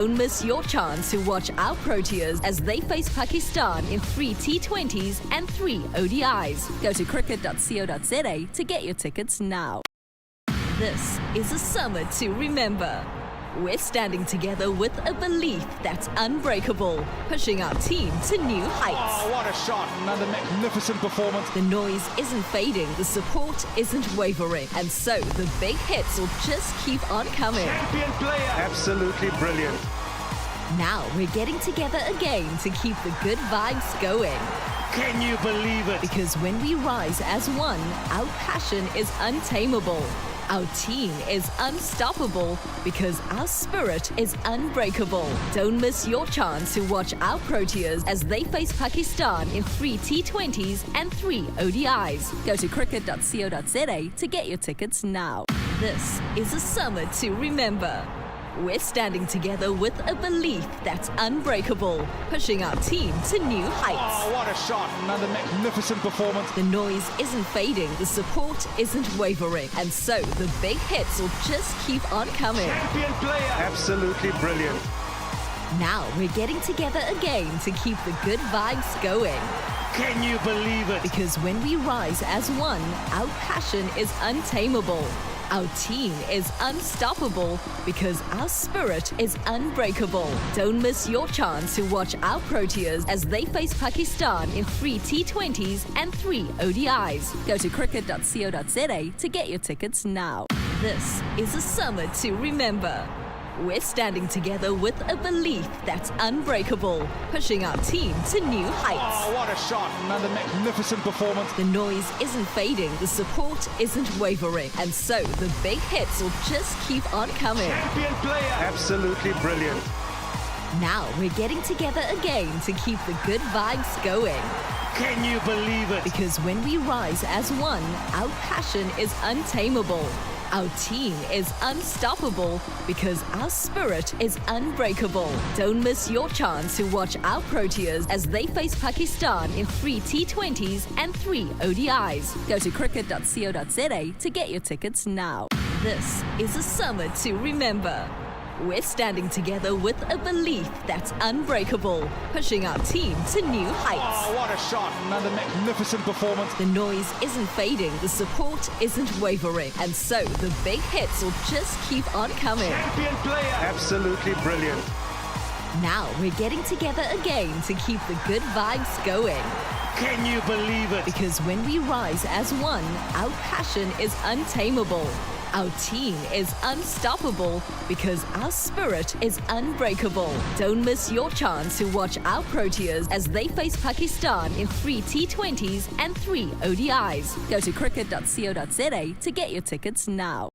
Don't miss your chance to watch our Proteas as they face Pakistan in 3 T20s and 3 ODIs. Go to cricket.co.za to get your tickets now. This is a summer to remember. We're standing together with a belief that's unbreakable, pushing our team to new heights. Oh, what a shot. Another magnificent performance. The noise isn't fading, the support isn't wavering, and so the big hits will just keep on coming. Champion player. Absolutely brilliant. Now we're getting together again to keep the good vibes going. Can you believe it? Because when we rise as one, our passion is untamable. Our team is unstoppable because our spirit is unbreakable. Don't miss your chance to watch our Proteas as they face Pakistan in 3 T20s and 3 ODIs. Go to cricket.co.za to get your tickets now. This is a summer to remember. We're standing together with a belief that's unbreakable, pushing our team to new heights. Oh, what a shot. Another magnificent performance. The noise isn't fading, the support isn't wavering, and so the big hits will just keep on coming. Champion player. Absolutely brilliant. Now we're getting together again to keep the good vibes going. Can you believe it? Because when we rise as one, our passion is untamable. Our team is unstoppable because our spirit is unbreakable. Don't miss your chance to watch our Proteas as they face Pakistan in 3 T20s and 3 ODIs. Go to cricket.co.za to get your tickets now. This is a summer to remember. We're standing together with a belief that's unbreakable, pushing our team to new heights. Oh, what a shot. Another magnificent performance. The noise isn't fading, the support isn't wavering, and so the big hits will just keep on coming. Champion player. Absolutely brilliant. Now we're getting together again to keep the good vibes going. Can you believe it? Because when we rise as one, our passion is untamable. Our team is unstoppable because our spirit is unbreakable. Don't miss your chance to watch our Proteas as they face Pakistan in 3 T20s and 3 ODIs. Go to cricket.co.za to get your tickets now. This is a summer to remember. We're standing together with a belief that's unbreakable, pushing our team to new heights. Oh, what a shot. Another magnificent performance. The noise isn't fading, the support isn't wavering, and so the big hits will just keep on coming. Champion player. Absolutely brilliant. Now we're getting together again to keep the good vibes going. Can you believe it? Because when we rise as one, our passion is untamable. Our team is unstoppable because our spirit is unbreakable. Don't miss your chance to watch our Proteas as they face Pakistan in 3 T20s and 3 ODIs. Go to cricket.co.za to get your tickets now.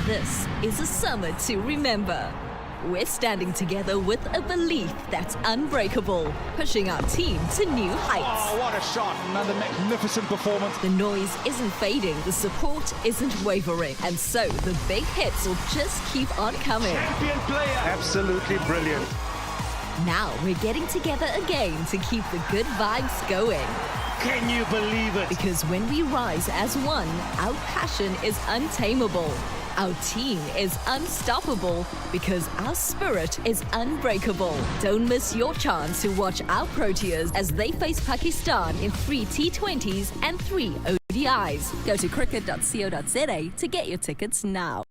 This is a summer to remember. We're standing together with a belief that's unbreakable, pushing our team to new heights. Oh, what a shot. Another magnificent performance. The noise isn't fading, the support isn't wavering, and so the big hits will just keep on coming. Champion player. Absolutely brilliant. Now we're getting together again to keep the good vibes going. Can you believe it? Because when we rise as one, our passion is untamable. Our team is unstoppable because our spirit is unbreakable. Don't miss your chance to watch our Proteas as they face Pakistan in 3 T20s and 3 ODIs. Go to cricket.co.za to get your tickets now.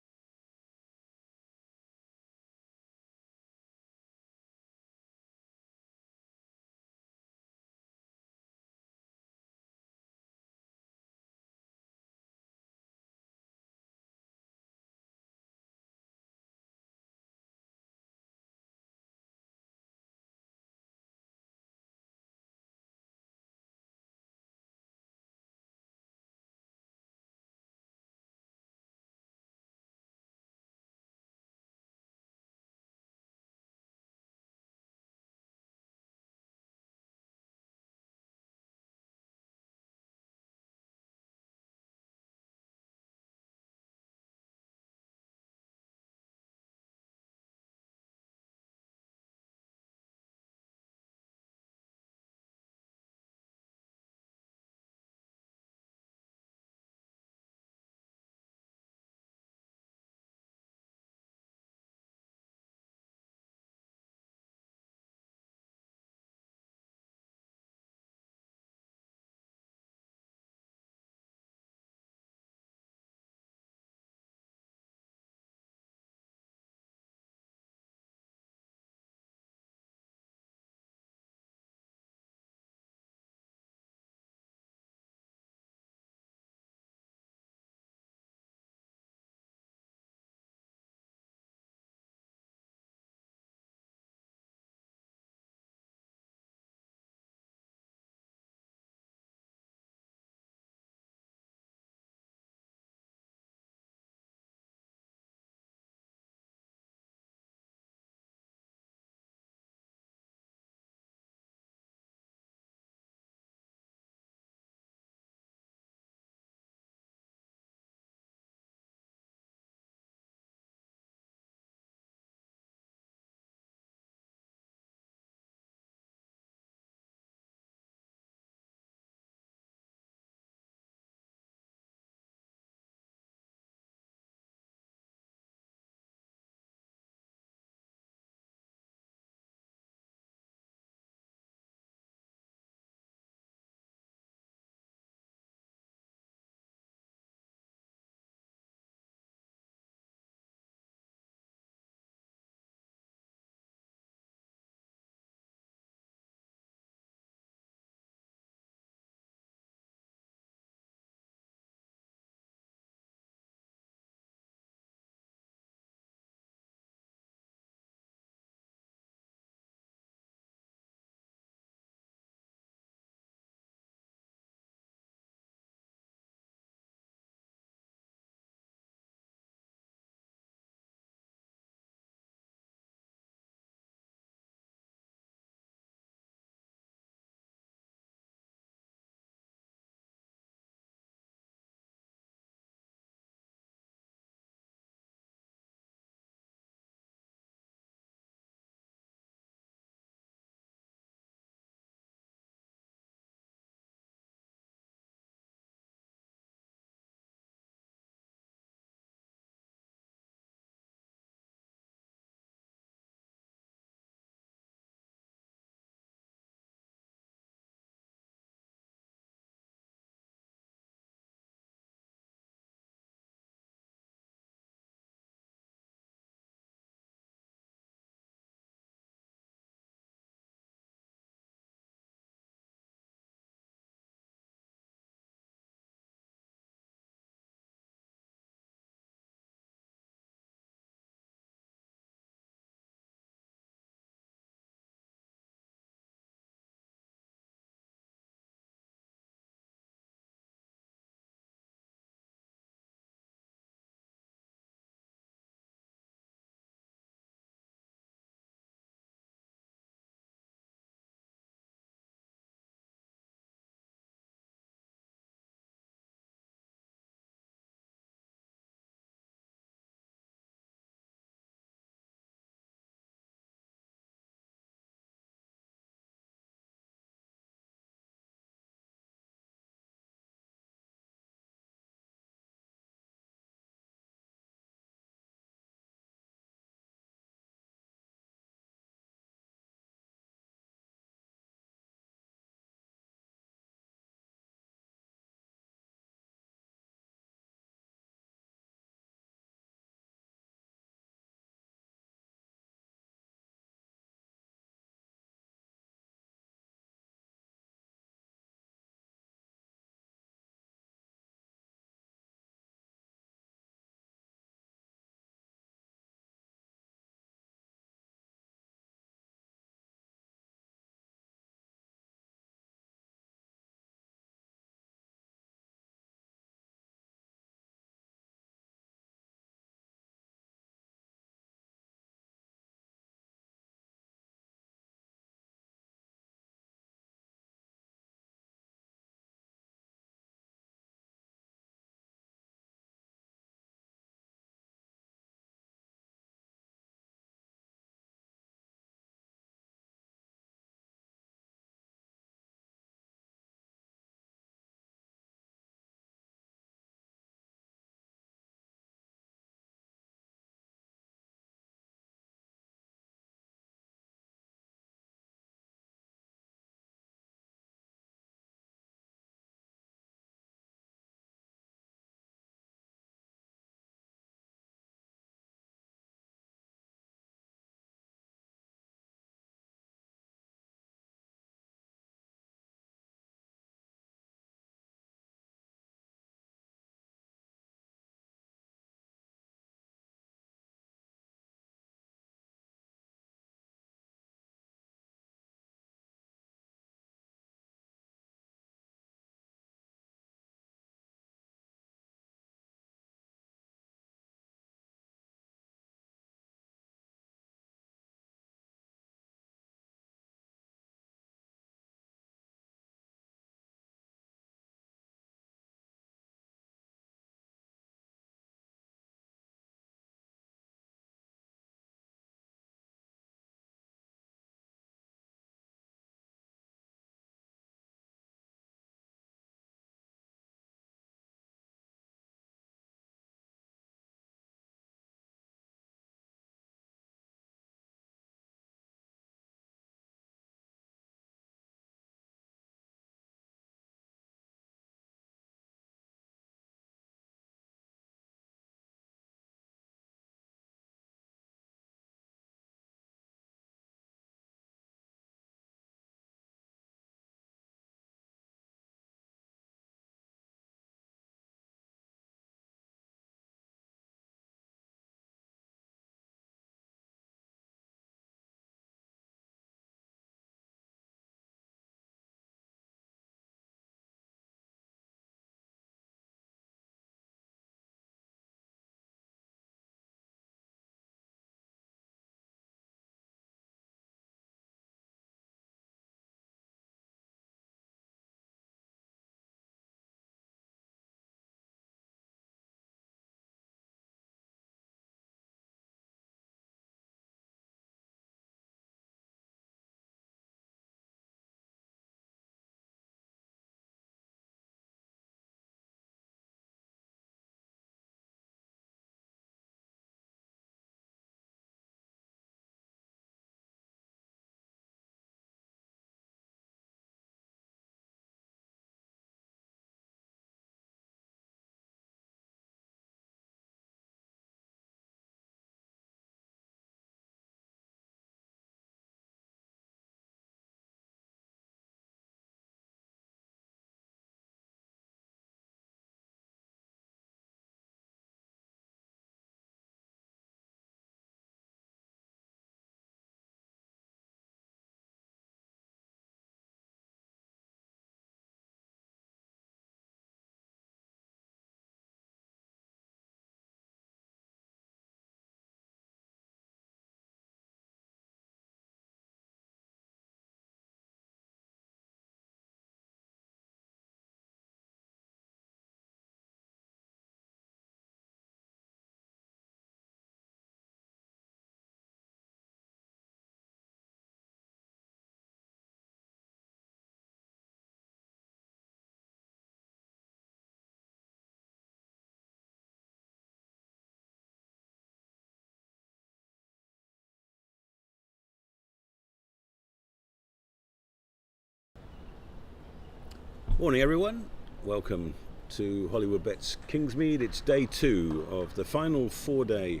Morning everyone, welcome to Hollywoodbets Kingsmead. It's day 2 of the final 4-day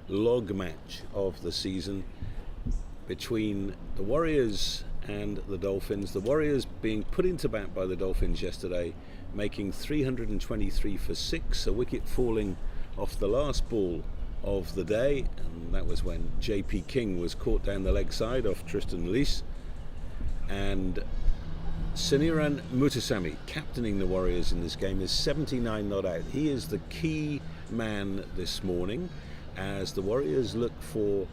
log match of the season between the Warriors and the Dolphins. The Warriors being put into bat by the Dolphins yesterday, making 323 for 6, a wicket falling off the last ball of the day, and that was when JP King was caught down the leg side off Tristan Lees. And Suniran Mutasamy, captaining the Warriors in this game, is 79 not out. He is the key man this morning as the Warriors look for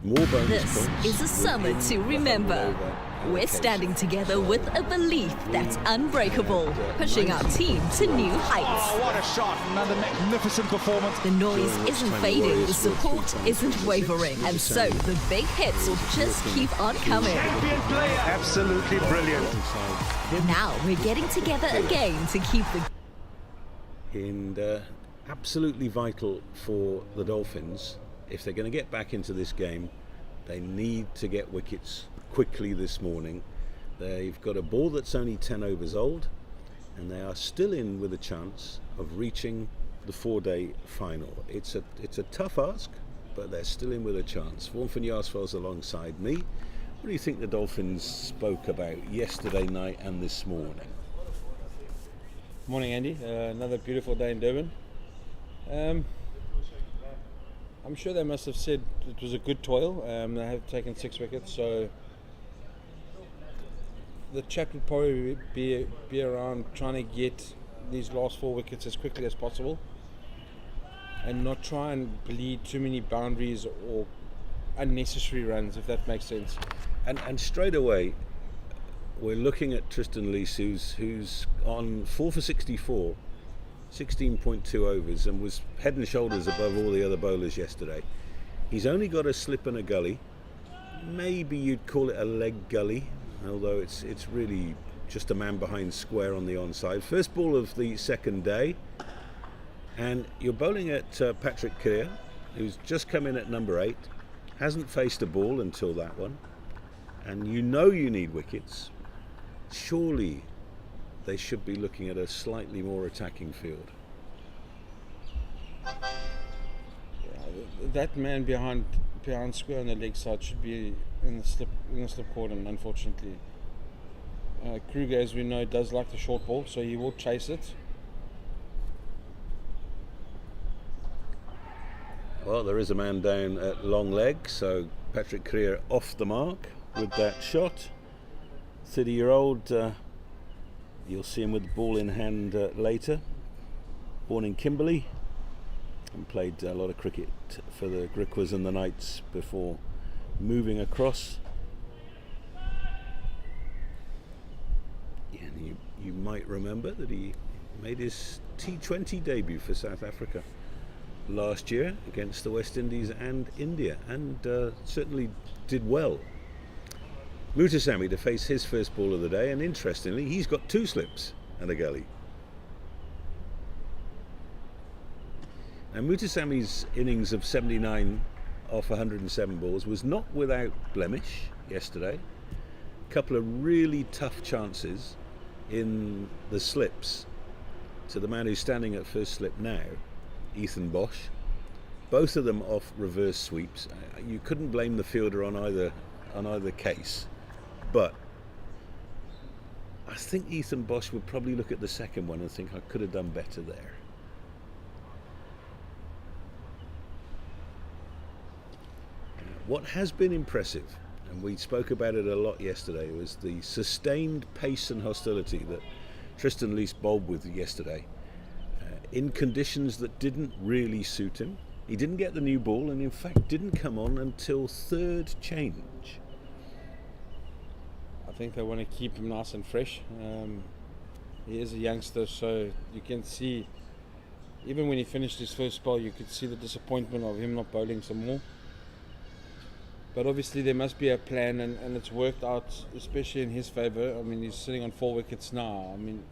more bonus This points. is a summer to remember. We're standing together with a belief that's unbreakable, pushing our team to new heights. Oh, what a shot. Another magnificent performance. The noise isn't fading, the support isn't wavering, and so the big hits will just keep on coming. Champion player. Absolutely brilliant. Now we're getting together again to keep the And absolutely vital for the Dolphins. If they're going to get back into this game, they need to get wickets quickly this morning. They've got a ball that's only 10 overs old, and they are still in with a chance of reaching the 4-day final. It's a tough ask, but they're still in with a chance. Vaughan Yarsfell's alongside me. What do you think the Dolphins spoke about yesterday night and this morning? Morning, Andy. Another beautiful day in Durban. I'm sure they must have said it was a good toil. They have taken 6 wickets, so the chat would probably be around trying to get these last 4 wickets as quickly as possible and not try and bleed too many boundaries or unnecessary runs, if that makes sense. And straight away, we're looking at Tristan Lees, who's on 4 for 64, 16.2 overs, and was head and shoulders above all the other bowlers yesterday. He's only got a slip and a gully. Maybe you'd call it a leg gully, although it's really just a man behind square on the onside. First ball of the second day, and you're bowling at Patrick Keir, who's just come in at number 8, hasn't faced a ball until that one, and you know you need wickets. Surely they should be looking at a slightly more attacking field. That man behind square on the leg side should be in the slip cordon, unfortunately. Kruger, as we know, does like the short ball, so he will chase it. Well, there is a man down at long leg, so Patrick Keir off the mark with that shot. 30-year-old, you'll see him with the ball in hand later. Born in Kimberley and played a lot of cricket for the Griquas and the Knights before moving across. And you might remember that he made his T20 debut for South Africa last year against the West Indies and India, and certainly did well. Mutasamy to face his first ball of the day, and interestingly, he's got 2 slips and a gully. And Mutasamy's innings of 79 off 107 balls was not without blemish yesterday. A couple of really tough chances in the slips to the man who's standing at first slip now, Ethan Bosch. Both of them off reverse sweeps. You couldn't blame the fielder on either case. But I think Ethan Bosch would probably look at the second one and think, I could have done better there. What has been impressive, and we spoke about it a lot yesterday, was the sustained pace and hostility that Tristan Lees bowled with yesterday in conditions that didn't really suit him. He didn't get the new ball, and in fact didn't come on until 3rd change. I think they want to keep him nice and fresh. He is a youngster, so you can see, even when he finished his first spell, you could see the disappointment of him not bowling some more. But obviously there must be a plan, and it's worked out, especially in his favour. I mean, he's sitting on 4 wickets now. I mean,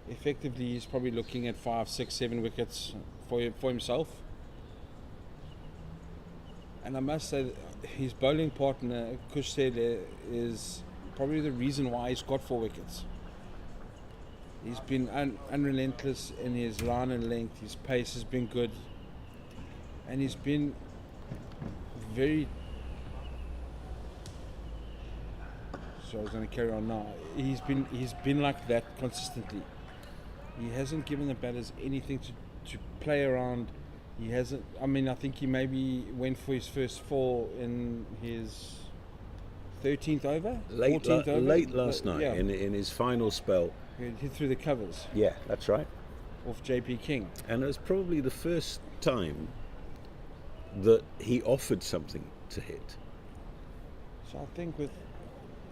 effectively he's probably looking at 5, 6, 7 wickets for himself. And I must say that his bowling partner, Kush said, is probably the reason why he's got 4 wickets. He's been unrelentless in his line and length. His pace has been good, and he's been very. So I was going to carry on now. He's been like that consistently. He hasn't given the batters anything to play around. He hasn't. I mean, I think he maybe went for his first 4 in his 13th over, 14th over. Late last night, yeah. in his final spell. He hit through the covers. Yeah, that's right. Off JP King. And it was probably the first time that he offered something to hit. So I think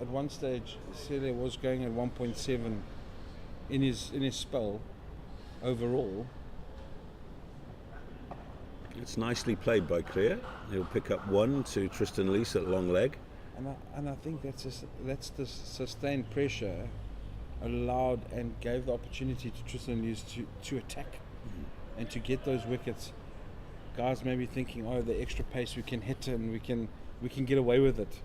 at one stage, CSA was going at 1.7 in his spell overall. It's nicely played by Clear. He'll pick up 1 to Tristan Lees at long leg. And I think that's the sustained pressure allowed and gave the opportunity to Tristan Lees to attack and to get those wickets. Guys may be thinking, oh, the extra pace we can hit and we can get away with it.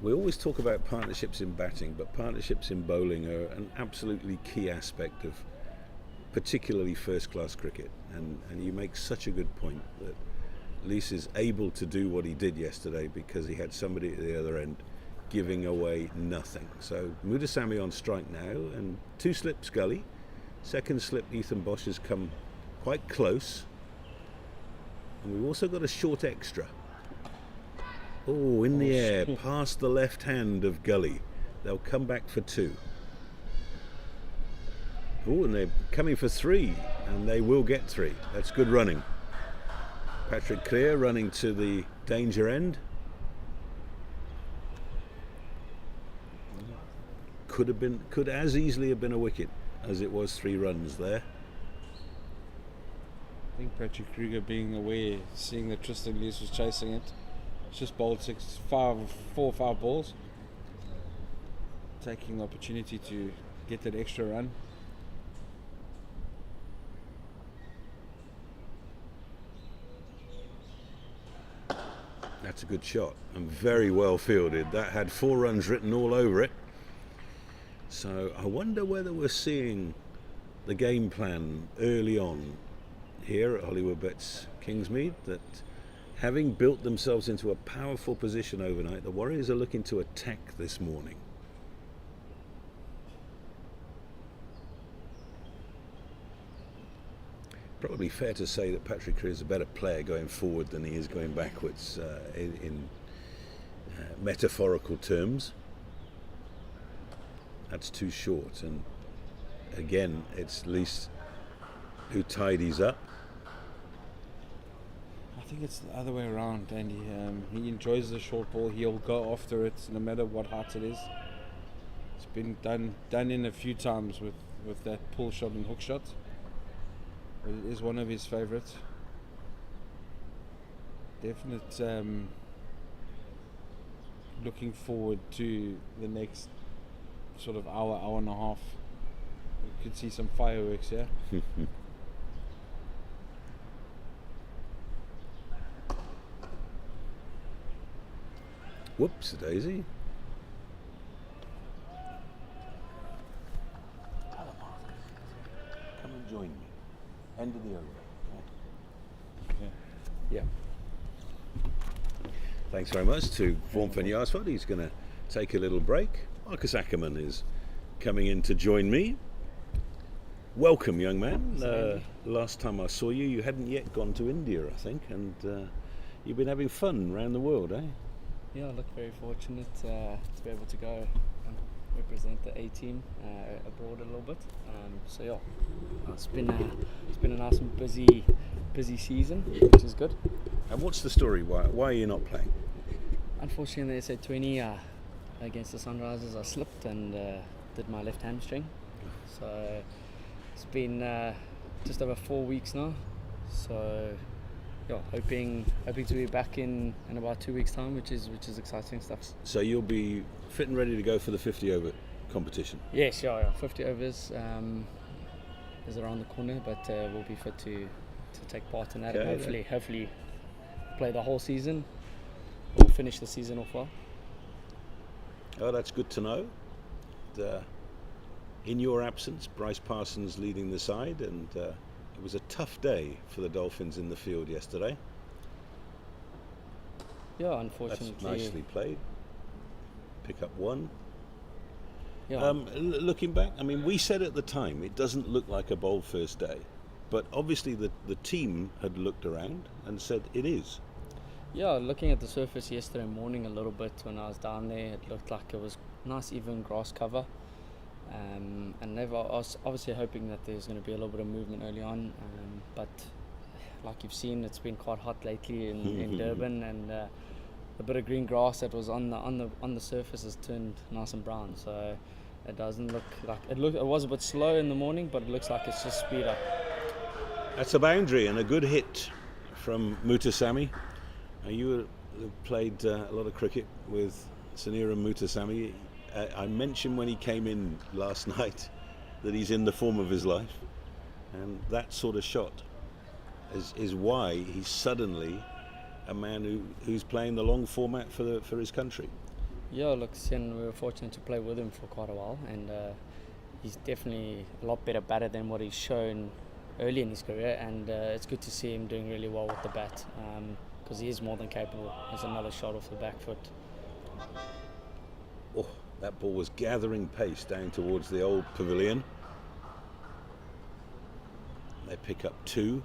We always talk about partnerships in batting, but partnerships in bowling are an absolutely key aspect of particularly first-class cricket. And you make such a good point that Lees is able to do what he did yesterday because he had somebody at the other end giving away nothing. So Mudasamy on strike now, and 2 slips Gully. Second slip Ethan Bosch has come quite close. And we've also got a short extra. Oh, in the air, past the left hand of Gully. They'll come back for 2. Oh, and they're coming for 3, and they will get 3. That's good running. Patrick Clear running to the danger end. Could as easily have been a wicket as it was 3 runs there. I think Patrick Kruger being aware, seeing that Tristan Lees was chasing it, just bowled 4 or 5 balls, taking the opportunity to get that extra run. That's a good shot and very well fielded. That had 4 runs written all over it. So I wonder whether we're seeing the game plan early on here at Hollywoodbets Kingsmead, that having built themselves into a powerful position overnight, the Warriors are looking to attack this morning. Probably fair to say that Patrick Crewe is a better player going forward than he is going backwards in metaphorical terms. That's too short, and again it's Lees who tidies up. I think it's the other way around, Andy. He enjoys the short ball. He'll go after it no matter what height it is. It's been done in a few times with that pull shot and hook shot. It is one of his favourites. Definite looking forward to the next sort of hour and a half. You could see some fireworks here. Whoops, daisy. Come and join me. End of the over. Okay. Yeah. Thanks very much to Vaughan Yarsford. He's going to take a little break. Marcus Ackerman is coming in to join me. Welcome, young man. Last time I saw you, you hadn't yet gone to India, I think, and you've been having fun around the world, eh? Yeah, I look very fortunate to be able to go and represent the A team abroad a little bit. So yeah, it's been a nice and busy season, which is good. And what's the story? Why are you not playing? Unfortunately, they said 20 against the Sunrisers. I slipped and did my left hamstring. So it's been just over 4 weeks now. So yeah, hoping to be back in about 2 weeks' time, which is exciting stuff. So you'll be fit and ready to go for the 50 over competition? Yes, yeah. 50 overs is around the corner, but we'll be fit to take part in that, and hopefully play the whole season or finish the season off well. Oh, that's good to know. in your absence, Bryce Parsons leading the side, and it was a tough day for the Dolphins in the field yesterday. Yeah, unfortunately. That's nicely played. Pick up one. Yeah. Looking back, I mean, we said at the time it doesn't look like a bowl first day, but obviously the team had looked around and said it is. Yeah, looking at the surface yesterday morning a little bit when I was down there, it looked like it was nice even grass cover. And I was obviously hoping that there's going to be a little bit of movement early on, but like you've seen, it's been quite hot lately in Durban, and the bit of green grass that was on the surface has turned nice and brown. So it doesn't look like it was a bit slow in the morning, but it looks like it's just speed up. That's a boundary and a good hit from Mutasamy. You played a lot of cricket with Sunira Mutasamy. I mentioned when he came in last night that he's in the form of his life, and that sort of shot is why he's suddenly a man who's playing the long format for his country. Yeah, look, Sen, we were fortunate to play with him for quite a while, and he's definitely a lot better batter than what he's shown early in his career, and it's good to see him doing really well with the bat, because he is more than capable. There's another shot off the back foot. Oh, that ball was gathering pace down towards the old pavilion. They pick up two.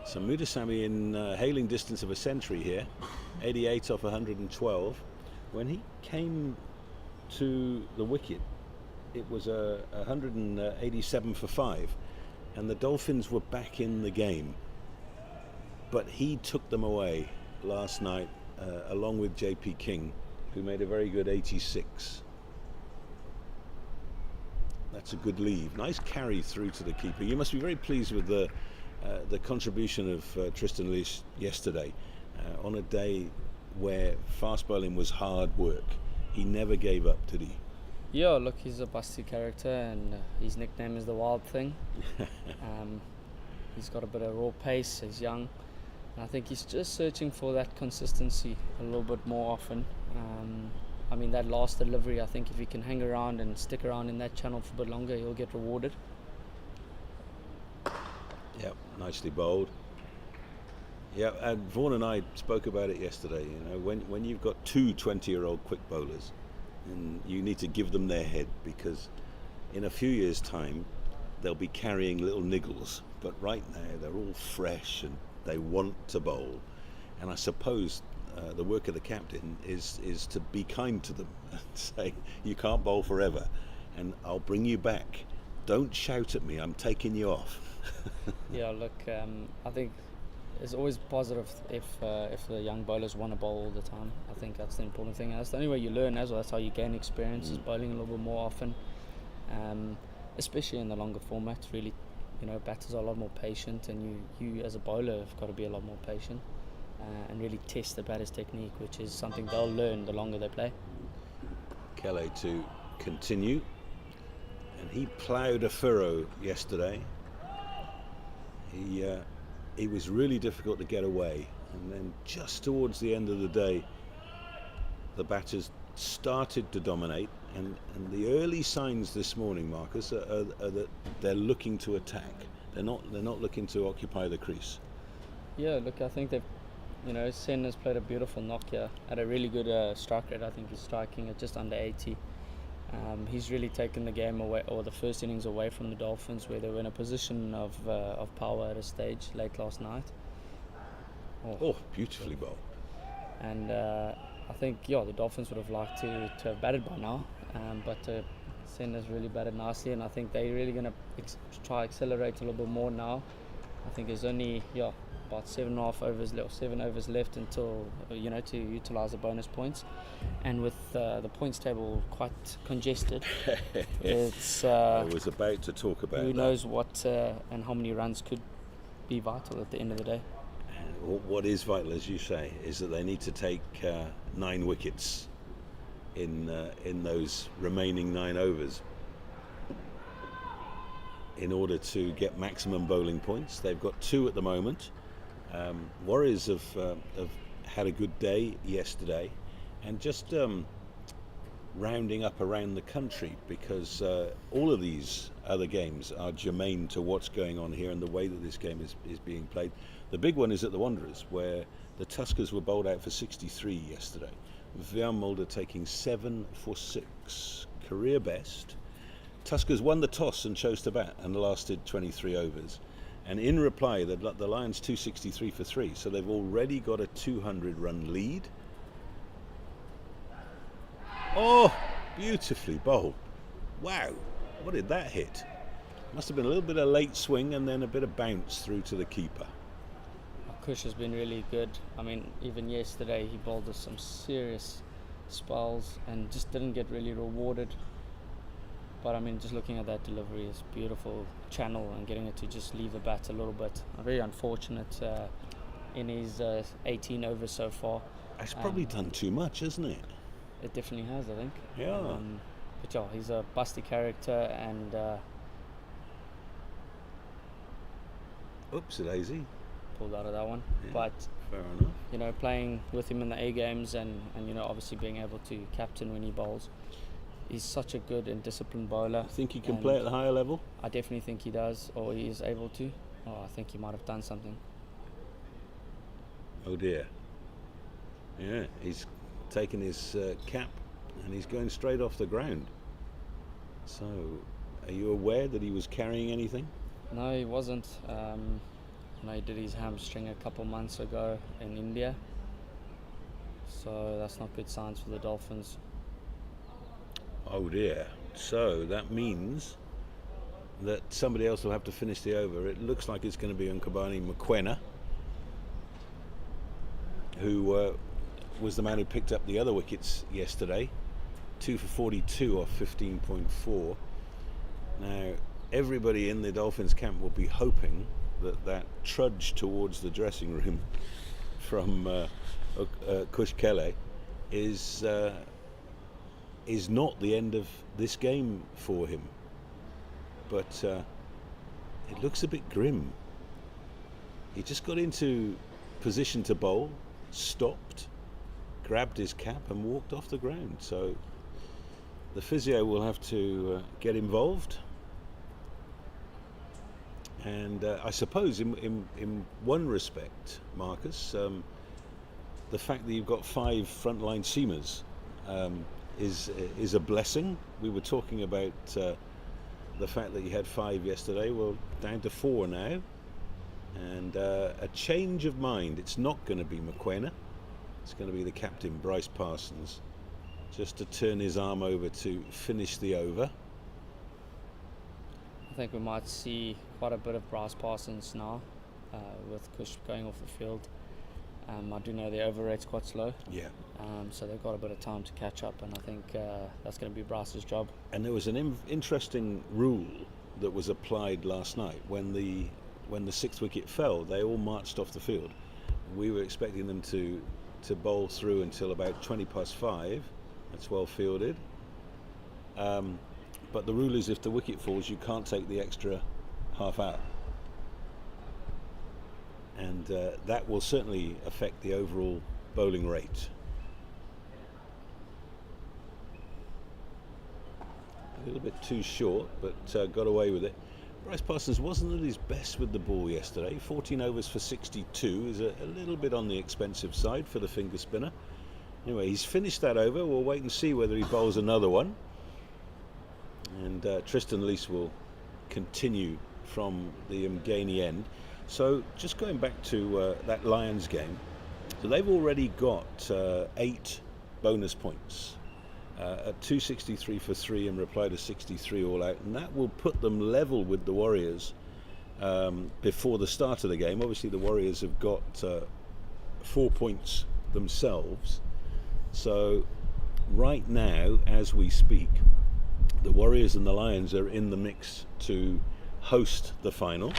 So Mutasamy in hailing distance of a century here, 88 off 112. When he came to the wicket, it was 187 for 5, and the Dolphins were back in the game. But he took them away last night, along with JP King, who made a very good 86. That's a good leave. Nice carry through to the keeper. You must be very pleased with the contribution of Tristan Leach yesterday on a day where fast bowling was hard work. He never gave up, did he? Yeah, look, he's a busty character, and his nickname is the Wild Thing. He's got a bit of raw pace, he's young, and I think he's just searching for that consistency a little bit more often. I mean, that last delivery, I think if he can hang around and stick around in that channel for a bit longer, he'll get rewarded. Yeah, nicely bowled. Yeah, and Vaughan and I spoke about it yesterday. You know, when you've got two 20-year-old quick bowlers, and you need to give them their head, because in a few years' time they'll be carrying little niggles. But right now they're all fresh and they want to bowl. And I suppose the work of the captain is to be kind to them and say, you can't bowl forever, and I'll bring you back. Don't shout at me, I'm taking you off. Yeah, look, I think it's always positive if the young bowlers want to bowl all the time. I think that's the important thing. That's the only way you learn as well. That's how you gain experience, is bowling a little bit more often, especially in the longer formats. Really, you know, batters are a lot more patient, and you as a bowler have got to be a lot more patient and really test the batter's technique, which is something they'll learn the longer they play. Kelly to continue, and he ploughed a furrow yesterday. He was really difficult to get away, and then just towards the end of the day the batters started to dominate, and the early signs this morning, Marcus, are that they're looking to attack. They're not looking to occupy the crease. Yeah, look, I think they've, you know, Sen has played a beautiful knock here at a really good strike rate. I think he's striking at just under 80. He's really taken the game away, or the first innings away from the Dolphins, where they were in a position of power at a stage late last night. Oh, beautifully bowled. And I think, yeah, the Dolphins would have liked to have batted by now, but Sen has really batted nicely, and I think they're really going to try accelerate a little bit more now. I think there's only about 7 overs left until, you know, to utilise the bonus points, and with the points table quite congested, it's I was about to talk about who that. knows what and how many runs could be vital at the end of the day. And what is vital, as you say, is that they need to take 9 wickets in those remaining 9 overs in order to get maximum bowling points. They've got 2 at the moment. Warriors have had a good day yesterday, and just rounding up around the country, because all of these other games are germane to what's going on here and the way that this game is being played. The big one is at the Wanderers, where the Tuskers were bowled out for 63 yesterday. Vian Mulder taking 7 for 6, career best. Tuskers won the toss and chose to bat and lasted 23 overs. And in reply, the Lions 263 for 3, so they've already got a 200-run lead. Oh, beautifully bowled. Wow, what did that hit? Must have been a little bit of late swing and then a bit of bounce through to the keeper. Kush has been really good. I mean, even yesterday he bowled us some serious spells and just didn't get really rewarded. But I mean, just looking at that delivery, is beautiful channel and getting it to just leave the bat a little bit. Very unfortunate in his 18 overs so far. It's probably done too much, hasn't it? It definitely has, I think. Yeah. But yeah, he's a busty character and Oops, daisy. pulled out of that one. Yeah, But fair enough. you know, playing with him in the A games and you know, obviously being able to captain when he bowls. He's such a good and disciplined bowler. I think he can play at the higher level. I definitely think he does, or he is able to. Oh, I think he might have done something. Oh dear. Yeah, he's taken his cap and he's going straight off the ground. So, are you aware that he was carrying anything? No, he wasn't. You know, he did his hamstring a couple months ago in India. So that's not good signs for the Dolphins. Oh dear. So that means that somebody else will have to finish the over. It looks like it's going to be Nkabani Mokoena, who was the man who picked up the other wickets yesterday. 2 for 42 off 15.4. Now, everybody in the Dolphins camp will be hoping that trudge towards the dressing room from Kush Kele is not the end of this game for him. But it looks a bit grim. He just got into position to bowl, stopped, grabbed his cap and walked off the ground. So the physio will have to get involved. And I suppose in one respect, Marcus, the fact that you've got 5 frontline seamers is a blessing. We were talking about the fact that you had 5 yesterday. Well, down to 4 now. And a change of mind. It's not going to be Mokoena. It's going to be the captain, Bryce Parsons, just to turn his arm over to finish the over. I think we might see quite a bit of Bryce Parsons now with Kush going off the field. I do know the over rate's quite slow. Yeah. So they've got a bit of time to catch up, and I think that's going to be Bryce's job. And there was an interesting rule that was applied last night. When the 6th wicket fell, they all marched off the field. We were expecting them to bowl through until about 20 past 5. That's well fielded. But the rule is if the wicket falls, you can't take the extra half hour. And that will certainly affect the overall bowling rate. A little bit too short, but got away with it. Bryce Parsons wasn't at his best with the ball yesterday. 14 overs for 62 is a little bit on the expensive side for the finger spinner. Anyway, he's finished that over. We'll wait and see whether he bowls another one. And Tristan Lees will continue from the Mgani end. So just going back to that Lions game, so they've already got 8 bonus points at 263 for 3 in reply to 63 all out, and that will put them level with the Warriors before the start of the game. Obviously the Warriors have got 4 points themselves, so right now as we speak, the Warriors and the Lions are in the mix to host the final.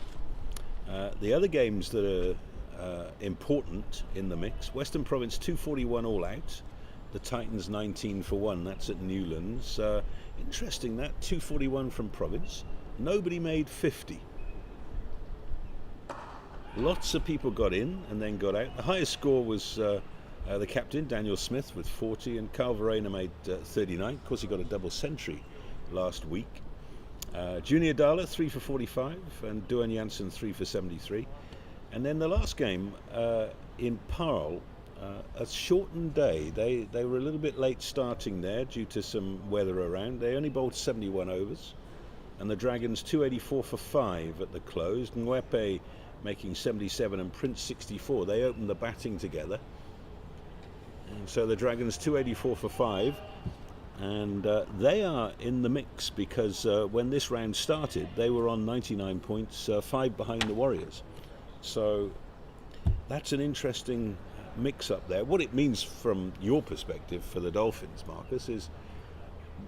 The other games that are important in the mix: Western Province 241 all out, the Titans 19 for 1, that's at Newlands. Interesting, that 241 from Province, nobody made 50. Lots of people got in and then got out. The highest score was The captain, Daniel Smith, with 40, and Carl Verena made 39. Of course, he got a double century last week. Junior Dahler, 3 for 45, and Duan Janssen, 3 for 73. And then the last game in Paarl, a shortened day. They were a little bit late starting there due to some weather around. They only bowled 71 overs, and the Dragons 284 for 5 at the close. Nwepe making 77 and Prince 64. They opened the batting together. And so the Dragons 284 for 5, and they are in the mix because when this round started, they were on 99 points, 5 behind the Warriors. So that's an interesting mix up there. What it means from your perspective for the Dolphins, Marcus, is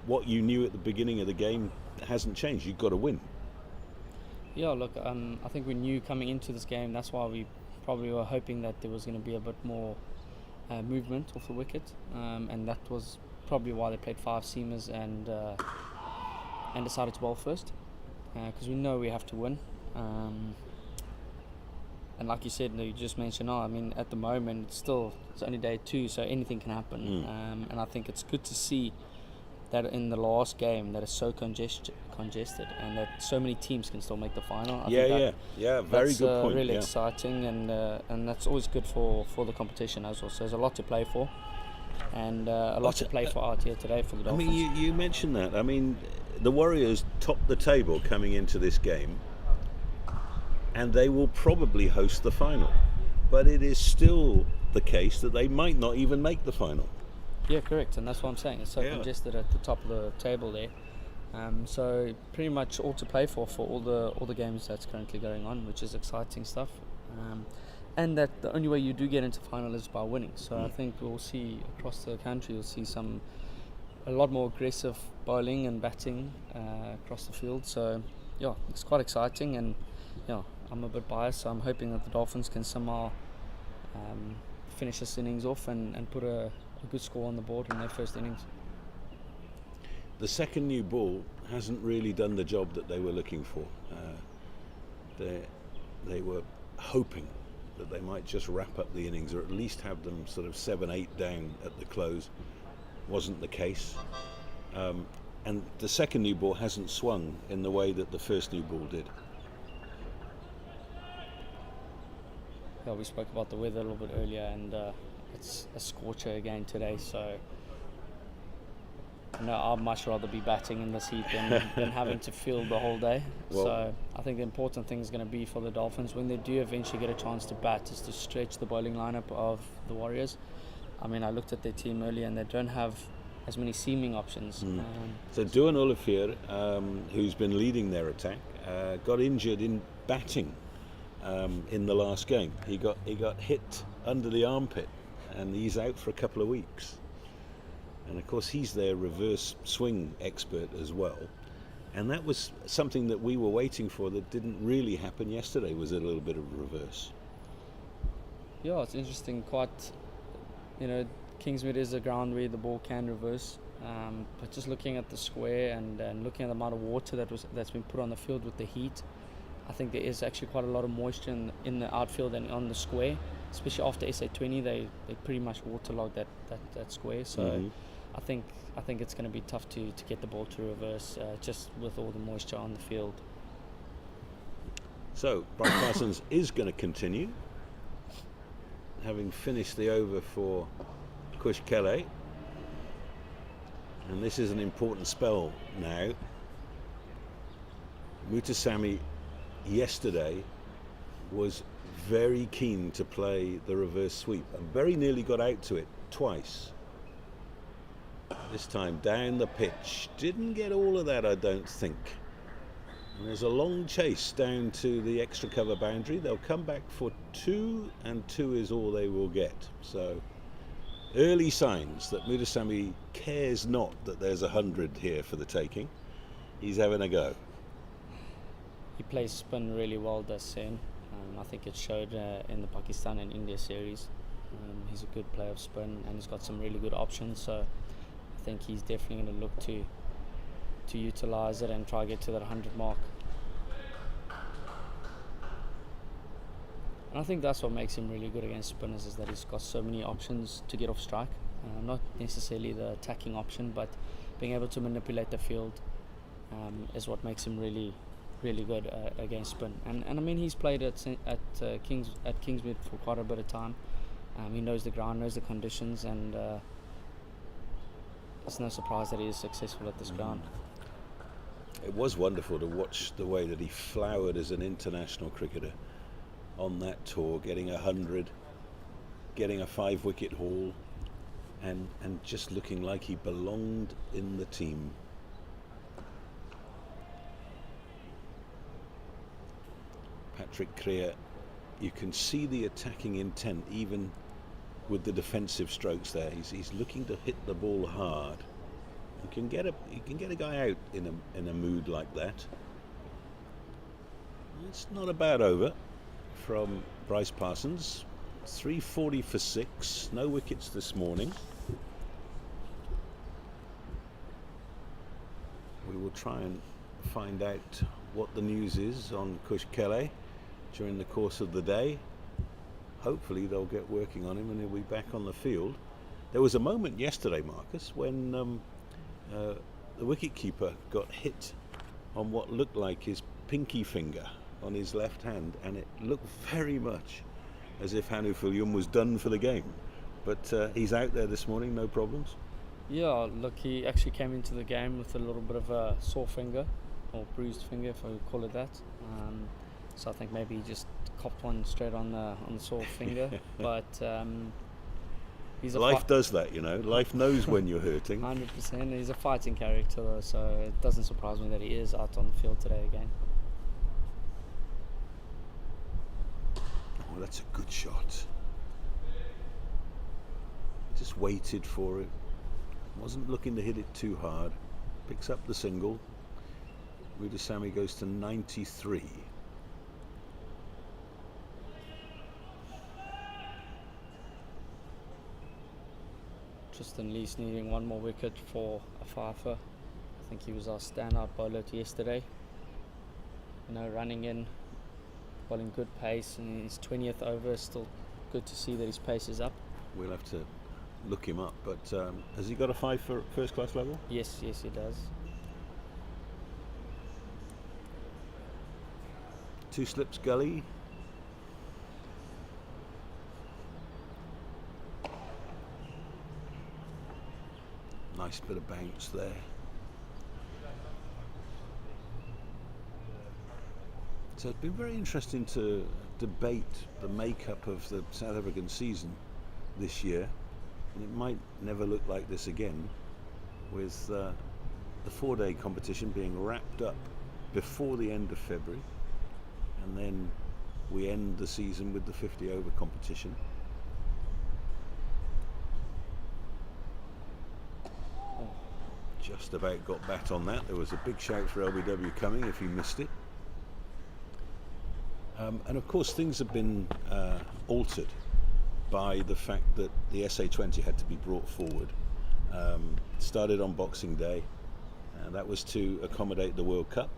what you knew at the beginning of the game hasn't changed. You've got to win. Yeah, look, I think we knew coming into this game, that's why we probably were hoping that there was going to be a bit more movement off the wicket, and that was probably why they played 5 seamers and decided to bowl first, because we know we have to win. And like you said, you just mentioned, I mean, at the moment it's only day 2, so anything can happen. And I think it's good to see that in the last game that is so congested, and that so many teams can still make the final. I think very good point. Really exciting, and that's always good for the competition as well. So there's a lot to play for, and a lot to play for out here today for the Dolphins. I mean, you mentioned that. I mean, the Warriors topped the table coming into this game, and they will probably host the final. But it is still the case that they might not even make the final. Yeah, correct, and that's what I'm saying. It's so congested at the top of the table there. So pretty much all to play for all the games that's currently going on, which is exciting stuff. And that the only way you do get into final is by winning. So I think we'll see across the country, you'll see a lot more aggressive bowling and batting across the field. So yeah, it's quite exciting, and yeah, I'm a bit biased, so I'm hoping that the Dolphins can somehow finish this innings off and put a good score on the board in their first innings. The second new ball hasn't really done the job that they were looking for. They were hoping that they might just wrap up the innings, or at least have them sort of 7-8 down at the close. Wasn't the case. And the second new ball hasn't swung in the way that the first new ball did. Yeah, we spoke about the weather a little bit earlier, and it's a scorcher again today, so no, I'd much rather be batting in this heat than having to field the whole day. Well, so I think the important thing is going to be for the Dolphins, when they do eventually get a chance to bat, is to stretch the bowling lineup of the Warriors. I mean, I looked at their team earlier, and they don't have as many seaming options. So Duan Olafir, who's been leading their attack, got injured in batting in the last game. He got hit under the armpit, and he's out for a couple of weeks. And of course he's their reverse swing expert as well, and that was something that we were waiting for that didn't really happen yesterday, was a little bit of reverse. Yeah, it's interesting. Kingsmead is a ground where the ball can reverse, but just looking at the square and looking at the amount of water that's been put on the field with the heat, I think there is actually quite a lot of moisture in the outfield and on the square, especially after SA20. They pretty much waterlogged that square. So I think it's going to be tough to get the ball to reverse, just with all the moisture on the field. So Brian Parsons is going to continue, having finished the over for Kush Kele, and this is an important spell now. Mutasamy yesterday was very keen to play the reverse sweep and very nearly got out to it twice. This time down the pitch, didn't get all of that, I don't think. And there's a long chase down to the extra cover boundary. They'll come back for 2, and 2 is all they will get. So early signs that Mutasamy cares not that there's 100 here for the taking. He's having a go. He plays spin really well, does Sen. I think it showed in the Pakistan and India series. He's a good player of spin, and he's got some really good options. So I think he's definitely going to look to utilise it and try to get to that 100 mark. And I think that's what makes him really good against spinners, is that he's got so many options to get off strike. Not necessarily the attacking option, but being able to manipulate the field is what makes him really, really good against spin. And I mean, he's played at Kingsmead for quite a bit of time. He knows the ground, knows the conditions, and it's no surprise that he is successful at this ground. It was wonderful to watch the way that he flowered as an international cricketer on that tour, getting 100, getting a 5-wicket haul, and just looking like he belonged in the team. Patrick Creer, you can see the attacking intent even with the defensive strokes there. He's looking to hit the ball hard. You can get a guy out in a mood like that. It's not a bad over from Bryce Parsons. 340 for 6, no wickets this morning. We will try and find out what the news is on Kush Kele during the course of the day. Hopefully they'll get working on him and he'll be back on the field. There was a moment yesterday, Marcus, when the wicketkeeper got hit on what looked like his pinky finger on his left hand, and it looked very much as if Hanu Filium was done for the game. But he's out there this morning, no problems. Yeah, look, he actually came into the game with a little bit of a sore finger, or bruised finger, if I would call it that. So I think maybe he just copped one straight on the sore finger. But he's a life does that, you know. Life knows when you're hurting. 100%. He's a fighting character, though, so it doesn't surprise me that he is out on the field today again. Oh, that's a good shot. Just waited for it. Wasn't looking to hit it too hard. Picks up the single. Rudasamy goes to 93. Tristan Lees needing one more wicket for a fifer. I think he was our standout bowler yesterday. You know, running in, bowling good pace, and his 20th over. Still good to see that his pace is up. We'll have to look him up, but has he got a 5 for first class level? Yes, he does. 2 slips gully. Nice bit of bounce there. So it's been very interesting to debate the makeup of the South African season this year. And it might never look like this again, with the 4-day competition being wrapped up before the end of February, and then we end the season with the 50 over competition. Just about got bat on that. There was a big shout for LBW coming if you missed it. And of course things have been altered by the fact that the SA20 had to be brought forward. Started on Boxing Day, and that was to accommodate the World Cup.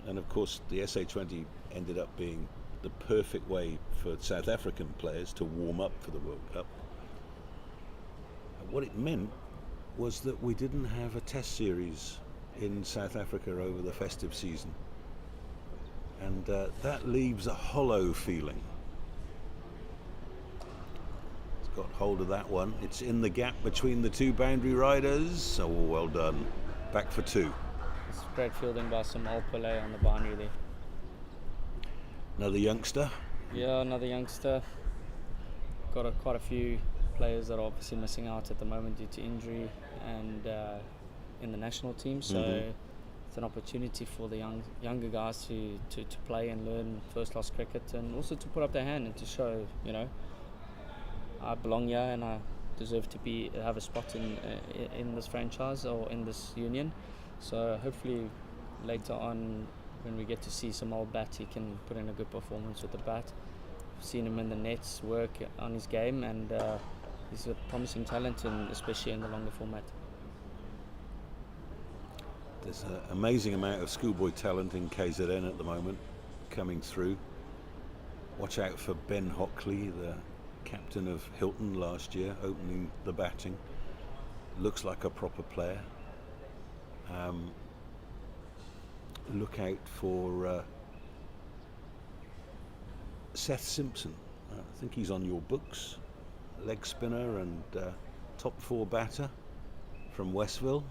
And of course the SA20 ended up being the perfect way for South African players to warm up for the World Cup. And what it meant was that we didn't have a test series in South Africa over the festive season. And that leaves a hollow feeling. Got hold of that one. It's in the gap between the two boundary riders. Oh, well done. Back for 2. It's great fielding by Samal Pillay on the boundary there. Another youngster. Yeah, another youngster. Got quite a few players that are obviously missing out at the moment due to injury and in the national team. So it's an opportunity for the younger guys to play and learn first-class cricket, and also to put up their hand and to show, you know, I belong here and I deserve to have a spot in this franchise or in this union. So hopefully later on, when we get to see some old bat, he can put in a good performance with the bat. I've seen him in the nets work on his game, and he's a promising talent, especially in the longer format. There's an amazing amount of schoolboy talent in KZN at the moment coming through. Watch out for Ben Hockley, the captain of Hilton last year, opening the batting. Looks like a proper player. Look out for Seth Simpson. I think he's on your books. Leg spinner and top 4 batter from Westville.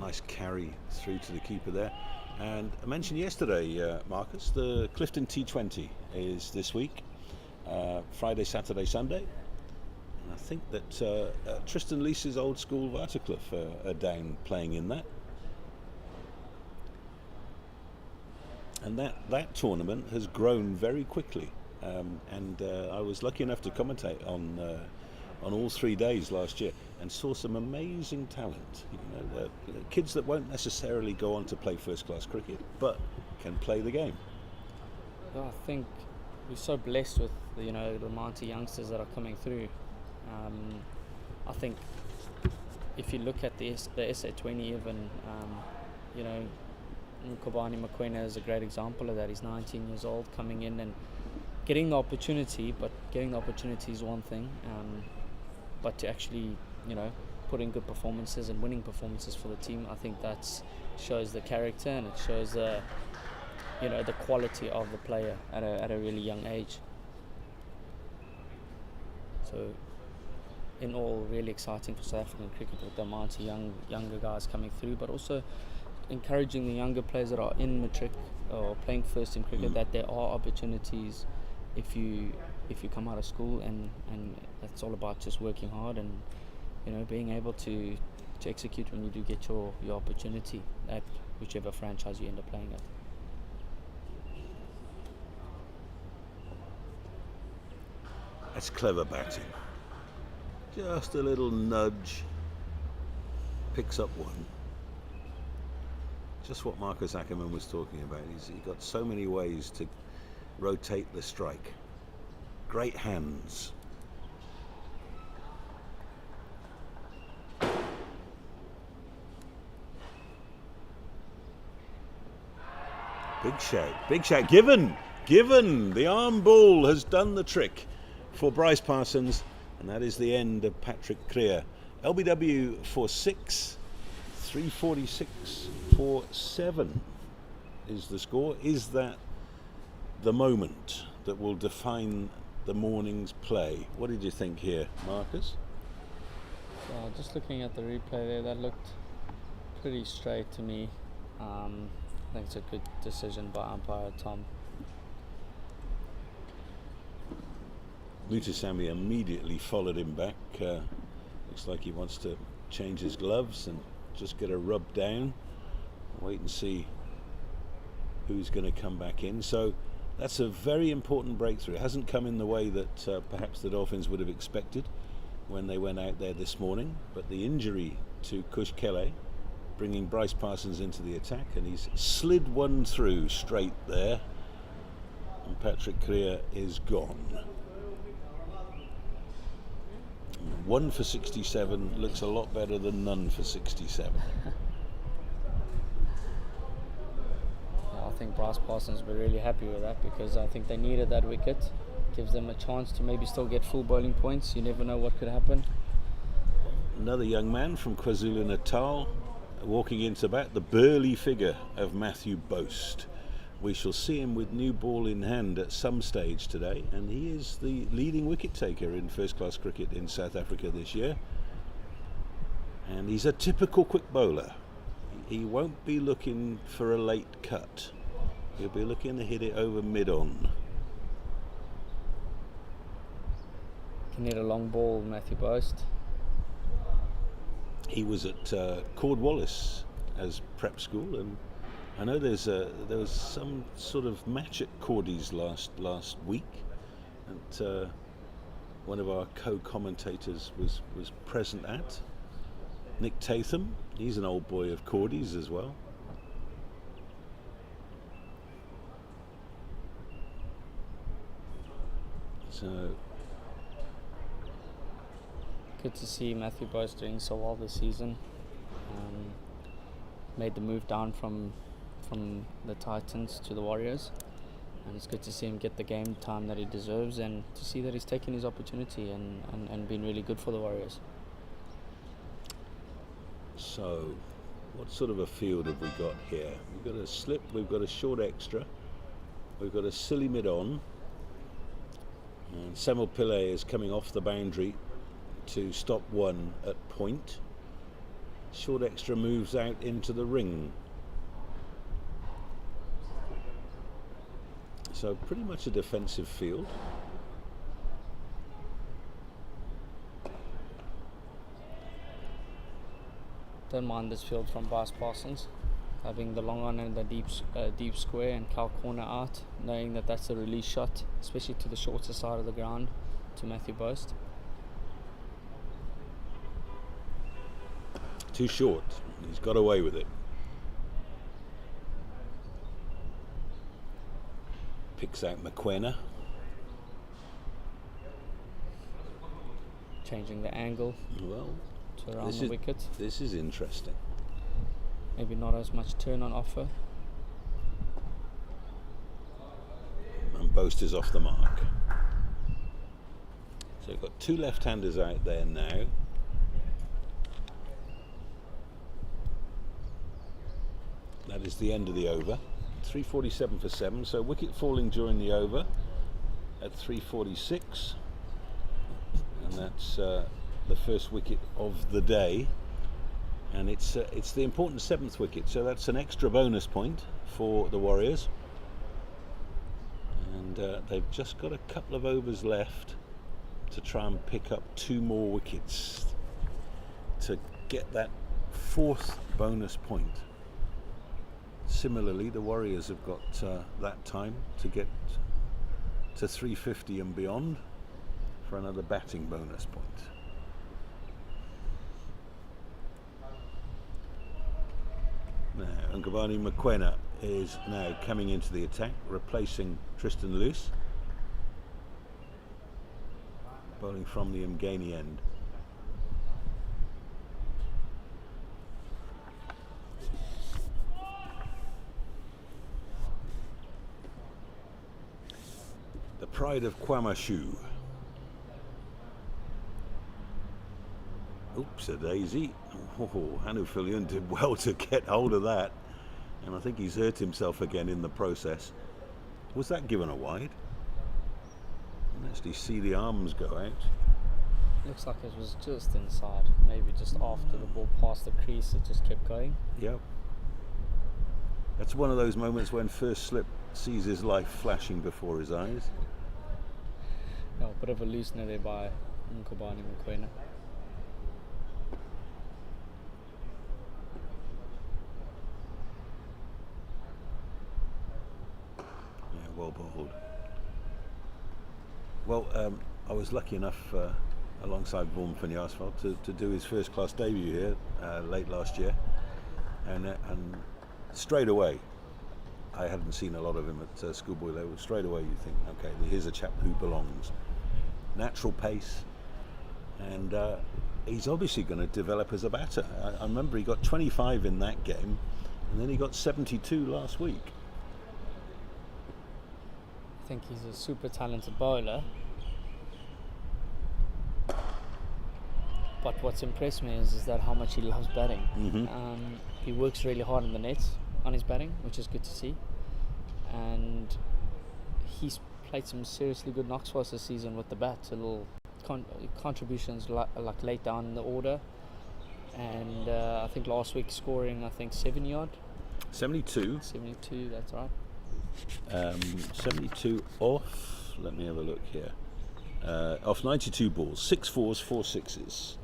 Nice carry through to the keeper there. And I mentioned yesterday, Marcus, the Clifton T20 is this week, Friday, Saturday, Sunday. And I think that Tristan Leese's old school Waterkloof are down playing in that. And that tournament has grown very quickly. And I was lucky enough to commentate on all 3 days last year and saw some amazing talent. You know, kids that won't necessarily go on to play first-class cricket, but can play the game. Yeah, I think we're so blessed with the amount of youngsters that are coming through. I think if you look at the SA20 even, Kobani Mokoena is a great example of that. He's 19 years old, coming in and getting the opportunity, but getting the opportunity is one thing, but to actually, put in good performances and winning performances for the team, I think that shows the character and it shows the quality of the player at a really young age. So, in all, really exciting for South African cricket with the amount of younger guys coming through, but also encouraging the younger players that are in matric or playing first team cricket that there are opportunities if you come out of school, and it's all about just working hard and being able to execute when you do get your opportunity at whichever franchise you end up playing at. That's clever batting. Just a little nudge, picks up one. Just what Marcus Ackerman was talking about. He's got so many ways to rotate the strike. Great hands. Big shout. Given. The arm ball has done the trick for Bryce Parsons, and that is the end of Patrick Creer. LBW for 6, 346 for 7 is the score. Is that the moment that will define the morning's play? What did you think here, Marcus? Just looking at the replay there, that looked pretty straight to me. I think it's a good decision by umpire Tom. Mutasamy immediately followed him back. Looks like he wants to change his gloves and just get a rub down. Wait and see who's going to come back in. So that's a very important breakthrough. It hasn't come in the way that perhaps the Dolphins would have expected when they went out there this morning. But the injury to Kush Kele, bringing Bryce Parsons into the attack, and he's slid one through straight there. And Patrick Creer is gone. 1 for 67 looks a lot better than none for 67. I think Bryce Parsons will be really happy with that, because I think they needed that wicket. Gives them a chance to maybe still get full bowling points. You never know what could happen. Another young man from KwaZulu-Natal walking into bat, the burly figure of Matthew Boast. We shall see him with new ball in hand at some stage today, and he is the leading wicket taker in first-class cricket in South Africa this year. And he's a typical quick bowler. He won't be looking for a late cut. He'll be looking to hit it over mid-on. Can hit a long ball, Matthew Boast. He was at Cornwallis as prep school, and I know there was some sort of match at Cordy's last week, and one of our co-commentators was present at. Nick Tatham, he's an old boy of Cordy's as well. So good to see Matthew Boast doing so well this season. Made the move down from the Titans to the Warriors, And it's good to see him get the game time that he deserves, and to see that he's taken his opportunity and been really good for the Warriors. So, what sort of a field have we got here? We've got a slip, we've got a short extra, we've got a silly mid-on, and Samuel Pillay is coming off the boundary to stop one at point. Short extra moves out into the ring. So pretty much a defensive field. Don't mind this field from Bas Parsons, having the long on and the deep square and Cal corner out, knowing that that's a release shot, especially to the shorter side of the ground, to Matthew Boast. Too short. He's got away with it. Picks out McQuena. Changing the angle Well, to around the wicket. This is interesting. Maybe not as much turn on offer. And Boast is off the mark. So we've got two left-handers out there now. That is the end of the over. 347 for 7, so wicket falling during the over at 346, and that's the first wicket of the day, and it's the important 7th wicket, so that's an extra bonus point for the Warriors, and they've just got a couple of overs left to try and pick up 2 more wickets to get that 4th bonus point. Similarly, the Warriors have got that time to get to 350 and beyond for another batting bonus point. Now, Ngubani McQuena is now coming into the attack, replacing Tristan Luce, bowling from the Mgani end. Pride of Kwamashu. Oops, a daisy. Oh, Hanu Filion did well to get hold of that, and I think he's hurt himself again in the process. Was that given a wide? You can actually see the arms go out. Looks like it was just inside, maybe just after the ball passed the crease, it just kept going. Yep. That's one of those moments when first slip sees his life flashing before his eyes. Yeah, a bit of a loosener there by Ngubani McQuena. Yeah, well bowled. Well, I was lucky enough alongside Vaughan Finney-Arsfeld to do his first class debut here late last year, and straight away, I hadn't seen a lot of him at schoolboy level. Straight away you think, okay, here's a chap who belongs. Natural pace, and he's obviously going to develop as a batter. I remember he got 25 in that game, and then he got 72 last week. I think he's a super talented bowler, but what's impressed me is that how much he loves batting. Mm-hmm. He works really hard in the nets on his batting, which is good to see, and he's played some seriously good knocks for us this season with the bat. A little contributions like late down in the order, and I think last week scoring 70 odd. 72. 72, that's right. 72 off. Let me have a look here. Off 92 balls, 6 4s, 4 6s.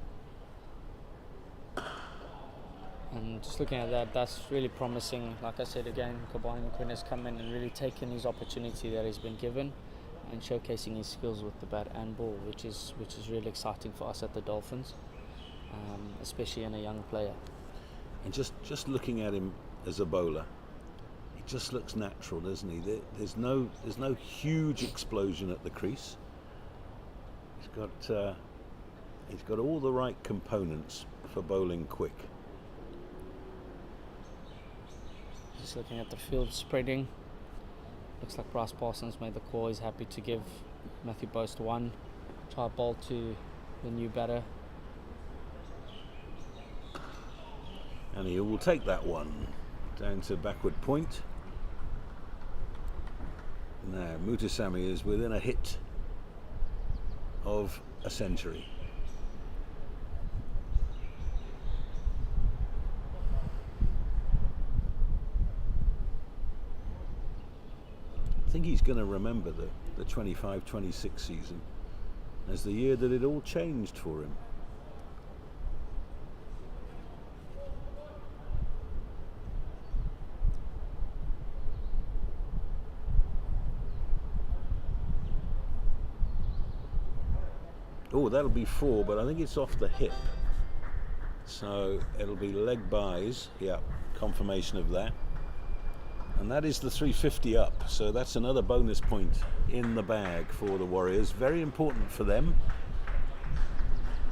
And just looking at that, that's really promising. Like I said again, Ngubani McQuena has come in and really taken his opportunity that he's been given, and showcasing his skills with the bat and ball, which is really exciting for us at the Dolphins, especially in a young player. And just looking at him as a bowler, he just looks natural, doesn't he? There's no huge explosion at the crease. He's got all the right components for bowling quick. Just looking at the field spreading, looks like Bryce Parsons made the call. He's happy to give Matthew Boast one. Try ball to the new batter. And he will take that one down to backward point. Now, Mutasamy is within a hit of a century. I think he's going to remember the 25-26 season as the year that it all changed for him. Oh, that'll be 4, but I think it's off the hip. So it'll be leg buys. Yeah, confirmation of that. And that is the 350 up. So that's another bonus point in the bag for the Warriors. Very important for them.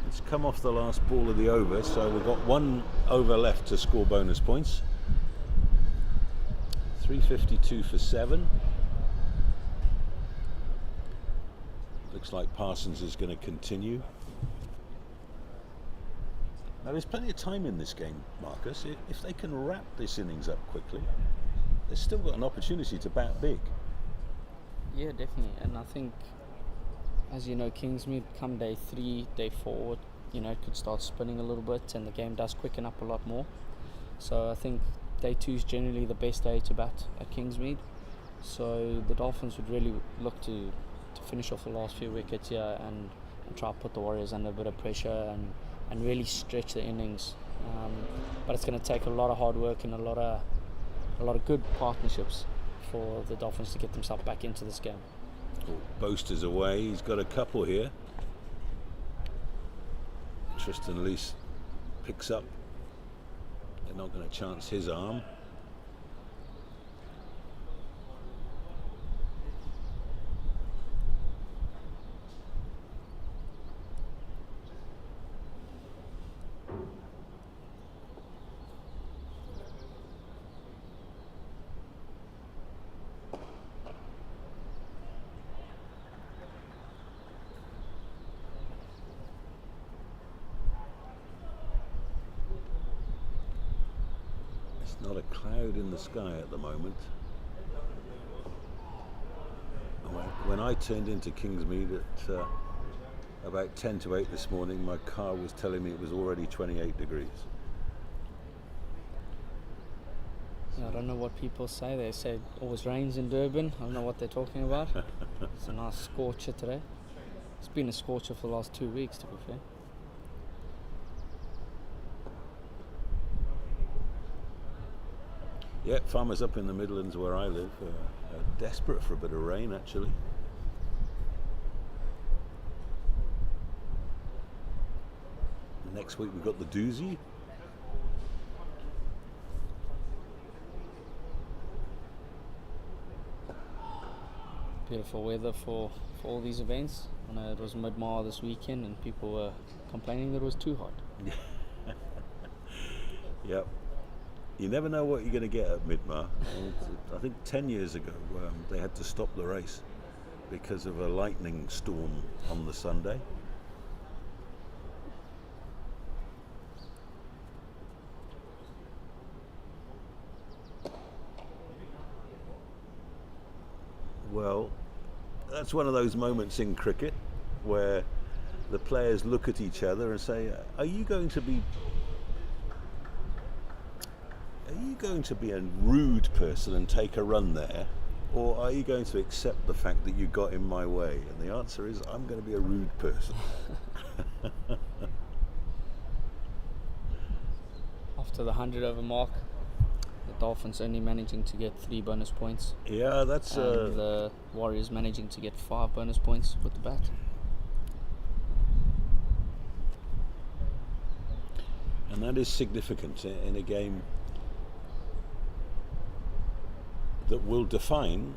It's come off the last ball of the over, so we've got 1 over left to score bonus points. 352 for 7. Looks like Parsons is going to continue. Now there's plenty of time in this game, Marcus. If they can wrap this innings up quickly, they've still got an opportunity to bat big. Yeah, definitely. And I think, as you know, Kingsmead come day 3, day 4, it could start spinning a little bit and the game does quicken up a lot more. So I think day 2 is generally the best day to bat at Kingsmead. So the Dolphins would really look to finish off the last few wickets here and try to put the Warriors under a bit of pressure and really stretch the innings. But it's going to take a lot of hard work and a lot of good partnerships for the Dolphins to get themselves back into this game. Boaster's away. He's got a couple here. Tristan Lease picks up. They're not going to chance his arm. Not a cloud in the sky at the moment. When I turned into Kingsmead at about 10 to 8 this morning, my car was telling me it was already 28 degrees. I don't know what people say. They say it always rains in Durban. I don't know what they're talking about. It's a nice scorcher today. It's been a scorcher for the last 2 weeks, to be fair. Yeah, farmers up in the Midlands where I live are desperate for a bit of rain, actually. Next week we've got the doozy. Beautiful weather for all these events. I know it was mid-Mar this weekend and people were complaining that it was too hot. Yep. You never know what you're going to get at Mid-Mar. I think 10 years ago they had to stop the race because of a lightning storm on the Sunday. Well, that's one of those moments in cricket where the players look at each other and say, are you going to be a rude person and take a run there, or are you going to accept the fact that you got in my way? And the answer is, I'm going to be a rude person. After the 100 over mark, the Dolphins only managing to get 3 bonus points. Yeah, that's and the Warriors managing to get 5 bonus points with the bat. And that is significant in a game that will define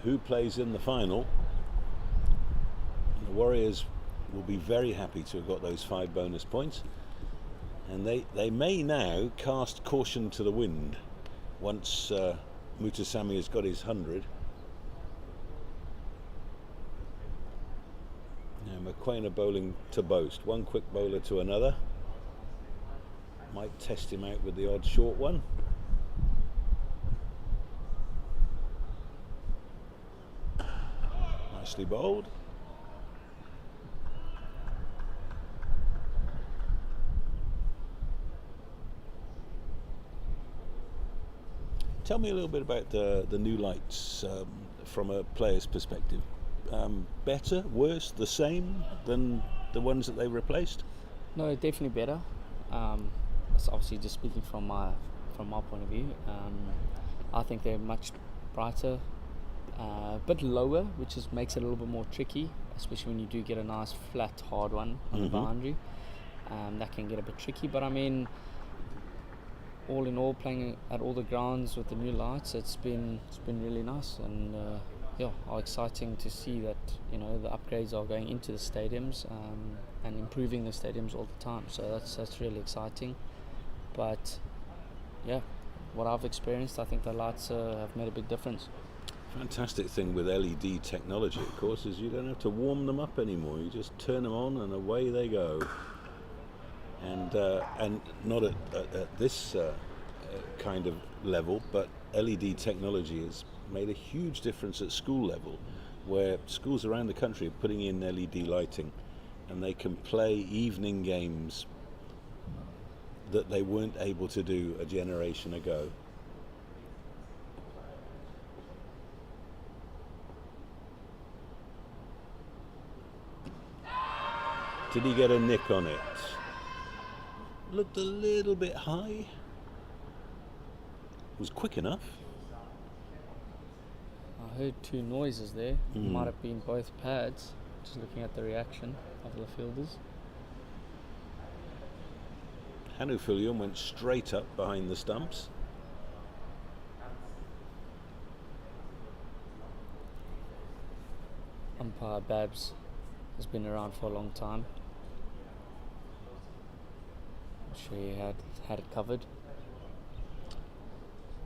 who plays in the final. The Warriors will be very happy to have got those 5 bonus points, and they may now cast caution to the wind once Mutasamy has got his 100. Quainer bowling to boast. One quick bowler to another. Might test him out with the odd short one. Nicely bowled. Tell me a little bit about the new lights from a player's perspective. Better, worse, the same than the ones that they replaced? No, definitely better. It's obviously just speaking from my point of view. I think they're much brighter, a bit lower, which makes it a little bit more tricky, especially when you do get a nice flat, hard one on the boundary. That can get a bit tricky, but I mean, all in all, playing at all the grounds with the new lights, it's been really nice, and how exciting to see that the upgrades are going into the stadiums and improving the stadiums all the time. So that's really exciting. But yeah, what I've experienced, I think the lights have made a big difference. Fantastic thing with LED technology, of course, is you don't have to warm them up anymore. You just turn them on and away they go. And not at this kind of level, but LED technology has made a huge difference at school level, where schools around the country are putting in LED lighting, and they can play evening games that they weren't able to do a generation ago. Did he get a nick on it? Looked a little bit high. Was quick enough. I heard two noises there. Might have been both pads. Just looking at the reaction of the fielders. Hanu Filion went straight up behind the stumps. Umpire Babs has been around for a long time. I'm sure he had it covered.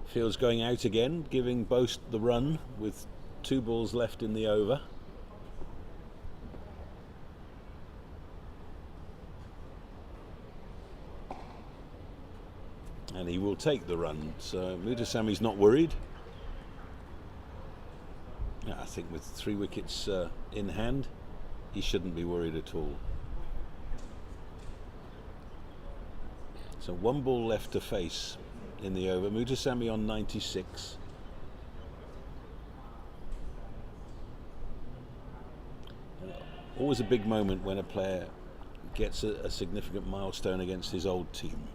Field's going out again, giving Boast the run with 2 balls left in the over. And he will take the run, so Mutasami's not worried. I think with 3 wickets in hand, he shouldn't be worried at all. So 1 ball left to face in the over. Mutasami on 96. Always a big moment when a player gets a significant milestone against his old team.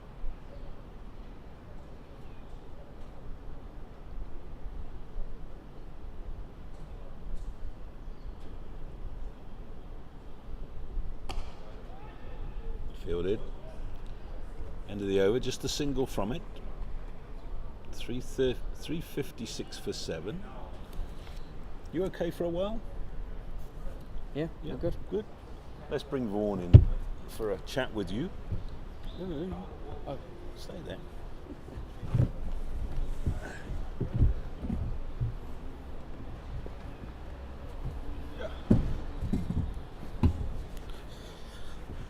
Fielded. End of the over, just a single from it. 356 for 7. You okay for a while? Yeah, good. Good. Let's bring Vaughan in for a chat with you. No. Oh, stay there.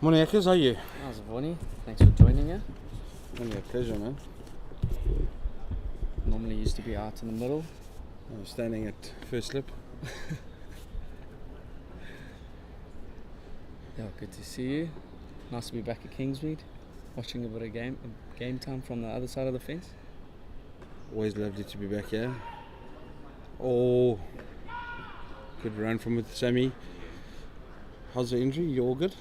Morning, Eckers, how are you? How's it, Vonnie? Thanks for joining us. Only a pleasure, man. Normally used to be out in the middle. I'm standing at first slip. Yeah, good to see you. Nice to be back at Kingsmead, watching a bit of game time from the other side of the fence. Always lovely to be back here. Oh, good run from with Sammy. How's the injury? You all good?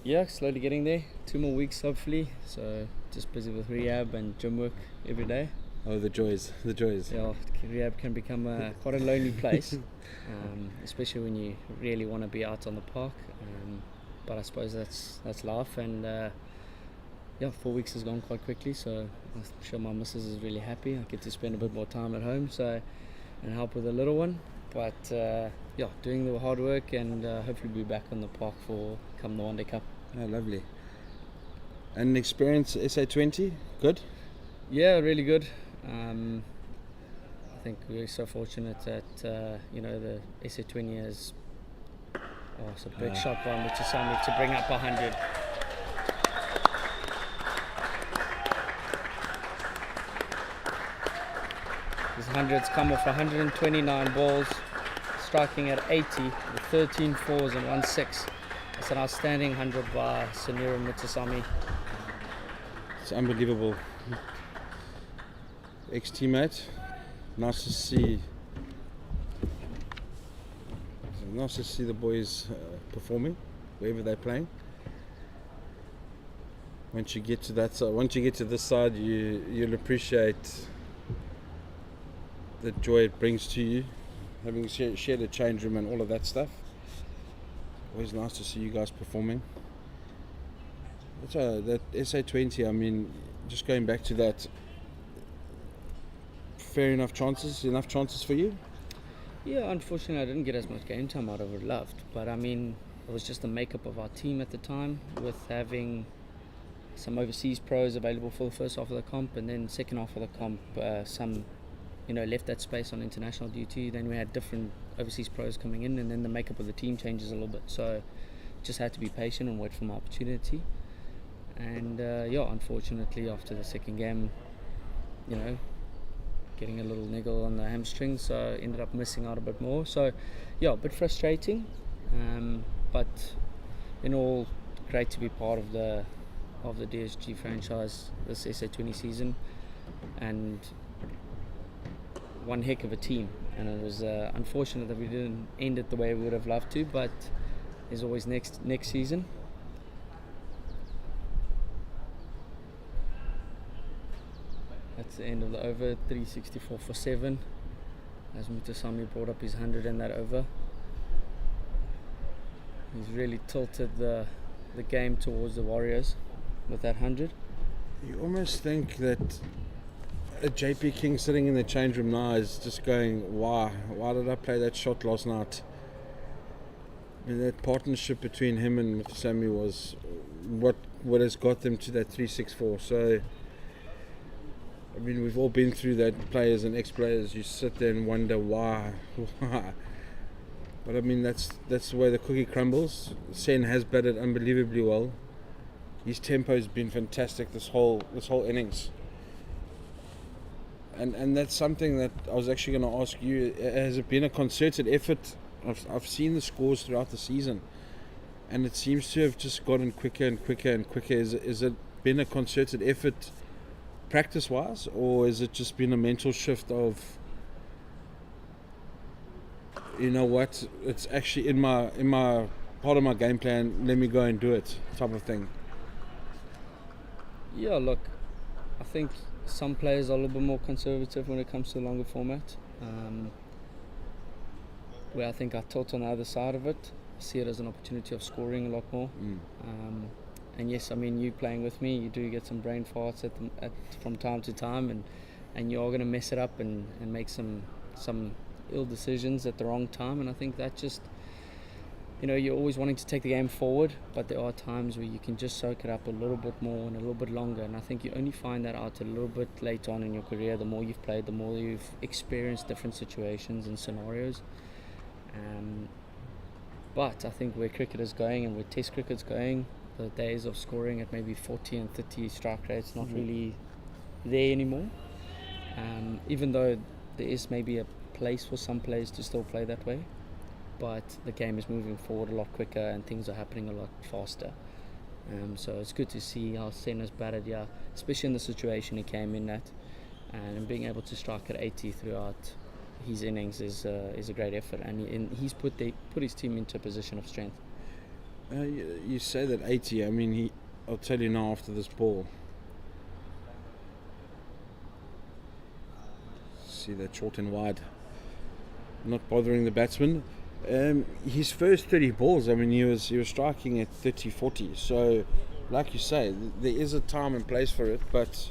Yeah, slowly getting there. 2 more weeks hopefully. So just busy with rehab and gym work every day. Oh, the joys. Yeah, rehab can become quite a lonely place, especially when you really want to be out on the park. But I suppose that's life, and 4 weeks has gone quite quickly. So I'm sure my missus is really happy. I get to spend a bit more time at home, and help with the little one. But doing the hard work, and hopefully be back on the park for come the One Day Cup. Oh, lovely. And experience SA20, good? Yeah, really good. I think we're so fortunate that the SA20 has Oh, it's a big shot by Mutasami to bring up 100. His 100s come off 129 balls, striking at 80 with 13 fours and 1 6. It's an outstanding 100 by Sunira Mutasami. It's unbelievable. Ex-teammate, nice to see the boys performing wherever they're playing. Once you get to that side, once you get to this side, you'll appreciate the joy it brings to you, having shared a change room and all of that stuff. Always nice to see you guys performing. That SA20, I mean, just going back to that, fair enough chances for you? Yeah, unfortunately I didn't get as much game time I would have loved, but I mean, it was just the makeup of our team at the time, with having some overseas pros available for the first half of the comp, and then second half of the comp some left that space on international duty. Then we had different overseas pros coming in, and then the makeup of the team changes a little bit, so just had to be patient and wait for my opportunity. And unfortunately after the second game, getting a little niggle on the hamstring, so ended up missing out a bit more. So a bit frustrating, but in all, great to be part of the DSG franchise this SA20 season, and one heck of a team. And it was unfortunate that we didn't end it the way we would have loved to, but there's always next season. That's the end of the over, 364 for 7, as Mutasami brought up his 100 in that over. He's really tilted the game towards the Warriors with that 100. You almost think that a JP King sitting in the change room now is just going, why did I play that shot last night? I mean, that partnership between him and Mutasami was what has got them to that 364. So I mean, we've all been through that, players and ex-players. You sit there and wonder why. But I mean, that's the way the cookie crumbles. Sen has batted unbelievably well. His tempo's been fantastic this whole innings. And that's something that I was actually going to ask you. Has it been a concerted effort? I've seen the scores throughout the season, and it seems to have just gotten quicker and quicker and quicker. Is it been a concerted effort practice-wise, or has it just been a mental shift of, what, it's actually in my part of my game plan, let me go and do it type of thing? Yeah, look, I think some players are a little bit more conservative when it comes to the longer format, where I think I tilt on the other side of it. I see it as an opportunity of scoring a lot more. And yes, I mean, you playing with me, you do get some brain farts from time to time, and you are going to mess it up and make some ill decisions at the wrong time. And I think that just, you're always wanting to take the game forward, but there are times where you can just soak it up a little bit more and a little bit longer. And I think you only find that out a little bit later on in your career. The more you've played, the more you've experienced different situations and scenarios. But I think where cricket is going and where Test cricket's going, the days of scoring at maybe 40 and 30 strike rates not really there anymore. Even though there is maybe a place for some players to still play that way, but the game is moving forward a lot quicker and things are happening a lot faster. So it's good to see how Sen has batted, especially in the situation he came in at, and being able to strike at 80 throughout his innings is a great effort, and he's put his team into a position of strength. You say that 80, I mean, I'll tell you now after this ball. See that short and wide, not bothering the batsman. His first 30 balls, I mean, he was striking at 30-40. So, like you say, there is a time and place for it. But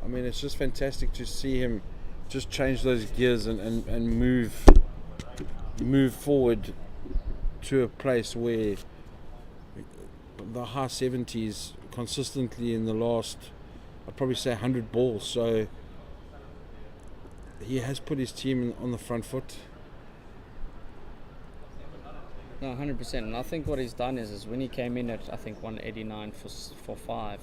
I mean, it's just fantastic to see him just change those gears and move forward to a place where the high 70s consistently in the last, I'd probably say 100 balls. So he has put his team on the front foot. No, 100%. And I think what he's done is when he came in at, I think, 189 for 5,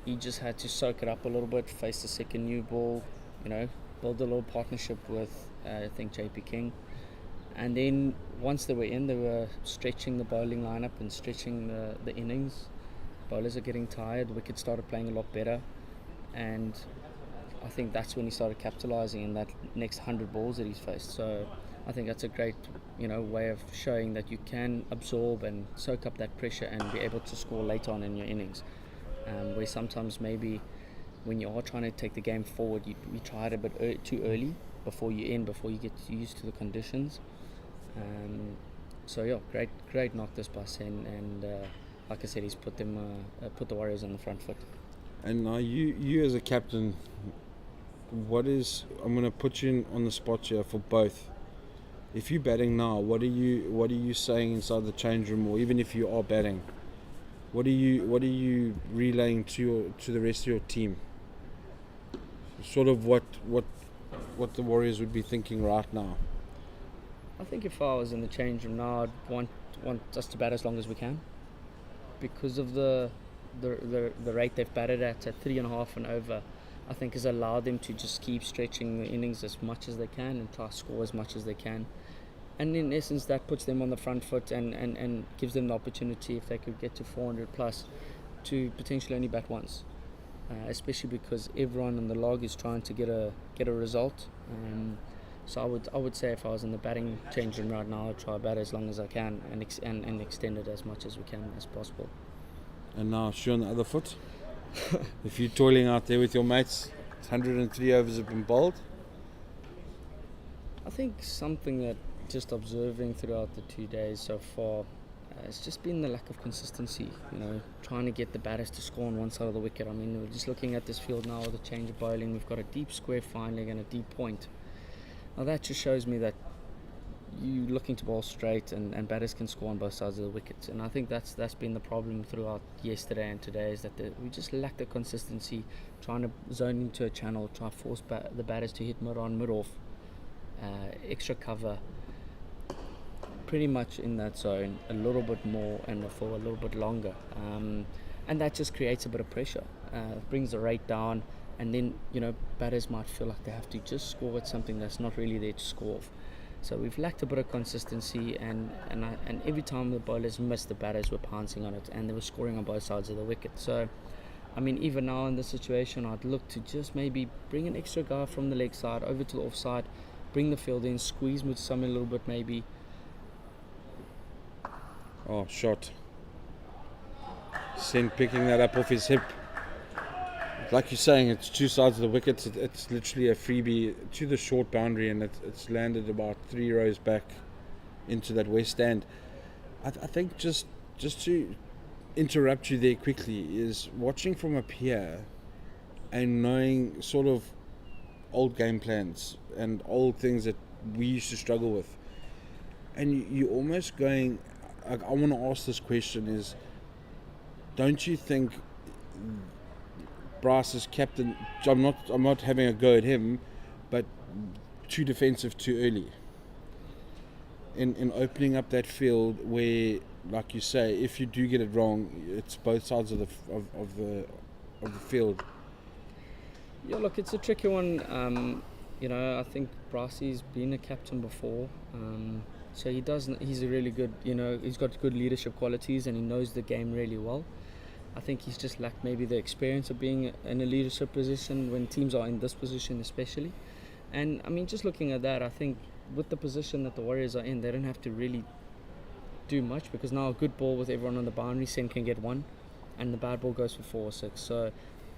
he just had to soak it up a little bit, face the second new ball, build a little partnership with, I think, JP King. And then once they were in, they were stretching the bowling lineup and stretching the innings. Bowlers are getting tired, wickets started playing a lot better. And I think that's when he started capitalising in that next 100 balls that he's faced. So I think that's a great, way of showing that you can absorb and soak up that pressure and be able to score later on in your innings. Where sometimes maybe when you are trying to take the game forward, you try it a bit too early before you get used to the conditions. So yeah, great knock this by Sen, and like I said, he's put the Warriors on the front foot. And now you as a captain, I'm going to put you on the spot here for both. If you're batting now, what are you saying inside the change room, or even if you are batting, what are you relaying to the rest of your team? Sort of what the Warriors would be thinking right now. I think if I was in the change room now, I'd want us to bat as long as we can, because of the rate they've batted at 3.5 and over. I think has allowed them to just keep stretching the innings as much as they can and try to score as much as they can. And in essence, that puts them on the front foot and gives them the opportunity, if they could get to 400 plus, to potentially only bat once. Especially because everyone on the log is trying to get a result. So I would say if I was in the batting change room right now, I'd try to bat as long as I can and extend it as much as we can as possible. And now, Shu on the other foot. If you're toiling out there with your mates, 103 overs have been bowled. I think something that just observing throughout the 2 days so far, it's just been the lack of consistency, trying to get the batters to score on one side of the wicket. I mean, we're just looking at this field now with a change of bowling. We've got a deep square fine leg and a deep point. Now that just shows me that you're looking to bowl straight and batters can score on both sides of the wickets. And I think that's been the problem throughout yesterday and today, is that we just lack the consistency, trying to zone into a channel, try to force the batters to hit mid-on, mid-off, extra cover, pretty much in that zone a little bit more and for a little bit longer. And that just creates a bit of pressure, brings the rate down, and then, batters might feel like they have to just score at something that's not really there to score off. So we've lacked a bit of consistency, and every time the bowlers missed, the batters were pouncing on it, and they were scoring on both sides of the wicket. So, I mean, even now in this situation, I'd look to just maybe bring an extra guy from the leg side over to the offside, bring the field in, squeeze Mutsami a little bit maybe. Oh, shot. Sen picking that up off his hip. Like you're saying, it's two sides of the wicket. It's literally a freebie to the short boundary, and it's landed about 3 rows back into that west stand. I think just to interrupt you there quickly, is watching from up here and knowing sort of old game plans and old things that we used to struggle with. And you're almost going, I want to ask this question is, don't you think Bryce is captain? I'm not having a go at him, but too defensive too early in opening up that field where, like you say, if you do get it wrong, it's both sides of the field. Yeah, look, it's a tricky one. I think Bryce's been a captain before, so he's a really good, he's got good leadership qualities and he knows the game really well. I think he's just lacked maybe the experience of being in a leadership position when teams are in this position especially. And I mean, just looking at that, I think with the position that the Warriors are in, they don't have to really do much, because now a good ball with everyone on the boundary, Sen can get 1, and the bad ball goes for 4 or 6. So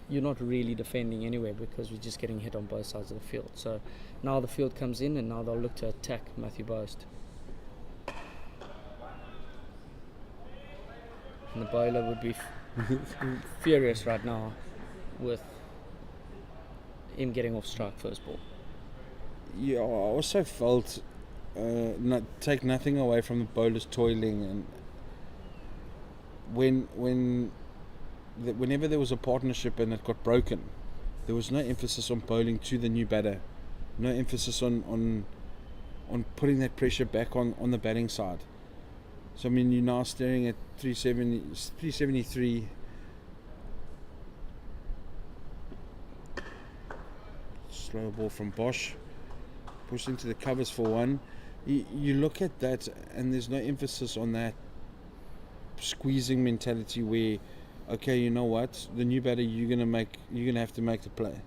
you're not really defending anywhere, because we're just getting hit on both sides of the field. So now the field comes in, and now they'll look to attack Matthew Boast. And the bowler would be furious right now with him getting off strike first ball. Yeah, I also felt take nothing away from the bowlers toiling, and whenever there was a partnership and it got broken, there was no emphasis on bowling to the new batter, no emphasis on putting that pressure back on the batting side. So I mean, you're now staring at 373. Slow ball from Bosch. Pushed into the covers for one. You look at that, and there's no emphasis on that squeezing mentality where, okay, you know what, the new batter, you're gonna have to make the play.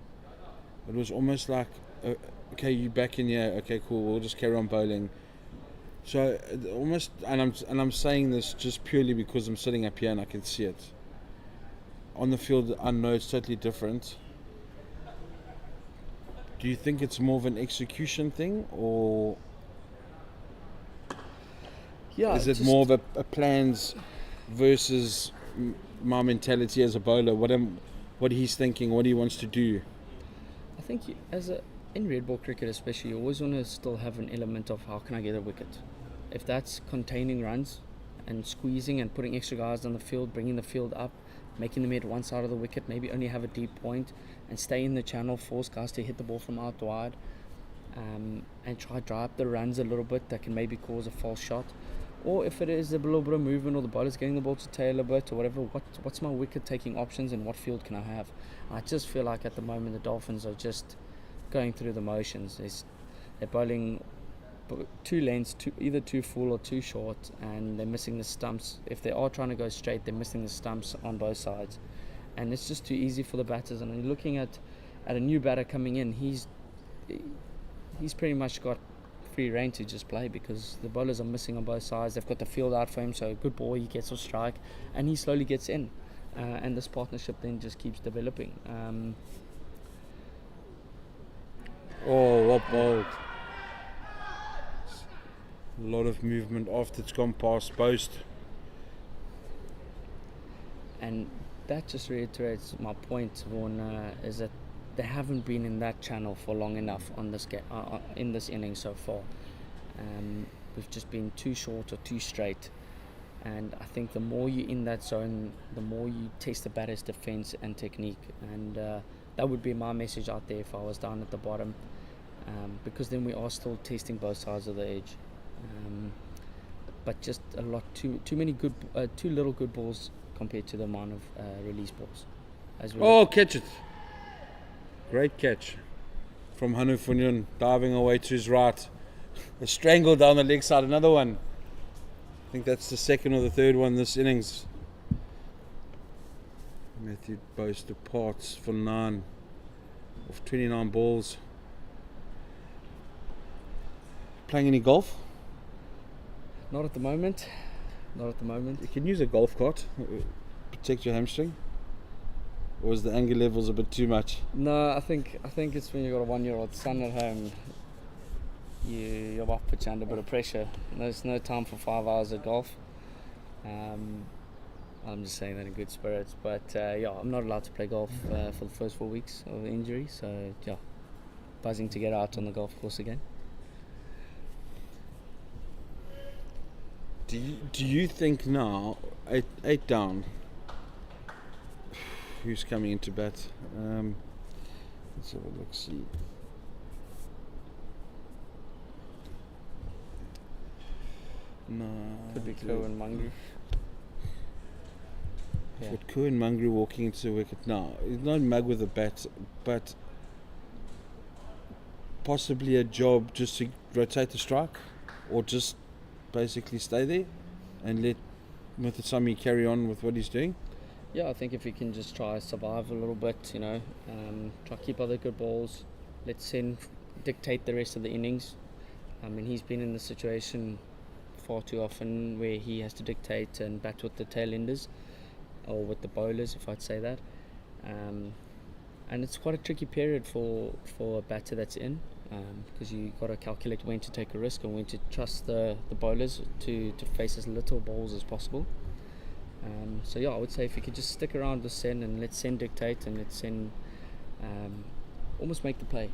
It was almost like, okay, you back in here, okay, cool, we'll just carry on bowling. So almost, and I'm saying this just purely because I'm sitting up here and I can see it. On the field, I know it's totally different. Do you think it's more of an execution thing, or is it more of a plans versus my mentality as a bowler? What he's thinking, what he wants to do? I think in red ball cricket especially, you always want to still have an element of how can I get a wicket. If that's containing runs and squeezing and putting extra guys on the field, bringing the field up, making them hit one side of the wicket, maybe only have a deep point and stay in the channel, force guys to hit the ball from out wide, and try dry up the runs a little bit, that can maybe cause a false shot. Or if it is a little bit of movement, or the bowler's getting the ball to tail a bit or whatever, what's my wicket taking options and what field can I have? I just feel like at the moment the Dolphins are just going through the motions. They're bowling two lengths, either too full or too short, and they're missing the stumps. If they are trying to go straight, they're missing the stumps on both sides, and it's just too easy for the batters. And you're looking at a new batter coming in, he's pretty much got free reign to just play because the bowlers are missing on both sides. They've got the field out for him, so a good ball, he gets a strike and he slowly gets in, and this partnership then just keeps developing. What ball! A lot of movement after it's gone past post. And that just reiterates my point, Vaughan, is that they haven't been in that channel for long enough on this in this inning so far. We've just been too short or too straight, and I think the more you're in that zone, the more you test the batter's defense and technique, and that would be my message out there if I was down at the bottom, because then we are still testing both sides of the edge. But just a lot too many good, too little good balls compared to the amount of release balls. Catch it! Great catch from Hanu Funyun, diving away to his right. A strangle down the leg side, another one. I think that's the second or the third one this innings. Matthew Bose departs for 9 of 29 balls. Playing any golf? Not at the moment. You can use a golf cart, protect your hamstring. Or is the anger levels a bit too much? No, I think it's when you've got a 1-year-old son at home, your wife puts you under a bit of pressure. There's no time for 5 hours of golf. I'm just saying that in good spirits, but I'm not allowed to play golf for the first 4 weeks of the injury, so buzzing to get out on the golf course again. Do you think now, 8 down, who's coming into bat? Let's have a look, see. No. Could be Cohen Mungru. Yeah. With Cohen Mungru walking into the wicket now, he's not mug with a bat, but possibly a job just to rotate the strike, or just basically stay there and let Muthusami carry on with what he's doing. Yeah, I think if he can just try survive a little bit, try keep other good balls, let Sen dictate the rest of the innings. I mean, he's been in the situation far too often where he has to dictate and bat with the tail enders, or with the bowlers, if I'd say that. And it's quite a tricky period for a batter that's in, because you've got to calculate when to take a risk and when to trust the bowlers to face as little balls as possible. I would say if you could just stick around with Sen and let Sen dictate and let Sen almost make the play,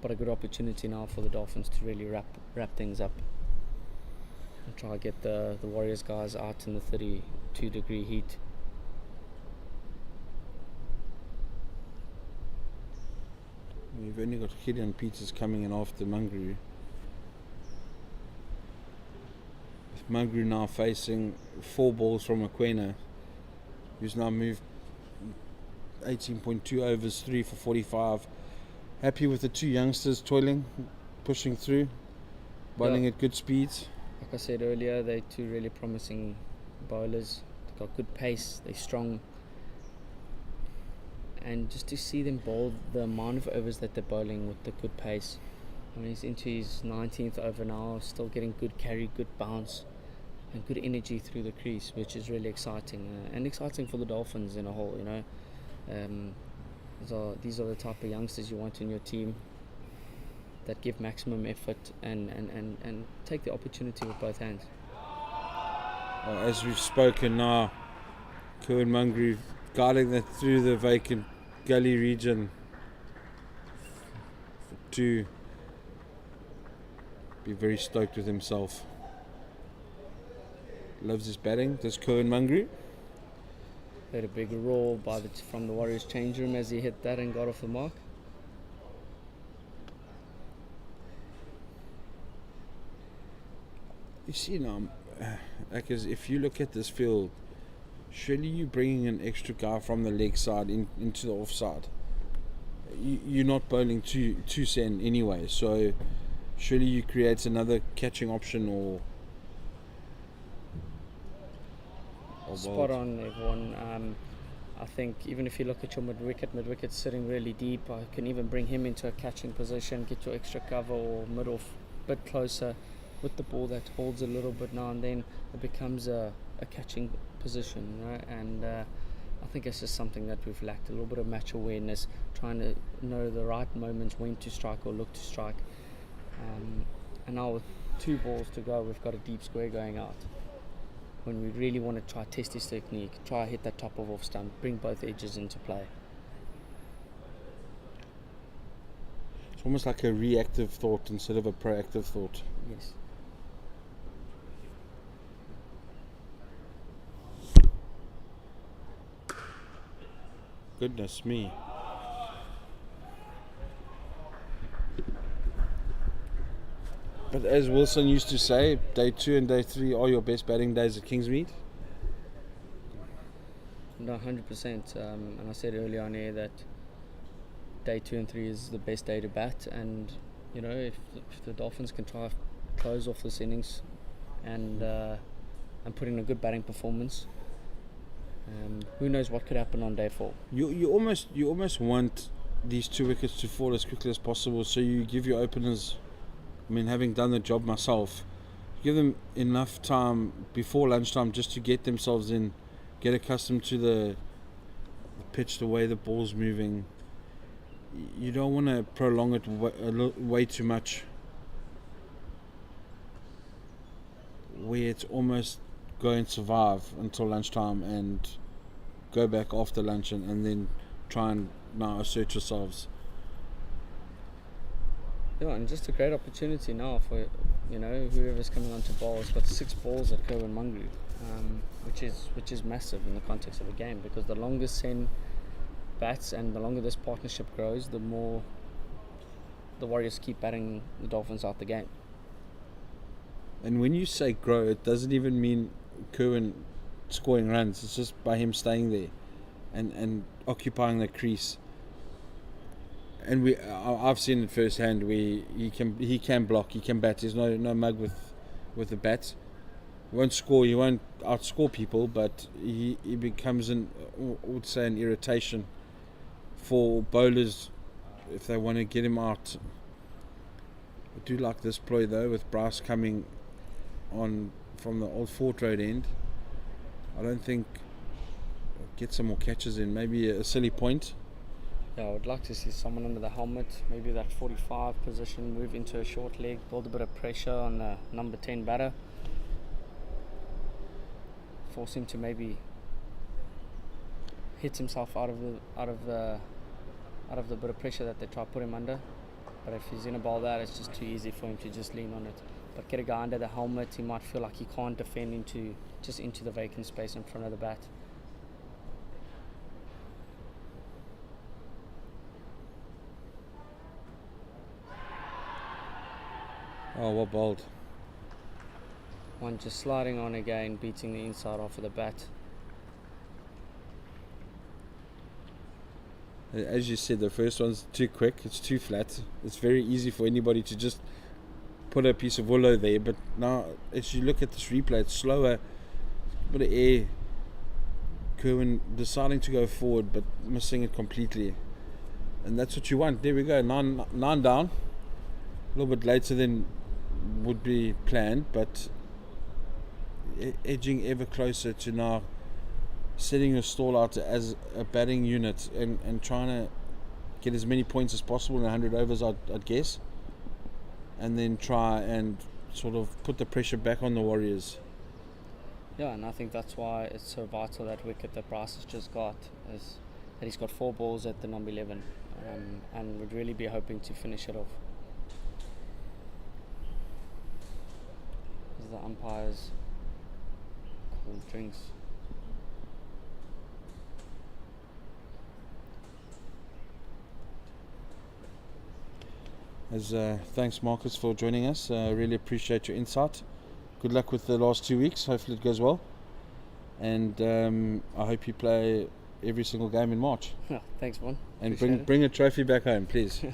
But a good opportunity now for the Dolphins to really wrap things up and try to get the Warriors guys out in the 32-degree heat. We've only got Gideon Peters coming in after Mangru. With Mangru now facing 4 balls from Aquena, who's now moved 18.2 overs, 3 for 45. Happy with the 2 youngsters toiling, pushing through, bowling at good speeds. Like I said earlier, they're 2 really promising bowlers. They've got good pace, they're strong. And just to see them bowl the amount of overs that they're bowling with the good pace. I mean, he's into his 19th over now, still getting good carry, good bounce, and good energy through the crease, which is really exciting. And exciting for the Dolphins in a whole, you know. These are the type of youngsters you want in your team that give maximum effort and take the opportunity with both hands. Well, as we've spoken now, Kerwin Mangru guiding that through the vacant gully region to be very stoked with himself. Loves his batting, does Kerwin Mangru. Heard a big roar from the Warriors change room as he hit that and got off the mark. You see now, because if you look at this field, surely you're bringing an extra guy from the leg side into the off side. You're not bowling two sen anyway, so surely you create another catching option or spot on, everyone. I think even if you look at your mid-wicket sitting really deep, I can even bring him into a catching position, get your extra cover or middle bit closer with the ball that holds a little bit now and then. It becomes a catching position, right? And I think it's just something that we've lacked, a little bit of match awareness, trying to know the right moments when to strike or look to strike. And now with 2 balls to go, we've got a deep square going out. When we really want to try test his technique, try hit that top of off stump, bring both edges into play. It's almost like a reactive thought instead of a proactive thought. Yes. Goodness me. But as Wilson used to say, day 2 and day 3 are your best batting days at Kingsmead. No, 100%. And I said earlier on here that day 2 and 3 is the best day to bat. And you know, if the Dolphins can try close off this innings and put in a good batting performance, who knows what could happen on day 4. You almost want these 2 wickets to fall as quickly as possible, so you give your openers, I mean, having done the job myself, give them enough time before lunchtime just to get themselves in, get accustomed to the pitch, the way the ball's moving. You don't want to prolong it way too much, where it's almost go and survive until lunchtime and go back after lunch and then try and now assert yourselves. Yeah, and just a great opportunity now for, you know, whoever's coming on to bowl. It's got 6 balls at Kerwin Mangru, which is massive in the context of a game, because the longer Sen bats and the longer this partnership grows, the more the Warriors keep batting the Dolphins out the game. And when you say grow, it doesn't even mean Kerwin scoring runs. It's just by him staying there and occupying the crease. And I've seen it firsthand where he can block, he can bat. There's no mug with the bat. He won't score, he won't outscore people, but he becomes I would say an irritation for bowlers if they want to get him out. I do like this ploy though, with Bryce coming on from the old Fort Road end. I don't think get some more catches in, maybe a silly point. Yeah, I would like to see someone under the helmet, maybe that 45 position, move into a short leg, build a bit of pressure on the number 10 batter, force him to maybe hit himself out of the bit of pressure that they try to put him under. But if he's in a bowl that, it's just too easy for him to just lean on it. But get a guy under the helmet, he might feel like he can't defend into the vacant space in front of the bat. Oh, what bold. One just sliding on again, beating the inside off of the bat. As you said, the first one's too quick, it's too flat. It's very easy for anybody to just put a piece of willow there, but now as you look at this replay, it's slower, a bit of air. Kerwin deciding to go forward but missing it completely, and that's what you want. There we go, nine down, a little bit later than would be planned, but edging ever closer to now setting your stall out as a batting unit and trying to get as many points as possible in 100 overs, I'd guess, and then try and sort of put the pressure back on the Warriors. Yeah, and I think that's why it's so vital, that wicket that Bryce has just got, is that he's got 4 balls at the number 11, and would really be hoping to finish it off. As the umpires call drinks. Thanks, Marcus, for joining us. Really appreciate your insight. Good luck with the last 2 weeks. Hopefully it goes well. And I hope you play every single game in March. Yeah, thanks, man. And bring a trophy back home, please.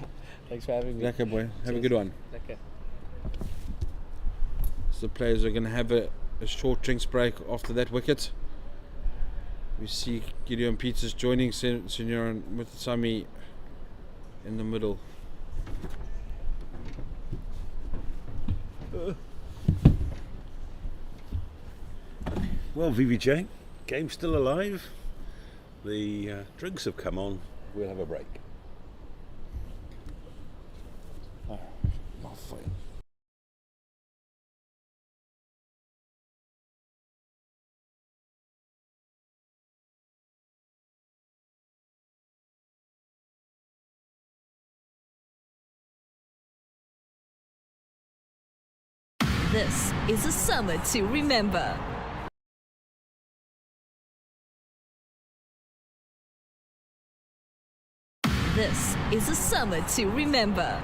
Thanks for having me. Lekker, boy. Have a good one. Lekker. So the players are going to have a short drinks break after that wicket. We see Gideon Peters joining Senor Muthusami in the middle. Well, VVJ, game's still alive. The drinks have come on. We'll have a break. This is a summer to remember. This is a summer to remember.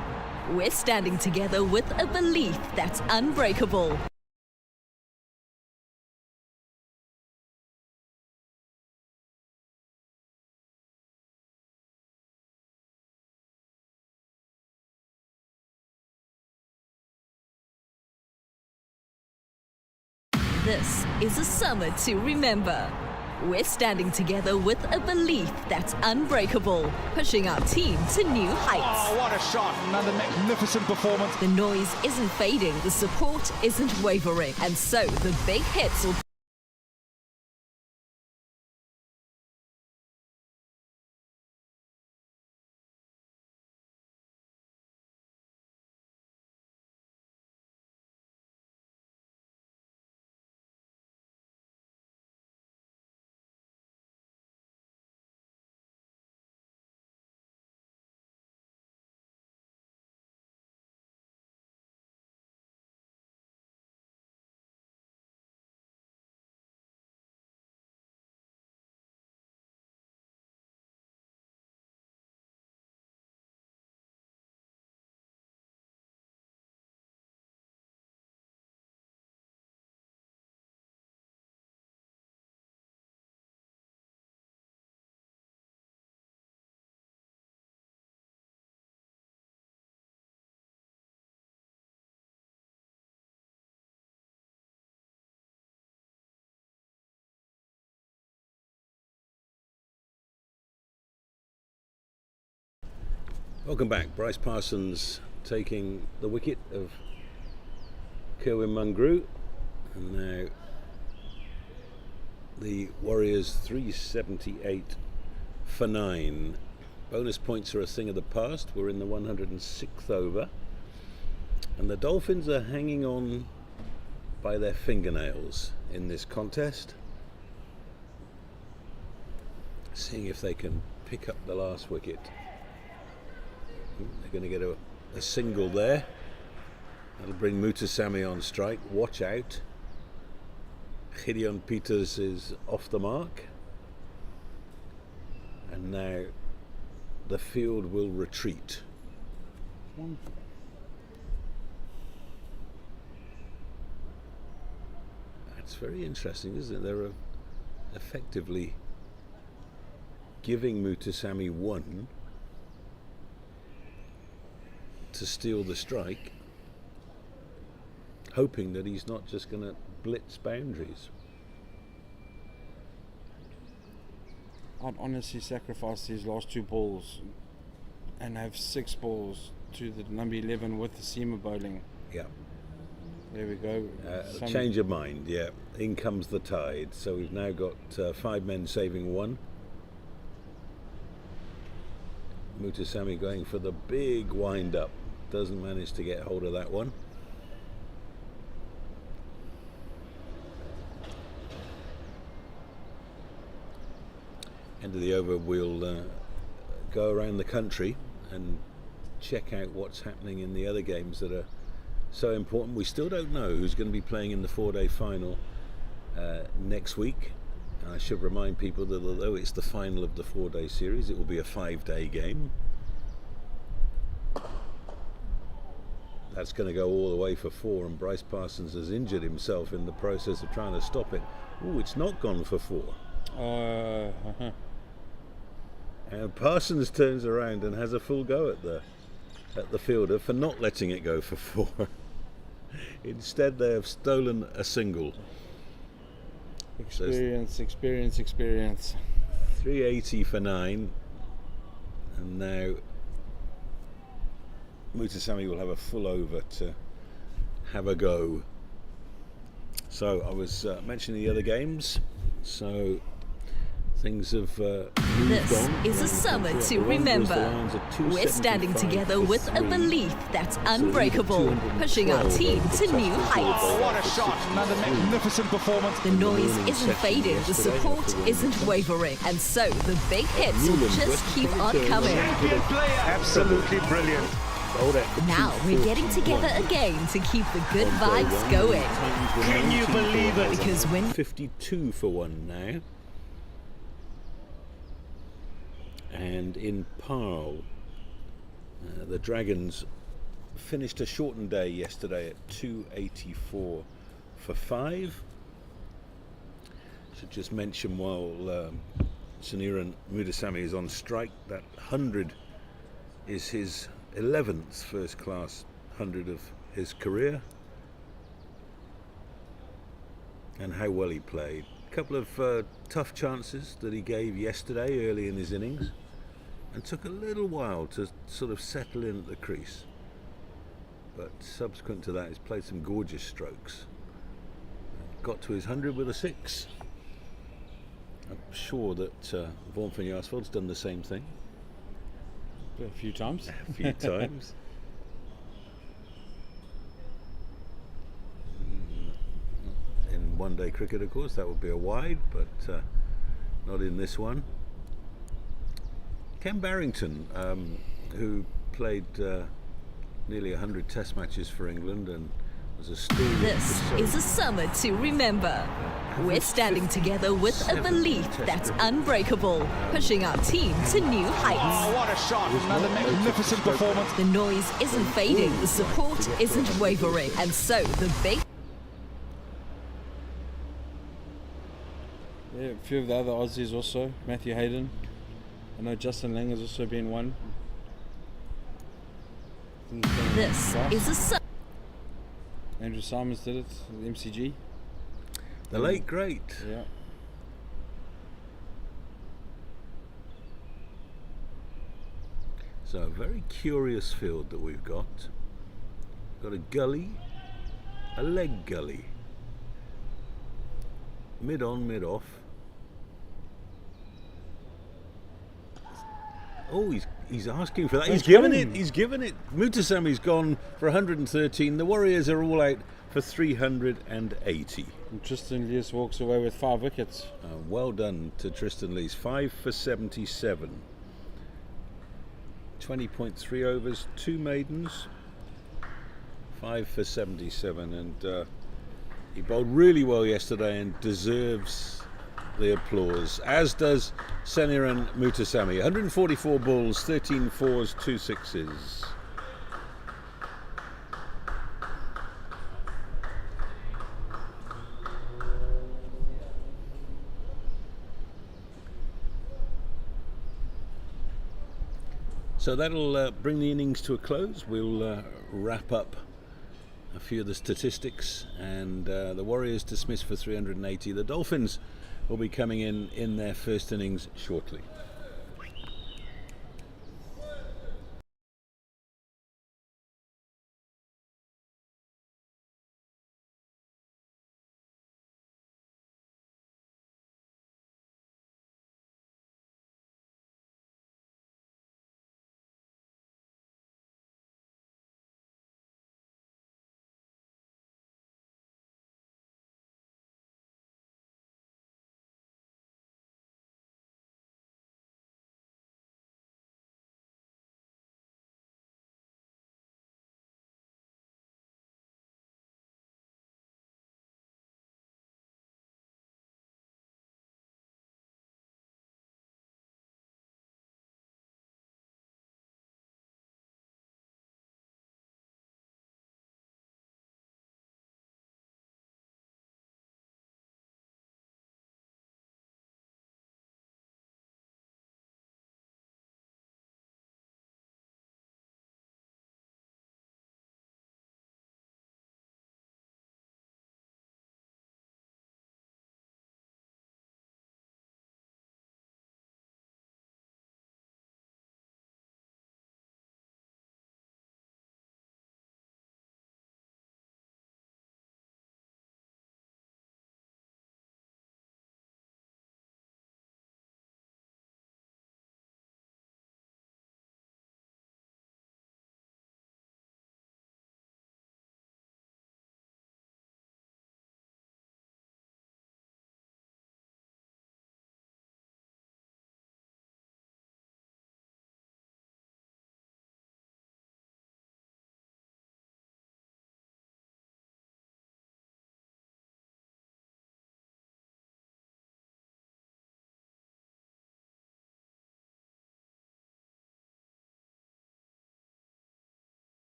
We're standing together with a belief that's unbreakable. This is a summer to remember. We're standing together with a belief that's unbreakable, pushing our team to new heights. Oh, what a shot. Another magnificent performance. The noise isn't fading, the support isn't wavering, and so the big hits will Welcome back. Bryce Parsons taking the wicket of Kerwin Mungrew, and now the Warriors 378 for 9. Bonus points are a thing of the past. We're in the 106th over, and the Dolphins are hanging on by their fingernails in this contest, seeing if they can pick up the last wicket. They're going to get a single there. That'll bring Muthusami on strike. Watch out. Gideon Peters is off the mark. And now the field will retreat. It's very interesting, isn't it? They're effectively giving Mutasami one to steal the strike, hoping that he's not just going to blitz boundaries. I'd honestly sacrifice these last 2 balls and have 6 balls to the number 11 with the seamer bowling. Yeah. There we go. Change of mind, yeah. In comes the tide. So we've now got 5 men saving 1. Mutasami going for the big wind up. Doesn't manage to get hold of that one. End of the over, we'll go around the country and check out what's happening in the other games that are so important. We still don't know who's going to be playing in the 4-day final next week. I should remind people that although it's the final of the 4-day series, it will be a 5-day game. That's going to go all the way for 4, and Bryce Parsons has injured himself in the process of trying to stop it. Oh, it's not gone for 4. And Parsons turns around and has a full go at the fielder for not letting it go for 4. Instead, they have stolen a single. Experience. 380 for 9, and now Mutasami will have a full over to have a go. So I was mentioning the other games. So things have moved This on. is a summer to remember. We're standing together with a belief that's unbreakable, pushing our team to new heights. What a shot, another magnificent performance. The noise isn't fading, the support isn't wavering, and so the big hits will just keep on coming. Absolutely brilliant. Now we're getting together again to keep the good vibes going. Can you believe it? Because when 52 for 1 now. And in Paarl, the Dragons finished a shortened day yesterday at 284 for 5. Should just mention while Suniran Mutasami is on strike, that 100 is his 11th first class 100 of his career. And how well he played. A couple of tough chances that he gave yesterday early in his innings, and took a little while to sort of settle in at the crease. But subsequent to that, he's played some gorgeous strokes. Got to his 100 with a 6. I'm sure that Vaughan van Jaarsveld's done the same thing. A few times. A few times. In 1-day cricket, of course, that would be a wide, but not in this one. Ken Barrington, who played nearly 100 test matches for England and was a stalwart. this is a summer to remember. We're standing together with a belief that's unbreakable, pushing our team to new heights. Oh, what a shot, another magnificent performance. The noise isn't fading, the support isn't wavering, and so the big Yeah, a few of the other Aussies also. Matthew Hayden. I know Justin Lang has also been one. this is a summer. Andrew Simons did it, the MCG. The late great. Yeah. So a very curious field that we've got. Got a gully, a leg gully, mid on, mid off. Oh, he's asking for that. He's given it. He's given it. Mutasami's gone for 113. The Warriors are all out for 380. And Tristan Lees walks away with 5 wickets. Well done to Tristan Lees. 5 for 77. 20.3 overs, 2 maidens. 5 for 77, and he bowled really well yesterday and deserves the applause, as does Suniran Mutasami. 144 balls, 13 fours, 2 sixes. So that'll bring the innings to a close. We'll wrap up a few of the statistics, and the Warriors dismissed for 380. The Dolphins will be coming in their first innings shortly.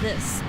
this.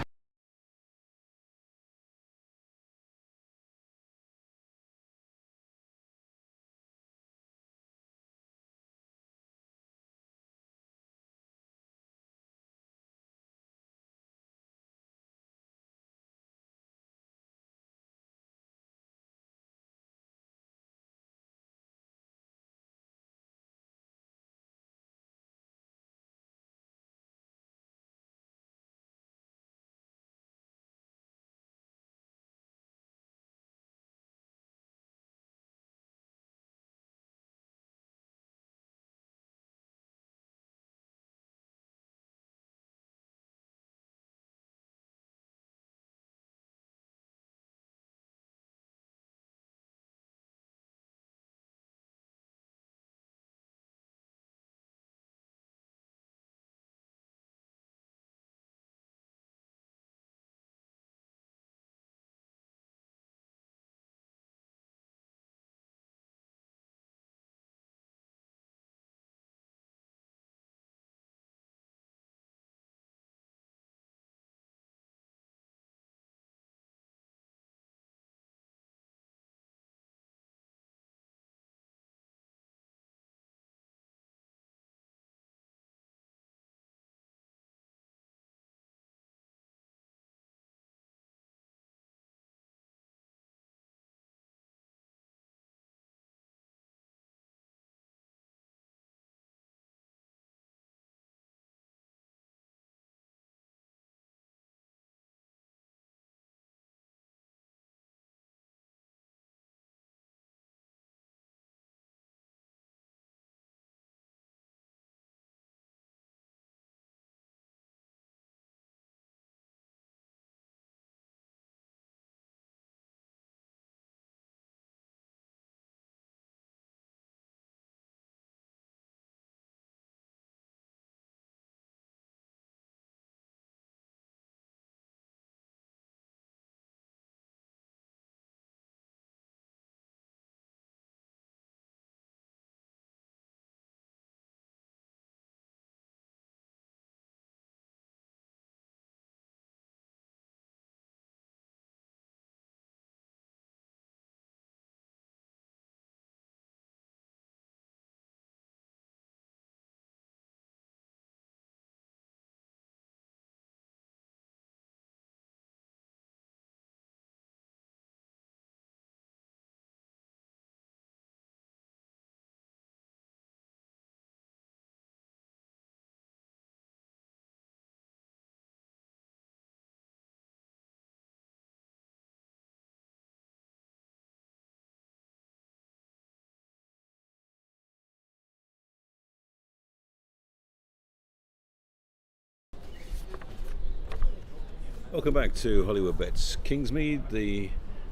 Welcome back to Hollywoodbets Kingsmead. The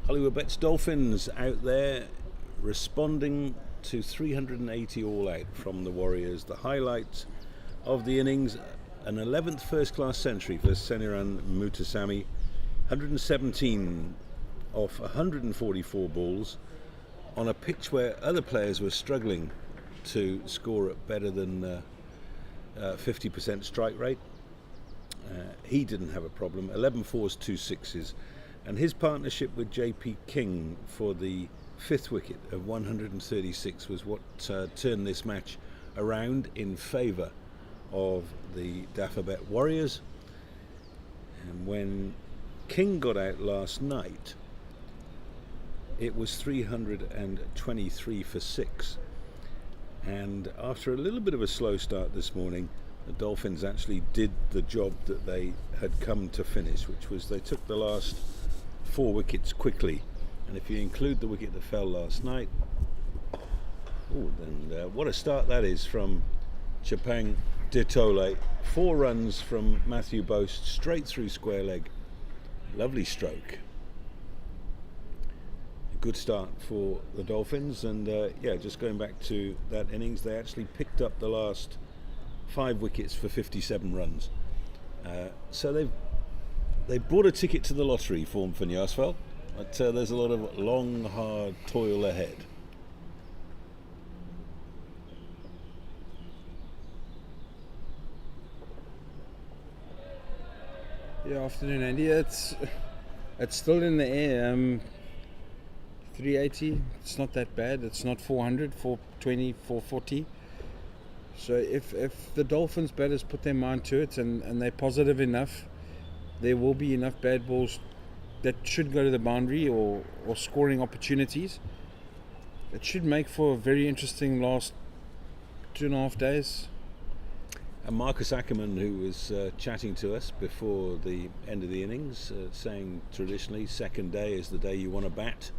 Hollywoodbets Dolphins out there responding to 380 all out from the Warriors. The highlight of the innings, an 11th first class century for Seniran Mutasamy, 117 off 144 balls on a pitch where other players were struggling to score at better than 50% strike rate. He didn't have a problem. 11 fours, 2 sixes, and his partnership with JP King for the 5th wicket of 136 was what turned this match around in favour of the Dafabet Warriors. And when King got out last night, it was 323 for 6. And after a little bit of a slow start this morning, the Dolphins actually did the job that they had come to finish, which was they took the last 4 wickets quickly. And if you include the wicket that fell last night, then what a start that is from Chapang Ditole. 4 runs from Matthew Boast straight through square leg. Lovely stroke. A good start for the Dolphins, and just going back to that innings, they actually picked up the last 5 wickets for 57 runs. So they've bought a ticket to the lottery for Nyasvel, but there's a lot of long, hard toil ahead. Yeah, afternoon, Andy. It's still in the air. 380. It's not that bad. It's not 400, 420, 440. So if the Dolphins batters put their mind to it and they're positive enough, there will be enough bad balls that should go to the boundary or scoring opportunities. It should make for a very interesting last 2.5 days. And Marcus Ackerman, who was chatting to us before the end of the innings, saying traditionally second day is the day you want to bat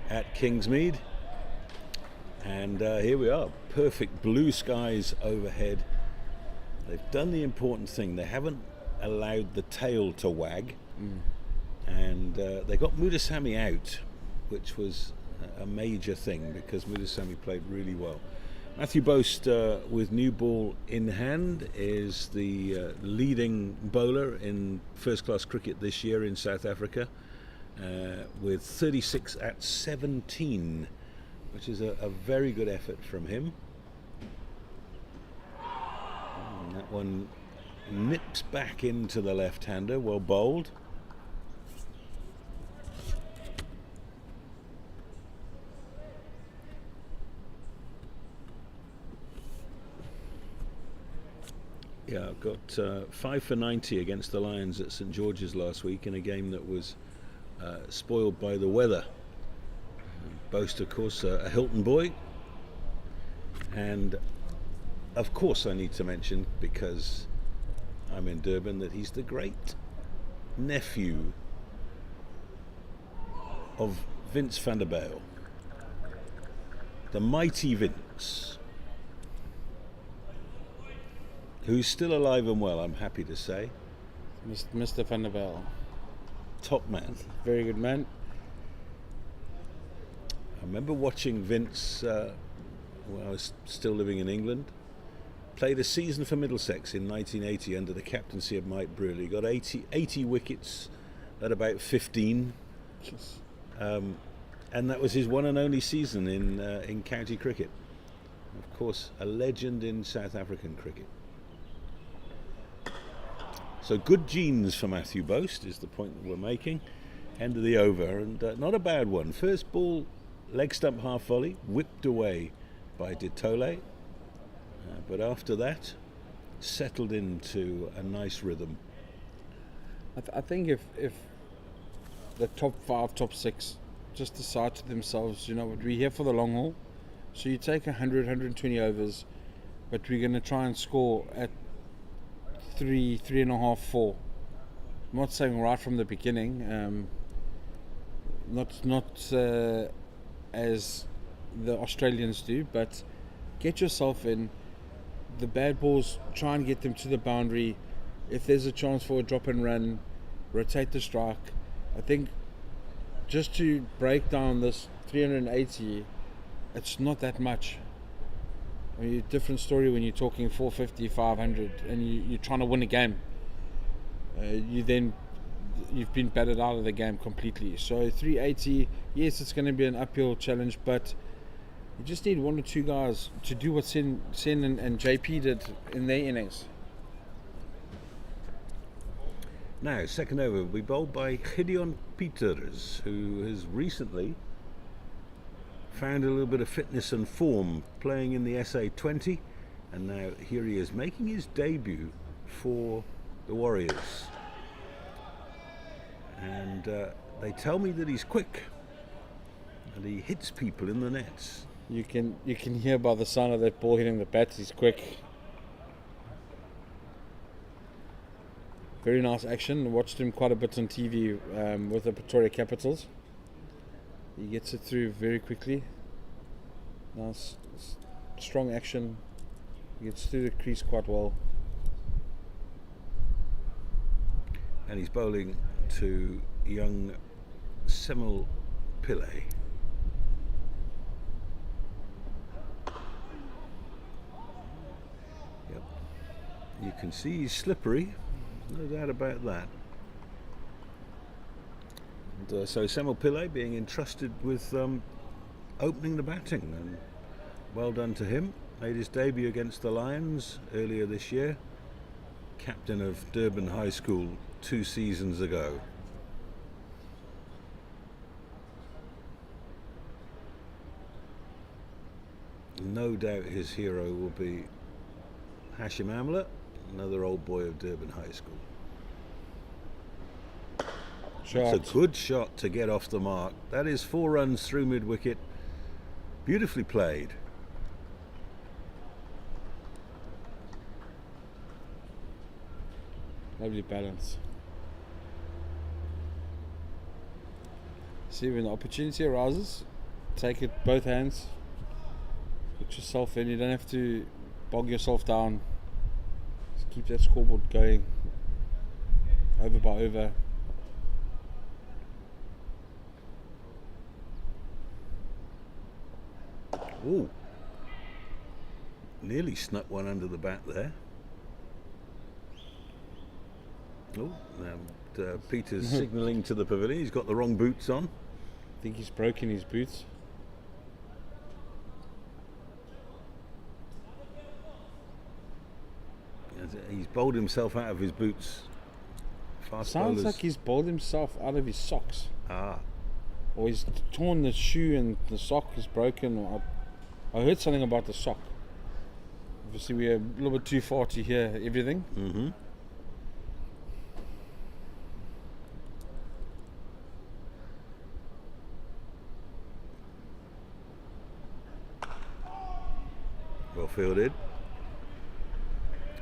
at Kingsmead. And here we are, perfect blue skies overhead. They've done the important thing. They haven't allowed the tail to wag. And they got Mudasamy out, which was a major thing because Mudasamy played really well. Matthew Boast, with new ball in hand, is the leading bowler in first-class cricket this year in South Africa, with 36 at 17, which is a very good effort from him. And that one nips back into the left-hander, well bowled. Yeah, I've got 5 for 90 against the Lions at St George's last week in a game that was spoiled by the weather. Boast, of course, a Hilton boy. And, of course, I need to mention, because I'm in Durban, that he's the great nephew of Vince van der Bijl. The mighty Vince, who's still alive and well, I'm happy to say. Mr. Van der Bijl. Top man. Very good man. I remember watching Vince when I was still living in England. Played a season for Middlesex in 1980 under the captaincy of Mike Brewer. He got 80 wickets at about 15. And that was his one and only season in county cricket. Of course, a legend in South African cricket. So good genes for Matthew Boast is the point that we're making. End of the over, and not a bad one. First ball, leg stump half volley, whipped away by Ditole. But after that, settled into a nice rhythm. I think if the top 5, top 6 just decide to themselves, you know what, we're here for the long haul. So you take 100, 120 overs, but we're going to try and score at 3.5, 4. I'm not saying right from the beginning, not as the Australians do, but get yourself in. The bad balls, try and get them to the boundary. If there's a chance for a drop and run, rotate the strike. I think just to break down this 380, it's not that much. I mean, different story when you're talking 450, 500, and you're trying to win a game. You've been battered out of the game completely. So 380, yes, it's going to be an uphill challenge, but you just need 1 or 2 guys to do what Sen and JP did in their innings. Now, second over, we bowled by Gideon Peters, who has recently found a little bit of fitness and form playing in the SA 20, and now here he is making his debut for the Warriors. And they tell me that he's quick and he hits people in the nets. You can hear by the sound of that ball hitting the bat, he's quick. Very nice action. Watched him quite a bit on TV with the Pretoria Capitals. He gets it through very quickly. Nice, strong action. He gets through the crease quite well. And he's bowling to young Semel Pillay. Yep. You can see he's slippery. No doubt about that. And, so Semel Pillay being entrusted with opening the batting, and well done to him. Made his debut against the Lions earlier this year. captain of Durban High School 2 seasons ago. No doubt his hero will be Hashim Amla, another old boy of Durban High School. Shot. It's a good shot to get off the mark. That is 4 runs through mid-wicket. Beautifully played. Lovely balance. See, when the opportunity arises, take it both hands. Put yourself in. You don't have to bog yourself down. Just keep that scoreboard going. Over by over. Ooh. Nearly snuck one under the bat there. Oh, now Peter's signalling to the pavilion. He's got the wrong boots on. I think he's broken his boots. He's bowled himself out of his boots. Fast Sounds bowlers. like he's bowled himself out of his socks. Ah, Or he's torn the shoe and the sock is broken. Or I heard something about the sock. Obviously we're a little bit too far to hear everything. mm-hmm. Well fielded.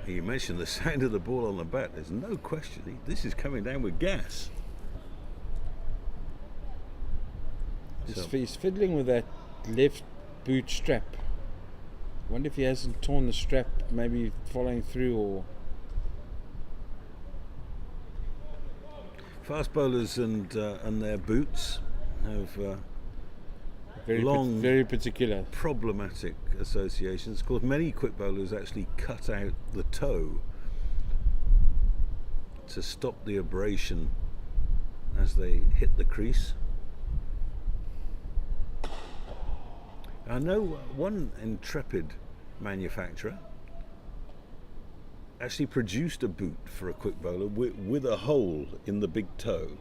You mentioned the sound of the ball on the bat. There's no question. This is coming down with gas. So, He's fiddling with that left boot strap. Wonder if he hasn't torn the strap, maybe following through, or fast bowlers and their boots have very particular. problematic associations. Of course, many quick bowlers actually cut out the toe to stop the abrasion as they hit the crease. I know one intrepid manufacturer actually produced a boot for a quick bowler with a hole in the big toe,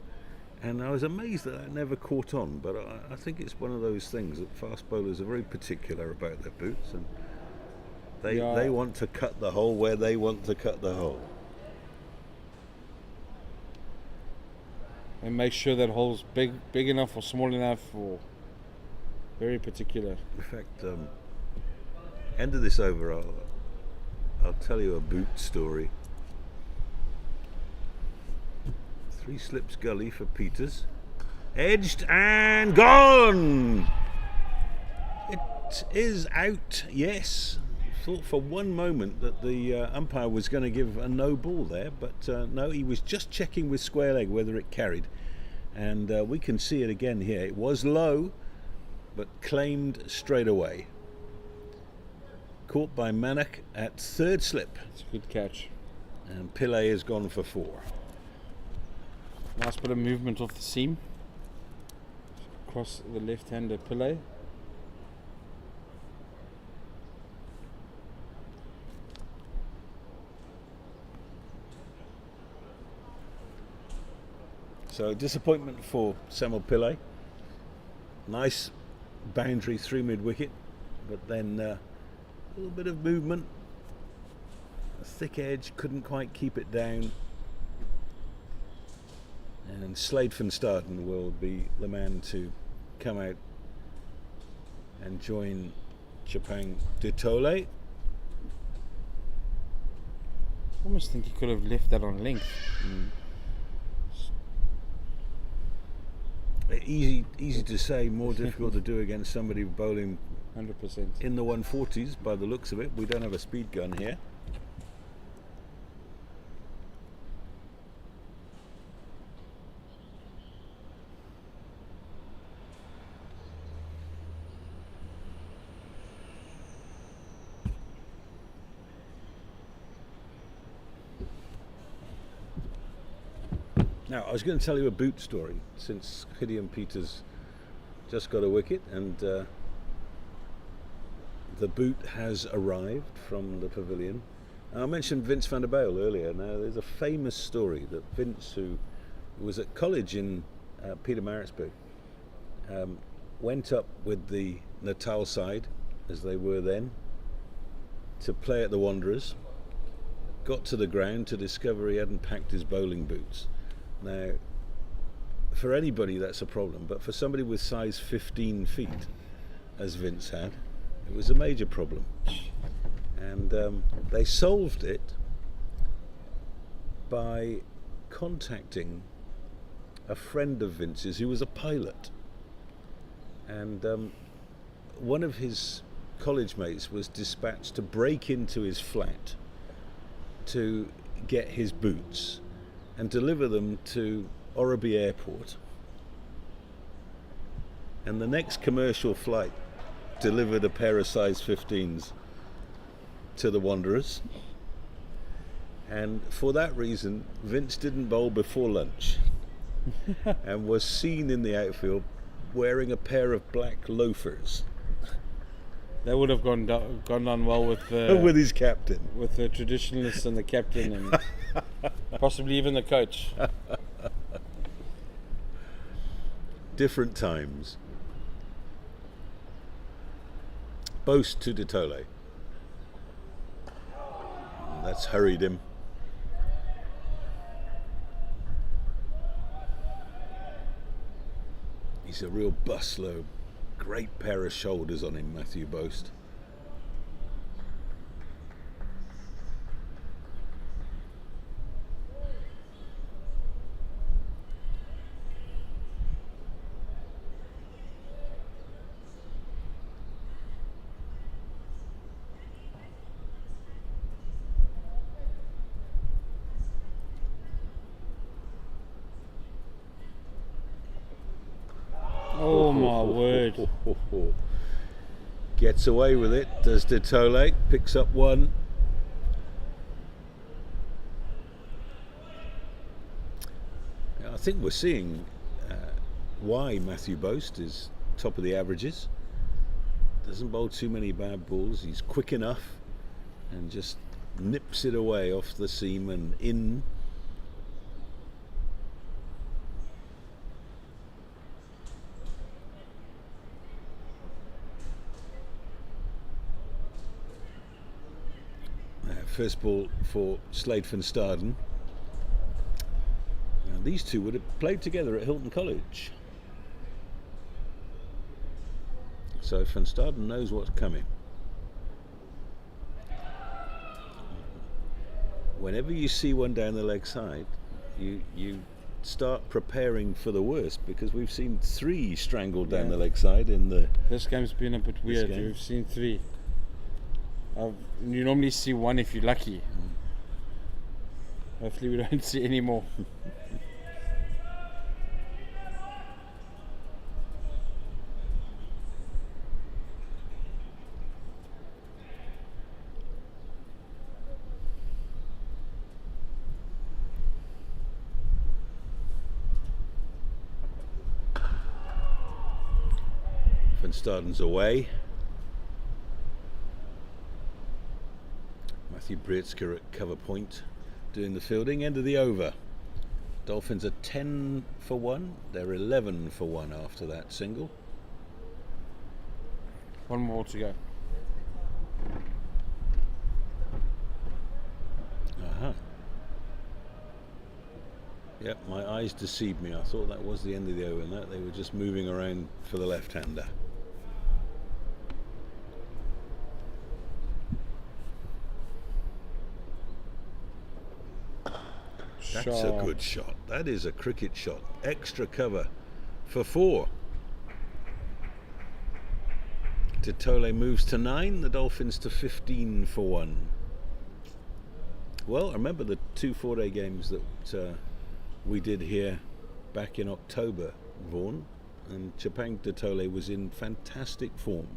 and I was amazed that never caught on, but I think it's one of those things that fast bowlers are very particular about their boots, and they want to cut the hole where they want to cut the hole. And make sure that hole's big enough or small enough, or very particular. In fact, end of this over, I'll tell you a boot story. 3 slips gully for Peters. Edged and gone! It is out, yes. Thought for one moment that the umpire was going to give a no ball there, but no, he was just checking with square leg whether it carried. And we can see it again here. It was low, but claimed straight away. Caught by Manak at 3rd slip. It's a good catch. And Pillay has gone for 4. Nice bit of movement off the seam. Across the left-hander Pillay. So disappointment for Samuel Pillay. Nice boundary through mid-wicket, but then a little bit of movement. A thick edge, couldn't quite keep it down. And Slade van Staden will be the man to come out and join Chapang de Tole. Almost think he could have left that on length. Easy to say, more difficult to do against somebody bowling 100%. in the 140s by the looks of it. We don't have a speed gun here. Now, I was going to tell you a boot story, since Gideon Peters just got a wicket, and the boot has arrived from the pavilion. I mentioned Vince van der Bijl earlier. Now, there's a famous story that Vince, who was at college in Pietermaritzburg, went up with the Natal side, as they were then, to play at the Wanderers, got to the ground to discover he hadn't packed his bowling boots. Now, for anybody that's a problem, but for somebody with size 15 feet, as Vince had, it was a major problem. And they solved it by contacting a friend of Vince's who was a pilot. And one of his college mates was dispatched to break into his flat to get his boots and deliver them to Orreby Airport. And the next commercial flight delivered a pair of size 15s to the Wanderers, and for that reason Vince didn't bowl before lunch and was seen in the outfield wearing a pair of black loafers. That would have gone down well with with his captain, with the traditionalists and the captain, and possibly even the coach. Different times. Boast to De Tole. That's hurried him. He's a real bustler. Great pair of shoulders on him, Matthew Boast. Oh my word. Gets away with it, does De Tole, picks up one. I think we're seeing why Matthew Boast is top of the averages. Doesn't bowl too many bad balls, he's quick enough and just nips it away off the seam and in. First ball for Slade van Staden. Now, these two would have played together at Hilton College. So van Staden knows what's coming. Whenever you see one down the leg side, you start preparing for the worst, because we've seen three strangled down the leg side in the... This game's been a bit weird. We've seen three. You normally see one if you're lucky. Hopefully we don't see any more. Van Staden's away. Matthew Brietzker at cover point doing the fielding. End of the over. Dolphins are 10 for 1. They're 11 for 1 after that single. One more to go. Yep, my eyes deceived me. I thought that was the end of the over, and that they were just moving around for the left-hander. That's a good shot. That is a cricket shot. Extra cover for 4. De Tole moves to 9. The Dolphins to 15 for 1. Well, I remember the 2 4-day games that we did here back in October, Vaughan, and Chapang De Tole was in fantastic form.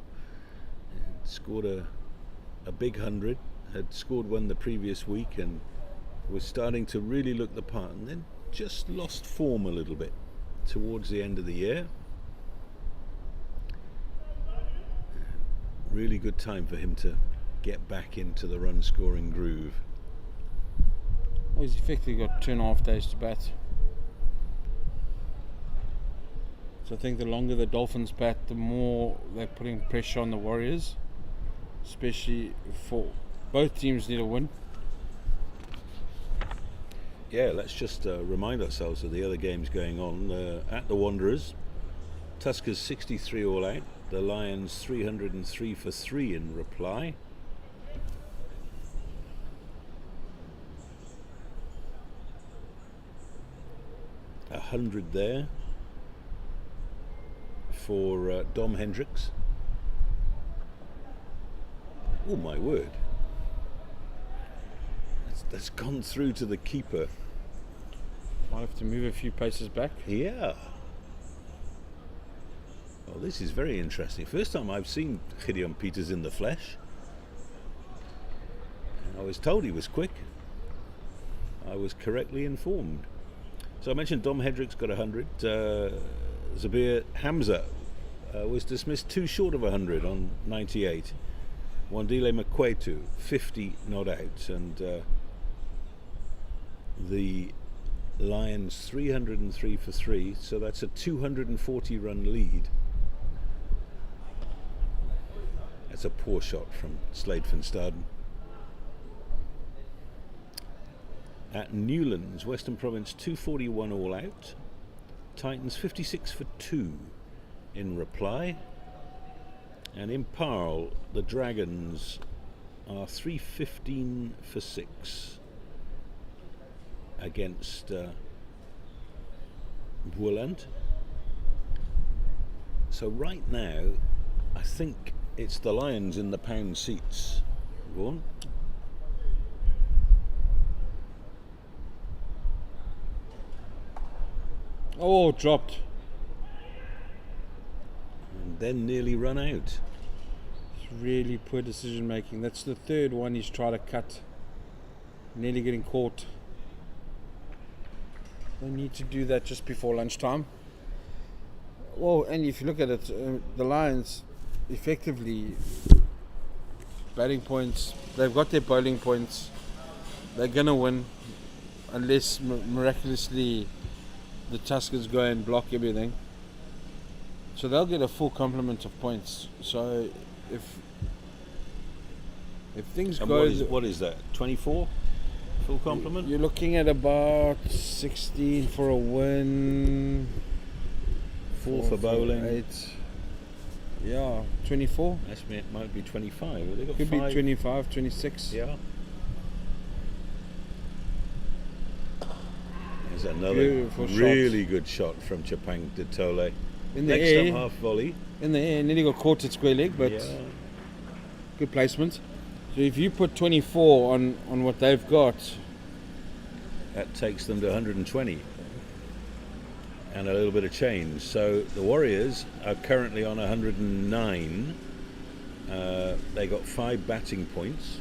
Scored a big 100. Had scored one the previous week and was starting to really look the part, and then just lost form a little bit towards the end of the year. Really good time for him to get back into the run-scoring groove. Well, he's effectively got 2.5 days to bat. So I think the longer the Dolphins bat, the more they're putting pressure on the Warriors, especially for both teams need a win. Yeah, let's just remind ourselves of the other games going on. At the Wanderers, Tuskers 63 all out, the Lions 303 for 3 in reply. A 100 there for Dom Hendricks. Oh my word. That's gone through to the keeper. Might have to move a few paces back. Yeah. Well, this is very interesting. First time I've seen Gideon Peters in the flesh. I was told he was quick. I was correctly informed. So I mentioned Dom Hendricks got 100. Zabir Hamza was dismissed too short of 100 on 98. Wandile Makwetu 50 not out, and the Lions 303 for 3, so that's a 240 run lead. That's a poor shot from Slade van Staden. At Newlands, Western Province 241 all out. Titans 56 for 2 in reply. And in Parle, the Dragons are 315 for 6 against Woodland. So right now, I think it's the Lions in the pound seats. Go on. Oh, dropped. And then nearly run out. It's really poor decision making. That's the third one he's tried to cut. Nearly getting caught. They need to do that just before lunchtime. Well, and if you look at it, the Lions effectively batting points, they've got their bowling points. They're going to win unless miraculously the Tuskers go and block everything. So they'll get a full complement of points. So if things And go... what is that? 24? Full complement? You're looking at about 16 for a win. 4 for bowling. 8. Yeah, 24. It might be 25. They got Could 5. be 25, 26. Yeah. There's another Beautiful really good shot from Chapang de Tole. In the Next air, up half volley. in the air, nearly got caught at square leg, but Yeah. good placement. So if you put 24 on what they've got, That takes them to 120. And a little bit of change. So the Warriors are currently on 109. They got 5 batting points.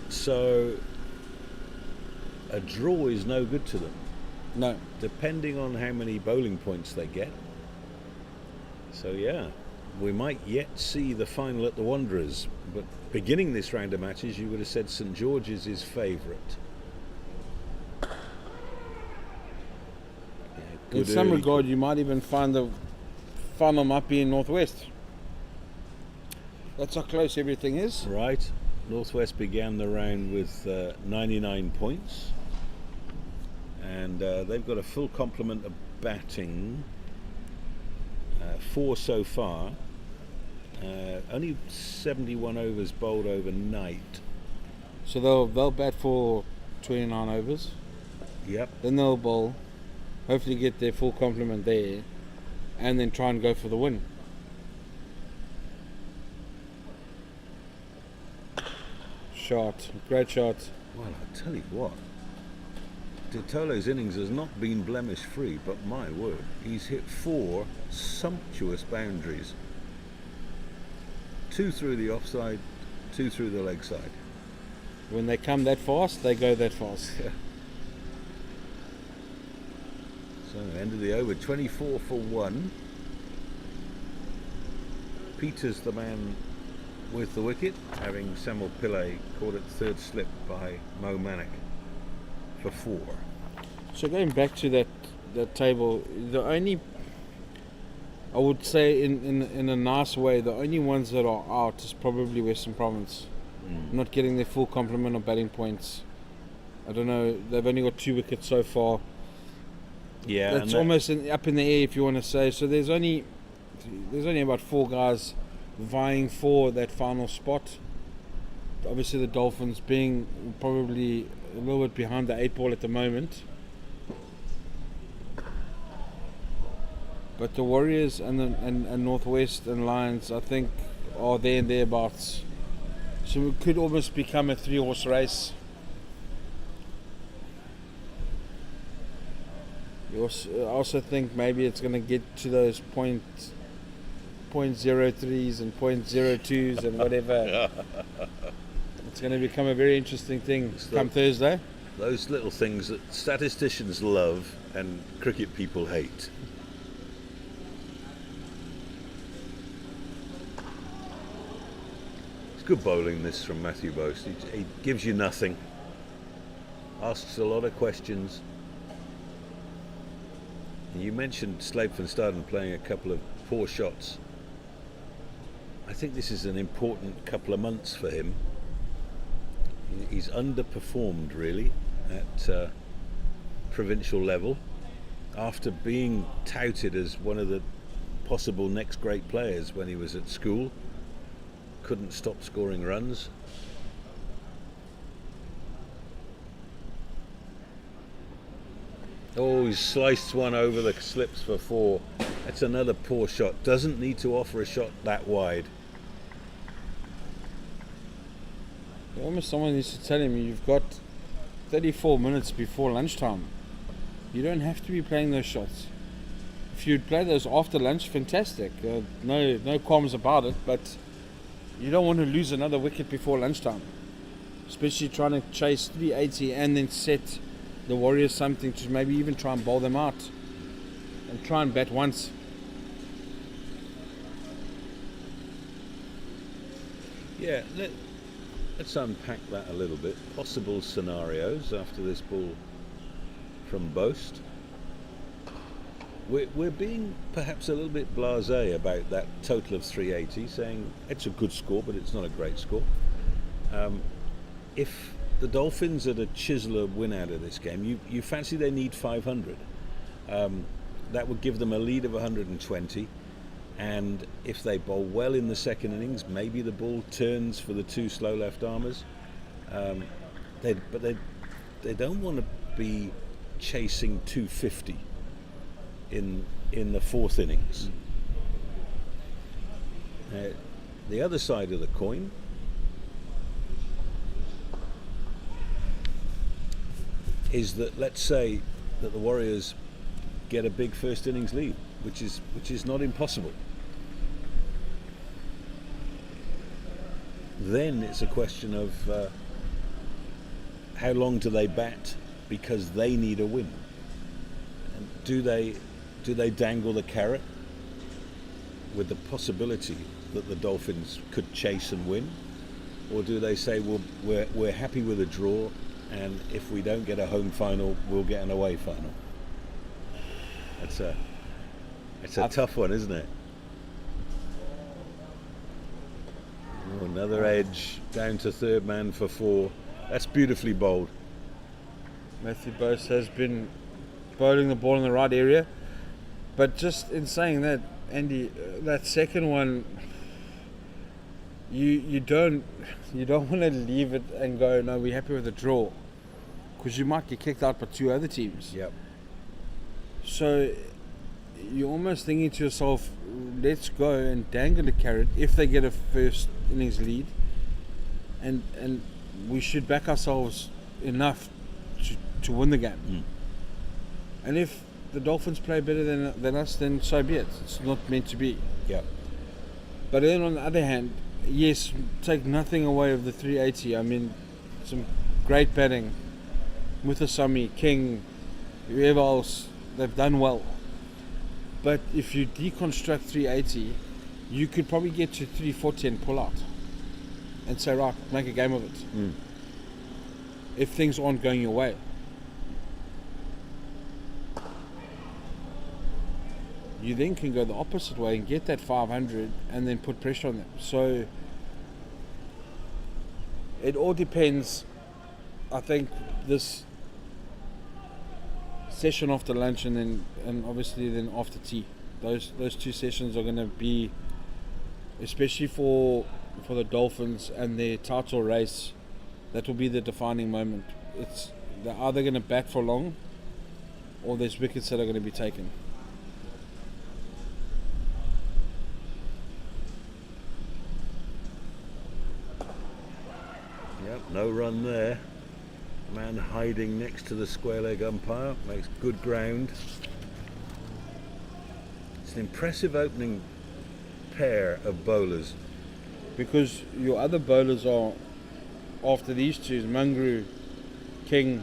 So a draw is no good to them, no. depending on how many bowling points they get. So yeah, we might yet see the final at the Wanderers, but beginning this round of matches you would have said St George's is favourite. In some regard, you might even find the final might be in Northwest. That's how close everything is. Right, Northwest began the round with 99 points, and they've got a full complement of batting, 4 so far, only 71 overs bowled overnight. So they'll bat for 29 overs. Yep. Then they'll bowl, hopefully get their full complement there, and then try and go for the win. Shot, great shot. Well, I tell you what, Titolo's innings has not been blemish free, but my word, he's hit 4 sumptuous boundaries. 2 through the offside, 2 through the leg side. When they come that fast, they go that fast. So end of the over, 24 for 1. Peters the man with the wicket, having Samuel Pillay caught at third slip by Mo Manek for 4. So going back to that table, the only, I would say in a nice way, the only ones that are out is probably Western Province, not getting their full complement of batting points. I don't know, they've only got 2 wickets so far. Yeah, That's almost up in the air, if you want to say. So there's only about 4 guys vying for that final spot. Obviously the Dolphins being probably a little bit behind the 8 ball at the moment. But the Warriors and Northwest and Lions, I think, are there and thereabouts. So it could almost become a 3-horse race. I also think maybe it's going to get to those .03s and .02s and whatever. It's going to become a very interesting thing come Thursday. Those little things that statisticians love and cricket people hate. It's good bowling, this, from Matthew Boast. He gives you nothing, asks a lot of questions. You mentioned Slape van Staden playing a couple of poor shots. I think this is an important couple of months for him. He's underperformed really at provincial level after being touted as one of the possible next great players when he was at school. Couldn't stop scoring runs. Oh, he's sliced one over the slips for 4. That's another poor shot. Doesn't need to offer a shot that wide. Almost someone needs to tell him, you've got 34 minutes before lunchtime. You don't have to be playing those shots. If you'd play those after lunch, fantastic. No qualms about it, but you don't want to lose another wicket before lunchtime. Especially trying to chase 380 and then set the Warriors something to maybe even try and bowl them out and try and bat once. Yeah, let's unpack that a little bit. Possible scenarios after this ball from Boast. We're being perhaps a little bit blasé about that total of 380, saying it's a good score, but it's not a great score. If the Dolphins are to chisel a win out of this game, you fancy they need 500. That would give them a lead of 120, and if they bowl well in the second innings, maybe the ball turns for the 2 slow left armers. But they don't want to be chasing 250 in the 4th innings. The other side of the coin is that, let's say that the Warriors get a big first innings lead, which is not impossible. Then it's a question of how long do they bat because they need a win. And do they dangle the carrot with the possibility that the Dolphins could chase and win, or do they say, well, we're happy with a draw, and if we don't get a home final, we'll get an away final? It's a tough one, isn't it? Oh, another edge down to third man for 4. That's beautifully bowled. Matthew Boast has been bowling the ball in the right area, but just in saying that, Andy, that second one, you don't want to leave it and go, no, we're happy with the draw, because you might get kicked out by 2 other teams. Yep. So you're almost thinking to yourself, let's go and dangle the carrot if they get a first innings lead, and we should back ourselves enough to win the game. And if the Dolphins play better than us, then so be it. It's not meant to be. Yeah. But then on the other hand, yes, take nothing away of the 380. I mean, some great batting. Muthusamy, King, whoever else, they've done well. But if you deconstruct 380, you could probably get to 340 and pull out. and say, right, make a game of it. If things aren't going your way. You then can go the opposite way and get that 500 and then put pressure on them. So it all depends. I think this session after lunch and obviously then after tea, those two sessions are going to be, especially for the Dolphins and their title race, that will be the defining moment. They're either going to bat for long or there's wickets that are going to be taken. Yep, no run there. Man hiding next to the square leg umpire, makes good ground. It's an impressive opening pair of bowlers. Because your other bowlers are, after these two, is Mangru, King,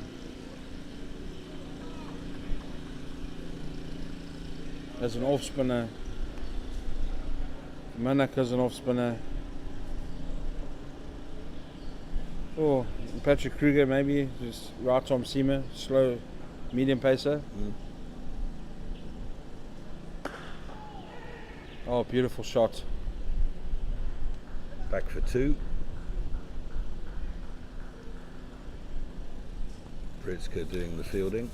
as an off spinner, Manak as an off spinner. Oh, Patrick Kruger maybe, just right arm seamer, slow, medium pacer. Oh, beautiful shot. Back for two. Pritzker doing the fielding.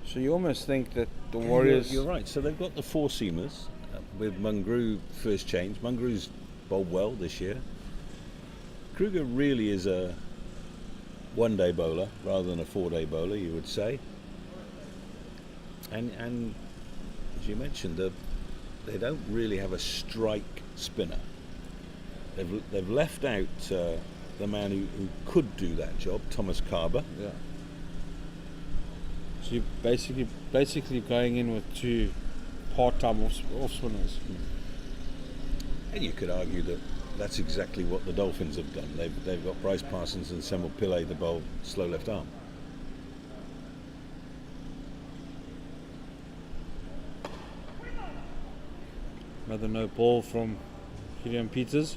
So you almost think that the Warriors... You're right, so they've got the four seamers with Mangru first change. Mangru's bowled well this year. Kruger really is a one-day bowler rather than a four-day bowler, you would say. And as you mentioned, they don't really have a strike spinner. They've left out the man who could do that job, Thomas Carber. Yeah. So you're basically going in with two part-time off spinners. And you could argue that that's exactly what the Dolphins have done. They've got Bryce Parsons and Semel Pillay to bowl slow left arm. Another no ball from Kieran Peters.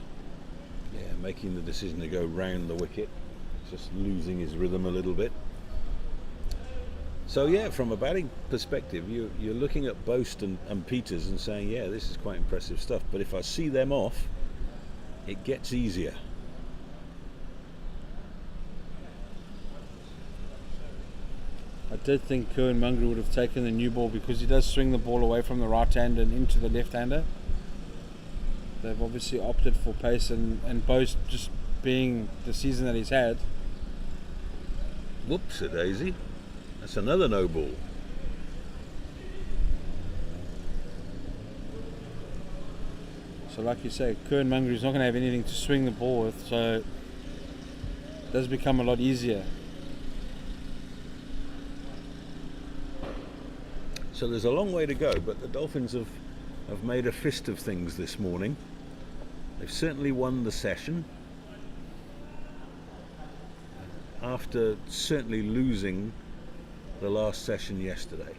Yeah, making the decision to go round the wicket, just losing his rhythm a little bit. So yeah, from a batting perspective, you're looking at Boast and Peters and saying, yeah, this is quite impressive stuff. But if I see them off, it gets easier. I did think Kerwin Mangru would have taken the new ball because he does swing the ball away from the right hand and into the left hander. They've obviously opted for pace and Boast just being the season that he's had. Whoops a daisy. That's another no ball. So like you say, Kerwin Mangru is not going to have anything to swing the ball with, so it does become a lot easier. So there's a long way to go, but the Dolphins have made a fist of things this morning. They've certainly won the session after certainly losing the last session yesterday.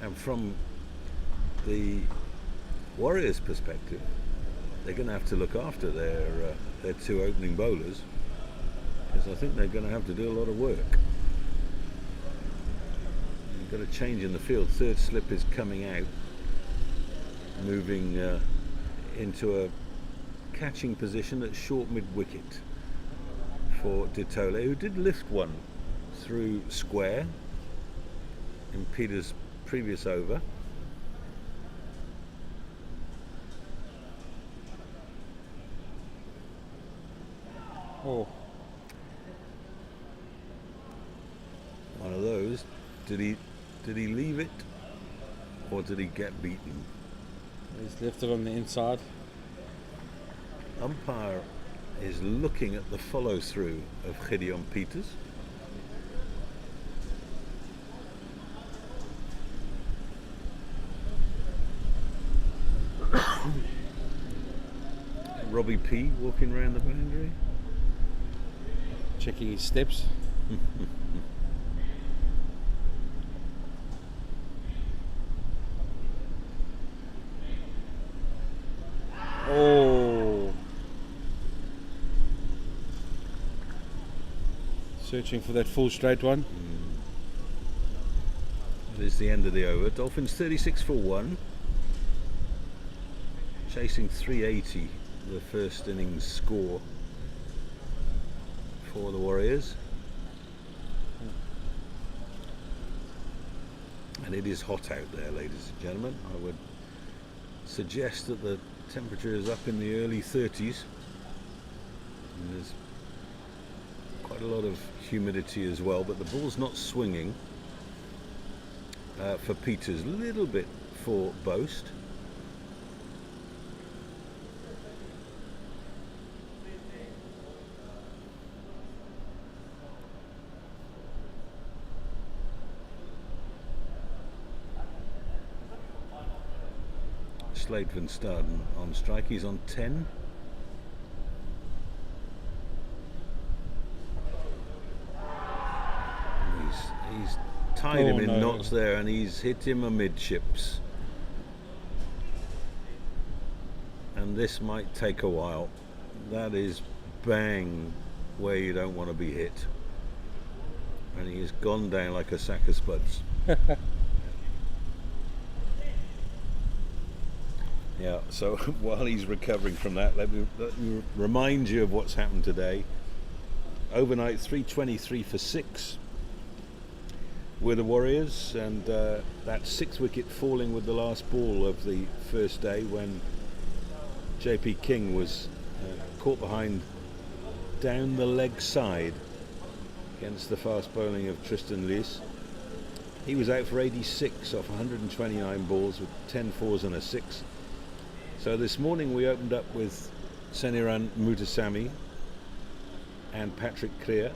And from the Warriors' perspective, they're going to have to look after their two opening bowlers, because I think they're going to have to do a lot of work. You've got a change in the field. Third slip is coming out, moving into a catching position at short mid-wicket for Ditole, who did lift one through square in Peters' previous over. Oh, One of those. Did he leave it, or did he get beaten? he's left it on the inside. Umpire is looking at the follow-through of Gideon Peters. Robbie P walking around the boundary. Checking his steps. Oh. Searching for that full straight one. That is the end of the over. Dolphins 36 for 1. Chasing 380, the first innings score for the Warriors. And it is hot out there, ladies and gentlemen. I would suggest that the temperature is up in the early 30s. And there's quite a lot of humidity as well, but the ball's not swinging for Peters. A little bit for Boast. Slade van Staden on strike. He's on 10. He's tied him in knots there, and he's hit him amidships. And this might take a while. That is bang where you don't want to be hit. And he has gone down like a sack of spuds. Yeah, so while he's recovering from that, let me remind you of what's happened today. Overnight, 323 for 6 with the Warriors, and that 6th wicket falling with the last ball of the first day when JP King was caught behind down the leg side against the fast bowling of Tristan Lees. He was out for 86 off 129 balls with 10 fours and a 6. So this morning we opened up with Seniran Mutasamy and Patrick Creer.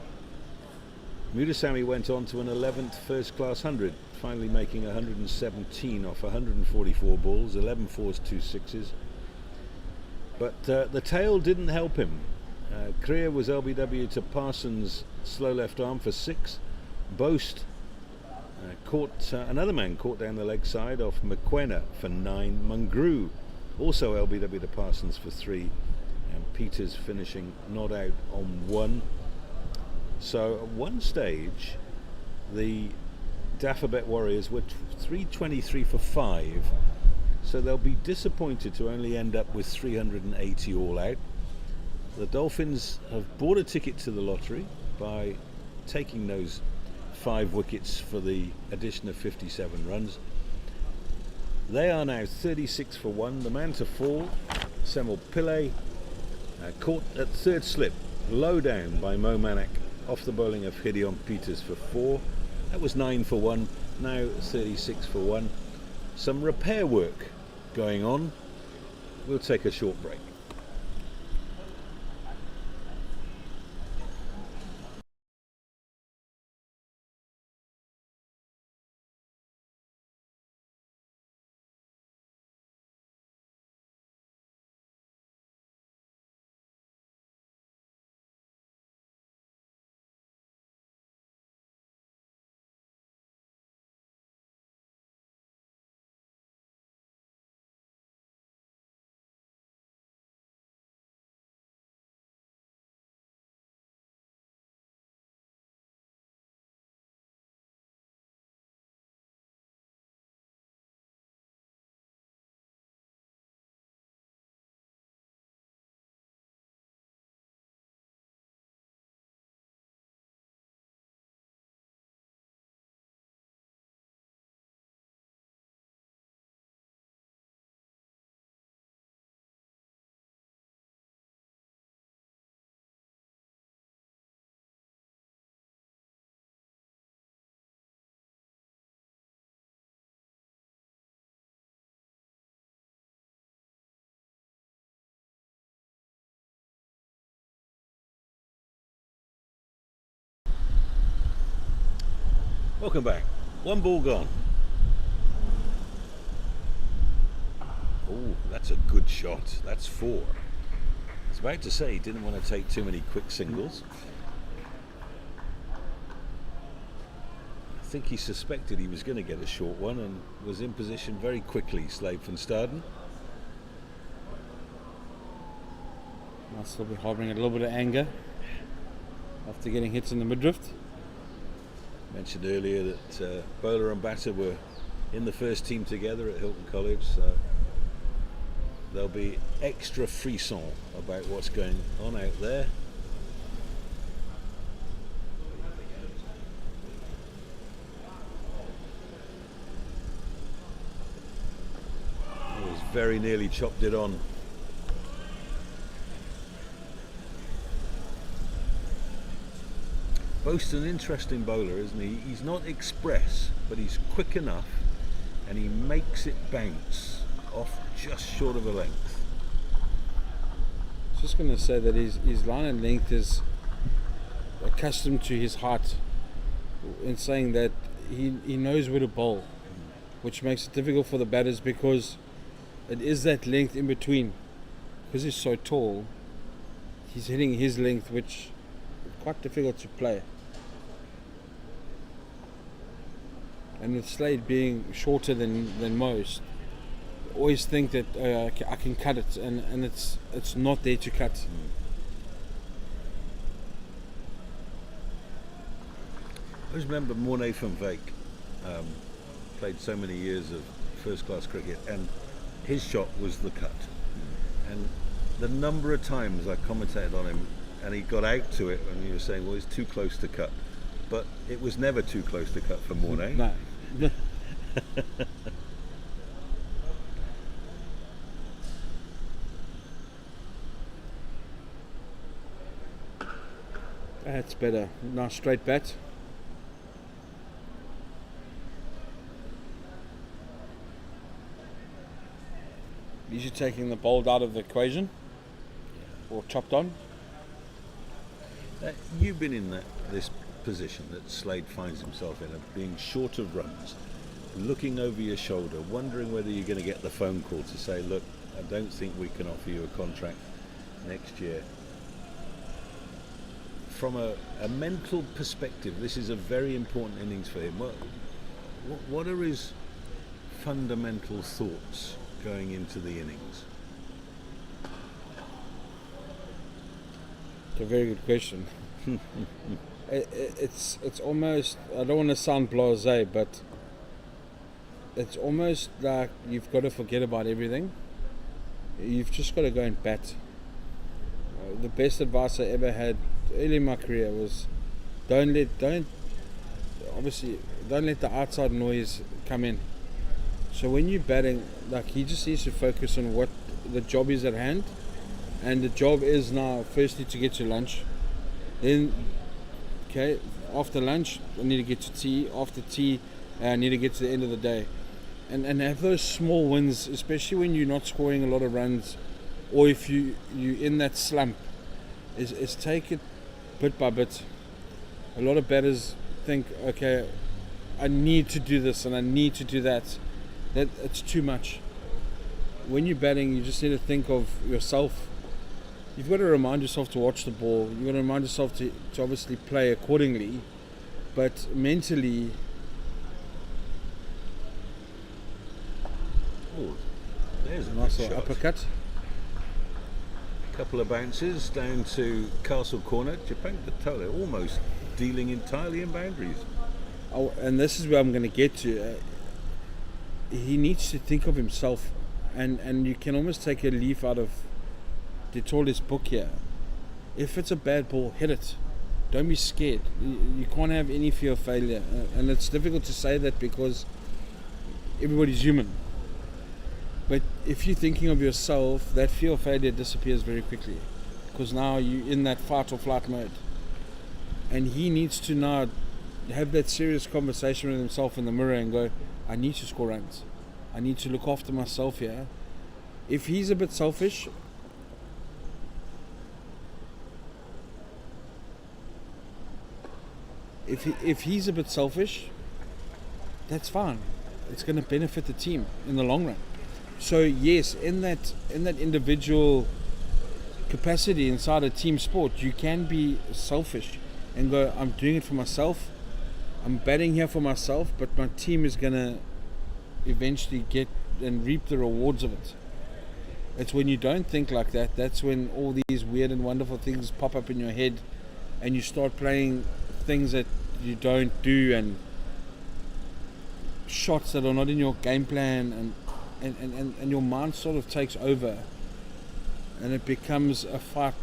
Mutasamy went on to an 11th first-class 100, finally making 117 off 144 balls, 11 fours, 2 sixes. But the tail didn't help him. Creer was LBW to Parsons' slow left arm for 6. Boast caught another man caught down the leg side off McQuena for 9. Mungrew also LBW to Parsons for 3, and Peters finishing not out on 1. So at one stage the Dafabet Warriors were 323 for 5, so they'll be disappointed to only end up with 380 all out. The Dolphins have bought a ticket to the lottery by taking those 5 wickets for the addition of 57 runs. They are now 36 for 1. The man to fall, Semel Pillay, caught at third slip, low down by Mo Manak off the bowling of Gideon Peters for 4. That was 9 for 1, now 36 for 1. Some repair work going on. We'll take a short break. Welcome back. One ball gone. Oh, that's a good shot. That's 4. I was about to say he didn't want to take too many quick singles. I think he suspected he was going to get a short one and was in position very quickly, Slade van Staden. I'll still be harbouring a little bit of anger after getting hits in the midriff. Mentioned earlier that bowler and batter were in the first team together at Hilton College, so there'll be extra frisson about what's going on out there. He's very nearly chopped it on. Boast's an interesting bowler, isn't he? He's not express, but he's quick enough and he makes it bounce off just short of a length. I was just going to say that his line and length is accustomed to his height, in saying that he knows where to bowl, which makes it difficult for the batters because it is that length in between. Because he's so tall, he's hitting his length, which is quite difficult to play. And with Slade being shorter than most, I always think that I can cut it, and it's not there to cut. I always remember Mornay van Veek, played so many years of first-class cricket, and his shot was the cut. And the number of times I commentated on him, and he got out to it, and you were saying, well, it's too close to cut. But it was never too close to cut for Mornay. No. That's better. Now straight bat. Is you taking the bowled out of the equation, or chopped on? You've been in this position that Slade finds himself in, of being short of runs, looking over your shoulder, wondering whether you're going to get the phone call to say, look, I don't think we can offer you a contract next year. From a mental perspective, this is a very important innings for him. What are his fundamental thoughts going into the innings? It's a very good question. It's almost, I don't want to sound blasé, but it's almost like you've got to forget about everything. You've just got to go and bat. The best advice I ever had early in my career was don't let the outside noise come in. So when you're batting, like, he just needs to focus on what the job is at hand, and the job is now firstly to get to lunch, then okay, after lunch I need to get to tea, after tea I need to get to the end of the day, and have those small wins, especially when you're not scoring a lot of runs, or if you're in that slump, is take it bit by bit. A lot of batters think, okay, I need to do this and I need to do that. That it's too much. When you're batting, you just need to think of yourself. You've got to remind yourself to watch the ball. You've got to remind yourself to obviously play accordingly. But mentally... Oh, there's a nice good little shot. uppercut. Couple of bounces down to Castle Corner. Japan Tatola almost dealing entirely in boundaries. Oh, and this is where I'm going to get to. He needs to think of himself, and you can almost take a leaf out of De Tolle's book here. If it's a bad ball, hit it. Don't be scared. You can't have any fear of failure, and it's difficult to say that because everybody's human. But if you're thinking of yourself, that fear of failure disappears very quickly, because now you're in that fight or flight mode. And he needs to now have that serious conversation with himself in the mirror and go, I need to score runs. I need to look after myself here. If he's a bit selfish, if he's a bit selfish, that's fine. It's going to benefit the team in the long run. So yes, in that individual capacity inside a team sport, you can be selfish and go, I'm doing it for myself. I'm batting here for myself, but my team is going to eventually get and reap the rewards of it. It's when you don't think like that, that's when all these weird and wonderful things pop up in your head and you start playing things that you don't do and shots that are not in your game plan, and your mind sort of takes over and it becomes a fight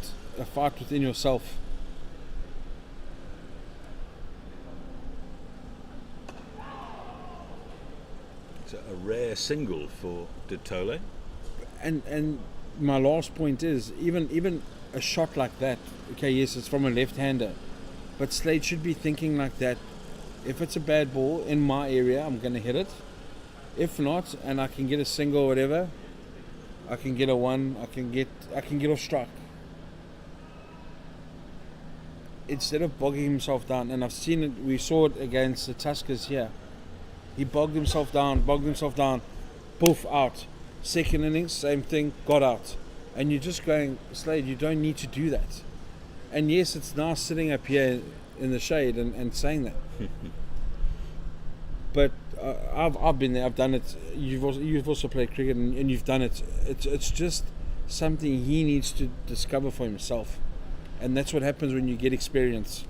within yourself. It's a rare single for De Tole. And my last point is, even a shot like that, okay, yes, it's from a left-hander, but Slade should be thinking like that. If it's a bad ball in my area, I'm going to hit it. If not, and I can get a single or whatever, I can get a one, I can get off strike. Instead of bogging himself down, and I've seen it, we saw it against the Tuskers here. He bogged himself down, poof, out. Second innings, same thing, got out. And you're just going, Slade, you don't need to do that. And yes, it's nice sitting up here in the shade and saying that. But I've been there, I've done it. You've also played cricket and you've done it. It's just something he needs to discover for himself. And that's what happens when you get experience.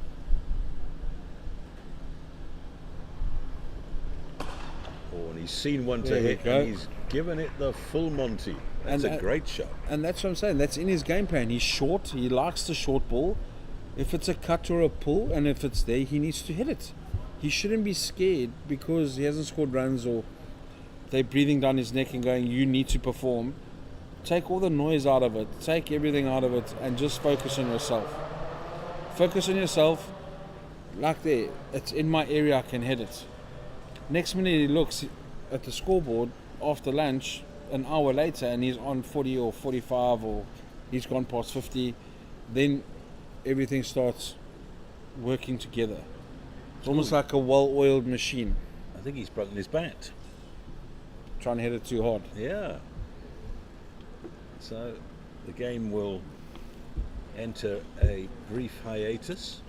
Oh, and he's seen one to hit and he's given it the full Monty. That's a great shot. And that's what I'm saying. That's in his game plan. He's short. He likes the short ball. If it's a cut or a pull, and if it's there, he needs to hit it. He shouldn't be scared because he hasn't scored runs or they're breathing down his neck and going, you need to perform. Take all the noise out of it. Take everything out of it and just focus on yourself. Focus on yourself. Like there, it's in my area, I can hit it. Next minute he looks at the scoreboard after lunch, an hour later, and he's on 40 or 45 or he's gone past 50. Then everything starts working together. It's almost like a well-oiled machine. I think he's broken his bat. Trying to hit it too hard. Yeah. So the game will enter a brief hiatus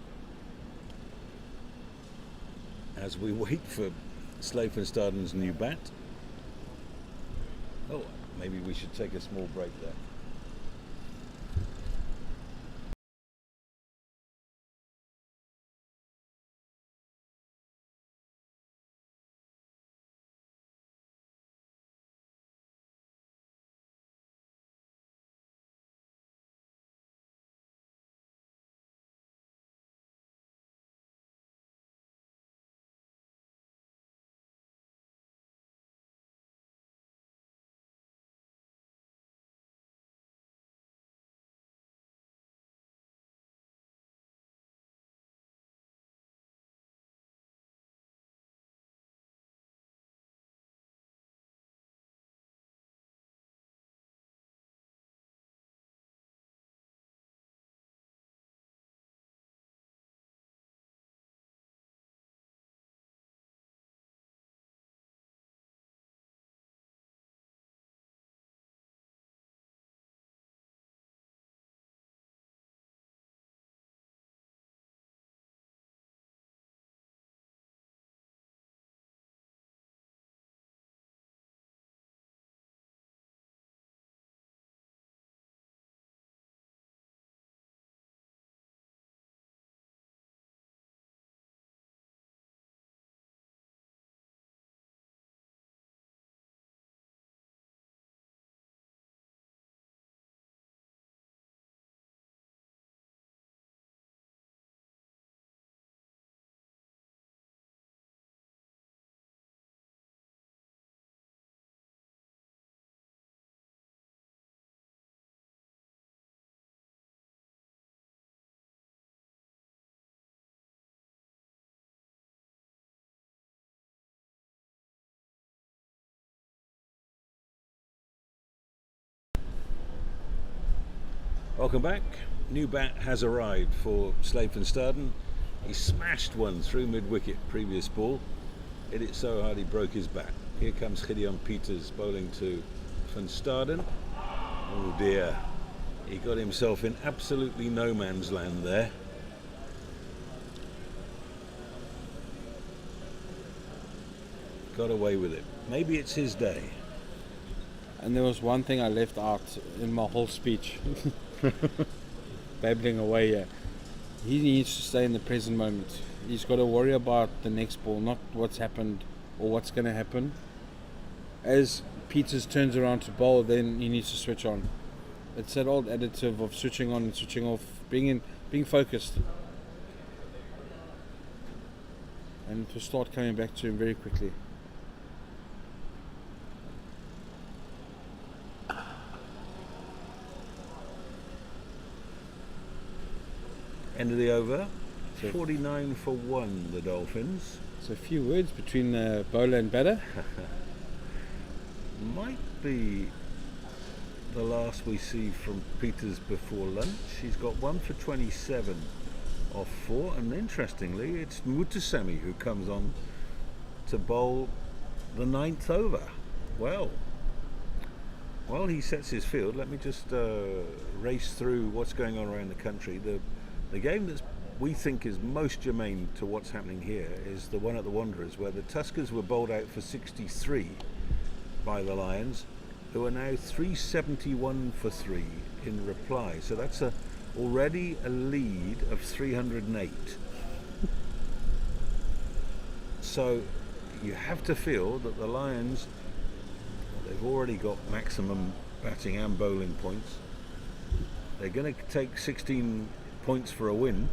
as we wait for Slavenstaden's new bat. Oh, maybe we should take a small break there. Welcome back. New bat has arrived for Slavenstaden. He smashed one through mid-wicket previous ball. hit it so hard he broke his back. Here comes Gideon Peters bowling to Van Staden. Oh dear, he got himself in absolutely no man's land there. Got away with it. Maybe it's his day. And there was one thing I left out in my whole speech. Babbling away here. He needs to stay in the present moment. He's got to worry about the next ball, not what's happened or what's going to happen. As Peters turns around to bowl, then he needs to switch on. It's that old additive of switching on and switching off, being focused. And it will start coming back to him very quickly. End of the over. 49 for 1, the Dolphins. So a few words between bowler and batter. Might be the last we see from Peters before lunch. He's got 1 for 27 off 4, and interestingly it's Mutasamy who comes on to bowl the 9th over. Well, while he sets his field, let me just race through what's going on around the country. The game that we think is most germane to what's happening here is the one at the Wanderers, where the Tuskers were bowled out for 63 by the Lions, who are now 371 for 3 in reply. So that's already a lead of 308. So you have to feel that the Lions, they've already got maximum batting and bowling points. They're going to take 16 points for a win,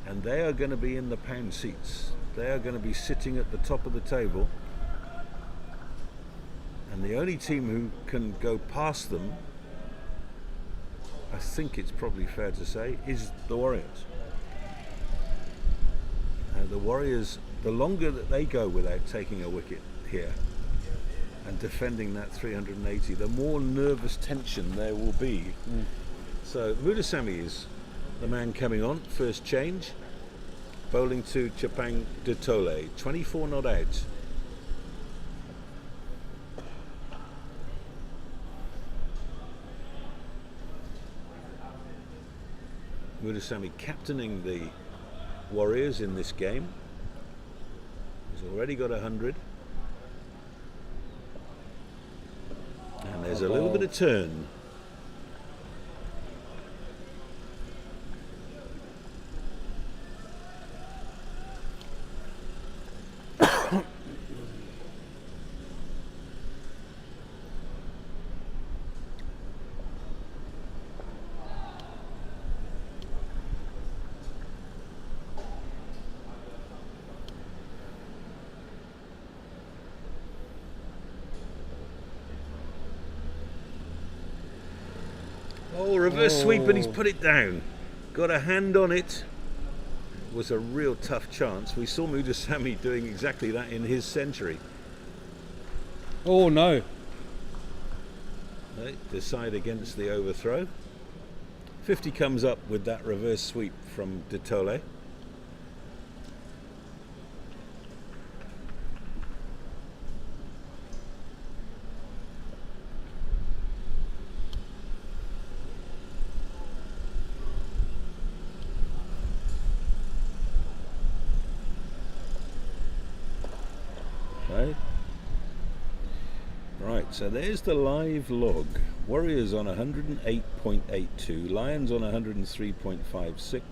and they are going to be in the pound seats. They are going to be sitting at the top of the table, and the only team who can go past them, I think it's probably fair to say, is the Warriors. The Warriors, the longer that they go without taking a wicket here and defending that 380, the more nervous tension there will be. So Mutasamy is the man coming on, first change, bowling to Chapang de Tole, 24 not out. Mutasamy captaining the Warriors in this game. He's already got 100. And there's a little bit of turn. Oh, reverse sweep, and he's put it down. Got a hand on it. It was a real tough chance. We saw Mutasamy doing exactly that in his century. Oh no. They decide against the overthrow. 50 comes up with that reverse sweep from de Tole. Right, so there's the live log. Warriors on 108.82, Lions on 103.56,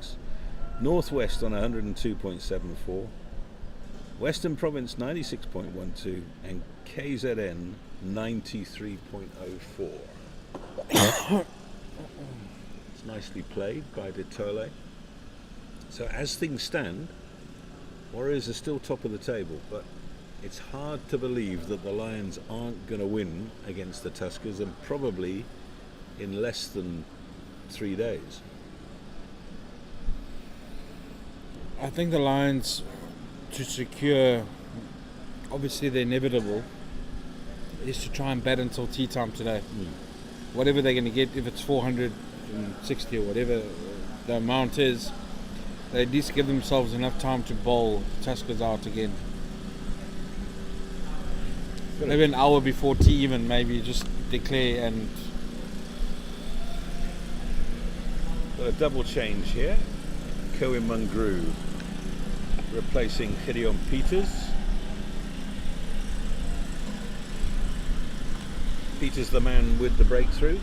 Northwest on 102.74, Western Province 96.12, and KZN 93.04. It's nicely played by de Tole. So as things stand, Warriors are still top of the table, but it's hard to believe that the Lions aren't going to win against the Tuskers, and probably in less than 3 days. I think the Lions, to secure obviously the inevitable, is to try and bat until tea time today. Whatever they're going to get, if it's 460 or whatever the amount is, they at least give themselves enough time to bowl Tuskers out again. maybe an hour before tea even, maybe just declare and... Got a double change here. Cohen Mungru replacing Gideon Peters. Peters the man with the breakthrough,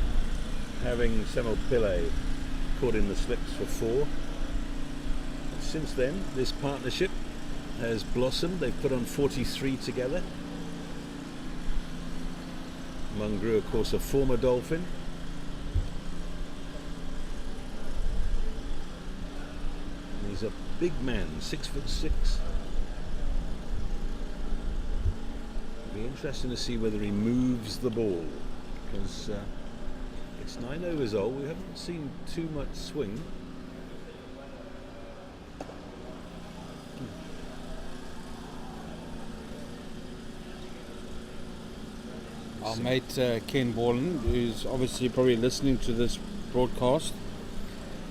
having Semel Pillay caught in the slips for 4. Since then, this partnership has blossomed. They've put on 43 together. Mungru, of course, a former Dolphin. And he's a big man, 6'6". It'll be interesting to see whether he moves the ball, because it's 9 overs old. We haven't seen too much swing. Our mate Ken Borland, who's obviously probably listening to this broadcast,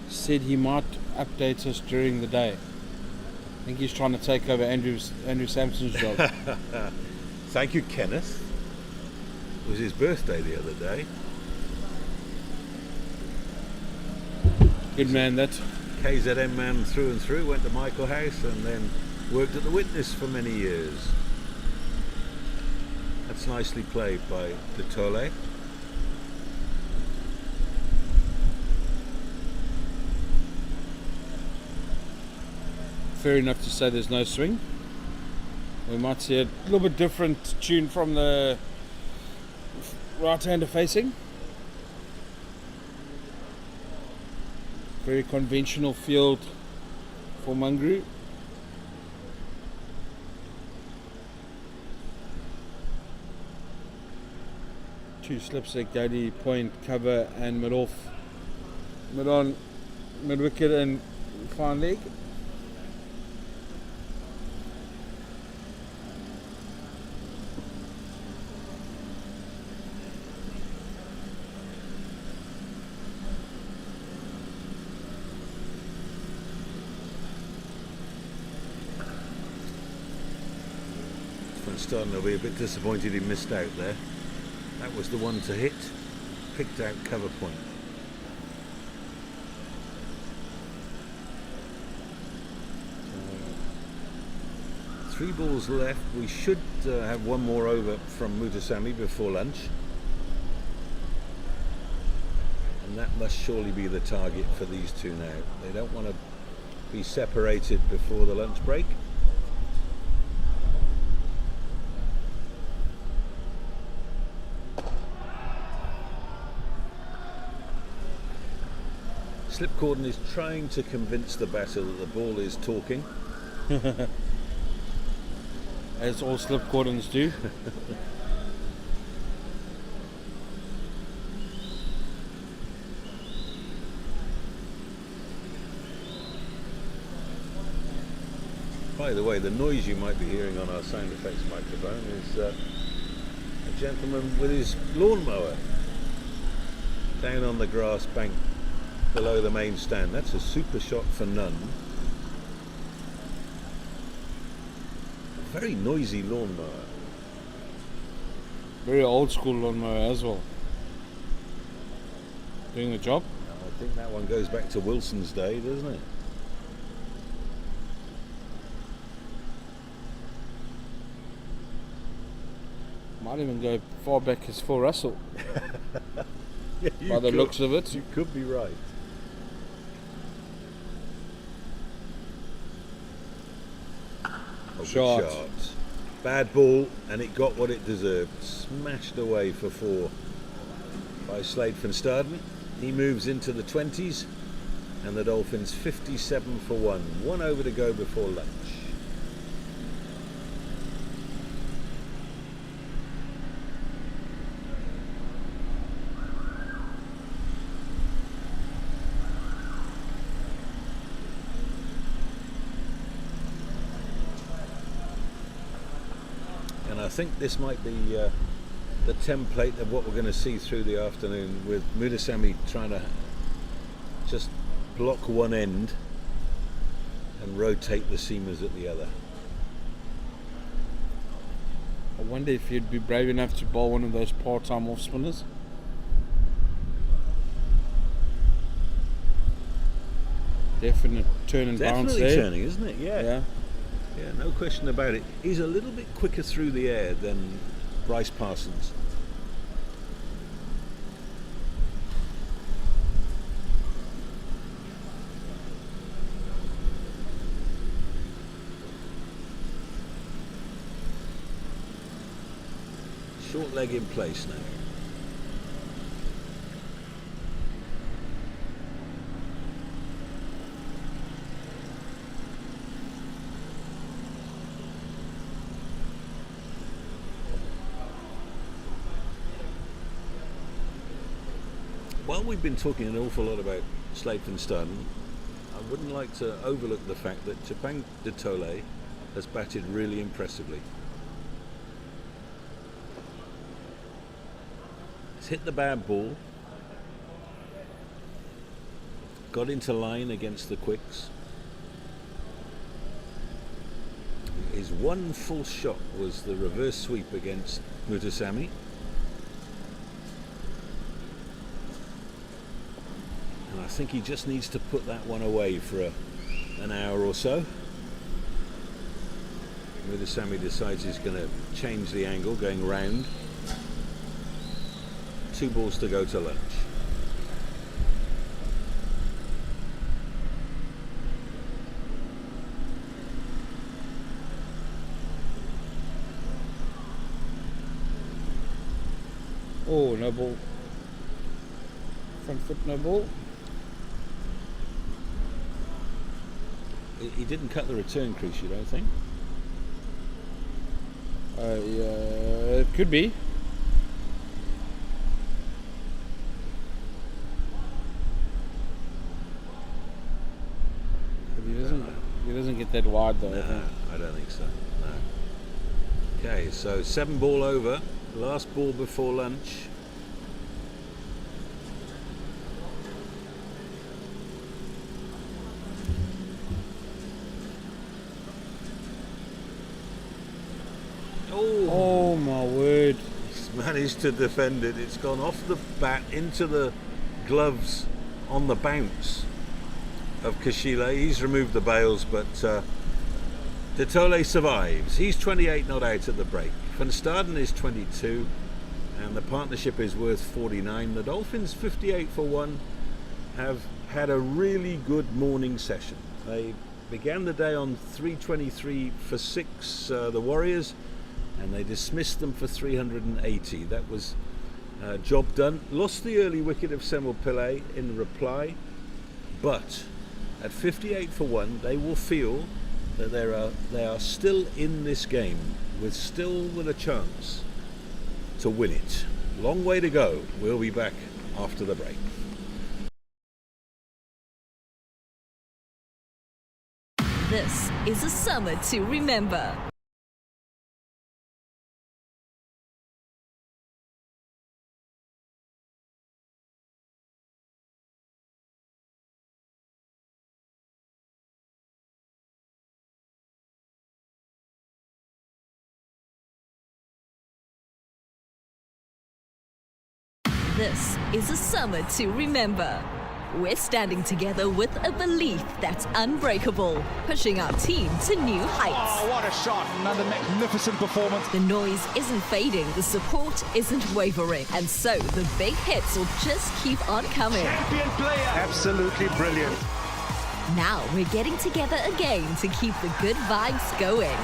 said he might update us during the day. I think he's trying to take over Andrew Sampson's job. Thank you, Kenneth. It was his birthday the other day. Good man, that. KZM man through and through, went to Michael House and then worked at the Witness for many years. That's nicely played by De Tole. Fair enough to say there's no swing. We might see a little bit different tune from the right-hander facing. Very conventional field for Mungru. Two slips at Gady, point, cover and mid-off. Mid-on, mid-wicket and fine leg. Starting to be a bit disappointed he missed out there. That was the one to hit. Picked out cover point. So, 3 balls left. We should have one more over from Mutasamy before lunch. And that must surely be the target for these two now. They don't want to be separated before the lunch break. Slipcorden is trying to convince the batter that the ball is talking. As all Slipcordens do. By the way, the noise you might be hearing on our sound effects microphone is a gentleman with his lawnmower down on the grass bank below the main stand. That's a super shot for none. A very noisy lawnmower. Very old school lawnmower as well. Doing the job. I think that one goes back to Wilson's day, doesn't it? Might even go far back as Phil Russell. Yeah, by the looks of it. You could be right. Shot. Bad ball, and it got what it deserved. Smashed away for 4 by Slade van Staden. He moves into the 20s, and the Dolphins 57 for 1. 1 over to go before lunch. I think this might be the template of what we're going to see through the afternoon, with Mutasamy trying to just block one end and rotate the seamers at the other. I wonder if he'd be brave enough to bowl one of those part-time off spinners. Definite turn and bounce Definitely there. turning, isn't it? Yeah, no question about it. He's a little bit quicker through the air than Bryce Parsons. Short leg in place now. While we've been talking an awful lot about Slavenstone, I wouldn't like to overlook the fact that Chapang de Tole has batted really impressively. He's hit the bad ball, got into line against the quicks. His one full shot was the reverse sweep against Mutasamy. And I think he just needs to put that one away for an hour or so. Mutasamy decides he's going to change the angle, going round. 2 balls to go to lunch. Oh, no ball. Front foot, no ball. He didn't cut the return crease, you don't think? Yeah, it could be. He doesn't get that wide though. No, I don't think so. No. Okay, so 7 ball over. Last ball before lunch. Oh my word. He's managed to defend it. It's gone off the bat into the gloves on the bounce of Kashile. He's removed the bails, but De Tole survives. He's 28 not out at the break. Van Staden is 22, and the partnership is worth 49. The Dolphins, 58 for 1, have had a really good morning session. They began the day on 323 for 6, the Warriors, and they dismissed them for 380. That was job done. Lost the early wicket of Semel Pillay in reply, but at 58 for 1, they will feel that they are still in this game, with a chance to win it. Long way to go. We'll be back after the break. This is a summer to remember. This is a summer to remember. We're standing together with a belief that's unbreakable, pushing our team to new heights. Oh, what a shot. Another magnificent performance. The noise isn't fading, the support isn't wavering, and so the big hits will just keep on coming. Champion player. Absolutely brilliant. Now we're getting together again to keep the good vibes going.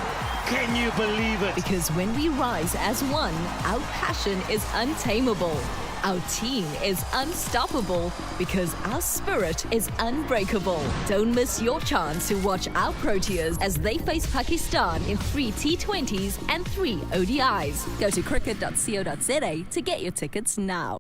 Can you believe it? Because when we rise as one, our passion is untamable. Our team is unstoppable because our spirit is unbreakable. Don't miss your chance to watch our Proteas as they face Pakistan in 3 T20s and 3 ODIs. Go to cricket.co.za to get your tickets now.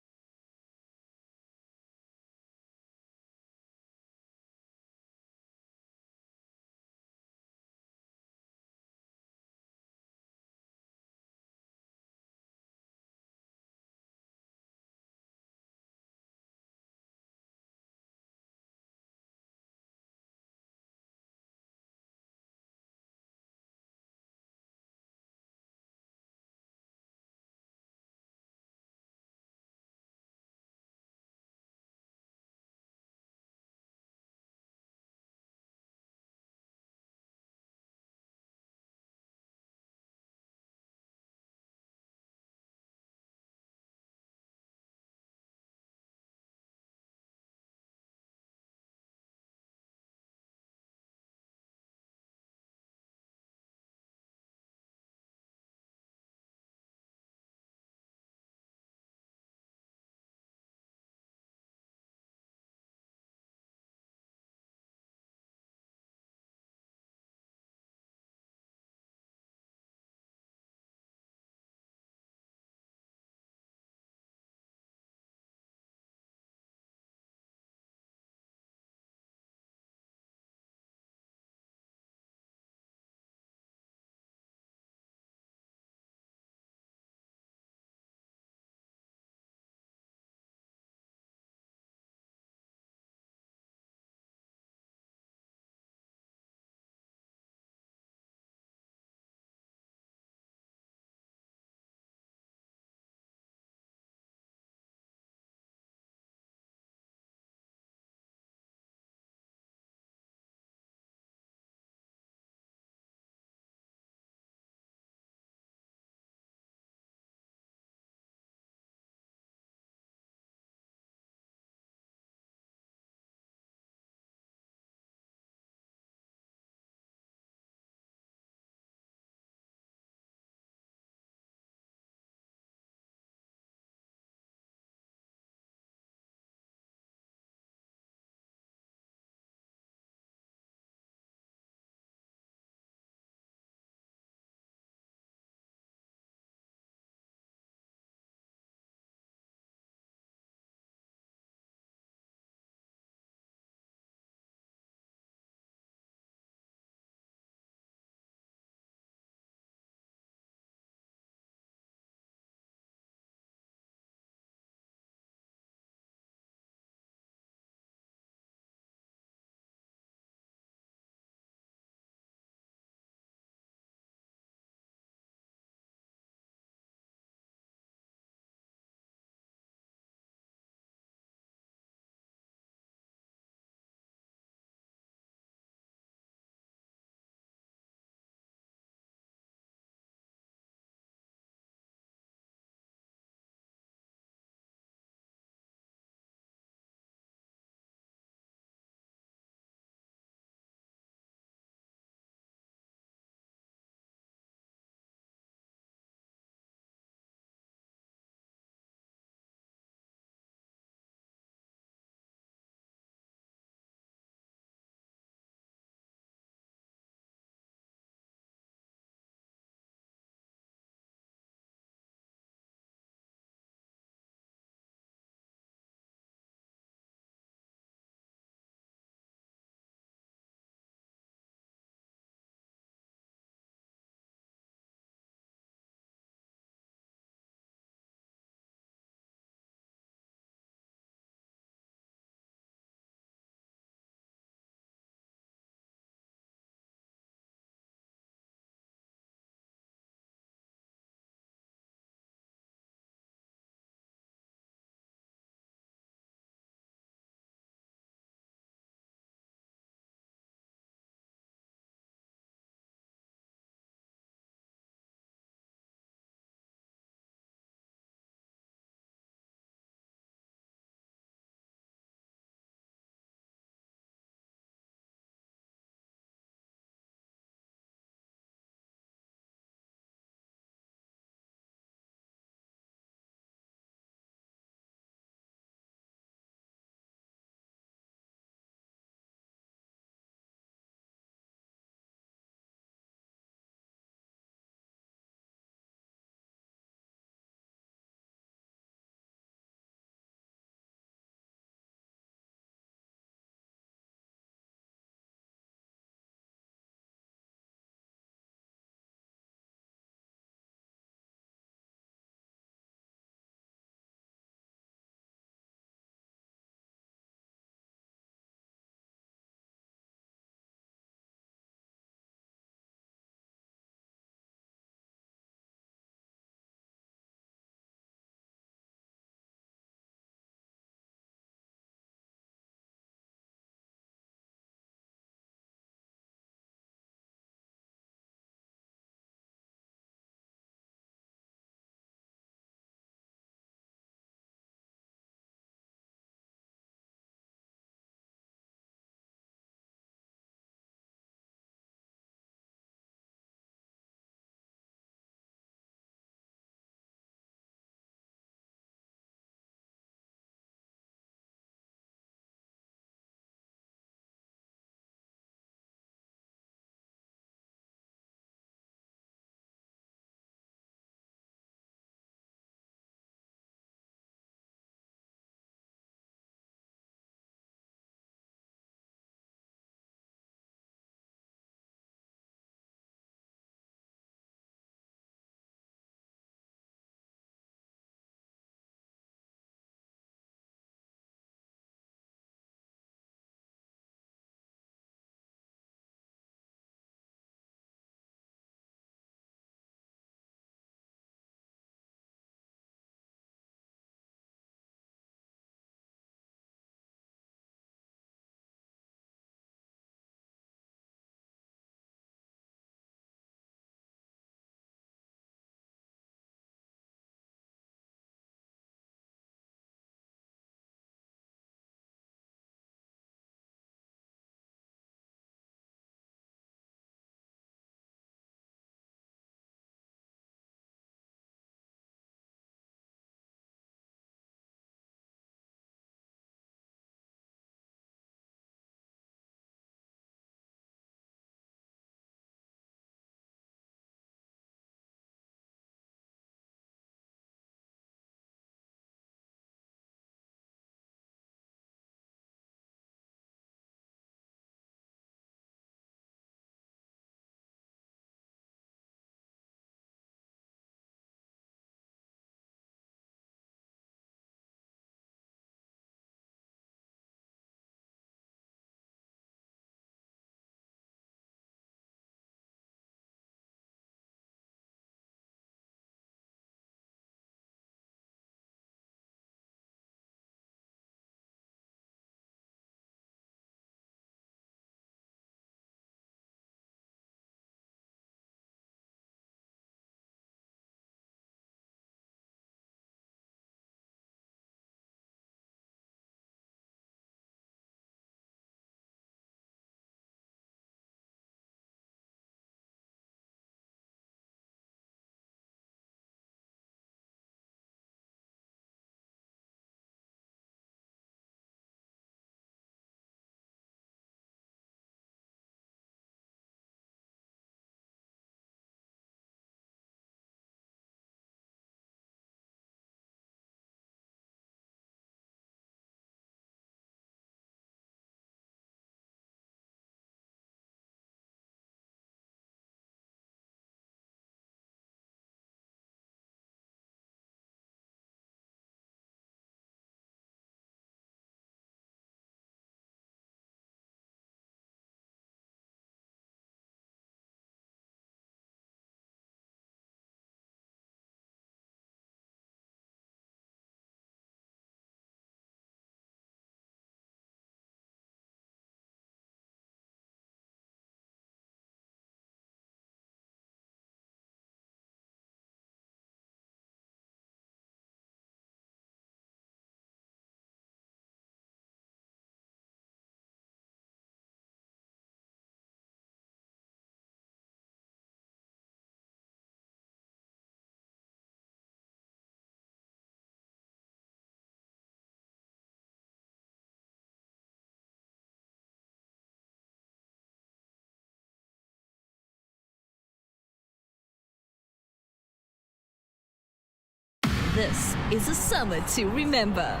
This is a summer to remember.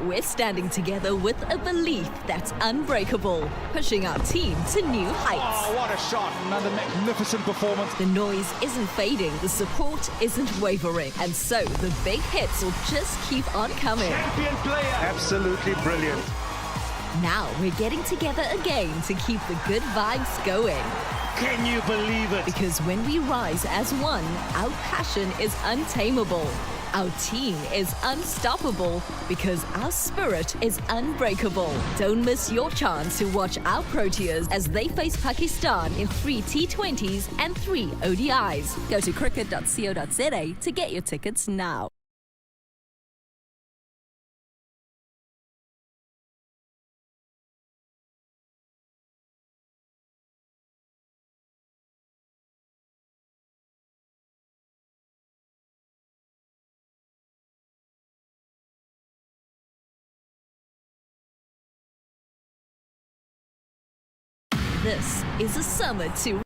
We're standing together with a belief that's unbreakable, pushing our team to new heights. Oh, what a shot. Another magnificent performance. The noise isn't fading, the support isn't wavering, and so the big hits will just keep on coming. Champion player. Absolutely brilliant. Now we're getting together again to keep the good vibes going. Can you believe it? Because when we rise as one, our passion is untamable. Our team is unstoppable because our spirit is unbreakable. Don't miss your chance to watch our Proteas as they face Pakistan in 3 T20s and 3 ODIs. Go to cricket.co.za to get your tickets now. This is a summer to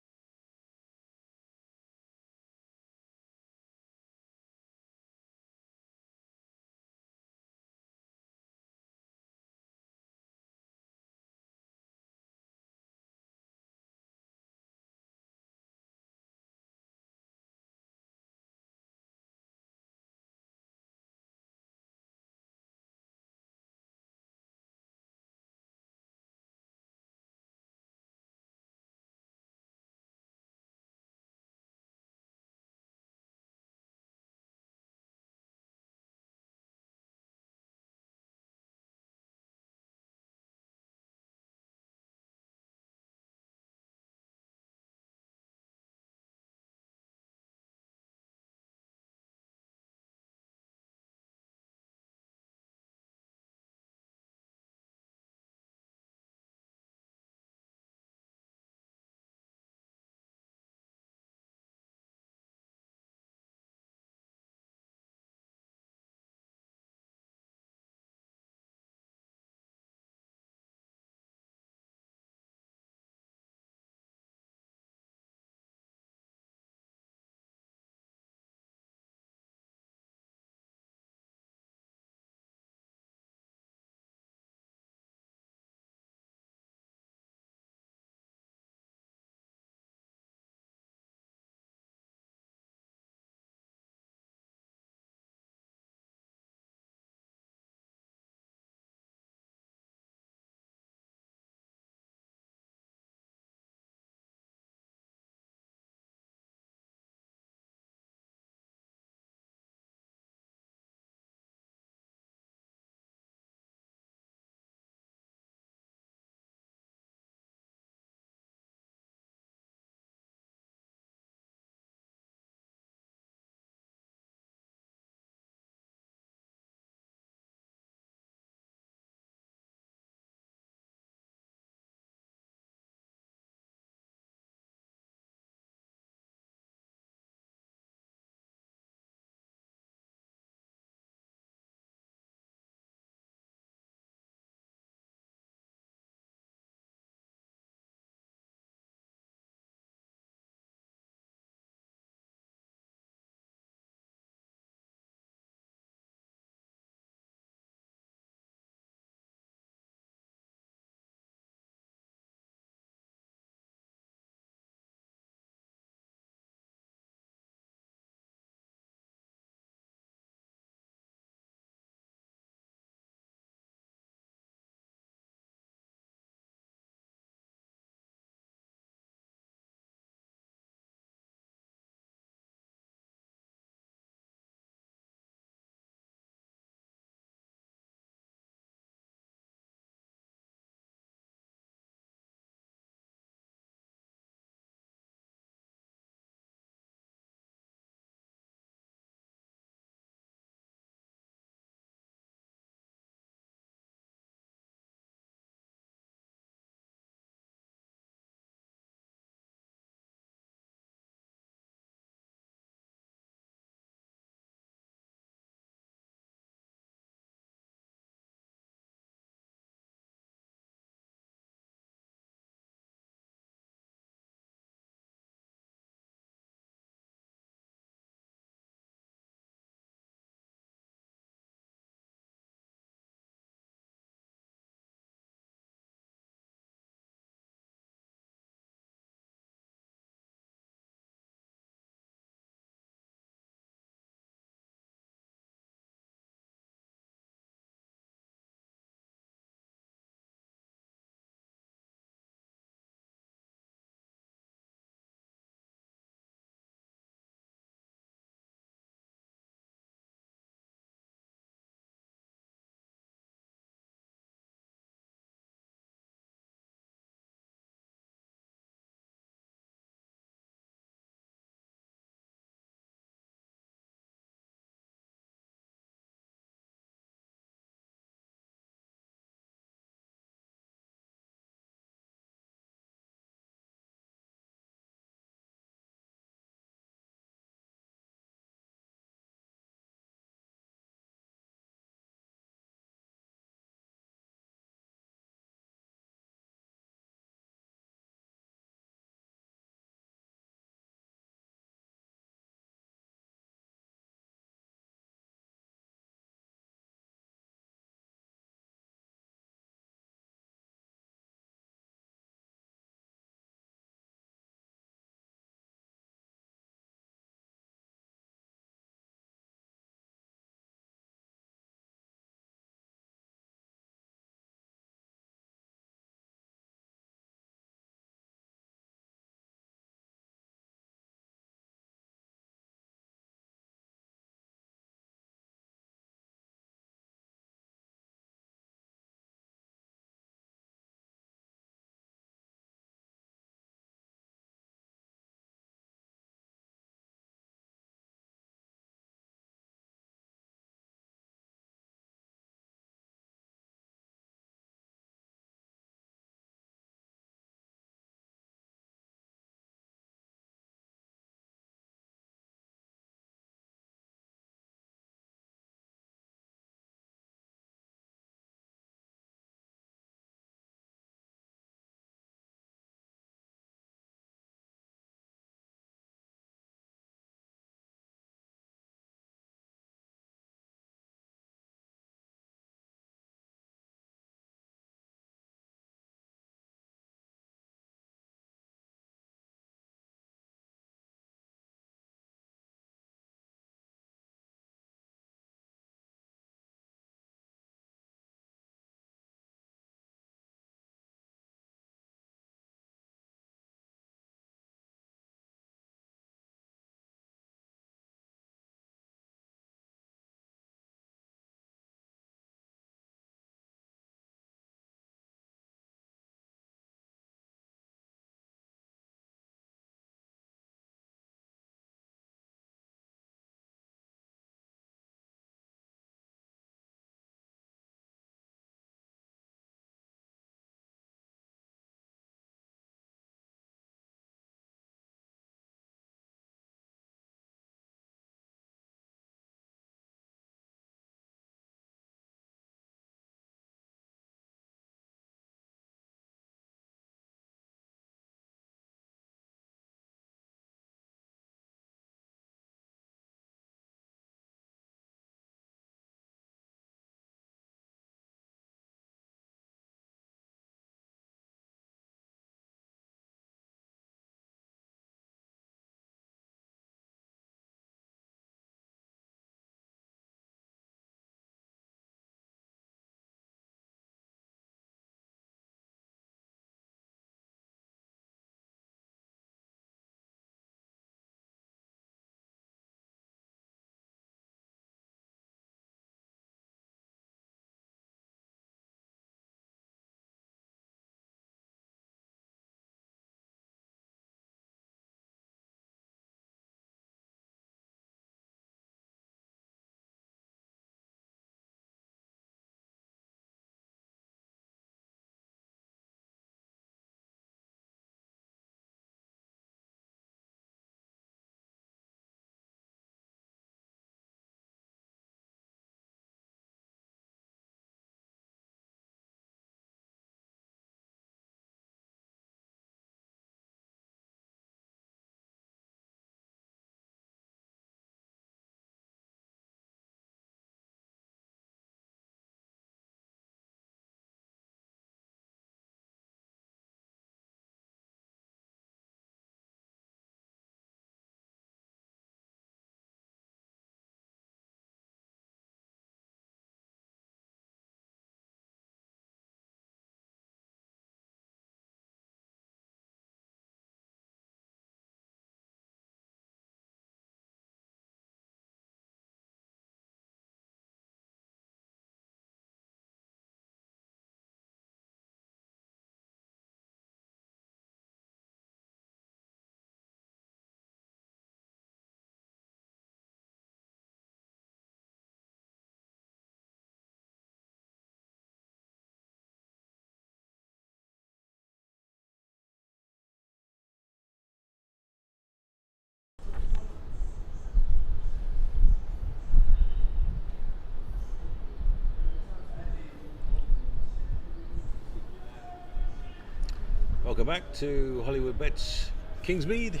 Welcome back to Hollywoodbets Kingsmead.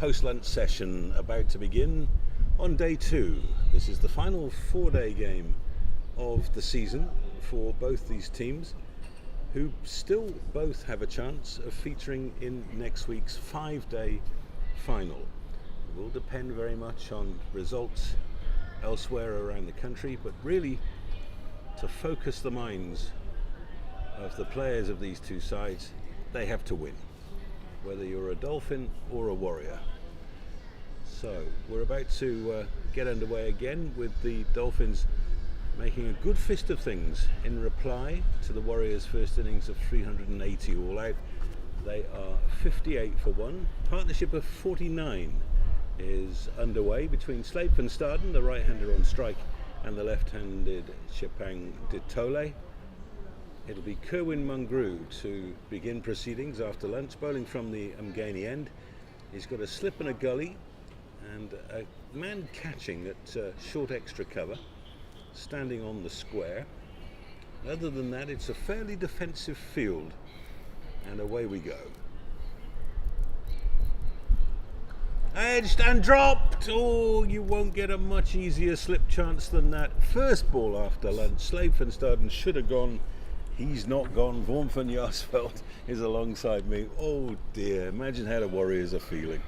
Post-lunch session about to begin on day 2. This is the final 4-day game of the season for both these teams, who still both have a chance of featuring in next week's 5-day final. It will depend very much on results elsewhere around the country, but really to focus the minds of the players of these two sides, they have to win, whether you're a Dolphin or a Warrior. So we're about to get underway again with the Dolphins making a good fist of things in reply to the Warriors' first innings of 380 all out. They are 58 for 1. Partnership of 49 is underway between Slape van Staden, the right-hander on strike, and the left-handed Chepang Ditole. It'll be Kerwin Mungrew to begin proceedings after lunch, bowling from the Umgani end. He's got a slip and a gully and a man catching at short extra cover, standing on the square. Other than that, it's a fairly defensive field, and away we go. Edged and dropped. Oh, you won't get a much easier slip chance than that. First ball after lunch. Slape van Staden should have gone. He's not gone. Vaughan van Jaarsveld is alongside me. Oh dear, imagine how the Warriors are feeling.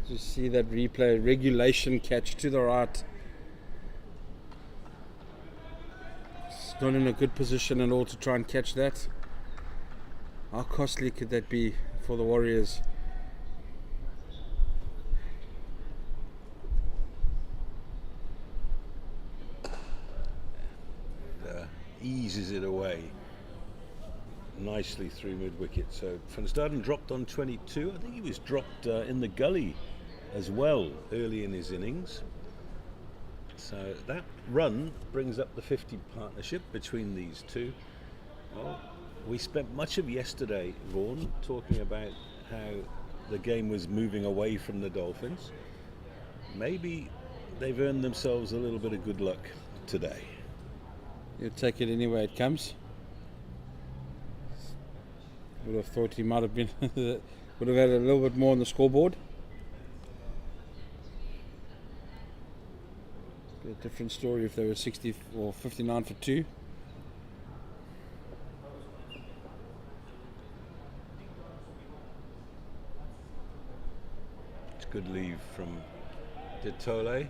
You see that replay, regulation catch to the right. It's not in a good position at all to try and catch that. How costly could that be for the Warriors? Eases it away nicely through mid-wicket. So van Staden dropped on 22. I think he was dropped in the gully as well early in his innings. So that run brings up the 50 partnership between these two. Well, we spent much of yesterday, Vaughan, talking about how the game was moving away from the Dolphins. Maybe they've earned themselves a little bit of good luck today. You take it any way it comes. Would have thought he might have been would have had a little bit more on the scoreboard. Be a different story if they were 60 or 59 for 2. It's good leave from Ditole.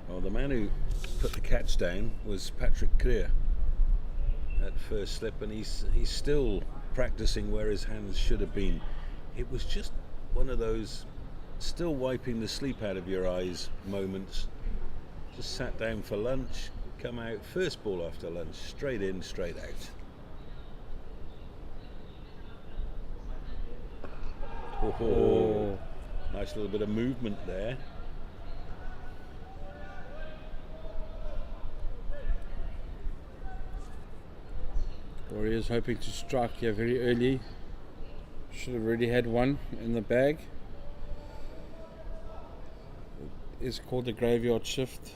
Well, the man who put the catch down was Patrick Creer at first slip, and he's still practicing where his hands should have been. It was just one of those still wiping the sleep out of your eyes moments. Just sat down for lunch, come out, first ball after lunch, straight in, straight out. Oh, nice little bit of movement there. Warriors hoping to strike here very early. Should have already had one in the bag. It is called a graveyard shift,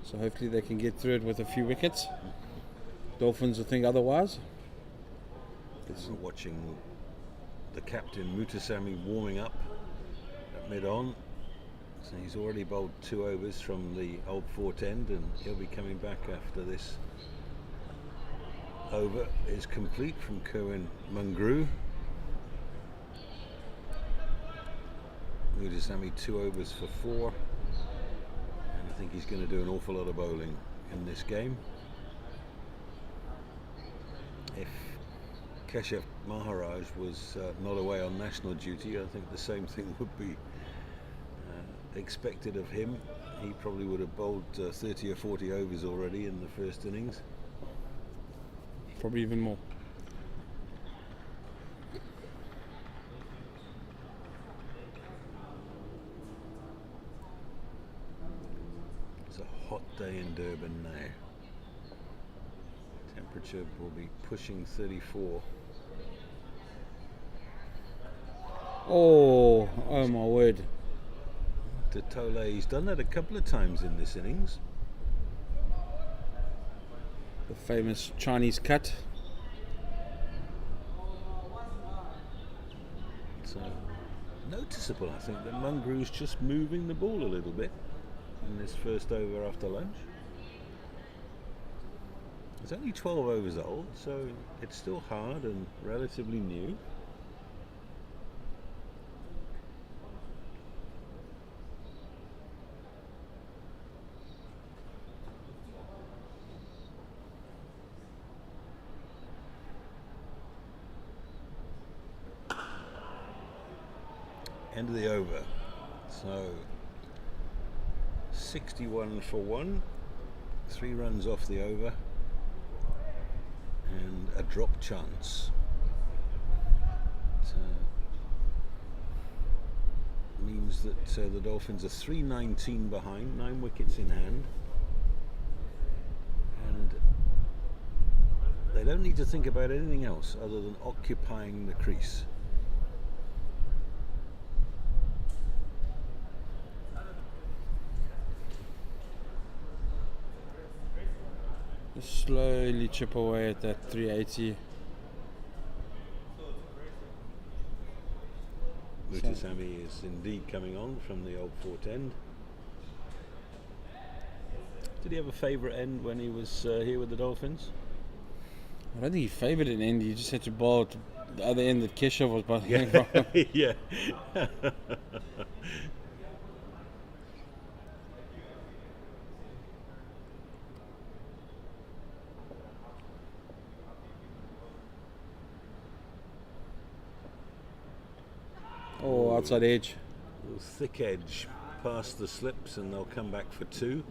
so hopefully they can get through it with a few wickets. Dolphins will think otherwise. We're watching the captain Mutasamy warming up at mid-on. So he's already bowled 2 overs from the old fort end, and he'll be coming back after this over is complete from Kerwin Mungrew. Mutasamy 2 overs for 4, and I think he's going to do an awful lot of bowling in this game. If Keshav Maharaj was not away on national duty, I think the same thing would be expected of him. He probably would have bowled 30 or 40 overs already in the first innings. Probably even more. It's a hot day in Durban now. Temperature will be pushing 34. Oh, Oh my word. Tole, he's done that a couple of times in this innings. The famous Chinese cut. It's noticeable, I think, that Mungrew's just moving the ball a little bit in this first over after lunch. It's only 12 overs old, so it's still hard and relatively new. End of the over. So 61 for 1, 3 runs off the over, and a drop chance. It means that the Dolphins are 319 behind, 9 wickets in hand, and they don't need to think about anything else other than occupying the crease. Just slowly chip away at that 380. Mutasamy is indeed coming on from the old fourth end. Did he have a favourite end when he was here with the Dolphins? I don't think he favoured an end, he just had to bowl to the other end that Keshav was bowling from. Yeah. Oh, outside edge. A little thick edge past the slips, and they'll come back for 2.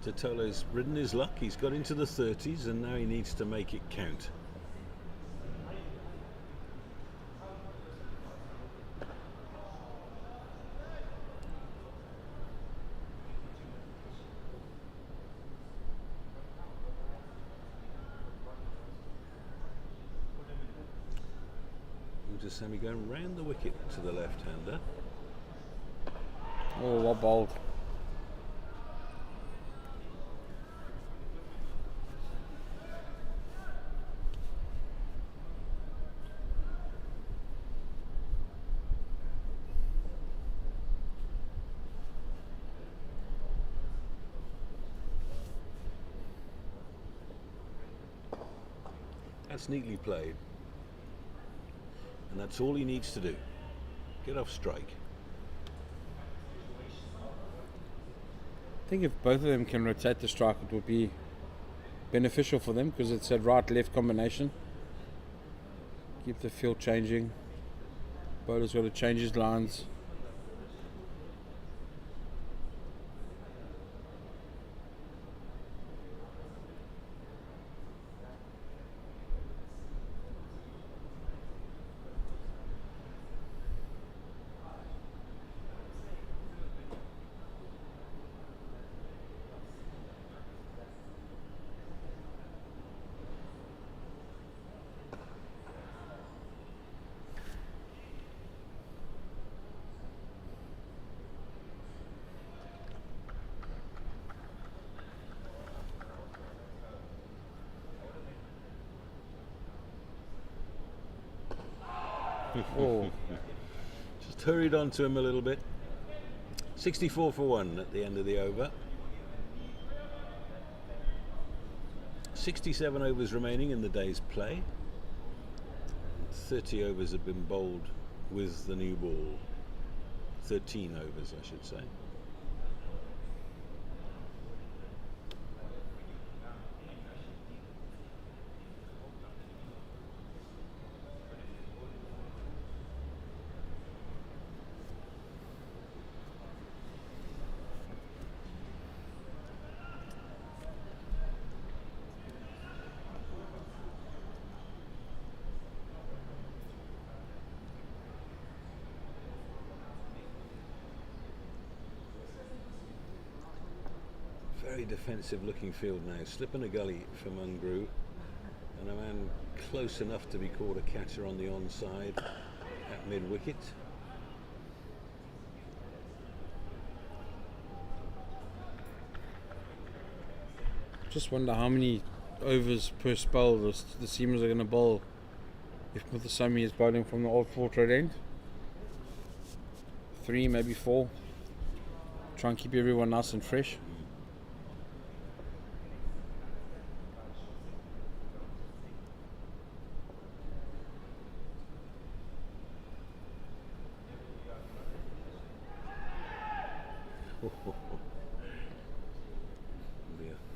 Totolo's ridden his luck. He's got into the 30s, and now he needs to make it count. Sammy going round the wicket to the left-hander. Oh, what bowled. That's neatly played. And that's all he needs to do. Get off strike. I think if both of them can rotate the strike, it would be beneficial for them because it's a right-left combination. Keep the field changing. Bowler's got to change his lines. Oh, Just hurried onto him a little bit. 64 for 1 at the end of the over. 67 overs remaining in the day's play. 30 overs have been bowled with the new ball. 13 overs, I should say. very defensive looking field now. Slip in a gully for Mungrew, and a man close enough to be called a catcher on the onside at mid wicket. Just wonder how many overs per spell the seamers are going to bowl if Muthusamy is bowling from the old Fort Road end. 3, maybe 4. Try and keep everyone nice and fresh.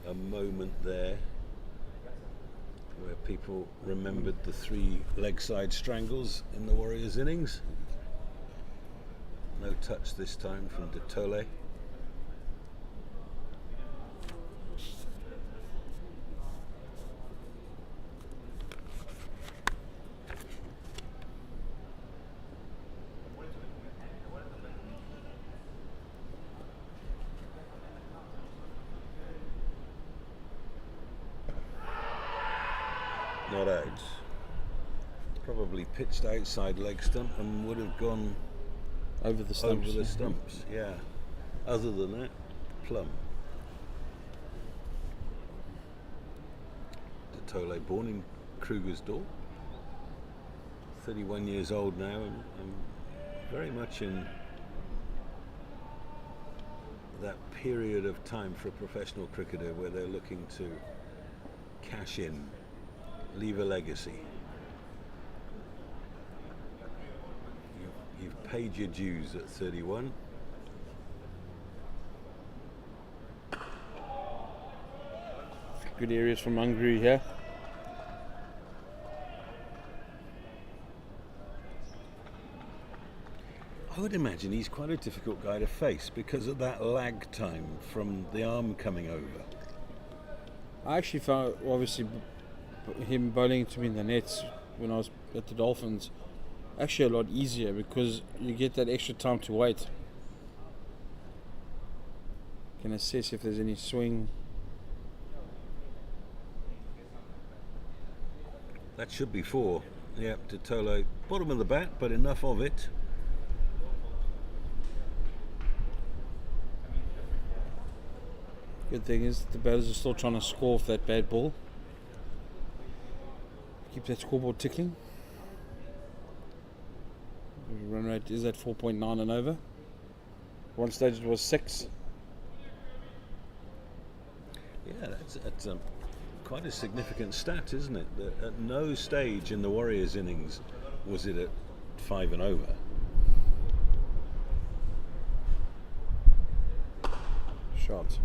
A moment there where people remembered the 3 leg side strangles in the Warriors innings. No touch this time from Dafabet. Not out. Probably pitched outside leg stump and would have gone Over the stumps. over the stumps. Yeah. Other than that, plumb. Dafabet, born in Krugersdorp, 31 years old now, and very much in that period of time for a professional cricketer where they're looking to cash in, leave a legacy. You've paid your dues at 31. Good areas from Mungrew here. I would imagine he's quite a difficult guy to face because of that lag time from the arm coming over. I actually found, obviously, him bowling to me in the nets when I was at the Dolphins actually a lot easier because you get that extra time to wait. You can assess if there's any swing. That should be 4. Yep, Dafabet, bottom of the bat, but enough of it. Good thing is the batters are still trying to score off that bad ball. Keep that scoreboard ticking. The run rate is at 4.9 and over. One stage it was 6. Yeah, that's quite a significant stat, isn't it? That at no stage in the Warriors innings was it at 5 and over. Shot.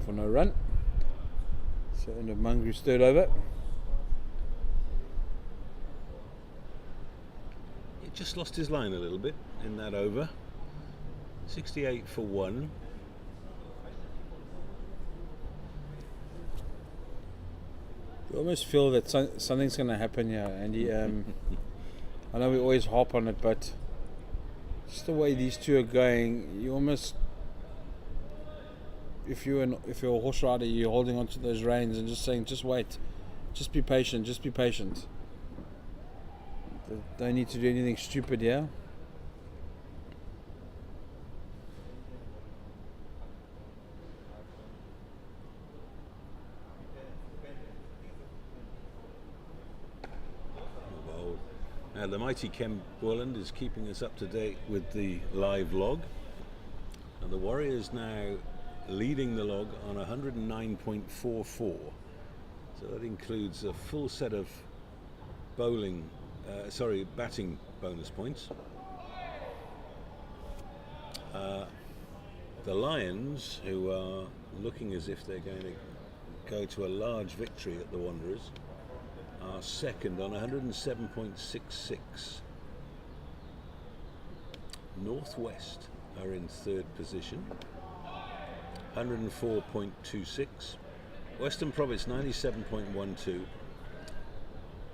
For no run. So end of Mungrew's third over. He just lost his line a little bit in that over. 68 for 1. You almost feel that something's going to happen here, Andy. I know we always harp on it, but just the way these two are going, you almost, if you're a horse rider, you're holding onto those reins and just saying, just wait, just be patient, just be patient. They don't need to do anything stupid here. Now the mighty Ken Borland is keeping us up to date with the live log, and the Warriors now leading the log on 109.44. So that includes a full set of batting bonus points. The Lions, who are looking as if they're going to go to a large victory at the Wanderers, are second on 107.66. Northwest are in third position, 104.26. Western Province 97.12,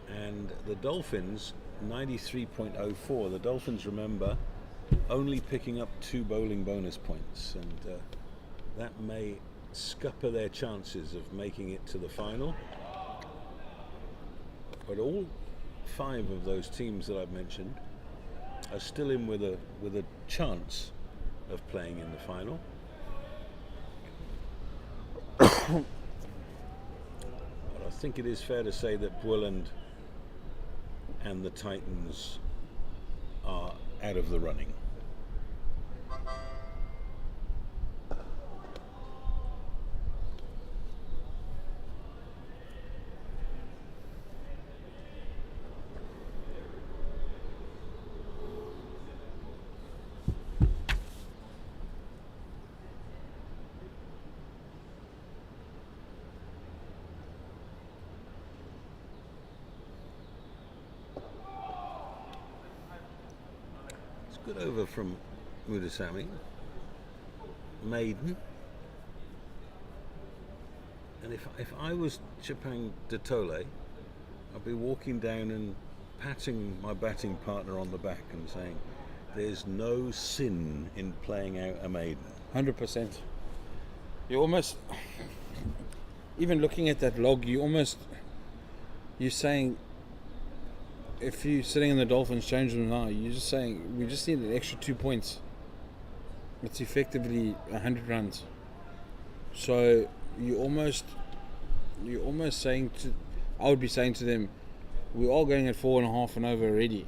and the Dolphins 93.04. The Dolphins, remember, only picking up 2 bowling bonus points, and that may scupper their chances of making it to the final. But all 5 of those teams that I've mentioned are still in with a chance of playing in the final. But I think it is fair to say that Bwilland and the Titans are out of the running. Good over from Mudasamy. Maiden. And if I was Chipang Detole, I'd be walking down and patting my batting partner on the back and saying, there's no sin in playing out a maiden. 100%. You almost, even looking at that log, you're saying, if you're sitting in the Dolphins change room now, you're just saying, we just need an extra 2 points. It's effectively 100 runs. So you're almost saying I would be saying to them, we are going at 4.5 and over already.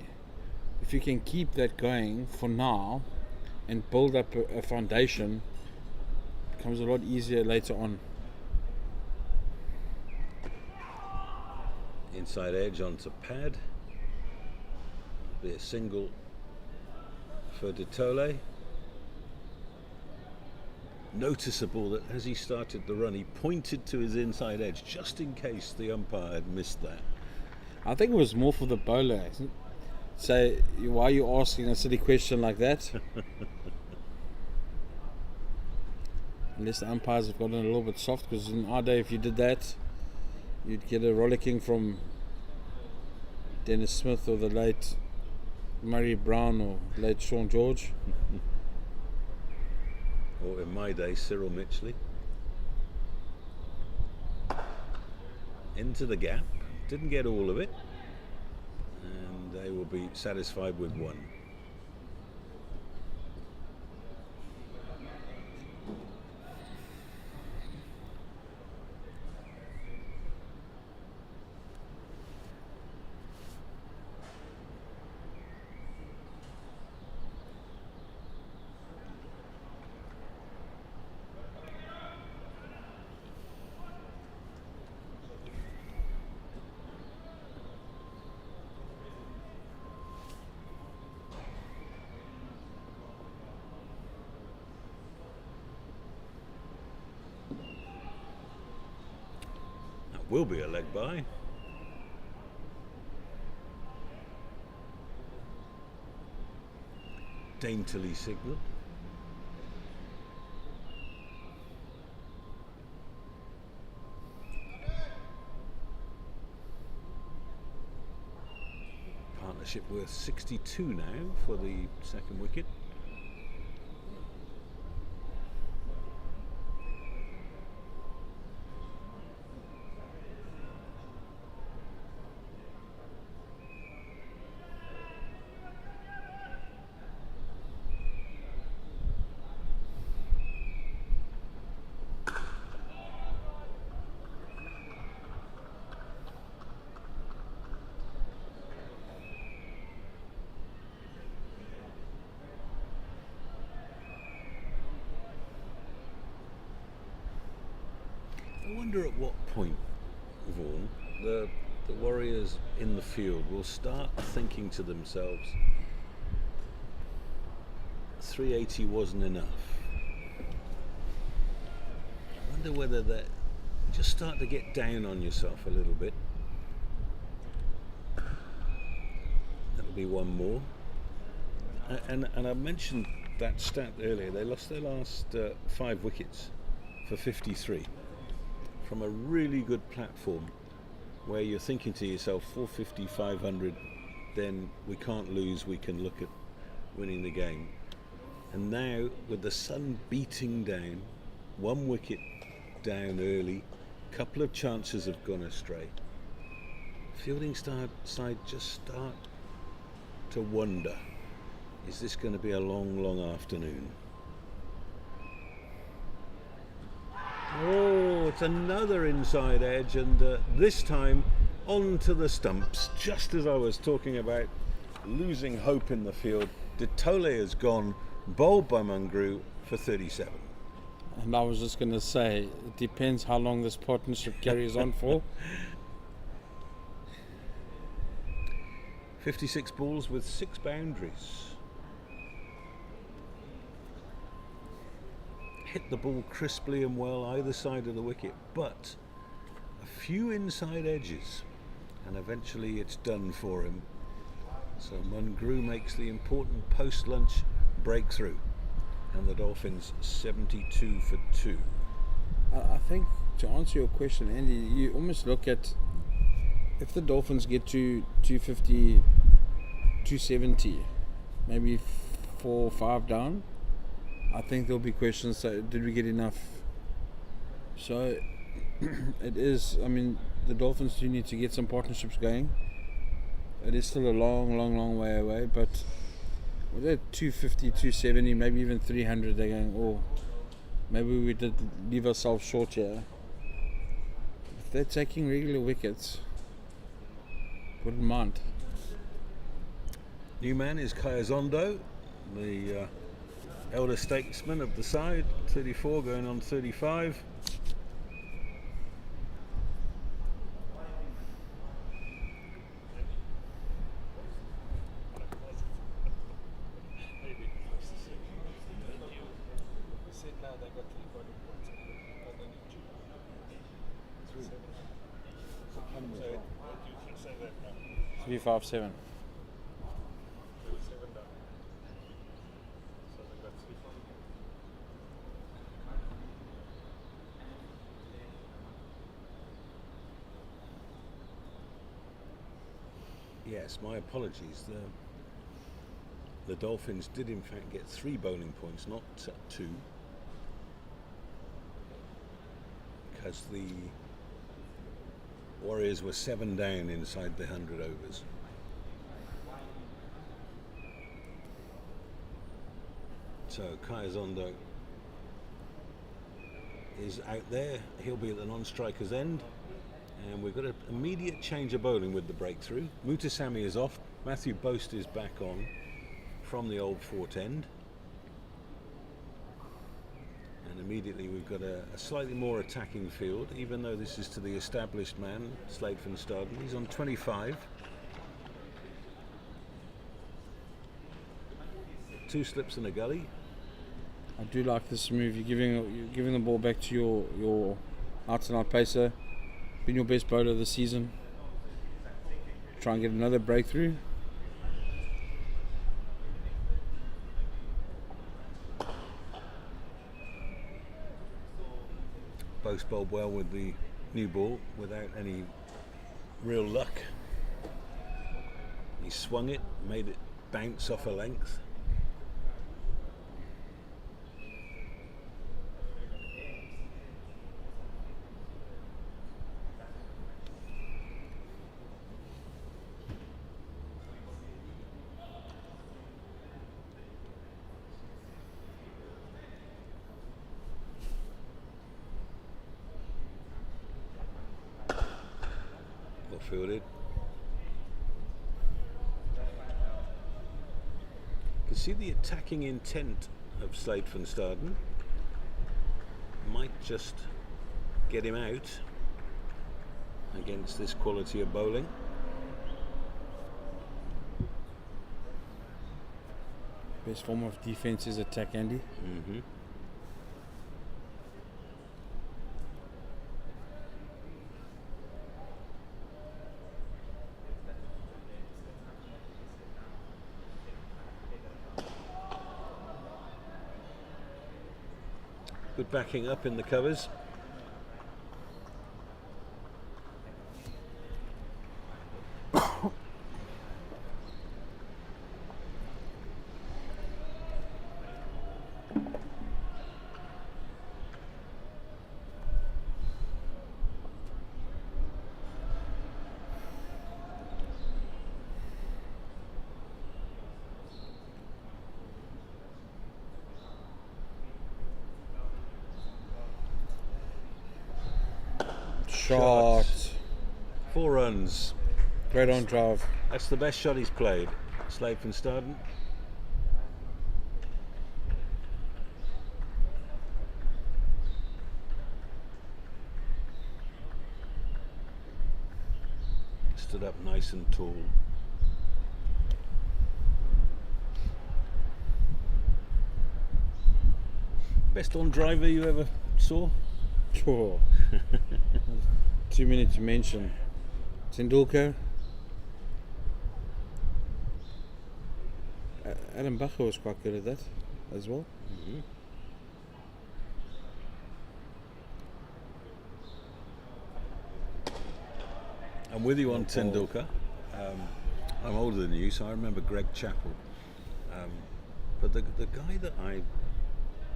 If you can keep that going for now and build up a foundation, it becomes a lot easier later on. Inside edge onto pad. Be a single for Detole. Noticeable that as he started the run, he pointed to his inside edge just in case the umpire had missed that. I think it was more for the bowler. So why are you asking a silly question like that? Unless the umpires have gotten a little bit soft, because in our day, if you did that, you'd get a rollicking from Dennis Smith or the late Murray Brown or late Sean George. Or in my day, Cyril Mitchley. Into the gap. Didn't get all of it. And they will be satisfied with 1. Will be a leg by. Daintily signal. Partnership worth 62 now for the second wicket. I wonder at what point, Vaughan, the Warriors in the field will start thinking to themselves, 380 wasn't enough. I wonder whether that just start to get down on yourself a little bit. That'll be 1 more. And I mentioned that stat earlier. They lost their last 5 wickets for 53. From a really good platform where you're thinking to yourself, 450, 500, then we can't lose, we can look at winning the game. And now, with the sun beating down, one wicket down early, couple of chances have gone astray. Fielding side just start to wonder, is this going to be a long afternoon? Oh, it's another inside edge, and this time onto the stumps, just as I was talking about losing hope in the field. Ditole has gone, bowled by Mungrew for 37. And I was just going to say, it depends how long this partnership carries on for. 56 balls with 6 boundaries. Hit the ball crisply and well either side of the wicket, but a few inside edges, and eventually it's done for him. So Mungrew makes the important post-lunch breakthrough, and the Dolphins 72 for 2. I think, to answer your question, Andy, you almost look at, if the Dolphins get to 250, 270, maybe 4 or 5 down, I think there'll be questions, so did we get enough? So it is, I mean, the Dolphins do need to get some partnerships going. It is still a long way away, but with that 250, 270, maybe even 300, they're going, oh, maybe we did leave ourselves short here. If they're taking regular wickets, wouldn't mind. New man is Kayazondo, the elder statesman of the side, 34 going on 35. Three, 5, 7. Yes, my apologies. The Dolphins did in fact get 3 bowling points, not 2, because the Warriors were 7 down inside the 100 overs. So Kayazondo is out there. He'll be at the non-striker's end. And we've got an immediate change of bowling with the breakthrough. Mutasamy is off. Matthew Boast is back on from the old fort end. And immediately we've got a slightly more attacking field, even though this is to the established man, Slade van Staden. He's on 25. 2 slips and a gully. I do like this move. You're giving the ball back to your out-and-out pacer. Been your best bowler of the season. Try and get another breakthrough. Both bowled well with the new ball without any real luck. He swung it, made it bounce off a length. Fielded. You can see the attacking intent of Slade van Staden. Might just get him out against this quality of bowling. Best form of defense is attack, Andy. Mm-hmm. Good backing up in the covers. Shot. 4 runs. Great on drive. That's the best shot he's played. Slade van Staden. Stood up nice and tall. Best on driver you ever saw? Sure. Too many to mention. Tendulkar. Adam Bacher was quite good at that as well. Mm-hmm. I'm with you on Tendulkar. I'm older than you, so I remember Greg Chappell. But the guy that I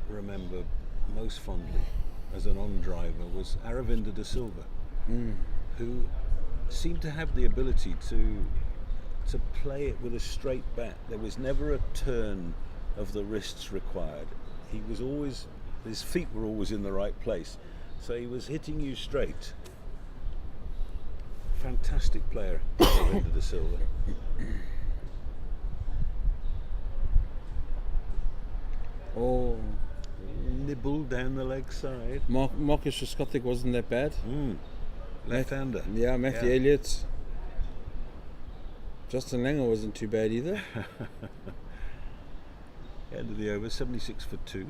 remember most fondly as an on-driver was Aravinda de Silva, who seemed to have the ability to play it with a straight bat. There was never a turn of the wrists required. He was always, his feet were always in the right place, so he was hitting you straight. Fantastic player, Aravinda de Silva. Oh, Nibble down the leg side. Marcus Scotic wasn't that bad. Left-hander. Yeah, Matthew Elliott. Justin Langer wasn't too bad either. End of the over, 76 for 2.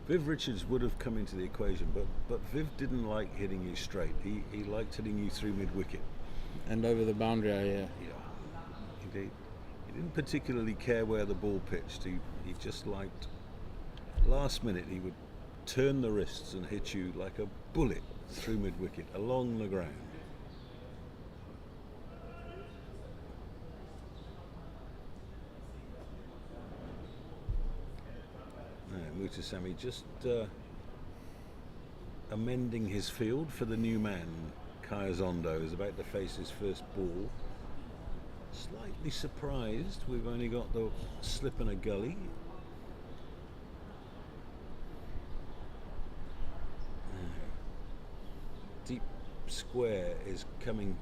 Viv Richards would have come into the equation, but Viv didn't like hitting you straight. He liked hitting you through mid-wicket. And over the boundary, Yeah, he didn't particularly care where the ball pitched. He just liked, last minute he would turn the wrists and hit you like a bullet through mid-wicket, along the ground. Mutasamy just amending his field for the new man. Kaya Zondo is about to face his first ball. Slightly surprised we've only got the slip and a gully. Deep square is coming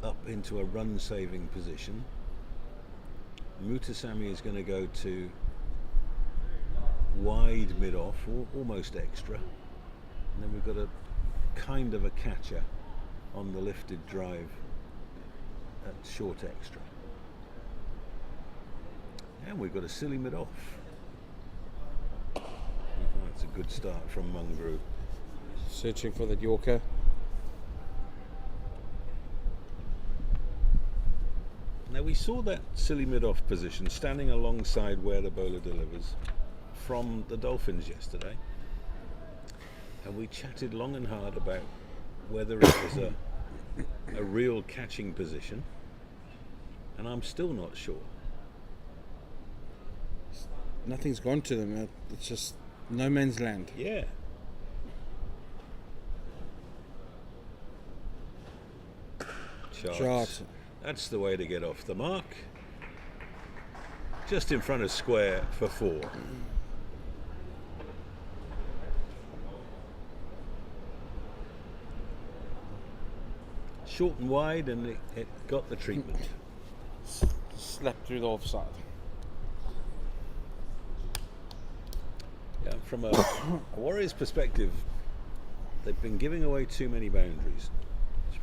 up into a run-saving position. Mutasamy is going to go to wide mid-off, almost extra, and then we've got a kind of a catcher on the lifted drive at short extra, and we've got a silly mid-off. That's a good start from Mungrew. searching for that Yorker. Now we saw that silly mid-off position standing alongside where the bowler delivers from the Dolphins yesterday, and we chatted long and hard about whether it was a real catching position, and I'm still not sure. Nothing's gone to them. It's just no man's land. Yeah. Shot. That's the way to get off the mark. Just in front of square for 4. Short and wide, and it got the treatment. Slapped through the offside. Yeah, from a Warriors perspective, they've been giving away too many boundaries, which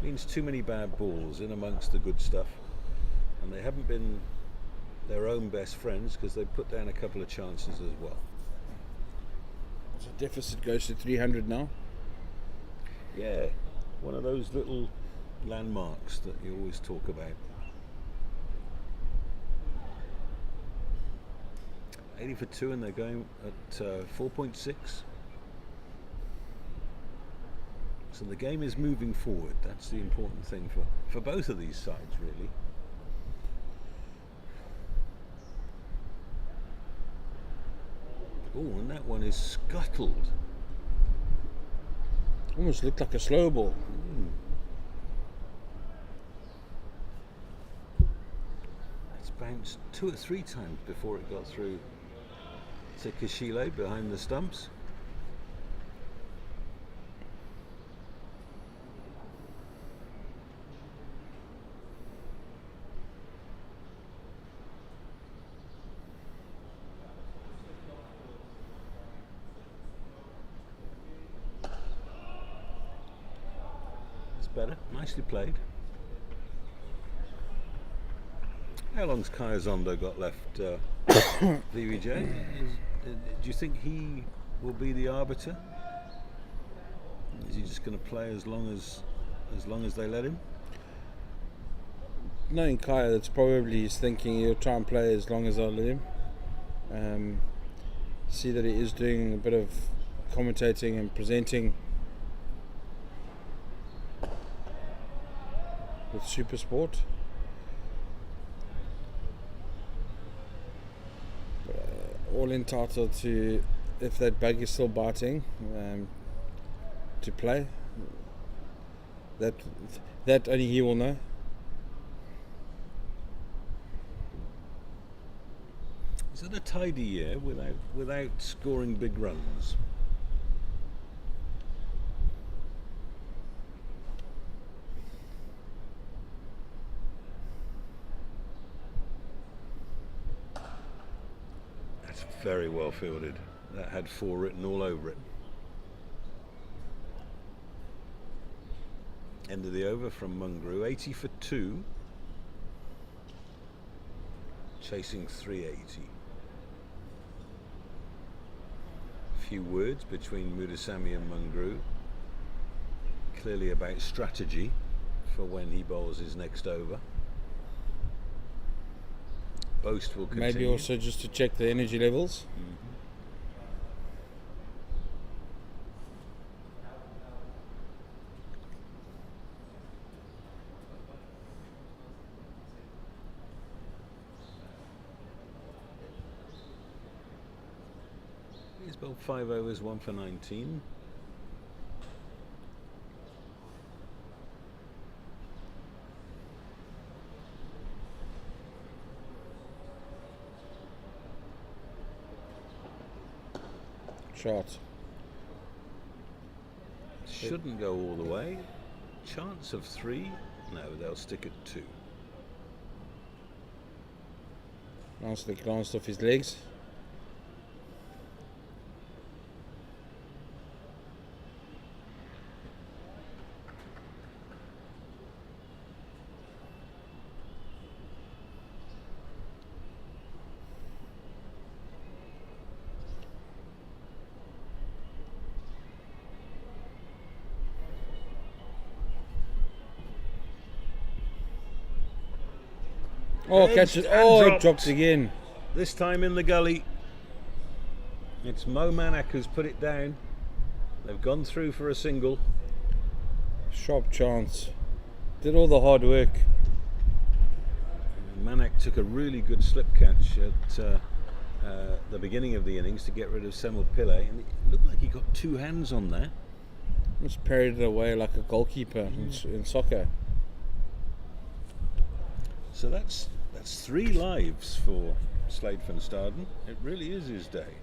means too many bad balls in amongst the good stuff, and they haven't been their own best friends because they've put down a couple of chances as well. So deficit goes to 300 now. Yeah, one of those little landmarks that you always talk about. 80 for 2, and they're going at 4.6. So the game is moving forward. That's the important thing for both of these sides, really. Oh, and that one is scuttled. Almost looked like a slow ball. bounced 2 or 3 times before it got through to Kashile behind the stumps. It's better, nicely played. How long's Kaya Zondo got left, VVJ? Do you think he will be the arbiter? Is he just going to play as long as they let him? Knowing Kaya, that's probably he's thinking he'll try and play as long as I'll let him. See that he is doing a bit of commentating and presenting with Supersport. All entitled to, if that bug is still biting, to play. That only he will know. Is it a tidy year without scoring big runs? That's very well fielded. That had 4 written all over it. End of the over from Mungru, 80 for 2. Chasing 380. Few words between Mudasamy and Mungru. Clearly about strategy for when he bowls his next over. Boast will continue. Maybe also just to check the energy levels. He's bowled 5 overs, 1 for 19. Shot. Shouldn't go all the way. Chance of 3. No, they'll stick at 2. Nicely glanced off his legs. Oh, catch it. Oh, it drops again. This time in the gully. It's Mo Manak who's put it down. They've gone through for a single. Sharp chance. Did all the hard work. Manak took a really good slip catch at the beginning of the innings to get rid of Semel Pillay, and it looked like he got 2 hands on there. Just parried it away like a goalkeeper in soccer. So that's 3 lives for Slade van Staden. It really is his day.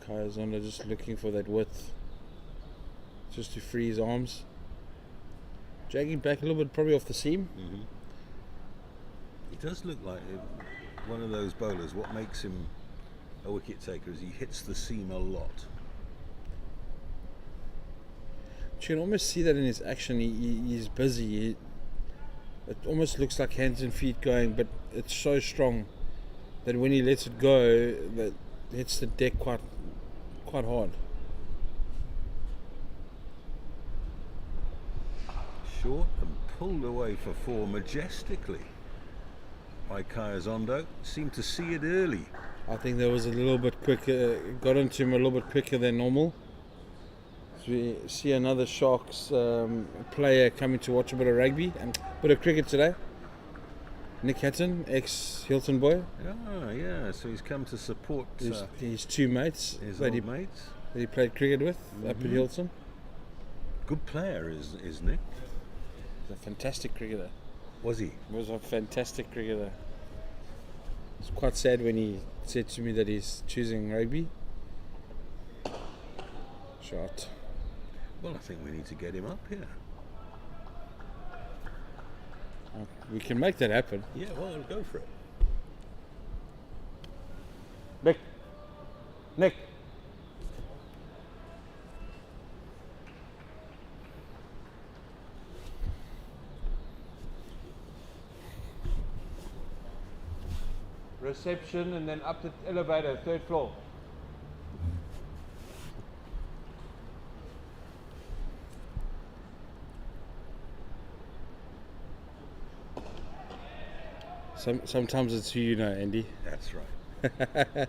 Kaya Zondo just looking for that width, just to free his arms. Dragging back a little bit, probably off the seam. He does look like one of those bowlers. What makes him a wicket taker is he hits the seam a lot. You can almost see that in his action. He's busy. It almost looks like hands and feet going, but it's so strong that when he lets it go, that hits the deck quite hard. Short and pulled away for 4 majestically by Kaya Zondo. Seemed to see it early I think that was a little bit quicker, got into him a little bit quicker than normal. So we see another Sharks player coming to watch a bit of rugby and a bit of cricket today. Nick Hatton, ex-Hilton boy. Yeah, so he's come to support His two mates his that old mates. he played cricket with up at Hilton. Good player is Nick. He's a fantastic cricketer. Was he? He was a fantastic cricketer. It's quite sad when he said to me that he's choosing rugby. Shot. Well, I think we need to get him up here. We can make that happen. Yeah, well, go for it. Nick. Reception and then up the elevator, 3rd floor. Sometimes it's who you know, Andy. That's right.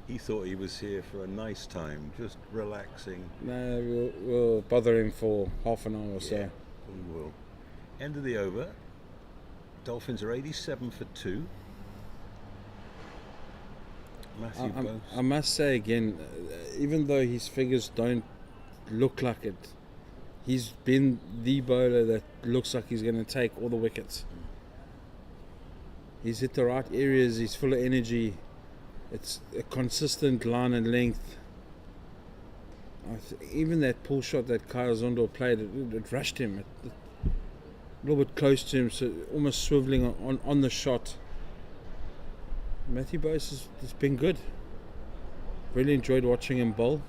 He thought he was here for a nice time, just relaxing. No, we'll bother him for half an hour or so. Yeah, we will. End of the over. Dolphins are 87 for 2. Matthew Bose. I must say again, even though his figures don't look like it, he's been the bowler that looks like he's going to take all the wickets. He's hit the right areas, he's full of energy. It's a consistent line and length. Even that pull shot that Kyle Zondo played, it rushed him. A little bit close to him, so almost swiveling on the shot. Matthew Bose has been good. Really enjoyed watching him bowl.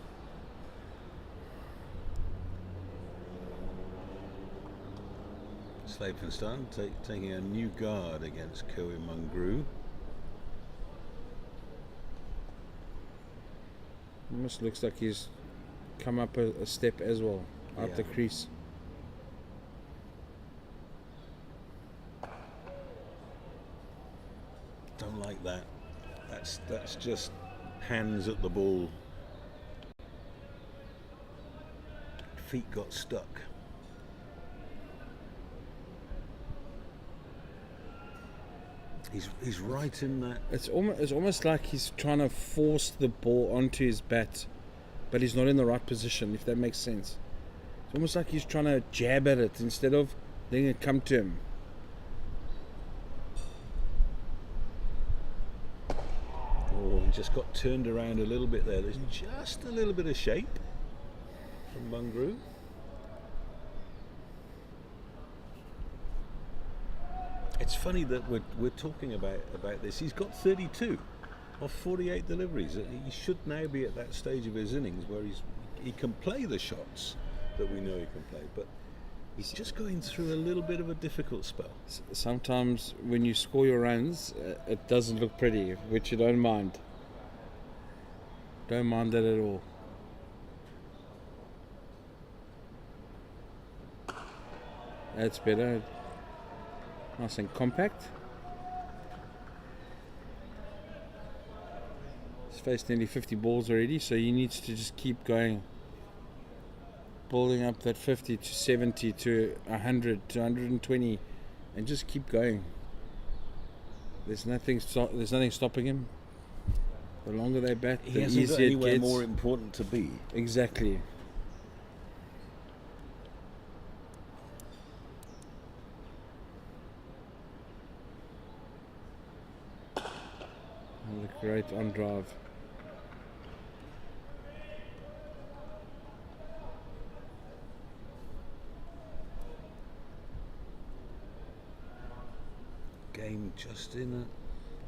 Slavenstein taking a new guard against Koe Mungru. Almost looks like he's come up a step as well, out the crease. Don't like that. That's just hands at the ball. Feet got stuck. He's right in that. It's almost like he's trying to force the ball onto his bat, but he's not in the right position, if that makes sense. It's almost like he's trying to jab at it instead of letting it come to him. Oh, he just got turned around a little bit there. There's just a little bit of shape from Mungru. It's funny that we're talking about this. He's got 32 of 48 deliveries. He should now be at that stage of his innings where he can play the shots that we know he can play, but he's just going through a little bit of a difficult spell. Sometimes when you score your runs, it doesn't look pretty, which you don't mind. Don't mind that at all. That's better. Nice and compact. He's faced nearly 50 balls already, so he needs to just keep going. Building up that 50 to 70 to 100 to 120 and just keep going. There's nothing stopping him. The longer they bat, the He hasn't got easier it anywhere gets. more important to be. Exactly. Another great on drive. Game just in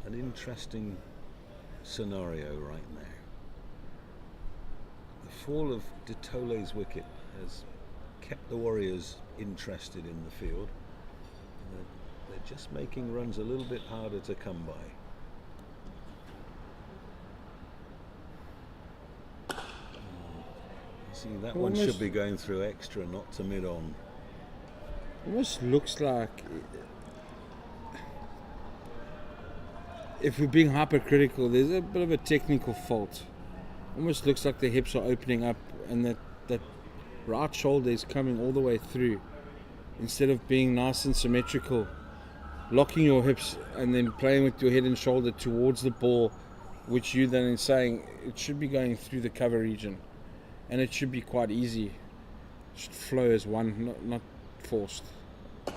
an interesting scenario right now. The fall of De Tole's wicket has kept the Warriors interested in the field. They're just making runs a little bit harder to come by. See, that one Almost- should be going through extra, not to mid-on. Almost looks like if we're being hypercritical, there's a bit of a technical fault. Almost looks like the hips are opening up and that right shoulder is coming all the way through. Instead of being nice and symmetrical, locking your hips and then playing with your head and shoulder towards the ball, which you then is saying it should be going through the cover region. And it should be quite easy. It should flow as one, not forced. So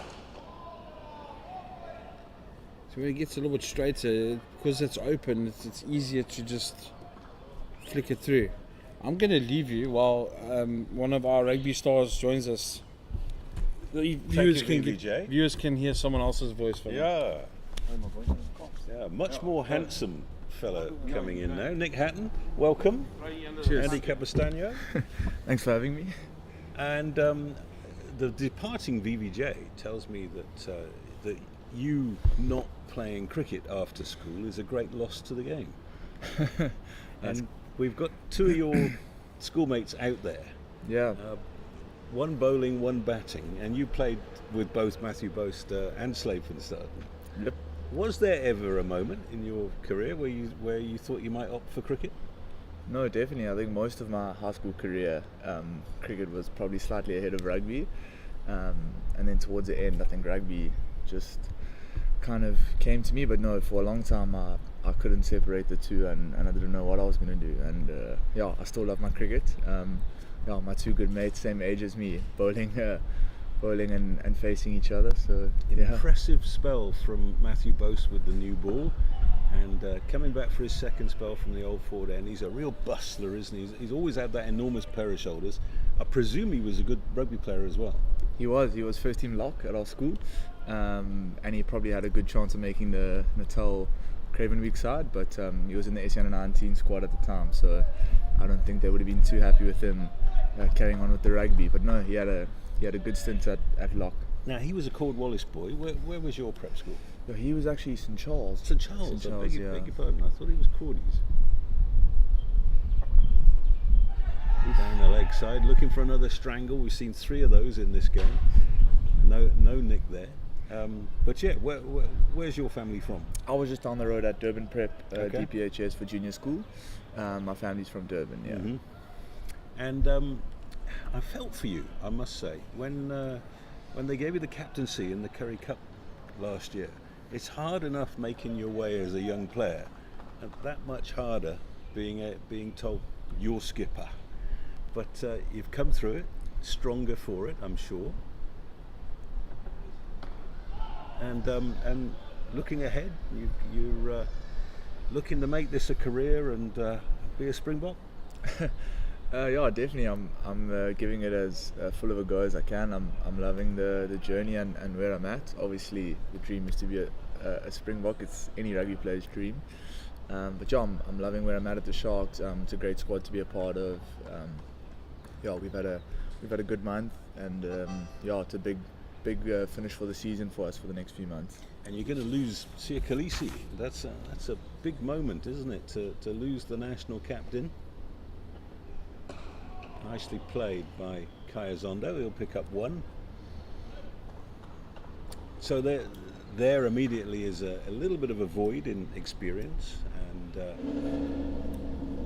when it gets a little bit straighter, because it's open, it's easier to just flick it through. I'm going to leave you while one of our rugby stars joins us. The viewers can hear someone else's voice from Yeah. Yeah, much more handsome fellow coming in now. Nick Hatton, welcome. Cheers. Andy Capistano. Thanks for having me. And the departing VVJ tells me that you not playing cricket after school is a great loss to the game. And we've got two of your schoolmates out there. Yeah. One bowling, one batting, and you played with both Matthew Boaster and Slade van Staden. Yep. Was there ever a moment in your career where you thought you might opt for cricket? No, definitely. I think most of my high school career, cricket was probably slightly ahead of rugby. And then towards the end, I think rugby just kind of came to me. But no, for a long time, I couldn't separate the two, and I didn't know what I was going to do. And I still love my cricket. My two good mates, same age as me, bowling and facing each other. So Impressive spell from Matthew Boast with the new ball, and coming back for his second spell from the old forward end. He's a real bustler, isn't he? He's always had that enormous pair of shoulders. I presume he was a good rugby player as well. He was first team lock at our school, and he probably had a good chance of making the Natal Cravenweek side, but he was in the SA 19 squad at the time, so I don't think they would have been too happy with him carrying on with the rugby. But no, he had a good stint at lock. Now, he was a Cornwallis boy. Where was your prep school? No, he was actually St Charles. St Charles, St. I beg yeah. your pardon. I thought he was Cordies. Down the leg side, looking for another strangle. We've seen 3 of those in this game. No Nick there. But yeah, where's your family from? I was just down the road at Durban Prep, Okay. DPHS for junior school. My family's from Durban, yeah. Mm-hmm. And I felt for you, I must say, when they gave you the captaincy in the Currie Cup last year. It's hard enough making your way as a young player, and that much harder being told you're skipper. But you've come through it, stronger for it, I'm sure. And looking ahead, you're looking to make this a career and be a Springbok. Yeah, definitely. I'm giving it as full of a go as I can. I'm loving the journey and where I'm at. Obviously, the dream is to be a Springbok. It's any rugby player's dream. But yeah, I'm loving where I'm at the Sharks. It's a great squad to be a part of. We've had a good month, and it's a big finish for the season for us for the next few months. And you're going to lose Sia Khaleesi. That's a big moment, isn't it? To lose the national captain. Nicely played by Kaya Zondo. He'll pick up 1. So there immediately is a little bit of a void in experience, and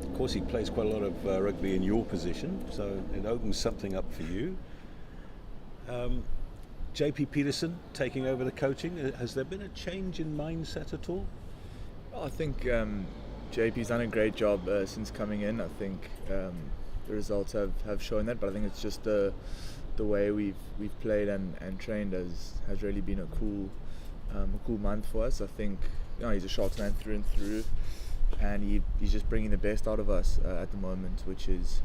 of course he plays quite a lot of rugby in your position, so it opens something up for you. JP Peterson taking over the coaching. Has there been a change in mindset at all? I think JP's done a great job since coming in. I think the results have shown that, but I think it's just the way we've played and trained has really been a cool month for us. I think he's a Sharks man through and through, and he's just bringing the best out of us at the moment, which is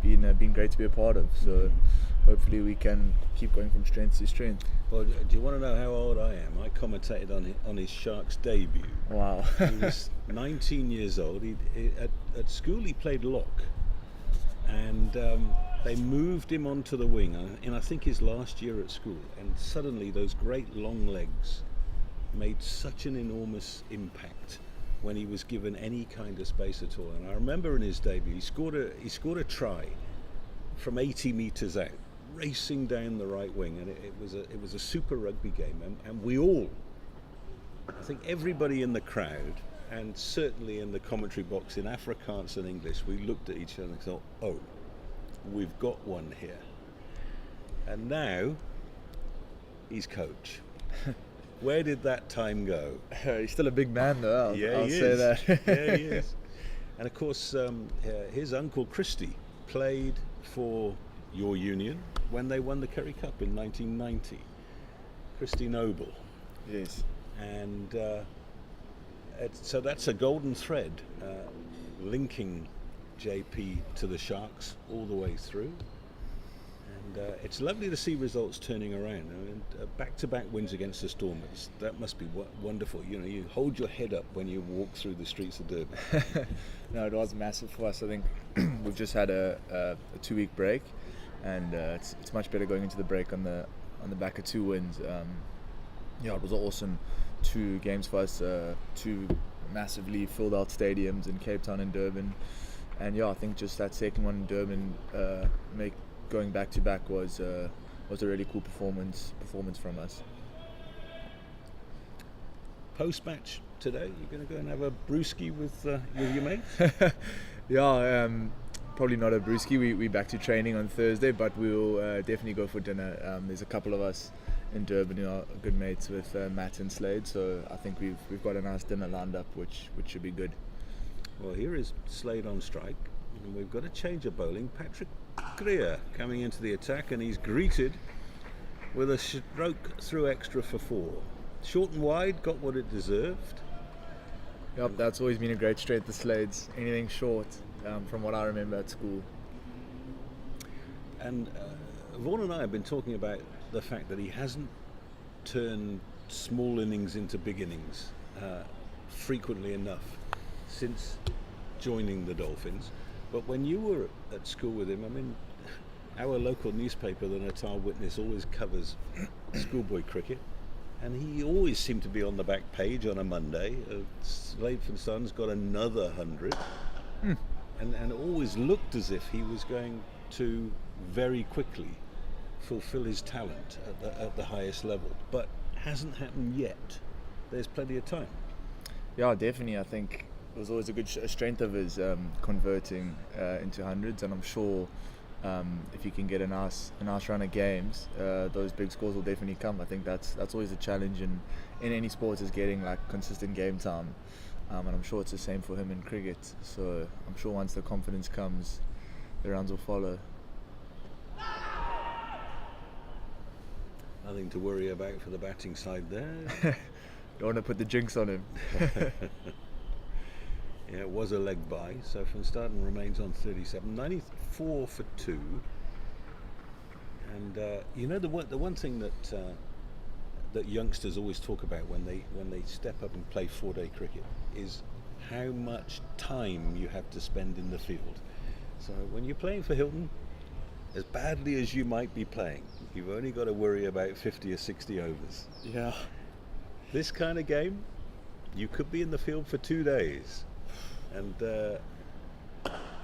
been great to be a part of. So hopefully we can keep going from strength to strength. Well, do you want to know how old I am? I commentated on his Sharks debut. Wow. He was 19 years old. At school he played lock, and they moved him onto the wing in I think his last year at school, and suddenly those great long legs made such an enormous impact when he was given any kind of space at all. And I remember in his debut he scored a try from 80 metres out, racing down the right wing, and it was a super rugby game, and we all, I think everybody in the crowd, and certainly in the commentary box in Afrikaans and English, we looked at each other and thought, oh, we've got one here. And now he's coach. Where did that time go? He's still a big man, though. I'll he say is. that. Yeah, he is. And of course, his uncle Christy played for your union when they won the Currie Cup in 1990. Christy Noble. Yes. And so that's a golden thread linking JP to the Sharks all the way through. And it's lovely to see results turning around. I mean, back-to-back wins against the Stormers. That must be wonderful. You know, you hold your head up when you walk through the streets of Durban. No, it was massive for us. I think we've just had a 2-week break, and it's much better going into the break on the back of 2 wins. Yeah, it was awesome. 2 games for us, 2 massively filled out stadiums in Cape Town and Durban. And yeah, I think just that second one in Durban, going back to back was a really cool performance from us. Post match today, you're going to go and have a brewski with your mates? Yeah, probably not a brewski. We back to training on Thursday, but we'll definitely go for dinner. There's a couple of us in Durban who are good mates with Matt and Slade, so I think we've got a nice dinner lined up, which should be good. Well, here is Slade on strike, and we've got a change of bowling. Patrick Creer coming into the attack, and he's greeted with a stroke through extra for 4. Short and wide, got what it deserved. Yep, that's always been a great strength, the Slades. Anything short, from what I remember at school. And Vaughan and I have been talking about the fact that he hasn't turned small innings into big innings frequently enough since joining the Dolphins. But when you were at school with him, I mean, our local newspaper, the Natal Witness, always covers schoolboy cricket, and he always seemed to be on the back page on a Monday. Slade and Sons got another 100, and always looked as if he was going to very quickly fulfill his talent at the highest level, but hasn't happened yet. There's plenty of time. Yeah, definitely. I think it was always a good strength of his converting into hundreds, and I'm sure if you can get a nice run of games, those big scores will definitely come. I think that's always a challenge in any sport, is getting like consistent game time, and I'm sure it's the same for him in cricket. So I'm sure once the confidence comes, the runs will follow. Nothing to worry about for the batting side there. Don't want to put the jinx on him. Yeah, it was a leg bye, so Van Staden remains on 37, 94 for 2. And you know, the one thing that youngsters always talk about when they step up and play 4-day cricket is how much time you have to spend in the field. So when you're playing for Hilton, as badly as you might be playing, you've only got to worry about 50 or 60 overs. Yeah. This kind of game, you could be in the field for 2 days. And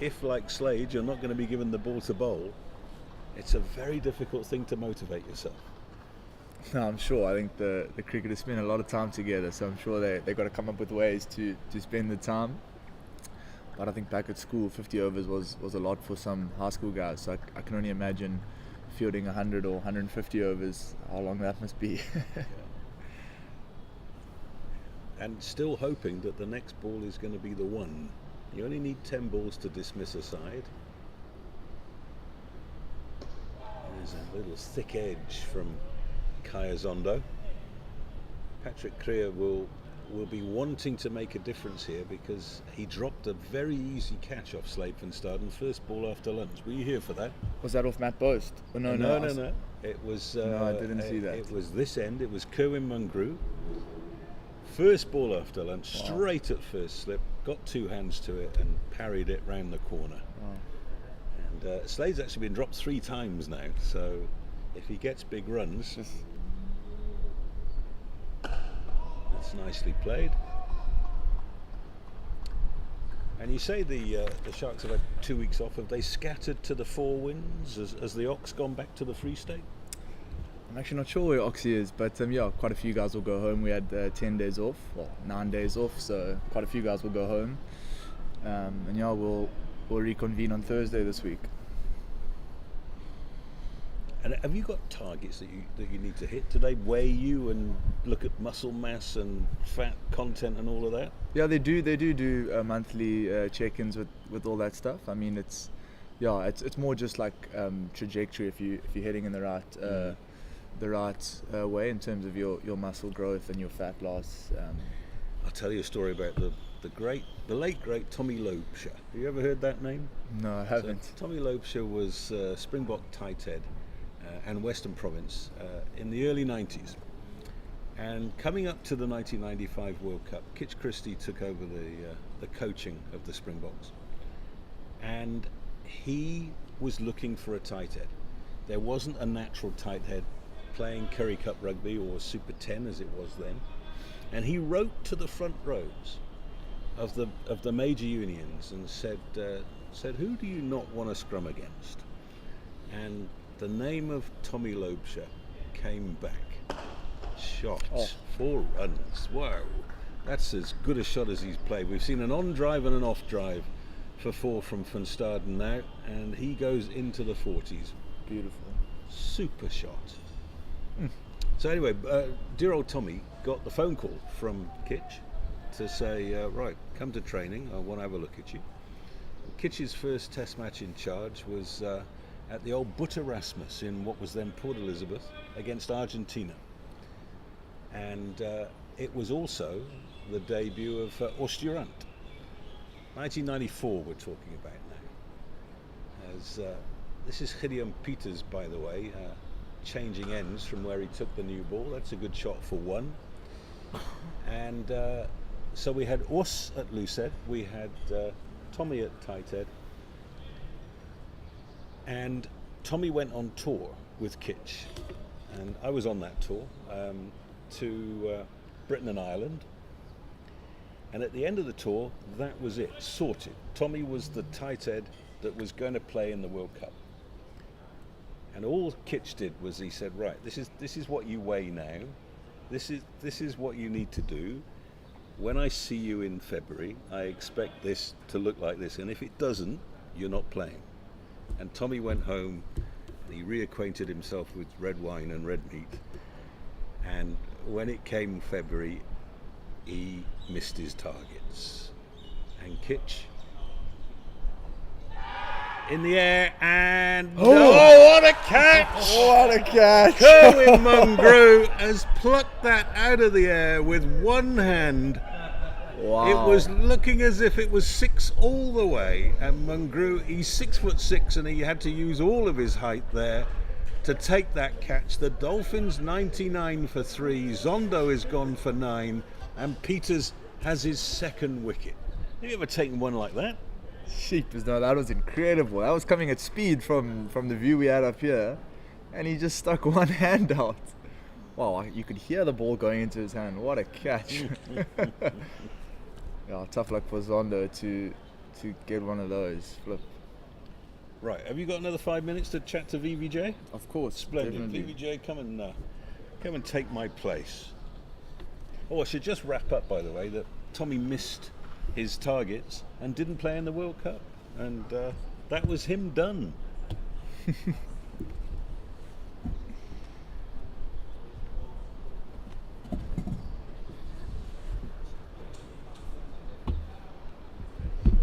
if, like Slade, you're not going to be given the ball to bowl, it's a very difficult thing to motivate yourself. No, I'm sure. I think the cricketers spend a lot of time together, so I'm sure they've got to come up with ways to spend the time. But I think back at school, 50 overs was a lot for some high school guys, so I can only imagine fielding 100 or 150 overs, how long that must be. And still hoping that the next ball is going to be the one. You only need 10 balls to dismiss a side. There's a little thick edge from Kaya Zondo. Patrick Creer will be wanting to make a difference here, because he dropped a very easy catch off Slade van Staden, first ball after lunch. Were you here for that? Was that off Matt Boast? Oh, no. It was. No, I didn't see that. It was this end. It was Kerwin Mungrew. First ball after lunch, straight at first slip, got 2 hands to it and parried it round the corner. Wow. And Slade's actually been dropped 3 times now, so if he gets big runs, that's nicely played. And you say the Sharks have had 2 weeks off. Have they scattered to the four winds? Has the Ox gone back to the Free State? I'm actually not sure where Oxy is, but yeah, quite a few guys will go home. We had 10 days off, well, 9 days off, so quite a few guys will go home. And yeah, we'll reconvene on Thursday this week. And have you got targets that you need to hit? Do they weigh you and look at muscle mass and fat content and all of that? Yeah, they do monthly check-ins with all that stuff. I mean, it's more just like trajectory if you're heading in the right way in terms of your muscle growth and your fat loss. I'll tell you a story about the late great Tommy Loebscher. Have you ever heard that name? No, I haven't. So, Tommy Loebscher was Springbok tight head and Western Province in the early 90s. And coming up to the 1995 World Cup, Kitch Christie took over the coaching of the Springboks. And he was looking for a tight head. There wasn't a natural tight head playing Currie Cup rugby or Super 10 as it was then. And he wrote to the front rows of the major unions and said, who do you not want to scrum against? And the name of Tommy Loebscher came back. Shot, 4 runs. Wow, that's as good a shot as he's played. We've seen an on drive and an off drive for 4 from Van Staden now, and he goes into the 40s. Beautiful. Super shot. So anyway, dear old Tommy got the phone call from Kitch to say, right, come to training, I want to have a look at you. Kitch's first test match in charge was at the old Butter Rasmus in what was then Port Elizabeth against Argentina. And it was also the debut of Oosterhuis. 1994 we're talking about now. As this is Gideon Pieters, by the way, changing ends from where he took the new ball. That's a good shot for 1. And so we had Urs at loosehead, we had Tommy at tight head, and Tommy went on tour with Kitch, and I was on that tour to Britain and Ireland. And at the end of the tour, that was it, sorted. Tommy was the tight head that was going to play in the World Cup. And all Kitch did was he said, right, this is what you weigh now. This is what you need to do. When I see you in February, I expect this to look like this. And if it doesn't, you're not playing. And Tommy went home and he reacquainted himself with red wine and red meat. And when it came February, he missed his targets. And Kitch in the air, and what a catch! What a catch! Kerwin Mungrue has plucked that out of the air with one hand. Wow. It was looking as if it was 6 all the way, and Mungrue, he's 6'6", and he had to use all of his height there to take that catch. The Dolphins 99 for 3, Zondo is gone for 9, and Pieters has his second wicket. Have you ever taken one like that? Sheepers, no, that was incredible. That was coming at speed from the view we had up here, and he just stuck one hand out. Wow, you could hear the ball going into his hand. What a catch. Yeah, tough luck for Zondo to get one of those. Flip. Right, have you got another 5 minutes to chat to VVJ? Of course. Splendid. Definitely. VVJ, come and take my place. Oh, I should just wrap up, by the way, that Tommy missed his targets and didn't play in the World Cup, and that was him done.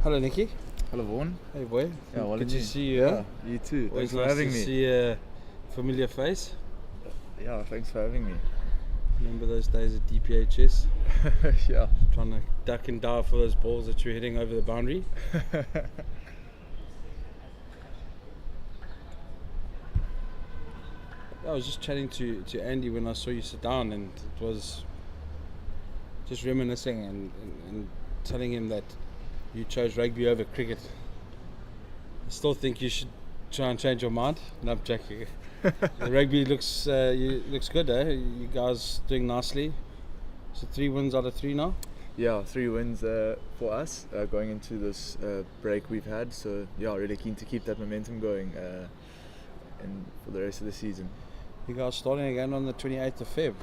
Hello, Nicky. Hello, Vaughan. Hey, boy. Yeah, well, Good to see you. Yeah, you too. Always Thanks for nice having to me. see a familiar face. Yeah, thanks for having me. Remember those days at DPHS? Yeah. Trying to duck and dive for those balls that you're hitting over the boundary. I was just chatting to Andy when I saw you sit down, and it was just reminiscing and telling him that you chose rugby over cricket. I still think you should try and change your mind. No, I'm joking. The rugby looks good, eh? You guys doing nicely. So 3 wins out of 3 now? Yeah, 3 wins for us going into this break we've had. So yeah, really keen to keep that momentum going and for the rest of the season. You guys starting again on the 28th of Feb.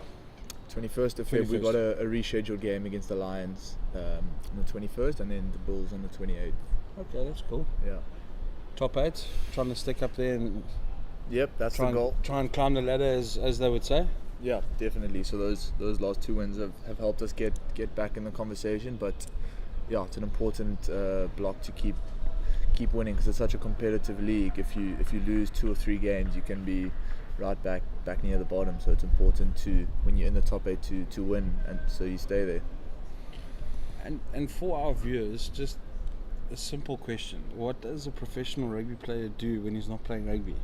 21st of Feb, we got a rescheduled game against the Lions on the 21st, and then the Bulls on the 28th. Okay, that's cool. Yeah. Top 8, trying to stick up there and Yep, that's the goal. try and climb the ladder, as they would say. Yeah, definitely. So those last 2 wins have helped us get back in the conversation. But yeah, it's an important block to keep winning, because it's such a competitive league. If you lose 2 or 3 games, you can be right back near the bottom. So it's important to, when you're in the top 8, to win, and so you stay there. And for our viewers, just a simple question: what does a professional rugby player do when he's not playing rugby?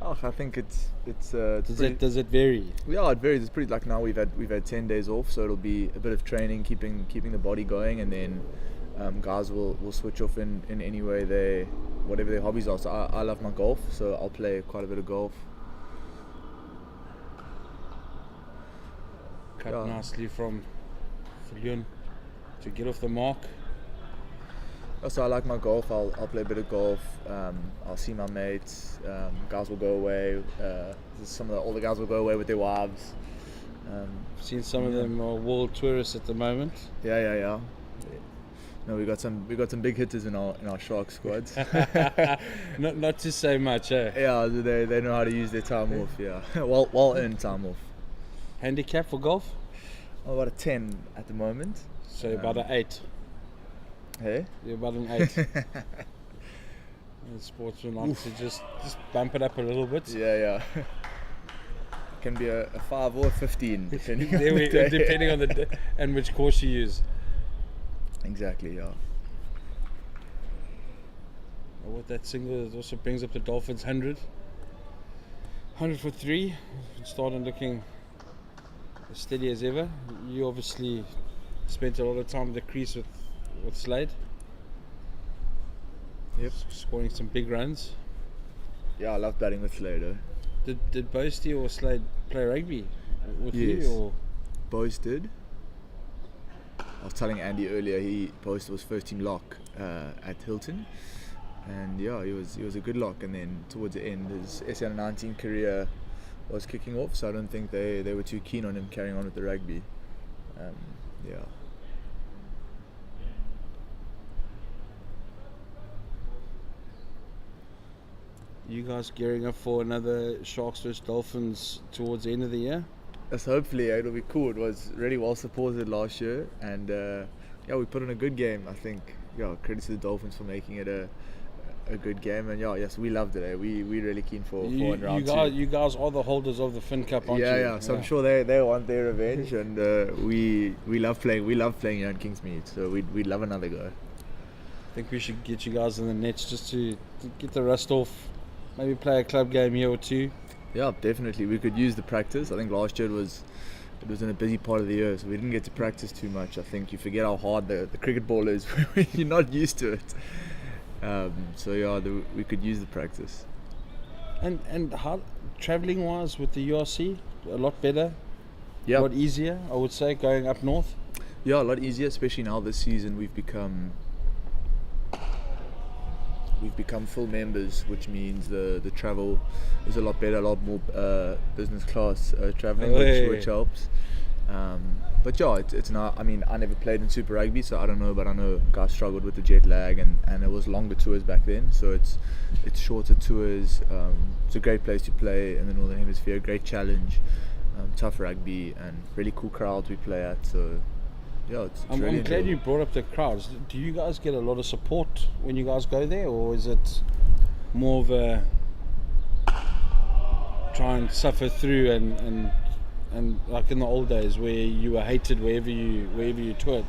I think it's Does it vary? Yeah, it varies. It's pretty, like now we've had 10 days off, so it'll be a bit of training, keeping the body going, and then guys will switch off in any way whatever their hobbies are. So I love my golf, so I'll play quite a bit of golf. Cut nicely from Leon to get off the mark. So I like my golf. I'll play a bit of golf. I'll see my mates. Guys will go away. All the guys will go away with their wives. Seen some of them are world tourists at the moment. Yeah. No, we got some big hitters in our Shark squads. not to say much, eh? Yeah, they know how to use their time off. Yeah, well earned time off. Handicap for golf? About a 10 at the moment. So about an 8. Hey? You're about an 8. Sportsmen like to just bump it up a little bit. Yeah. Can be a 5 or a 15 depending on the day. Depending on the day and which course you use. Exactly, yeah. Well, with that single, it also brings up the Dolphins 100. 100 for 3. Starting looking as steady as ever. You obviously spent a lot of time at the crease with Slade. Yep. Scoring some big runs. Yeah, I love batting with Slade. Did Boasty or Slade play rugby with you? Or? Boast did. I was telling Andy earlier, Boast was first team lock at Hilton, and yeah, he was a good lock. And then towards the end, his SA19 career was kicking off, so I don't think they were too keen on him carrying on with the rugby. Yeah. You guys gearing up for another Sharks vs Dolphins towards the end of the year? Yes, hopefully it'll be cool. It was really well supported last year, and we put in a good game. I think credit to the Dolphins for making it a good game, and yes, we loved it. We're really keen for round 2. You guys are the holders of the Fin Cup, aren't you? Yeah. So I'm sure they want their revenge, and we love playing. We love playing here in Kingsmead, so we'd love another go. I think we should get you guys in the nets just to get the rust off. Maybe play a club game here or 2. Yeah, definitely. We could use the practice. I think last year it was in a busy part of the year, so we didn't get to practice too much. I think you forget how hard the cricket ball is when you're not used to it. We could use the practice. And how travelling wise with the URC, a lot better. Yeah. A lot easier, I would say, going up north. Yeah, a lot easier, especially now this season we've become full members, which means the travel is a lot better, a lot more business class travelling, which helps. But yeah, it's not. I mean, I never played in Super Rugby, so I don't know. But I know guys struggled with the jet lag, and it was longer tours back then. So it's shorter tours. It's a great place to play in the Northern Hemisphere. Great challenge, tough rugby, and really cool crowds we play at. So yeah, I'm glad you brought up the crowds. Do you guys get a lot of support when you guys go there, or is it more of a try and suffer through and like in the old days where you were hated wherever you toured?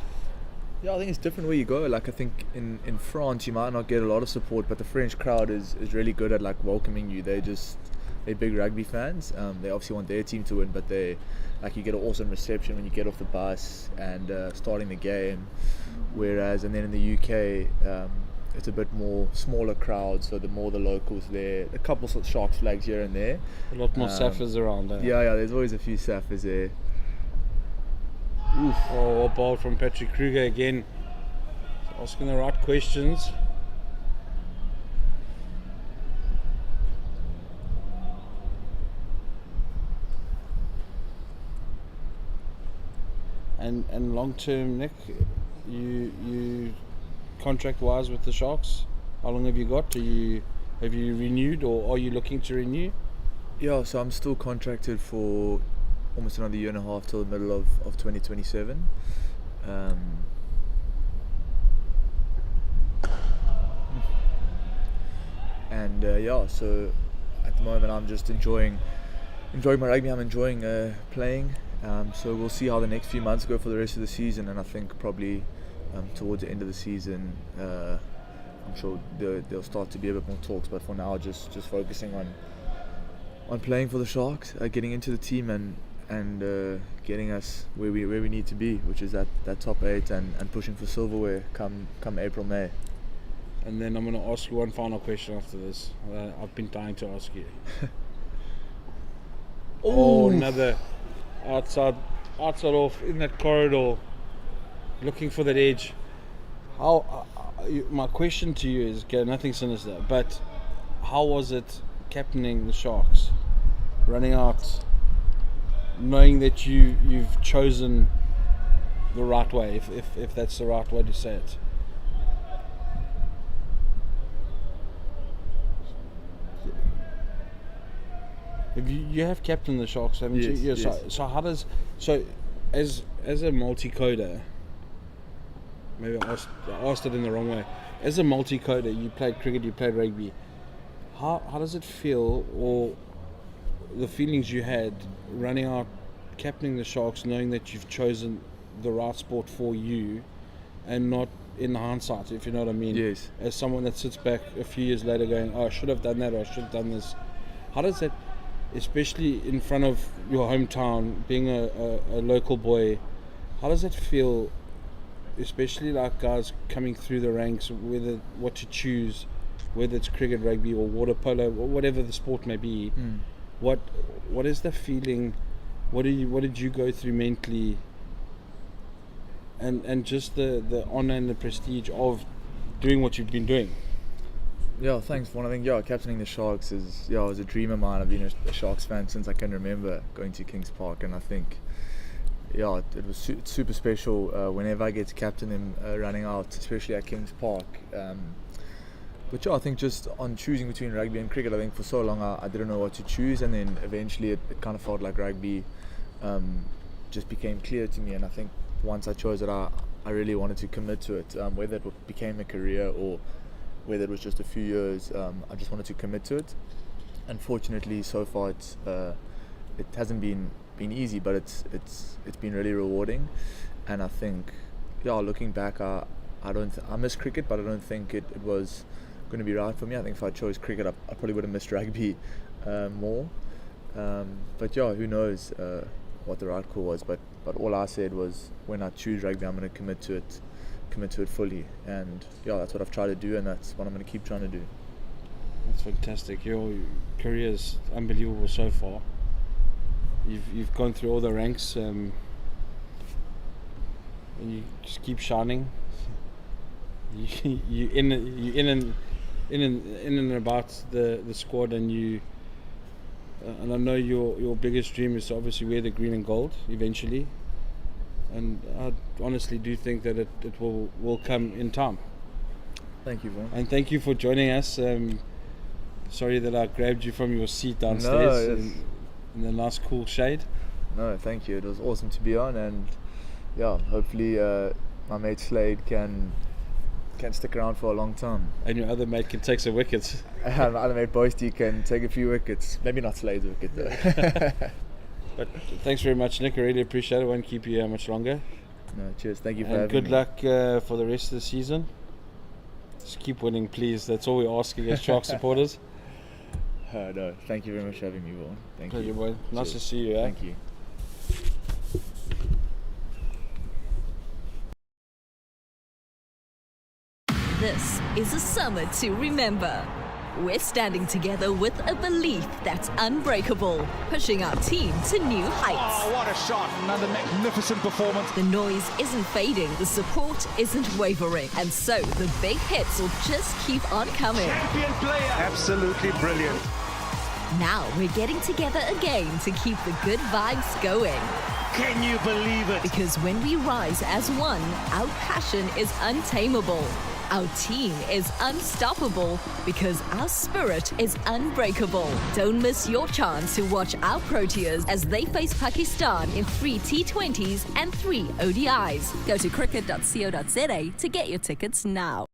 Yeah, I think it's different where you go. Like I think in France you might not get a lot of support, but the French crowd is really good at like welcoming you. They're big rugby fans. They obviously want their team to win, but you get an awesome reception when you get off the bus and starting the game. Whereas, and then in the UK, it's a bit more smaller crowd, so the more the locals there. A couple of Sharks flags here and there. A lot more Saffers around there. Yeah, there's always a few Saffers there. Oh, a ball from Patrick Kruger again. Asking the right questions. And long term, Nick, you contract wise with the Sharks, how long have you got? Have you renewed, or are you looking to renew? Yeah, so I'm still contracted for almost another year and a half till the middle of 2027. So at the moment I'm just enjoying my rugby. I'm enjoying playing. So we'll see how the next few months go for the rest of the season, and I think probably towards the end of the season, I'm sure there'll start to be a bit more talks. But for now, just focusing on playing for the Sharks, getting into the team, and getting us where we need to be, which is that top 8 and pushing for silverware come April, May. And then I'm going to ask you one final question after this. I've been dying to ask you. Another outside off in that corridor, looking for that edge. My question to you is, nothing sinister, but how was it captaining the Sharks, running out, knowing that you've chosen the right way, if that's the right way to say it? You have captained the Sharks, haven't you? Yes. So as a multi-coder, maybe I asked it in the wrong way. As a multi-coder, you played cricket, you played rugby. How does it feel, or the feelings you had running out, captaining the Sharks, knowing that you've chosen the right sport for you, and not in hindsight, if you know what I mean? Yes. As someone that sits back a few years later going, I should have done that, or I should have done this. How does that, especially in front of your hometown, being a local boy, how does that feel, especially like guys coming through the ranks, what to choose, whether it's cricket, rugby, or water polo, or whatever the sport may be? What is the feeling? What did you go through mentally, and just the honor and the prestige of doing what you've been doing? Yeah, thanks, Vaughn. I think captaining the Sharks was a dream of mine. I've been a Sharks fan since I can remember, going to Kings Park, and I think it was super special whenever I get to captain them running out, especially at Kings Park. But I think just on choosing between rugby and cricket, I think for so long I didn't know what to choose, and then eventually it kind of felt like rugby just became clear to me, and I think once I chose it, I really wanted to commit to it, whether it became a career or whether it was just a few years. I just wanted to commit to it. Unfortunately, so far it hasn't been easy, but it's been really rewarding. And I think, looking back, I miss cricket, but I don't think it was going to be right for me. I think if I chose cricket, I probably would have missed rugby more. But who knows what the right call was. But all I said was, when I choose rugby, I'm going to commit to it fully, and that's what I've tried to do, and that's what I'm going to keep trying to do. That's fantastic. Your career is unbelievable so far. You've gone through all the ranks, and you just keep shining. You in and about the squad, and and I know your biggest dream is to obviously wear the green and gold eventually. And I honestly do think that it will come in time. Thank you, Vaughn. And thank you for joining us. Sorry that I grabbed you from your seat downstairs in the nice cool shade. No, thank you. It was awesome to be on, and hopefully my mate Slade can stick around for a long time. And your other mate can take some wickets. And my other mate Boasty can take a few wickets. Maybe not Slade's wicket though. But thanks very much, Nick. I really appreciate it. Won't keep you here much longer. No, cheers. Thank you for having me. And good luck for the rest of the season. Just keep winning, please. That's all we're asking as Shark supporters. No, thank you very much for having me, Vaughn. Thank you. Boy. Nice to see you. Thank you. This is a summer to remember. we're standing together with a belief that's unbreakable, pushing our team to new heights. Oh, what a shot. Another magnificent performance. The noise isn't fading, the support isn't wavering, and so the big hits will just keep on coming. Champion player. Absolutely brilliant. Now we're getting together again to keep the good vibes going. Can you believe it? Because when we rise as one, our passion is untamable. Our team is unstoppable because our spirit is unbreakable. Don't miss your chance to watch our Proteas as they face Pakistan in 3 T20s and 3 ODIs. Go to cricket.co.za to get your tickets now.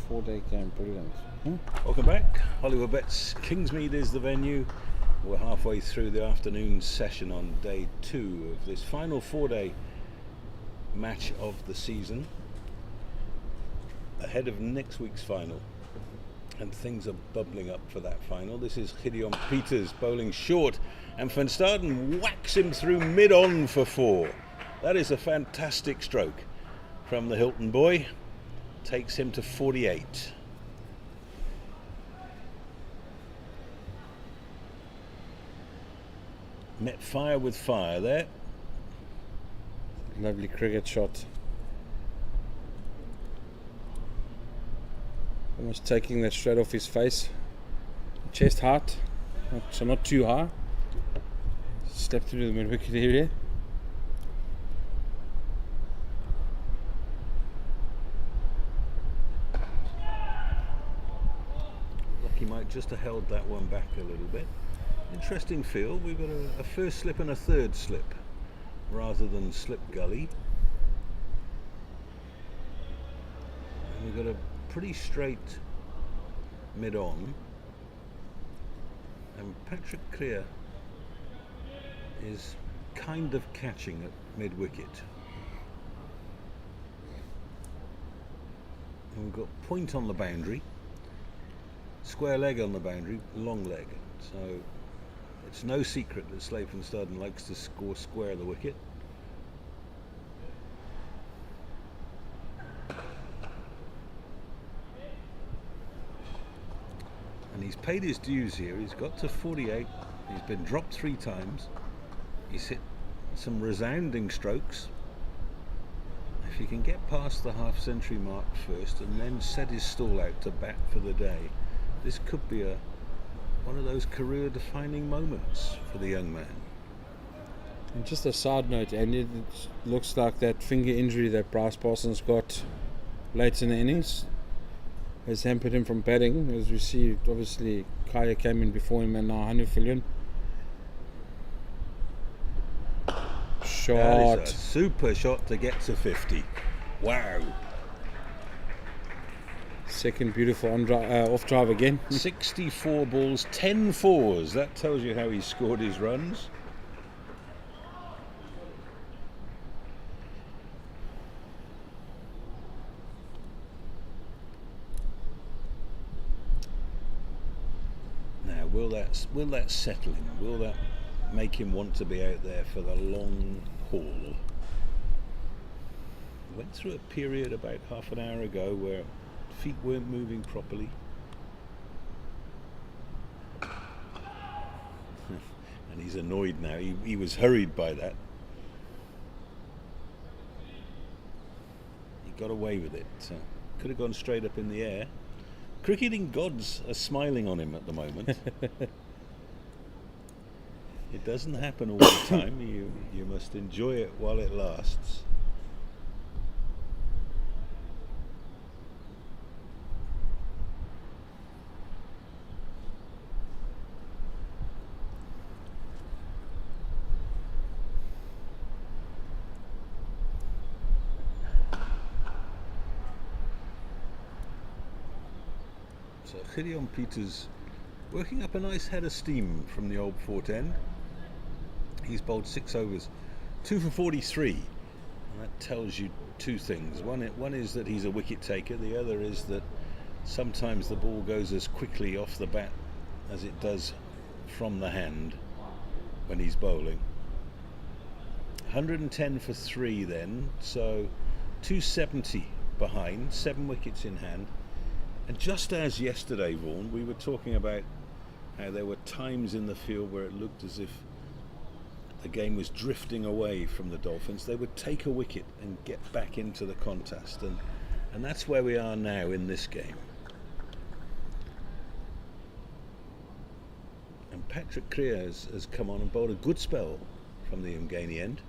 Four-day game, brilliant. Welcome back. Hollywoodbets Kingsmead is the venue. We're halfway through the afternoon session on day 2 of this final 4-day match of the season, ahead of next week's final. And things are bubbling up for that final. This is Gideon Peters bowling short, and Van Staden whacks him through mid-on for 4. That is a fantastic stroke from the Hilton boy. Takes him to 48. Met fire with fire there. Lovely cricket shot. Almost taking that straight off his face. Chest height, so not too high. Step through the mid-wicket area. He might just have held that one back a little bit. Interesting field. We've got a first slip and a third slip rather than slip gully. And we've got a pretty straight mid-on. And Patrick Clear is kind of catching at mid-wicket. And we've got point on the boundary. Square leg on the boundary, long leg. So it's no secret that Slade van Staden likes to score square the wicket. And he's paid his dues here. He's got to 48. He's been dropped 3 times. He's hit some resounding strokes. If he can get past the half-century mark first and then set his stall out to bat for the day, this could be one of those career-defining moments for the young man. And just a side note, and it looks like that finger injury that Bryce Parsons got late in the innings has hampered him from batting. As we see, obviously, Kaya came in before him and now Hanufilian. Shot. That is a super shot to get to 50. Wow. Second beautiful off drive again. 64 balls, 10 fours. That tells you how he scored his runs. Now, will that settle him? Will that make him want to be out there for the long haul? Went through a period about half an hour ago where feet weren't moving properly. And he's annoyed now. He was hurried by that. He got away with it. Could have gone straight up in the air. Cricketing gods are smiling on him at the moment. It doesn't happen all the time. You must enjoy it while it lasts. So Gideon Peters working up a nice head of steam from the old Fort End. He's bowled 6 overs, 2 for 43. And that tells you two things. One is that he's a wicket taker. The other is that sometimes the ball goes as quickly off the bat as it does from the hand when he's bowling. 110 for 3 then, so 270 behind, 7 wickets in hand. And just as yesterday, Vaughan, we were talking about how there were times in the field where it looked as if the game was drifting away from the Dolphins. They would take a wicket and get back into the contest, and that's where we are now in this game. And Patrick Creer has come on and bowled a good spell from the Umgani end.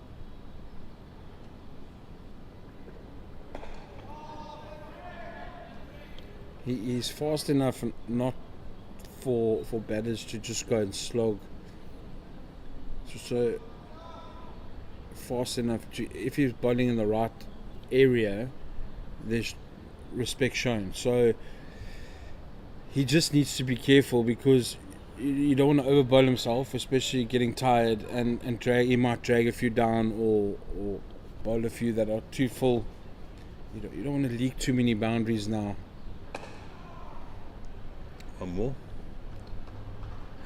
He's fast enough not for batters to just go and slog. So fast enough to, if he's bowling in the right area, there's respect shown. So he just needs to be careful, because you don't want to over bowl himself, especially getting tired, and drag. He might drag a few down or bowl a few that are too full. You don't want to leak too many boundaries now. One more.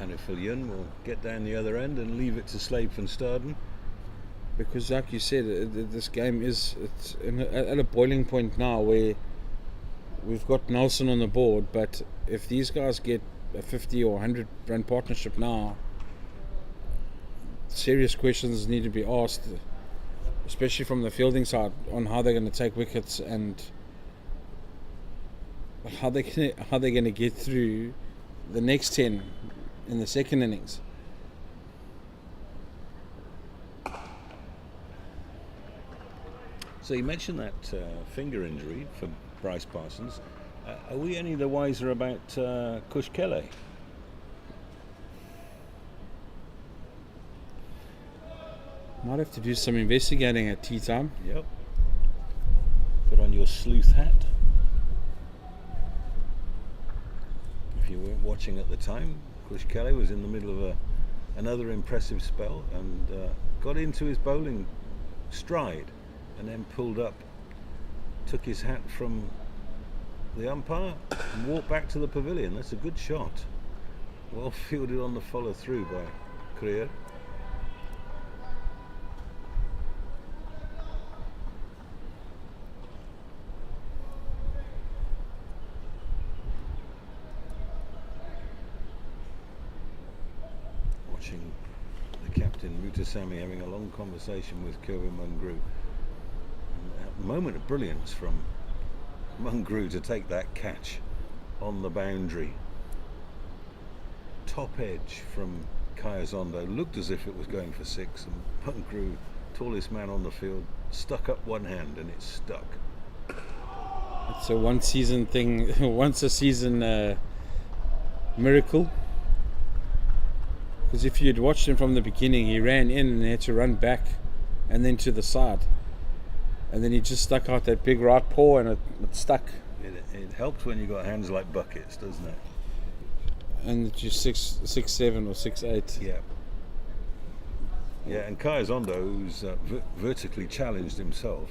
Hannifal Yun will get down the other end and leave it to Slade van Staden. Because like you said, this game is at a boiling point now where we've got Nelson on the board, but if these guys get a 50 or 100 run partnership now, serious questions need to be asked, especially from the fielding side, on how they're going to take wickets and how they're going to get through the next 10 in the second innings. So you mentioned that finger injury for Bryce Parsons. Are we any the wiser about Kush Kelly? Might have to do some investigating at tea time. Yep. Put on your sleuth hat. If you weren't watching at the time, Kush Kelly was in the middle of another impressive spell and got into his bowling stride and then pulled up, took his hat from the umpire and walked back to the pavilion. That's a good shot. Well fielded on the follow through by Creer. Watching the captain Mutasamy having a long conversation with Kelvin Mungroo. A moment of brilliance from Mungroo to take that catch on the boundary. Top edge from Kayazondo, looked as if it was going for 6, and Mungroo, tallest man on the field, stuck up one hand and it stuck. It's a one season thing, once a season miracle. Because if you'd watched him from the beginning, he ran in and had to run back and then to the side. And then he just stuck out that big right paw and it stuck. It helps when you got hands like buckets, doesn't it? And it's just 6'7" or 6'8". Yeah. Yeah, and Kayazondo, who's vertically challenged himself,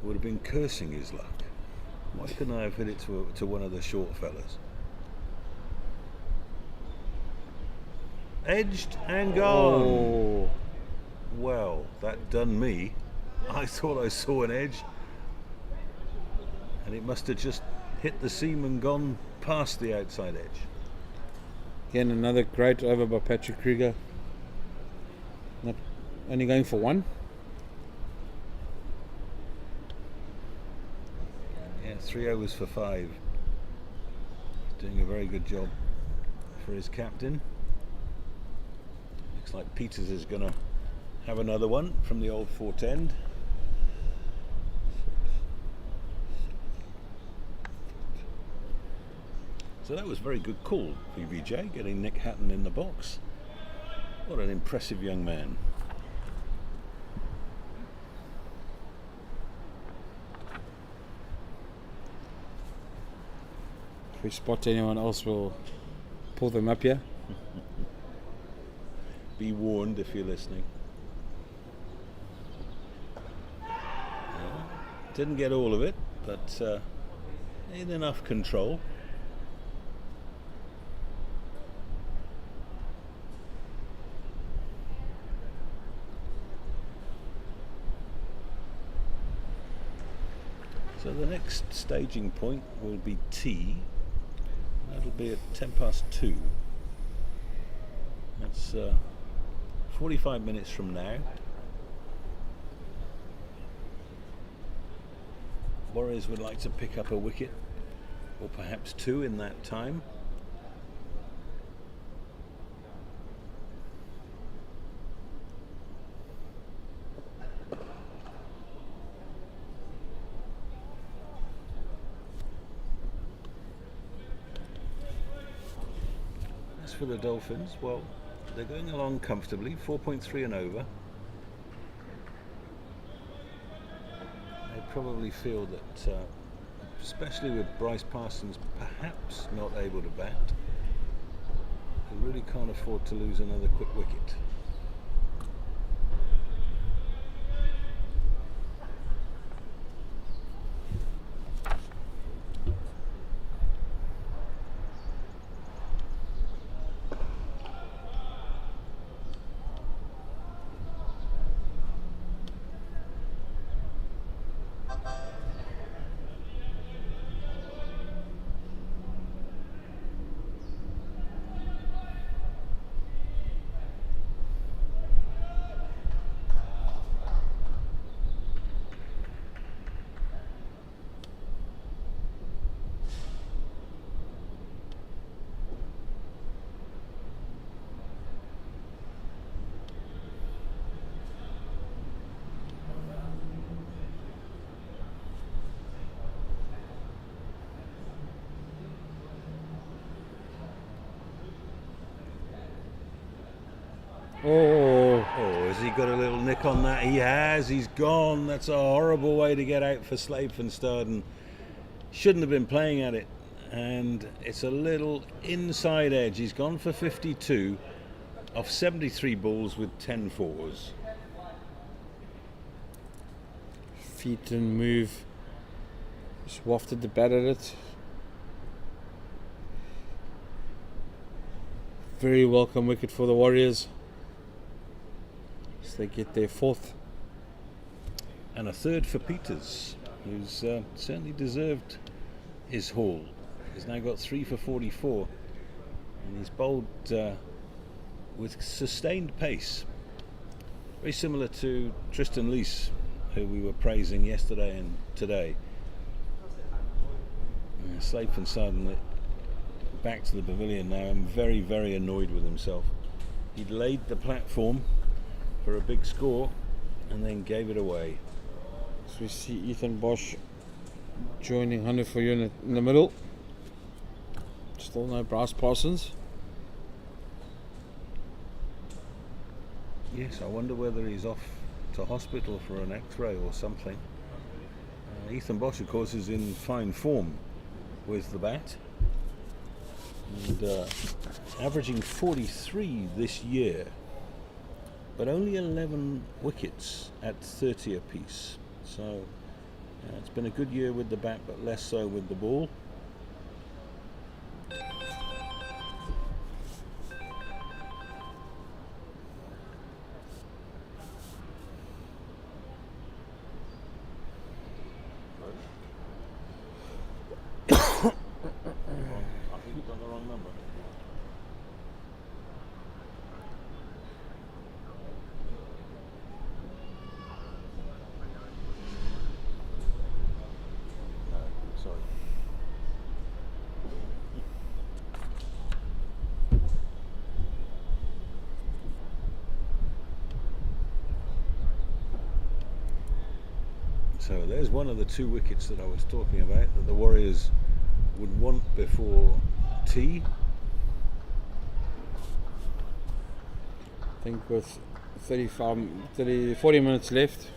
would have been cursing his luck. Why couldn't I have hit it to one of the short fellas? Edged and gone. Oh. Well, that done me. I thought I saw an edge, and it must have just hit the seam and gone past the outside edge. Again, another great over by Patrick Krieger. Not only going for 1. Yeah, 3 overs for 5. Doing a very good job for his captain. Looks like Peters is going to have another one from the old Fort End. So that was a very good call, VVJ, getting Nick Hatton in the box. What an impressive young man. we spot anyone else, we'll pull them up here. Be warned if you're listening. Didn't get all of it, but in enough control. So the next staging point will be tee. That'll be at 2:10. That's 45 minutes from now. Warriors would like to pick up a wicket, or perhaps two in that time. As for the Dolphins, well, they're going along comfortably, 4.3 and over. They probably feel that, especially with Bryce Parsons perhaps not able to bat, they really can't afford to lose another quick wicket. Oh, Has he got a little nick on that? He has. He's gone. That's a horrible way to get out for Slavenstaden. Shouldn't have been playing at it. And it's a little inside edge. He's gone for 52 off 73 balls with 10 fours. feet didn't move. Just wafted the bat at it. Very welcome wicket for the Warriors. So they get their fourth. And a third for Peters, who's certainly deserved his haul. He's now got 3 for 44, and he's bowled with sustained pace. Very similar to Tristan Lees, who we were praising yesterday and today. Slavenstaden back to the pavilion now, and very, very annoyed with himself. He'd laid the platform for a big score and then gave it away. So we see Ethan Bosch joining 100 for you in the middle. Still no Bryce Parsons. Yes, I wonder whether he's off to hospital for an x-ray or something. Ethan Bosch, of course, is in fine form with the bat, and averaging 43 this year, but only 11 wickets at 30 apiece. So it's been a good year with the bat, but less so with the ball. I think you've done the wrong number. No, sorry. So there's one of the 2 wickets that I was talking about that the Warriors would want before tea. I think with 40 minutes left,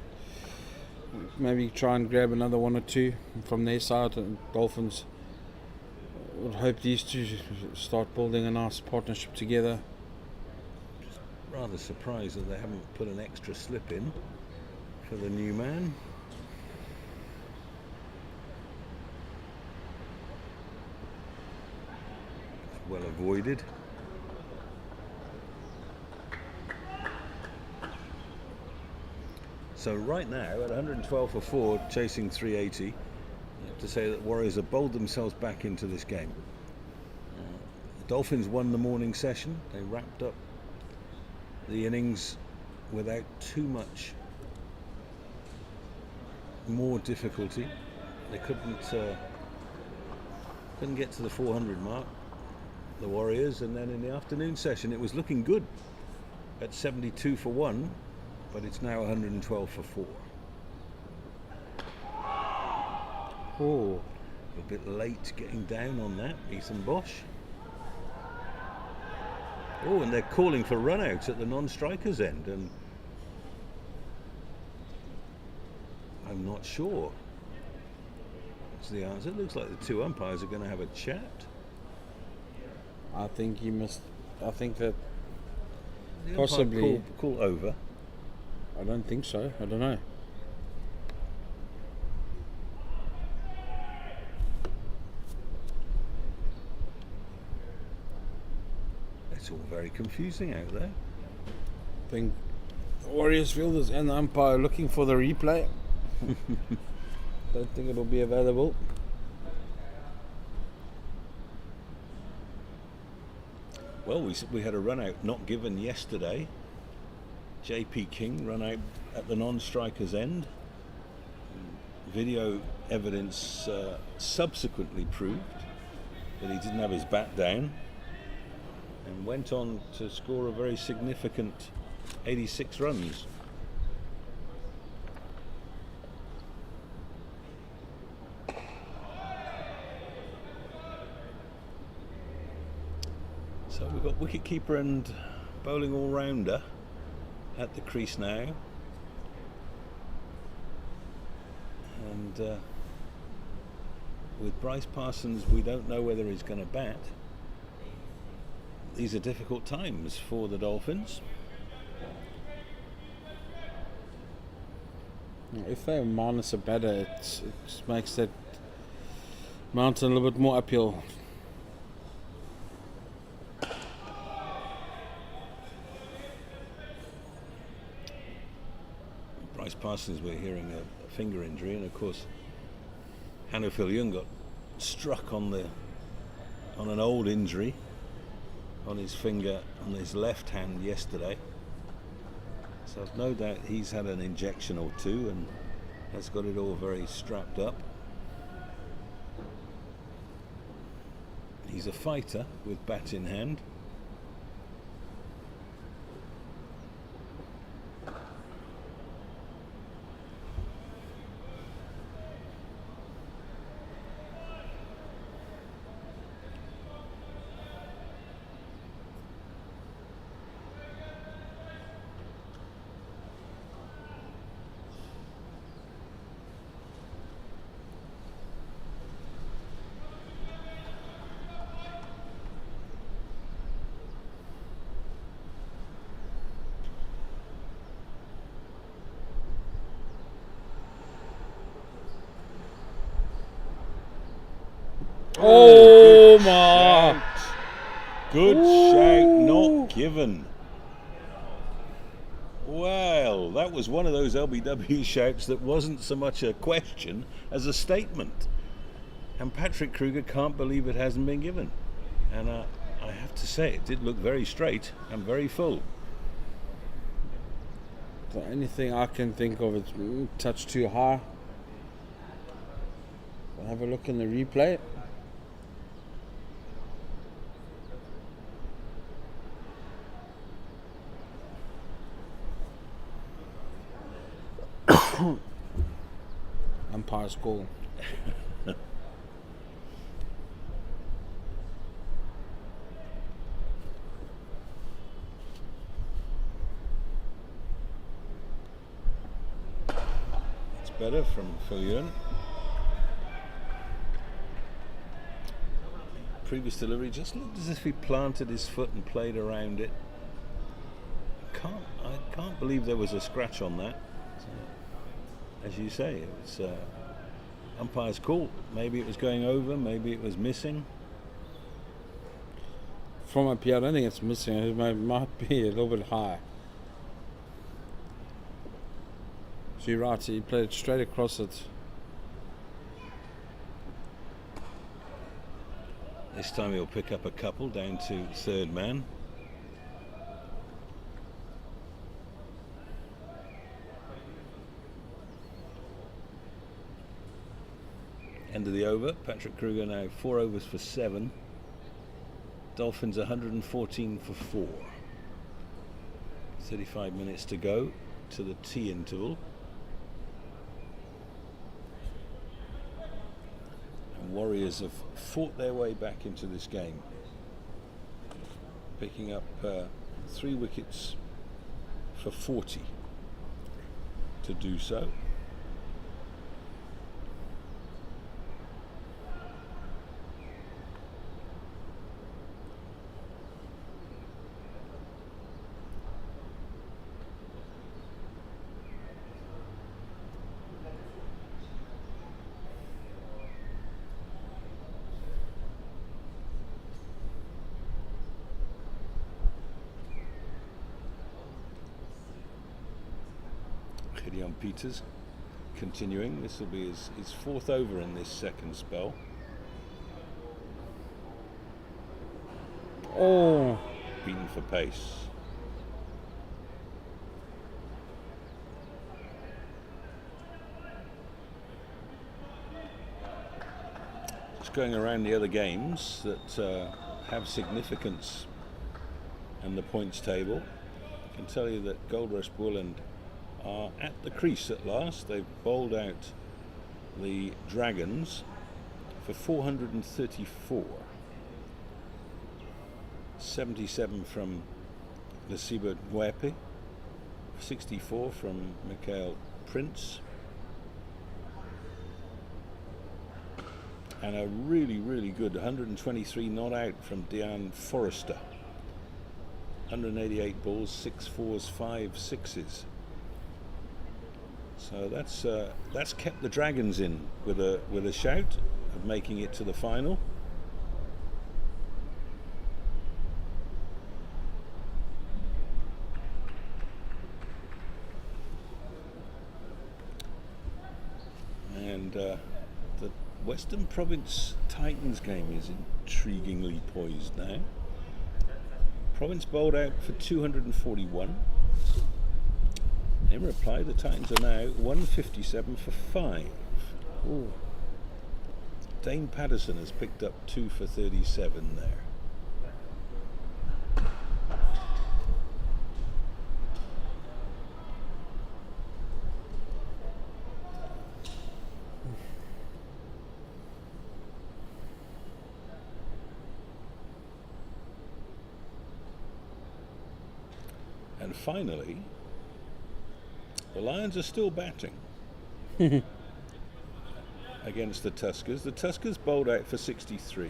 maybe try and grab another 1 or 2 from their side. And Dolphins would hope these two start building a nice partnership together. Rather surprised that they haven't put an extra slip in for the new man. Well avoided. So right now at 112 for 4, chasing 380, you have to say that Warriors have bowled themselves back into this game. The Dolphins won the morning session. They wrapped up the innings without too much more difficulty. They couldn't get to the 400 mark, the Warriors, and then in the afternoon session it was looking good at 72 for 1, but it's now 112 for 4. Oh, A bit late getting down on that, Ethan Bosch. Oh, and they're calling for run-outs at the non-strikers end, and I'm not sure what's the answer. It looks like the two umpires are going to have a chat. I think that The umpire possibly. call over. I don't think so. I don't know. It's all very confusing out there. I think the Warriors fielders and the umpire are looking for the replay. Don't think it'll be available. Well, we had a run out not given yesterday. JP King run out at the non-striker's end. Video evidence subsequently proved that he didn't have his bat down and went on to score a very significant 86 runs. So we've got wicketkeeper and bowling all-rounder at the crease now, and with Bryce Parsons we don't know whether he's going to bat. These are difficult times for the Dolphins. If they minus a batter, it makes that mountain a little bit more uphill. Bryce Parsons, we're hearing a finger injury, and of course Hanno Viljoen got struck on an old injury on his finger on his left hand yesterday. So I've no doubt he's had an injection or two and has got it all very strapped up. He's a fighter with bat in hand. Oh my! Good shout, not given. Well, that was one of those LBW shouts that wasn't so much a question as a statement. And Patrick Kruger can't believe it hasn't been given. And I have to say, it did look very straight and very full. The only thing I can think of is touch too high. I'll have a look in the replay. Umpire's call. It's better from Viljoen. previous delivery just looked as if he planted his foot and played around it. I can't believe there was a scratch on that. So, as you say, it was umpire's call. Maybe it was going over, maybe it was missing. From up here, I don't think it's missing. It might be a little bit high. So you're right, he played straight across it. This time he'll pick up a couple down to third man. End of the over. Patrick Kruger now 4 overs for 7. Dolphins 114 for 4. 35 minutes to go to the tea interval. And Warriors have fought their way back into this game, picking up 3 wickets for 40 to do so. Gideon Peters continuing. This will be his 4th over in this second spell. Oh, Beaten for pace. Just going around the other games that have significance in the points table. I can tell you that Gold Rush Bullend are at the crease at last. They've bowled out the Dragons for 434. 77 from Lesiba Ngwepe, 64 from Mikhail Prince, and a really good 123 not out from Dean Forrester. 188 balls, 6 fours, 5 sixes. So that's kept the Dragons in with a shout of making it to the final. And the Western Province Titans game is intriguingly poised now. Province bowled out for 241. In reply, the Titans are now 157 for 5. ooh. Dane Patterson has picked up 2 for 37 there. And finally, the Lions are still batting against the Tuskers. The Tuskers bowled out for 63.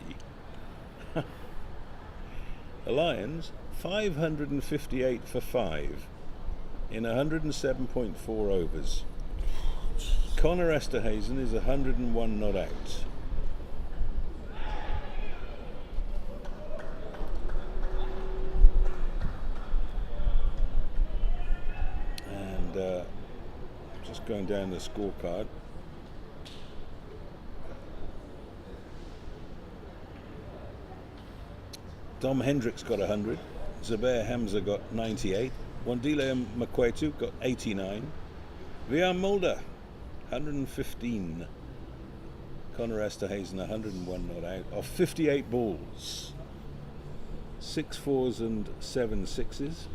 The Lions 558 for 5 in 107.4 overs. Connor Esterhazen is 101 not out. Just going down the scorecard. Dom Hendricks got 100. Zubair Hamza got 98. Wandile Makwetu got 89. VR Mulder 115. Connor Esterhazen 101 not out of 58 balls. 6 fours and 7 sixes.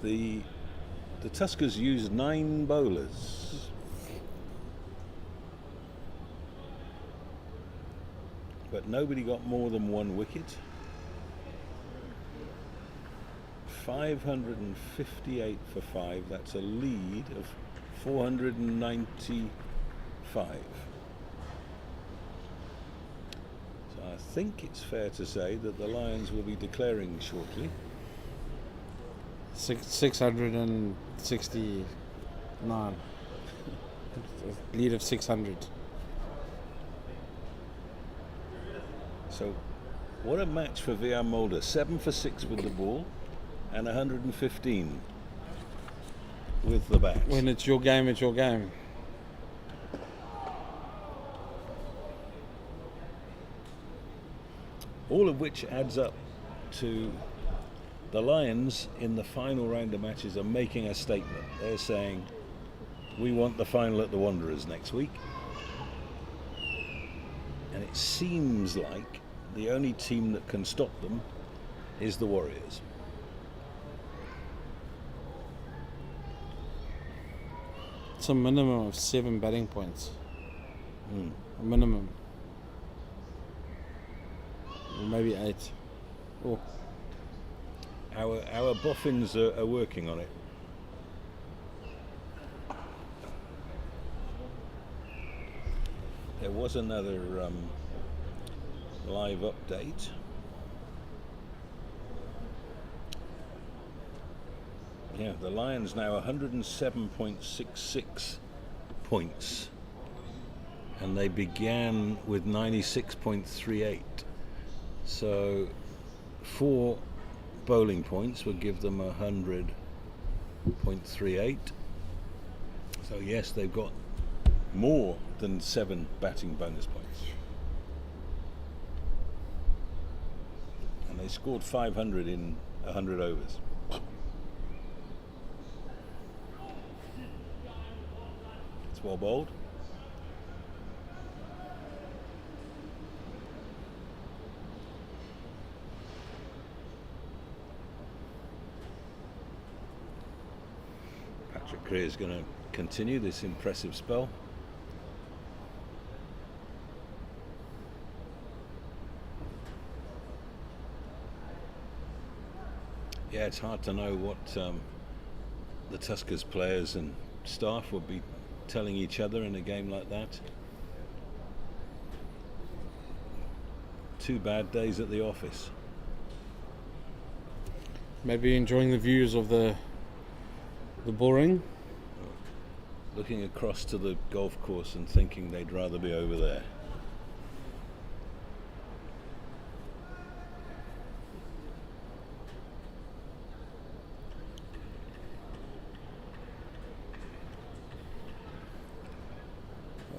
The Tuskers used 9 bowlers. But nobody got more than 1 wicket. 558 for 5. That's a lead of 495. So I think it's fair to say that the Lions will be declaring shortly. 669. Lead of 600. So what a match for VR Mulder. 7 for 6 with the ball and 115 with the bat. When it's your game, it's your game. All of which adds up to the Lions in the final round of matches are making a statement. They're saying, we want the final at the Wanderers next week. And it seems like the only team that can stop them is the Warriors. It's a minimum of 7 batting points. A minimum. Or maybe 8. Oh. Our boffins are working on it. There was another live update. Yeah, the Lions now 107.66 points, and they began with 96.38. So 4 bowling points would give them 100.38. So yes, they've got more than 7 batting bonus points. And they scored 500 in 100 overs. It's well bowled. Patrick Creer is going to continue this impressive spell. Yeah, it's hard to know what the Tuskers players and staff would be telling each other in a game like that. 2 bad days at the office. Maybe enjoying the views of the bullring. Looking across to the golf course and thinking they'd rather be over there.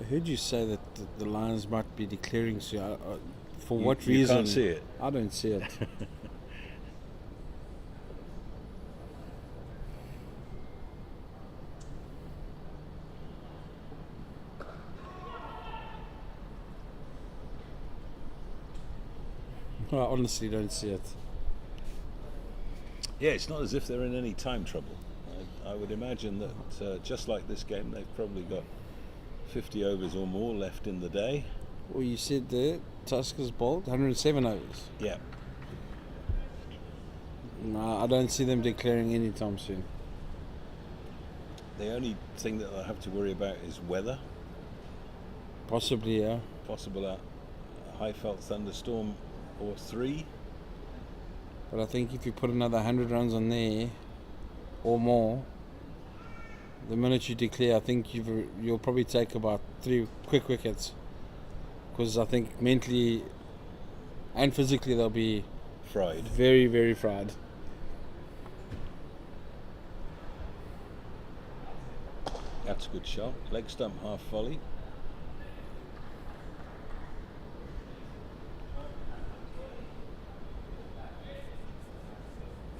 I heard you say that the Lions might be declaring soon. For what You reason? can't see it. I don't see it. I honestly don't see it. Yeah, it's not as if they're in any time trouble. I would imagine that just like this game, they've probably got 50 overs or more left in the day. Well, you said the Tuskers bowled 107 overs. Yeah. No, I don't see them declaring anytime soon. The only thing that they'll have to worry about is weather. Possibly, yeah. Possible a high felt thunderstorm or 3. But I think if you put another 100 runs on there or more, the minute you declare, I think you'll probably take about 3 quick wickets. Because I think mentally and physically they'll be Fried. very, very fried. That's a good shot. Leg stump half volley.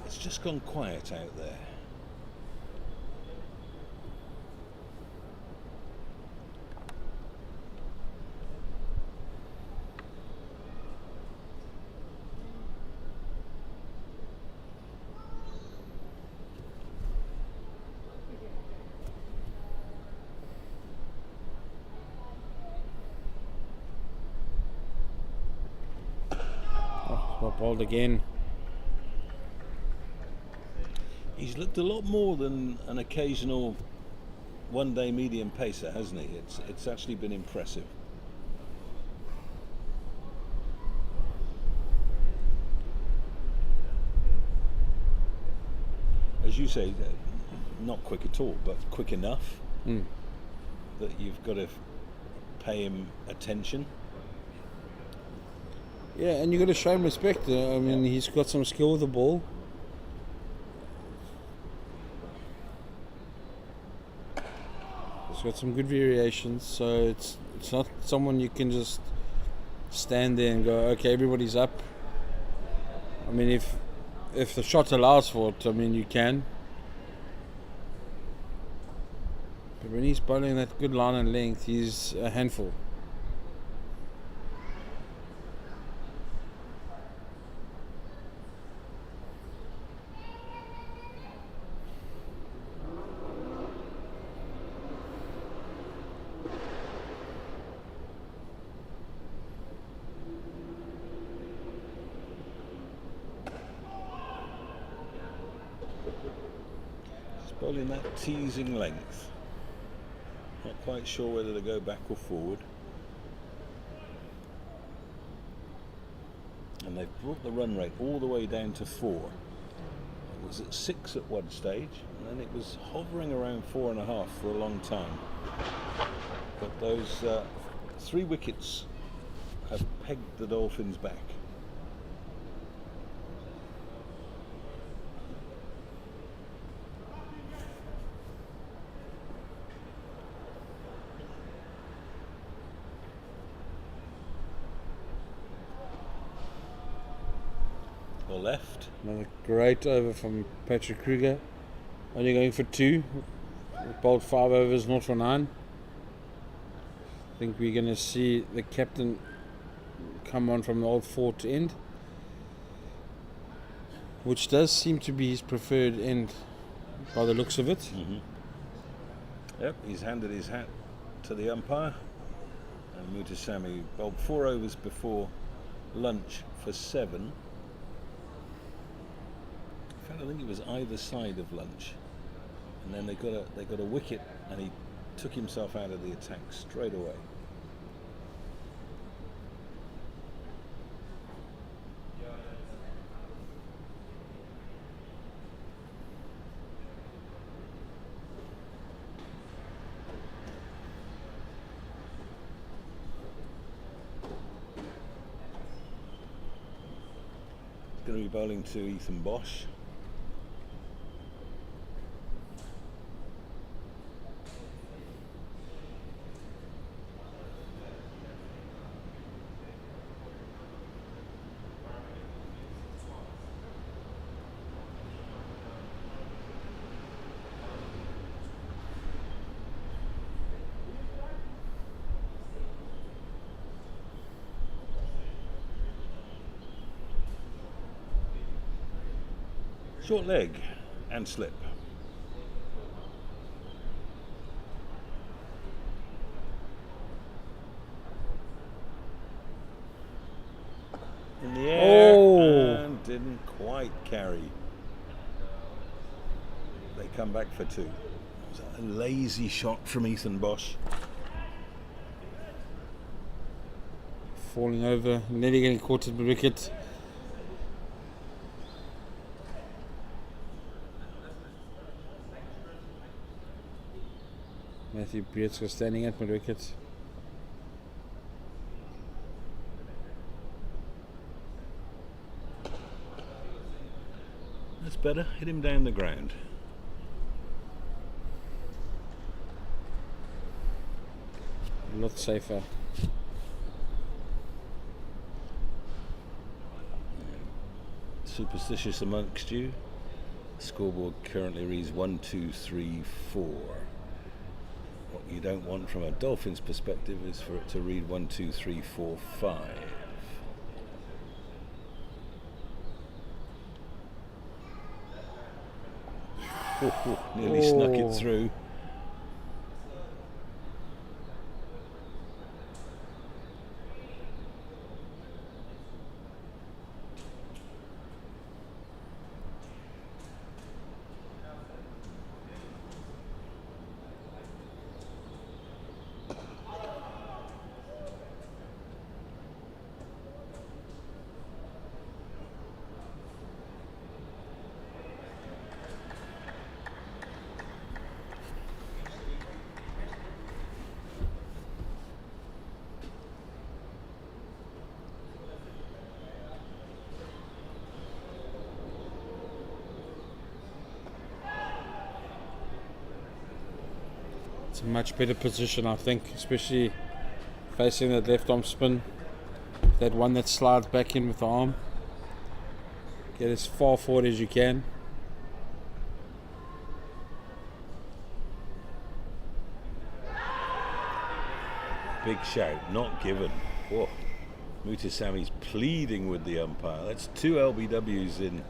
It's just gone quiet out there. Well bowled again. He's looked a lot more than an occasional one-day medium pacer, hasn't he? It's actually been impressive. As you say, not quick at all, but quick enough that you've got to pay him attention. Yeah, and you've got to show him respect. I mean, he's got some skill with the ball. He's got some good variations, so it's not someone you can just stand there and go, okay, everybody's up. I mean, if the shot allows for it, I mean, you can. But when he's bowling that good line and length, he's a handful. Bowling that teasing length. Not quite sure whether to go back or forward. And they've brought the run rate all the way down to 4. It was at 6 at one stage, and then it was hovering around 4.5 for a long time. But those 3 wickets have pegged the Dolphins back. Left. Another great over from Patrick Kruger. Only going for 2. Bowled 5 overs, 0 for 9. I think we're going to see the captain come on from the old fort end, which does seem to be his preferred end by the looks of it. Mm-hmm. Yep, he's handed his hat to the umpire. And Mutasamy bowled 4 overs before lunch for 7. I think it was either side of lunch, and then they got a wicket, and he took himself out of the attack straight away. Going to be bowling to Ethan Bosch. Short leg and slip. In the air and didn't quite carry. They come back for 2. It was a lazy shot from Ethan Bosch. Falling over, nearly getting caught at the wicket. Matthew Brietzko standing at mid-wicket. That's better. Hit him down the ground. A lot safer. Superstitious amongst you. The scoreboard currently reads 1, 2, 3, 4. What you don't want from a Dolphins perspective is for it to read 1, 2, 3, 4, 5. Nearly snuck it through. It's a much better position, I think, especially facing that left arm spin. That one that slides back in with the arm. Get as far forward as you can. Big shout, not given. Whoa. Mutasami's pleading with the umpire. That's 2 LBWs in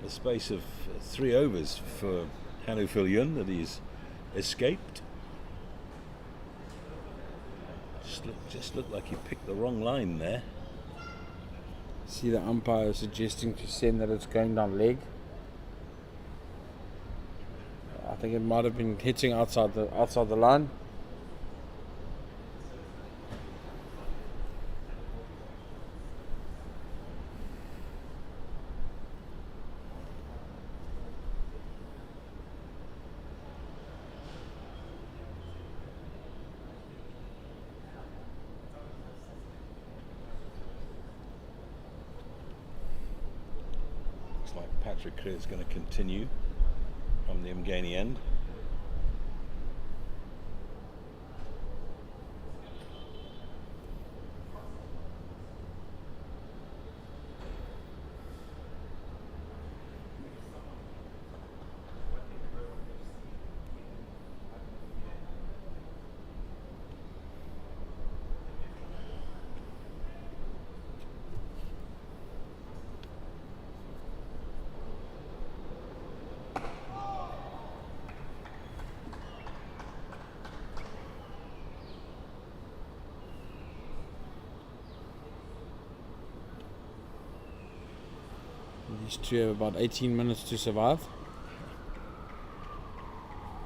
the space of 3 overs for Hanu Filyun that he's escaped. Just looked like he picked the wrong line there. See the umpire suggesting to Sen that it's going down leg. I think it might have been hitting outside the line. Patrick Creer is going to continue from the Mgani end. These two have about 18 minutes to survive.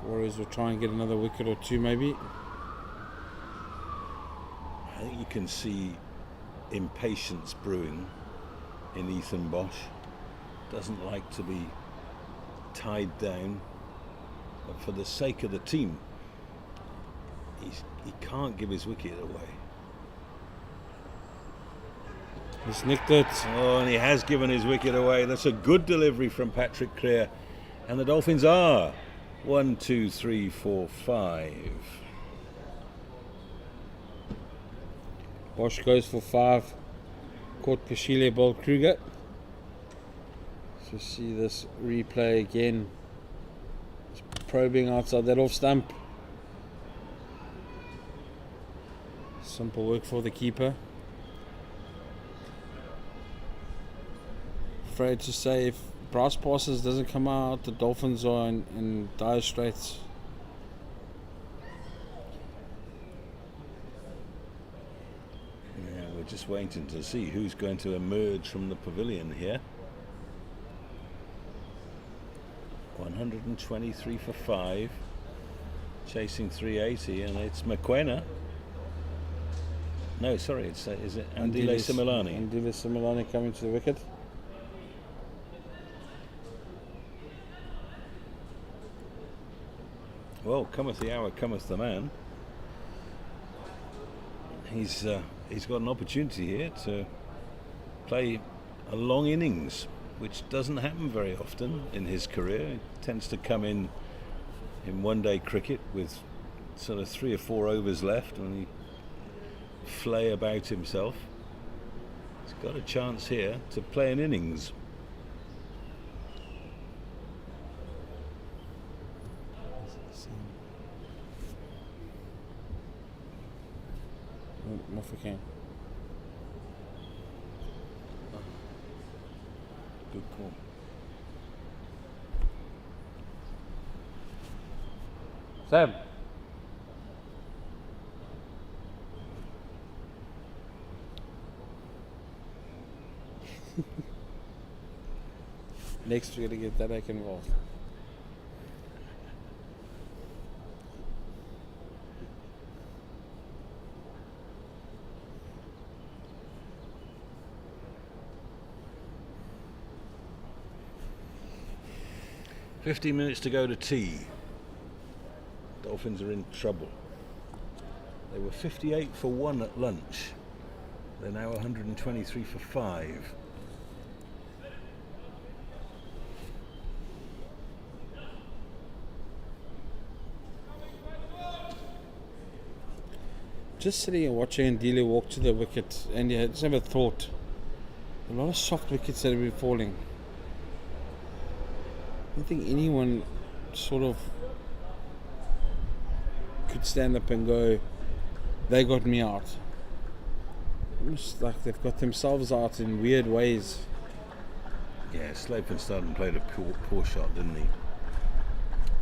Warriors will try and get another wicket or two maybe. I think you can see impatience brewing in Ethan Bosch. Doesn't like to be tied down, but for the sake of the team, he can't give his wicket away. He's nicked it. Oh, and he has given his wicket away. That's a good delivery from Patrick Creer. And the Dolphins are 1, 2, 3, 4, 5. Bosch goes for 5. Caught Pashile bowled Kruger. So see this replay again. It's probing outside that off stump. Simple work for the keeper. Afraid to say if Bryce Parsons doesn't come out, the Dolphins are in dire straits. Yeah, we're just waiting to see who's going to emerge from the pavilion here. 123 for 5, chasing 380, and it's McQuena. No, sorry, is it Andile Similani? Andile Similani coming to the wicket. Well, cometh the hour, cometh the man. He's got an opportunity here to play a long innings, which doesn't happen very often in his career. He tends to come in one-day cricket with sort of 3 or 4 overs left, and he flay about himself. He's got a chance here to play an innings. Off again. Good call. Sam. Next we're going to get Dadak involved. $15 minutes to go to tea. Dolphins are in trouble. They were 58 for 1 at lunch. They're now 123 for 5. just sitting and watching Ndile walk to the wicket, and you just have a thought. A lot of soft wickets that have been falling. I don't think anyone sort of could stand up and go, they got me out. Almost like they've got themselves out in weird ways. Yeah, Slopenstaden played a poor shot, didn't he?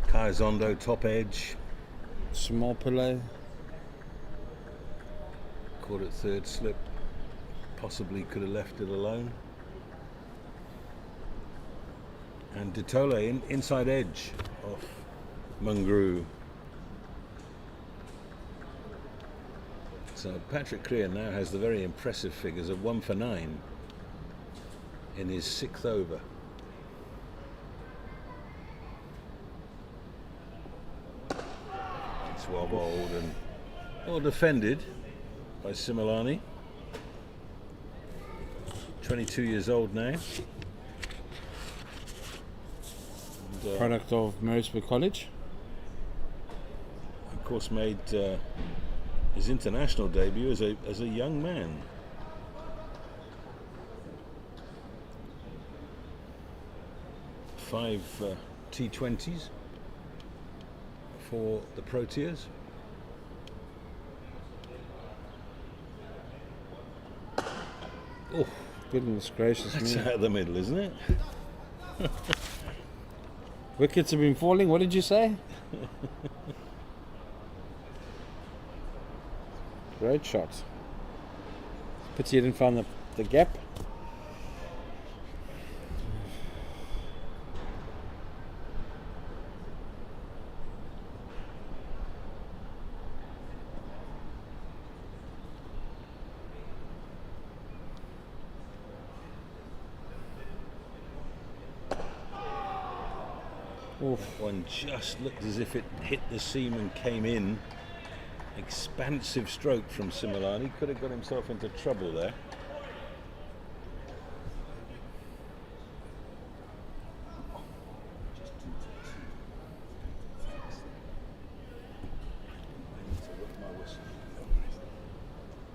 Kai Zondo, top edge. Small pillow. Caught it third slip. Possibly could have left it alone. And Ditole inside edge off Mungru. So Patrick Crean now has the very impressive figures of 1 for 9 in his 6th over. It's well bowled and well defended by Similani. 22 years old now. And, Product of Marisburg College. of course, made his international debut as a young man. Five T20s for the Proteas. Oh, Goodness gracious that's me. out of the middle, isn't it? Wickets have been falling. What did you say? Great shot. Pity you didn't find the gap. Oof. One just looked as if it hit the seam and came in. Expansive stroke from Similani. Could have got himself into trouble there.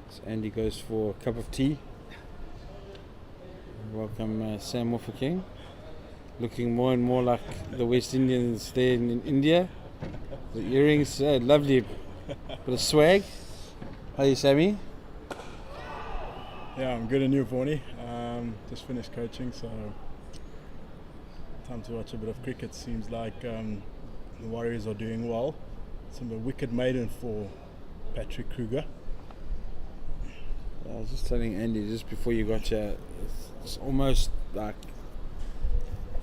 So Andy goes for a cup of tea. Welcome Sam Woffer King. Looking more and more like the West Indians there in India. The earrings, lovely bit of swag. How are you, Sammy? Yeah, I'm good and you, Vaughnie. Just finished coaching, so time to watch a bit of cricket. Seems like the Warriors are doing well. Some wicket maiden for Patrick Kruger. I was just telling Andy just before you got here, it's almost like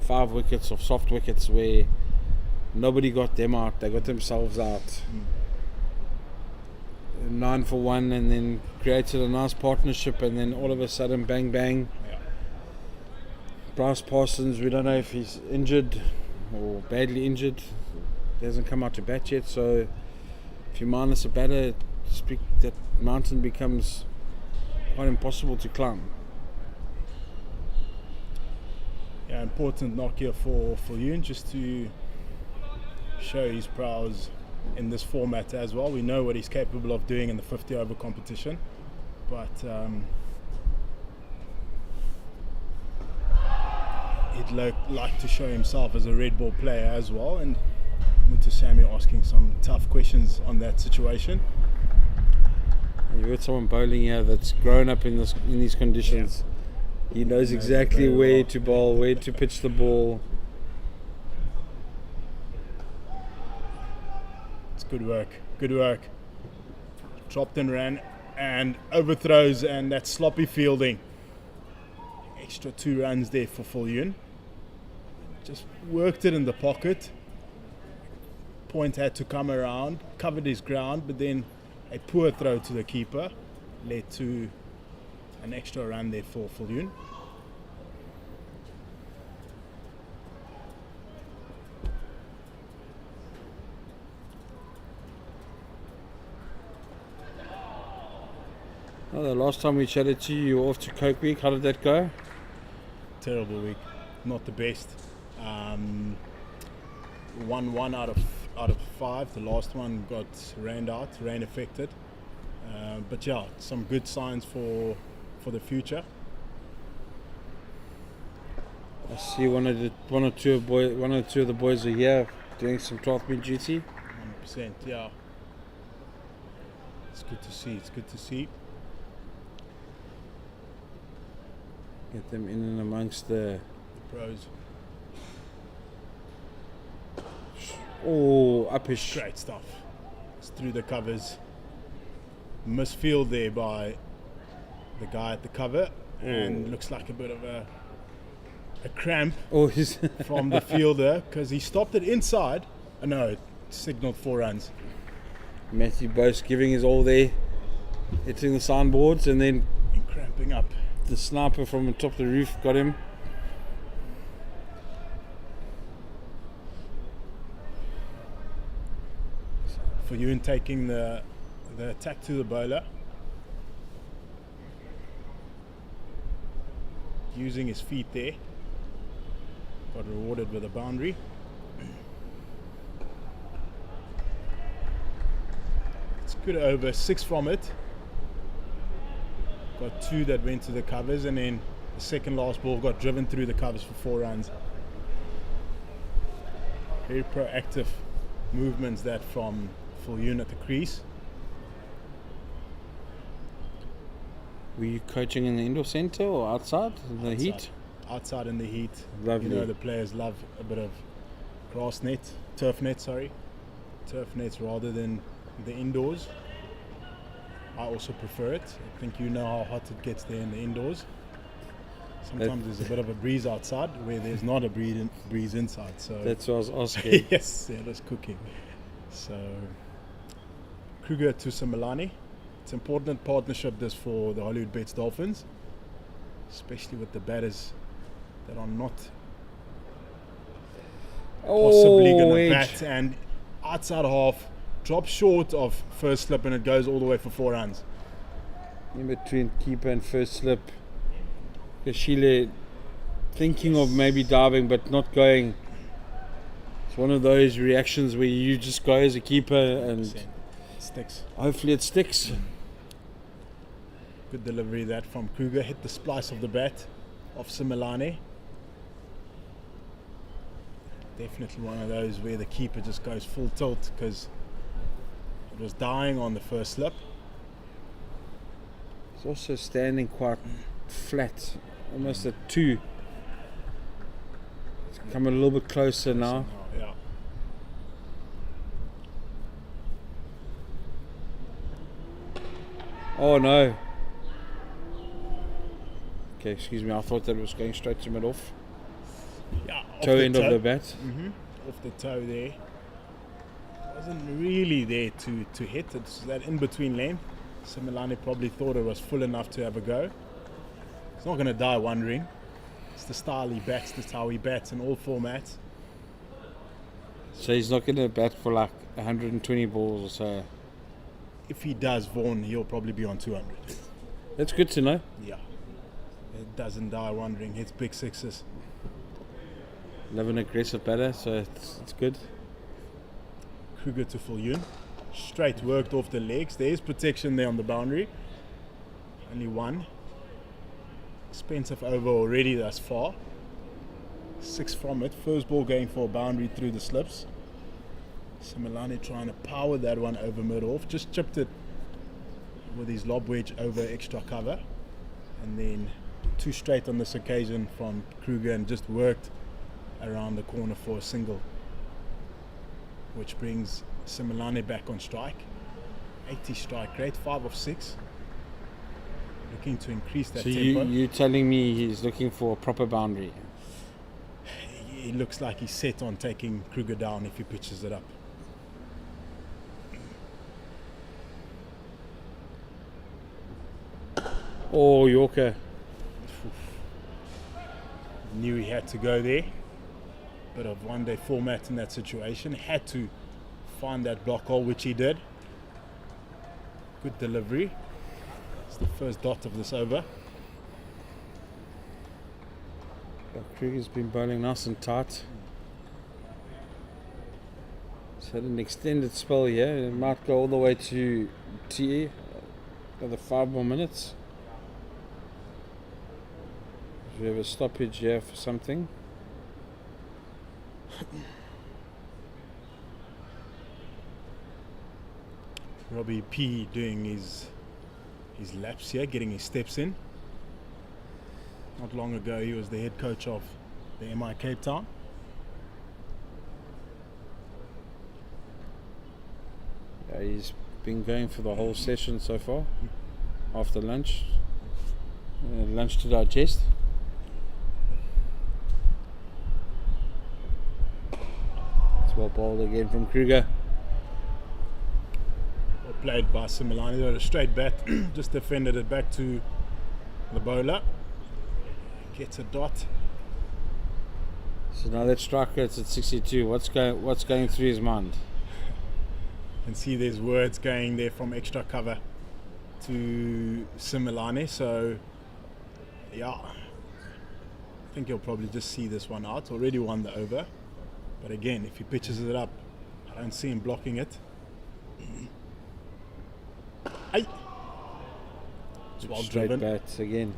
5 wickets of soft wickets where nobody got them out, they got themselves out. 9 for 1 and then created a nice partnership, and then all of a sudden bang bang. Yeah. Bryce Parsons, we don't know if he's injured or badly injured. He hasn't come out to bat yet, so if you minus a batter, that mountain becomes quite impossible to climb. Yeah, important knock here for Yoon, just to show his prowess in this format as well. We know what he's capable of doing in the 50 over competition, but he'd like to show himself as a red ball player as well, and to Sammy asking some tough questions on that situation. You heard someone bowling here that's grown up in these conditions. Yeah. He knows exactly where to bowl, where to pitch the ball. It's good work, good work. Dropped and ran and overthrows, and that sloppy fielding. Extra 2 runs there for Yoon. Just worked it in the pocket. Point had to come around, covered his ground, but then a poor throw to the keeper led to an extra run there for Yoon. Oh, the last time we chatted to you, you were off to Coke Week. How did that go? Terrible week, not the best. 1 out of 5. The last one got rain affected. But yeah, some good signs for the future. I see one or two of the boys are here doing some 12-man duty. 100%, yeah. It's good to see. It's good to see. Get them in and amongst the Pros. Uppish. Great stuff. It's through the covers. Misfield there by the guy at the cover, and looks like a bit of a cramp He's from the fielder because he stopped it inside. No, it signaled 4 runs. Matthew Bose giving his all there, hitting the signboards, and then And cramping up. the sniper from the top of the roof got him. For you in taking the attack to the bowler. Using his feet there. Got rewarded with a boundary. It's good over, 6 from it. Got 2 that went to the covers, and then the second last ball got driven through the covers for 4 runs. Very proactive movements that from full unit at the crease. Were you coaching in the indoor centre or outside in the heat? Outside in the heat. Lovely. You know, the players love a bit of turf nets rather than the indoors. I also prefer it. I think you know how hot it gets there in the indoors. Sometimes there's a bit of a breeze outside where there's not a breeze inside. So That's what I was asking. yes, yeah, that's cooking. So Kruger to Similani. It's an important partnership this for the Hollywoodbets Dolphins, especially with the batters that are not possibly going to bat, and outside half drops short of first slip, and it goes all the way for 4 runs. In between keeper and first slip, Kashile thinking of maybe diving but not going. It's one of those reactions where you just go as a keeper and It sticks. hopefully it sticks. Good delivery that from Kruger. Hit the splice of the bat of Similani. Definitely one of those where the keeper just goes full tilt because it was dying on the first slip. It's also standing quite flat, almost at 2. It's come a little bit closer now. Yeah. Oh no. Okay, excuse me, I thought that it was going straight to mid-off. Yeah, off Toe the end of the bat. Off the toe there. Wasn't really there to hit. It's that in between lane. Similani probably thought it was full enough to have a go. He's not going to die wondering. It's the style he bats. That's how he bats in all formats. So he's not going to bat for like 120 balls or so. If he does Vaughan, he'll probably be on 200. That's good to know. Yeah. It doesn't die wondering. Hits big sixes. Love an aggressive batter, so it's good. Kruger to Full-Yoon. Straight worked off the legs. There's protection there on the boundary. Only 1. Expensive over already thus far. 6 from it. First ball going for a boundary through the slips. Similani trying to power that one over mid-off. Just chipped it with his lob wedge over extra cover. And then 2 straight on this occasion from Kruger, and just worked around the corner for a single, which brings Similani back on strike. 80 strike rate, 5 of 6. Looking to increase that So tempo. you telling me he's looking for a proper boundary? He looks like he's set on taking Kruger down if he pitches it up. Oh, Yorker. Knew he had to go there. Bit of one-day format in that situation. Had to find that block hole, which he did. Good delivery. It's the first dot of this over. Kruger's been bowling nice and tight. He's had an extended spell here. It might go all the way to TE. Another 5 more minutes. Do we have a stoppage here for something? Robbie P doing his laps here, getting his steps in. Not long ago, he was the head coach of the MI Cape Town. Yeah, he's been going for the whole session so far. After lunch. Lunch to digest. It's well bowled again from Kruger. Well played by Similani. They had a straight bat, just defended it back to the bowler. Gets a dot. So now that striker, it's at 62. What's going through his mind? And see there's words going there from extra cover to Similani. So yeah, I think he'll probably just see this one out. Already won the over. But again, if he pitches it up, I don't see him blocking it. Aye. It's well Straight driven. bat again.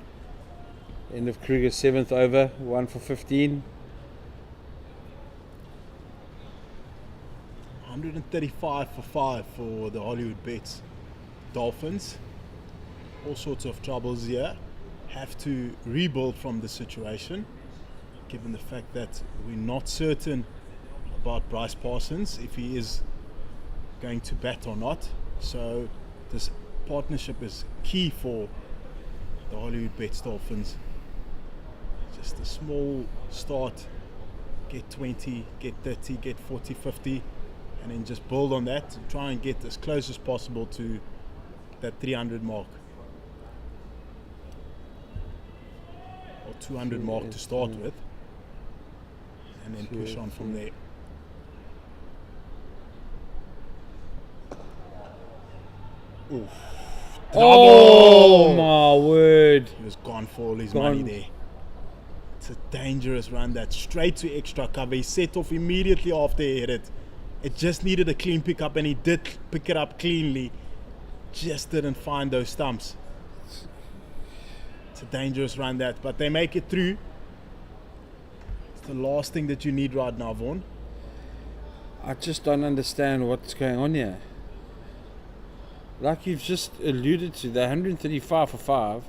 End of Kruger's 7th over, 1 for 15. 135 for 5 for the Hollywoodbets Dolphins. All sorts of troubles here. Have to rebuild from the situation, given the fact that we're not certain about Bryce Parsons, if he is going to bat or not. So this partnership is key for the Hollywoodbets Dolphins. Just a small start, get 20, get 30, get 40, 50, and then just build on that and try and get as close as possible to that 300 mark or 200 mark to start with, and then push on from there. Oof. Oh my word! He was gone for all his money there. It's a dangerous run, that straight to extra cover. He set off immediately after he hit it. It just needed a clean pickup, and he did pick it up cleanly. Just didn't find those stumps. It's a dangerous run, that, but they make it through. It's the last thing that you need right now, Vaughan. I just don't understand what's going on here. Like you've just alluded to, the 135 for 5,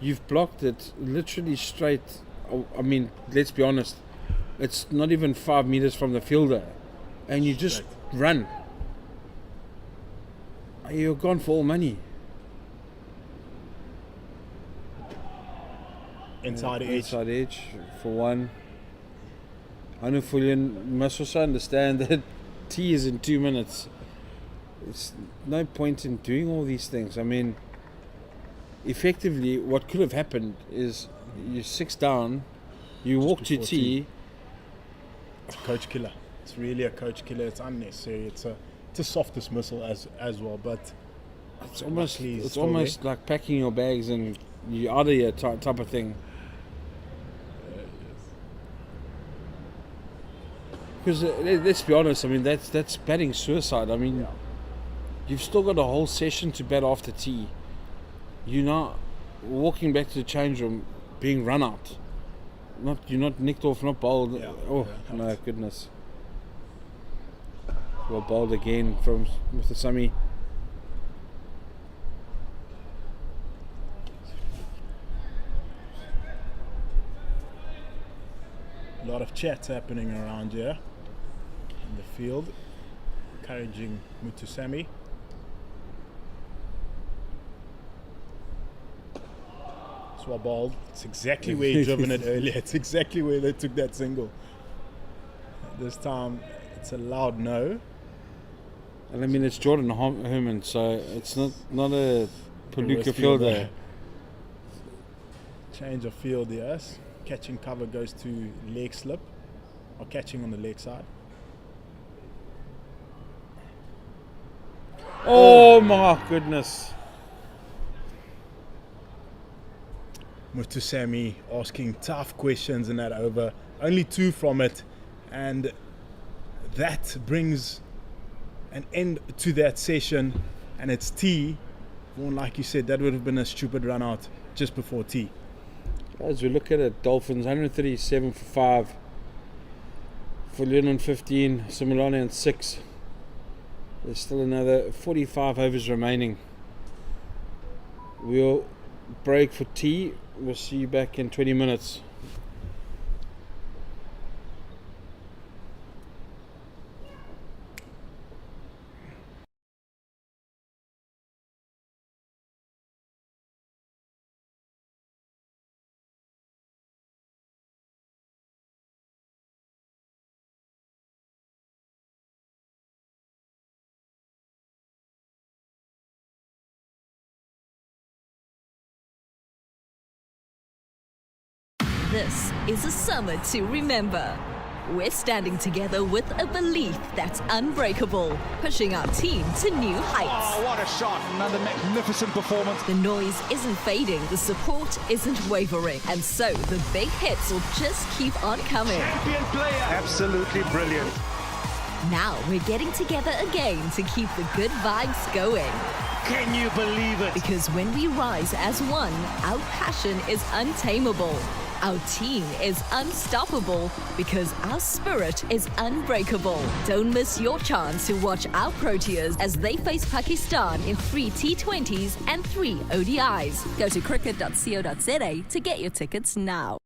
you've blocked it literally straight. I mean, let's be honest, it's not even 5 meters from the fielder, and you just run. You're gone for all money. Inside edge. Inside edge for 1. Anu Fullion must also understand that tea is in 2 minutes. It's no point in doing all these things. I mean, effectively, what could have happened is you're 6 down, you walk to tea. It's a coach killer. It's really a coach killer. It's unnecessary. It's a soft dismissal as well, but it's almost like packing your bags and you're out of here type of thing. Because let's be honest, I mean that's batting suicide. I mean, you've still got a whole session to bat after tea. You're not walking back to the change room being run out. You're not nicked off, not bowled. Yeah. My goodness. Well bowled again from Mr. Sami. A lot of chats happening around here in the field, encouraging Mutusami. Swabald. It's exactly where he driven it earlier. It's exactly where they took that single. This time it's a loud no. And I mean it's Jordan Herman, so it's not a Paluca fielder. Change of field, yes. Catching cover goes to leg slip, or catching on the leg side. Oh my goodness. Mutusami asking tough questions in that over. Only 2 from it, and that brings an end to that session, and it's tea Well, like you said, that would have been a stupid run out just before tea. As we look at it, Dolphins 137 for 5, Fulham on 15, Similani on 6. There's still another 45 overs remaining. We'll break for tea. We'll see you back in 20 minutes. This is a summer to remember. We're standing together with a belief that's unbreakable, pushing our team to new heights. Oh, what a shot. Another magnificent performance. The noise isn't fading, the support isn't wavering, and so the big hits will just keep on coming. Champion player. Absolutely brilliant. Now we're getting together again to keep the good vibes going. Can you believe it? Because when we rise as one, our passion is untamable. Our team is unstoppable because our spirit is unbreakable. Don't miss your chance to watch our Proteas as they face Pakistan in 3 T20s and 3 ODIs. Go to cricket.co.za to get your tickets now.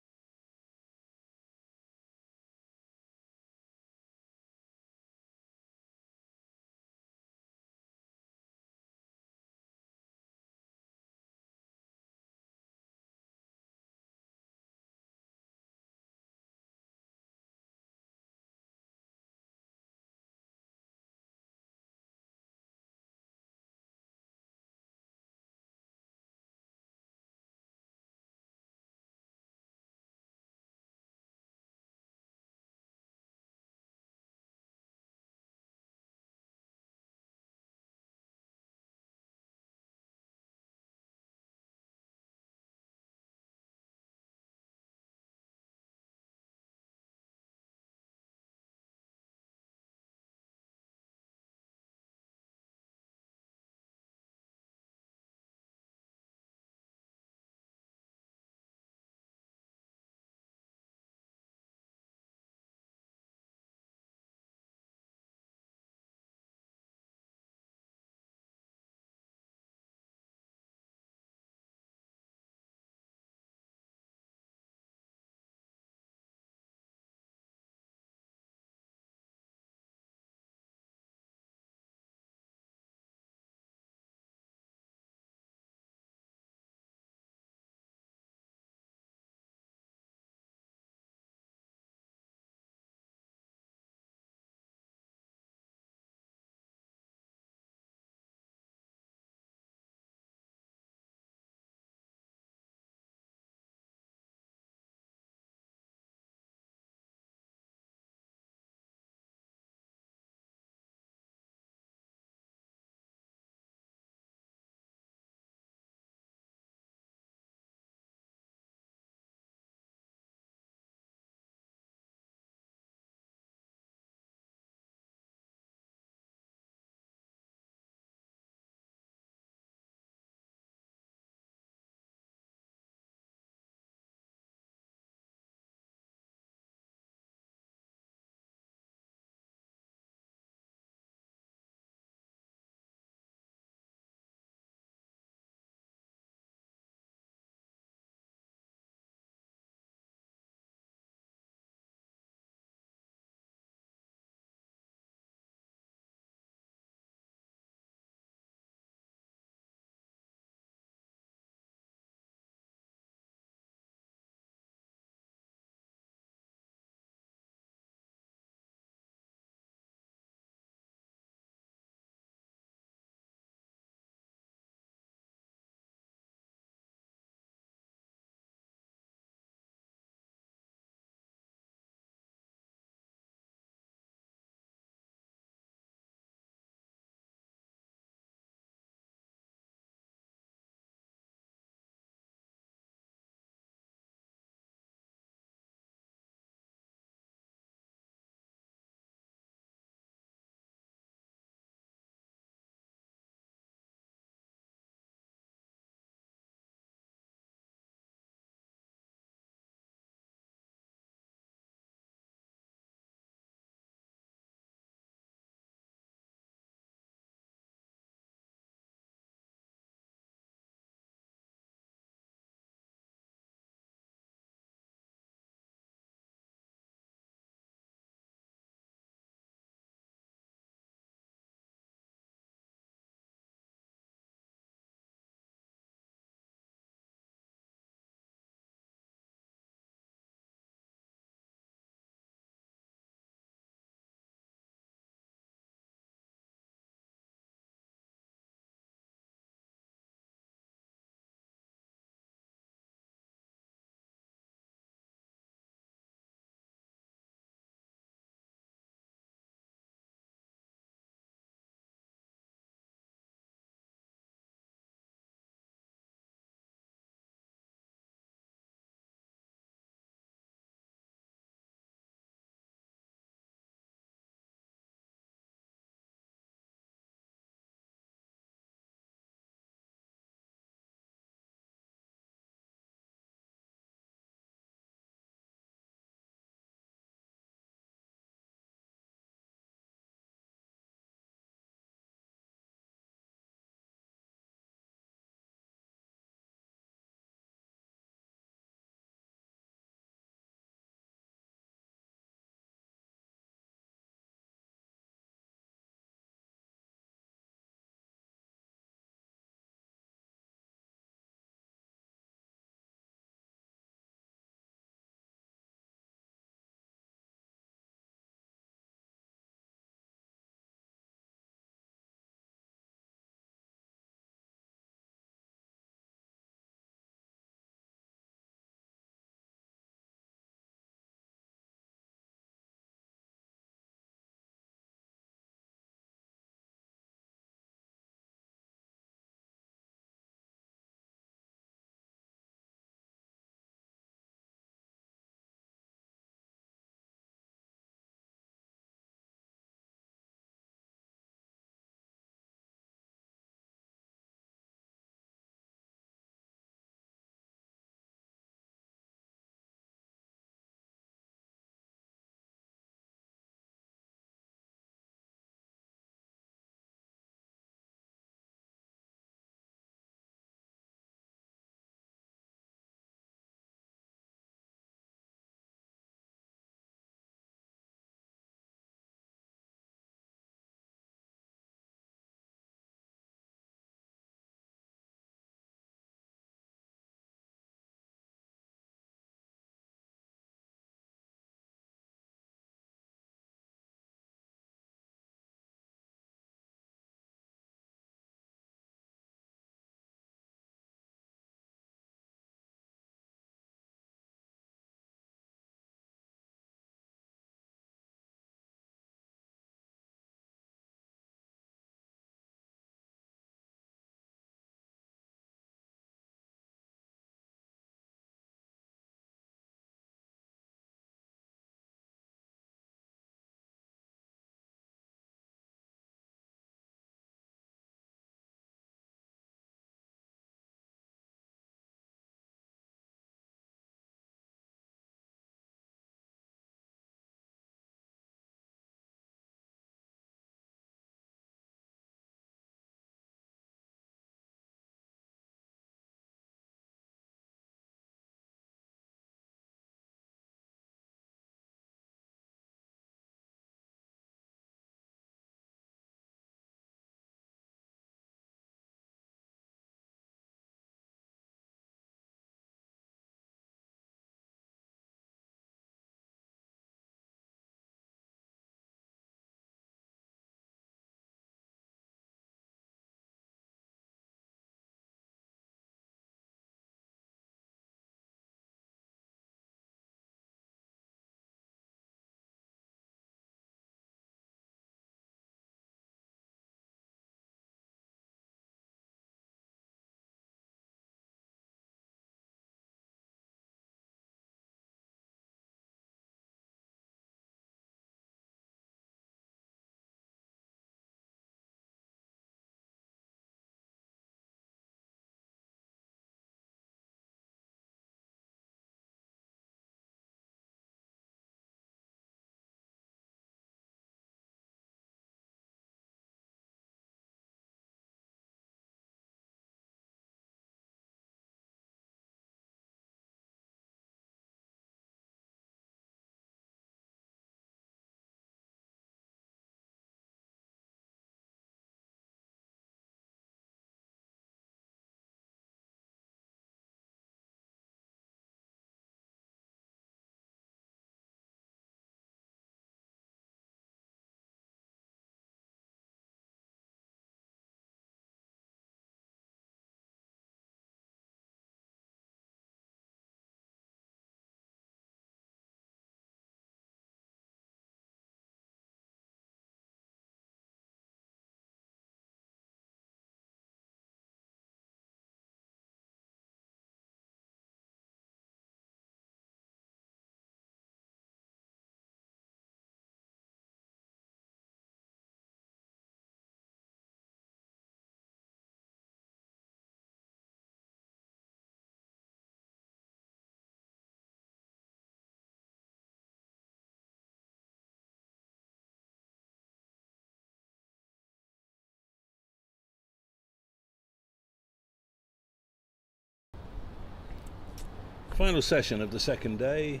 Final session of the second day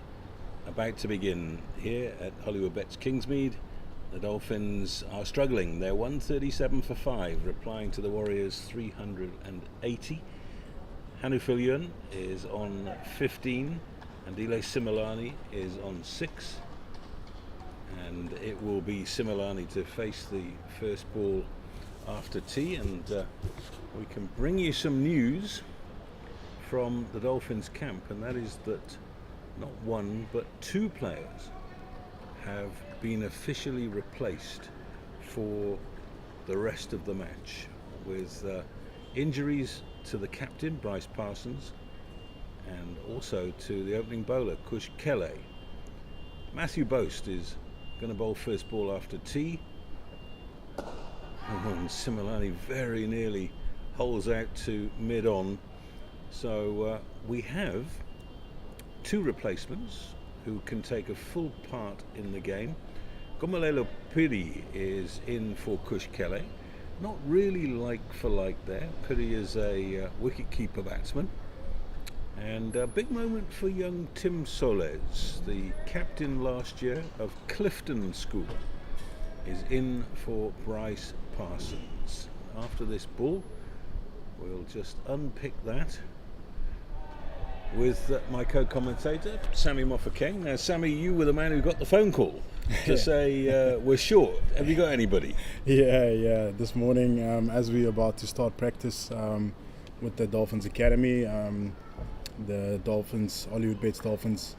about to begin here at Hollywoodbets Kingsmead. The Dolphins are struggling. They're 137 for 5, replying to the Warriors 380. Hanu Filyun is on 15 and Dile Similani is on 6. And it will be Similani to face the first ball after tea, and we can bring you some news from the Dolphins camp, and that is that not one but 2 players have been officially replaced for the rest of the match, with injuries to the captain Bryce Parsons and also to the opening bowler Kush Kele. Matthew Boast is going to bowl first ball after tea, and Similani very nearly holes out to mid-on. So we have 2 replacements who can take a full part in the game. Gomalelo Piri is in for Kush Kele. Not really like for like there. Piri is a wicket-keeper batsman. And a big moment for young Tim Soles, the captain last year of Clifton School, is in for Bryce Parsons. After this ball, we'll just unpick that with my co-commentator, Sammy Mofokeng. Now, Sammy, you were the man who got the phone call to say we're short. Have you got anybody? Yeah. This morning, as we were about to start practice with the Dolphins Academy, the Dolphins, Hollywoodbets Dolphins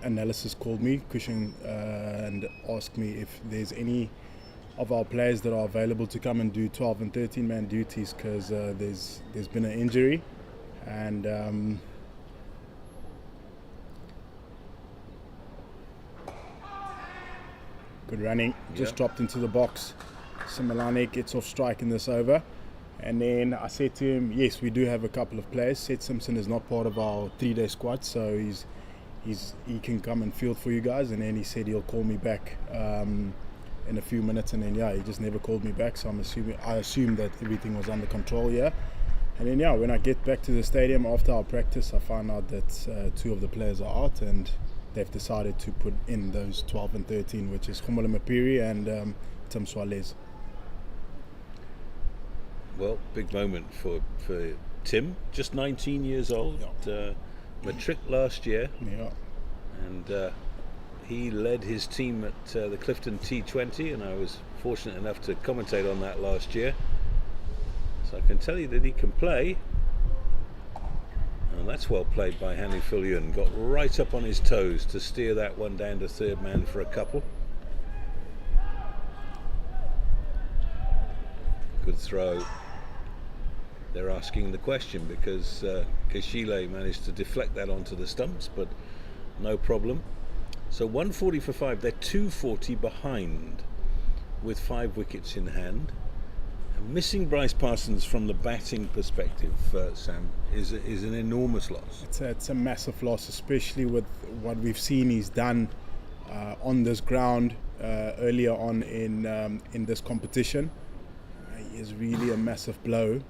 analysis called me, Cushion, and asked me if there's any of our players that are available to come and do 12 and 13 man duties, because there's been an injury, and good running, just dropped into the box. Similani gets off strike in this over, and then I said to him, yes, we do have a couple of players. Seth Simpson is not part of our 3-day squad, so he can come and field for you guys. And then he said he'll call me back in a few minutes, and then he just never called me back, so I assumed that everything was under control. And then when I get back to the stadium after our practice, I find out that 2 of the players are out, and they've decided to put in those 12 and 13, which is Khumalo Mapiri and Tim Soles. Well, big moment for Tim, just 19 years old, matric last year, and he led his team at the Clifton T20, and I was fortunate enough to commentate on that last year, so I can tell you that he can play. And that's well played by Hanu Filyun. Got right up on his toes to steer that one down to third man for a couple. Good throw. They're asking the question because Keshile managed to deflect that onto the stumps, but no problem. So 140 for 5. They're 240 behind with 5 wickets in hand. Missing Bryce Parsons from the batting perspective, Sam, is an enormous loss. It's a massive loss, especially with what we've seen he's done on this ground earlier on in this competition. He is really a massive blow.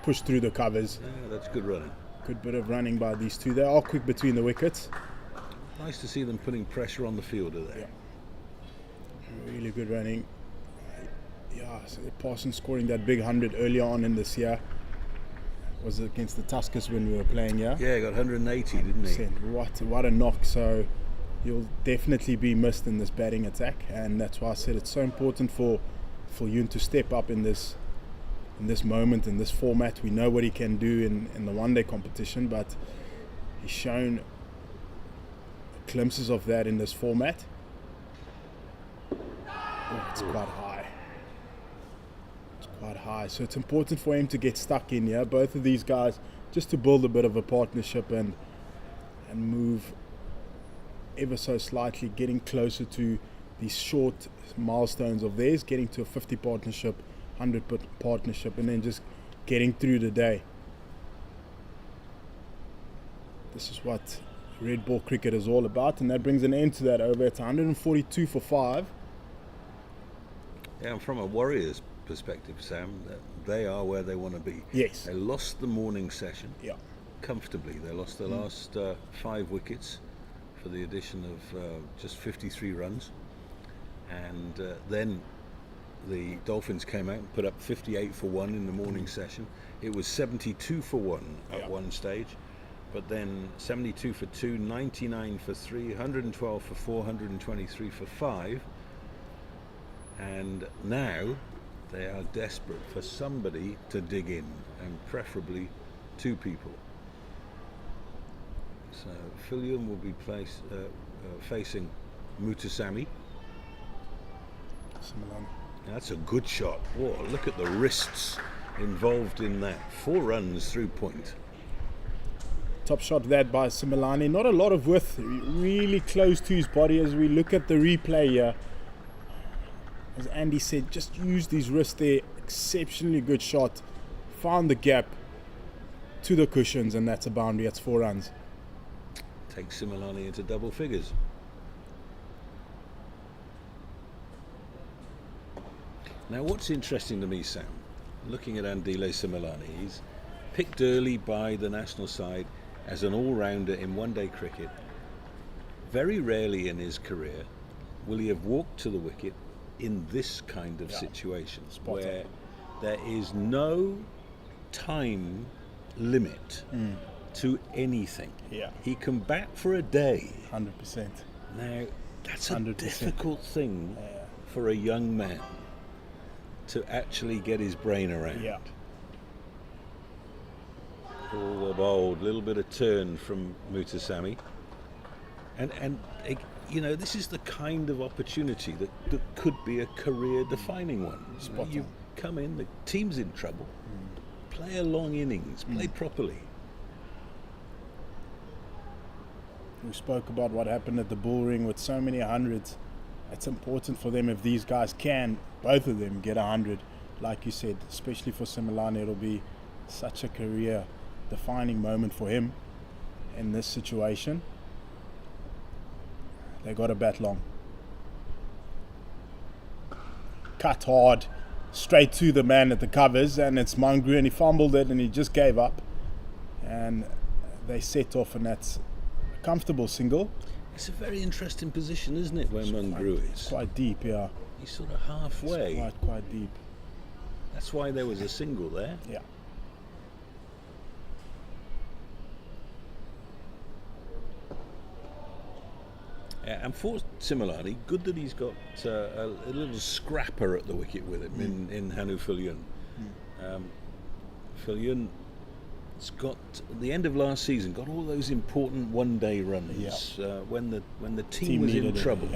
Pushed through the covers. Yeah, that's good running. Good bit of running by these 2. They are quick between the wickets. Nice to see them putting pressure on the fielder there. Really good running. So Parsons scoring that big 100 earlier on in this year. Was it against the Tuskers when we were playing? Yeah, he got 180, didn't he? What a knock. So he'll definitely be missed in this batting attack, and that's why I said it's so important for Yun to step up in this moment, in this format. We know what he can do in the one-day competition, but he's shown glimpses of that in this format. It's quite high. So it's important for him to get stuck in here, both of these guys, just to build a bit of a partnership and move ever so slightly, getting closer to these short milestones of theirs, getting to a 50 partnership, 100 partnership, and then just getting through the day. This is what red ball cricket is all about, and that brings an end to that over. It's 142 for 5. Yeah, and from a Warriors perspective, Sam, they are where they want to be. Yes. They lost the morning session comfortably. They lost the last 5 wickets for the addition of just 53 runs. And then the Dolphins came out and put up 58 for 1 in the morning session. It was 72 for 1 at one stage, but then 72 for 2, 99 for 3, 112 for 4, 123 for 5. And now they are desperate for somebody to dig in, and preferably 2 people. So Philion will be facing Mutasamy. That's a good shot. Whoa, look at the wrists involved in that. 4 runs through point. Top shot of that by Similani. Not a lot of width, really close to his body as we look at the replay here. As Andy said, just used his wrist there. Exceptionally good shot. Found the gap to the cushions, and that's a boundary. That's 4 runs. Takes Similani into double figures. Now, what's interesting to me, Sam, looking at Andile Similani, he's picked early by the national side as an all-rounder in one-day cricket. Very rarely in his career will he have walked to the wicket in this kind of situation, where there is no time limit to anything. He can bat for a day. 100%. Now, that's a 100%. difficult thing for a young man to actually get his brain around. All the bold, little bit of turn from Mutasamy. And you know, this is the kind of opportunity that could be a career-defining one. You come in, the team's in trouble, play a long innings, play properly. We spoke about what happened at the Bull Ring with so many hundreds. It's important for them if these guys can, both of them, get 100. Like you said, especially for Similani, it'll be such a career-defining moment for him in this situation. They got to bat long. Cut hard, straight to the man at the covers, and it's Mangru, and he fumbled it, and he just gave up. And they set off, and that's a comfortable single. It's a very interesting position, isn't it, where Mangru is? It's quite deep, yeah. He's sort of halfway. It's quite deep. That's why there was a single there. Yeah. And for Similani, good that he's got a little scrapper at the wicket with him in Hanu Philion. Philion has got, at the end of last season, got all those important one-day runs when the team was in trouble.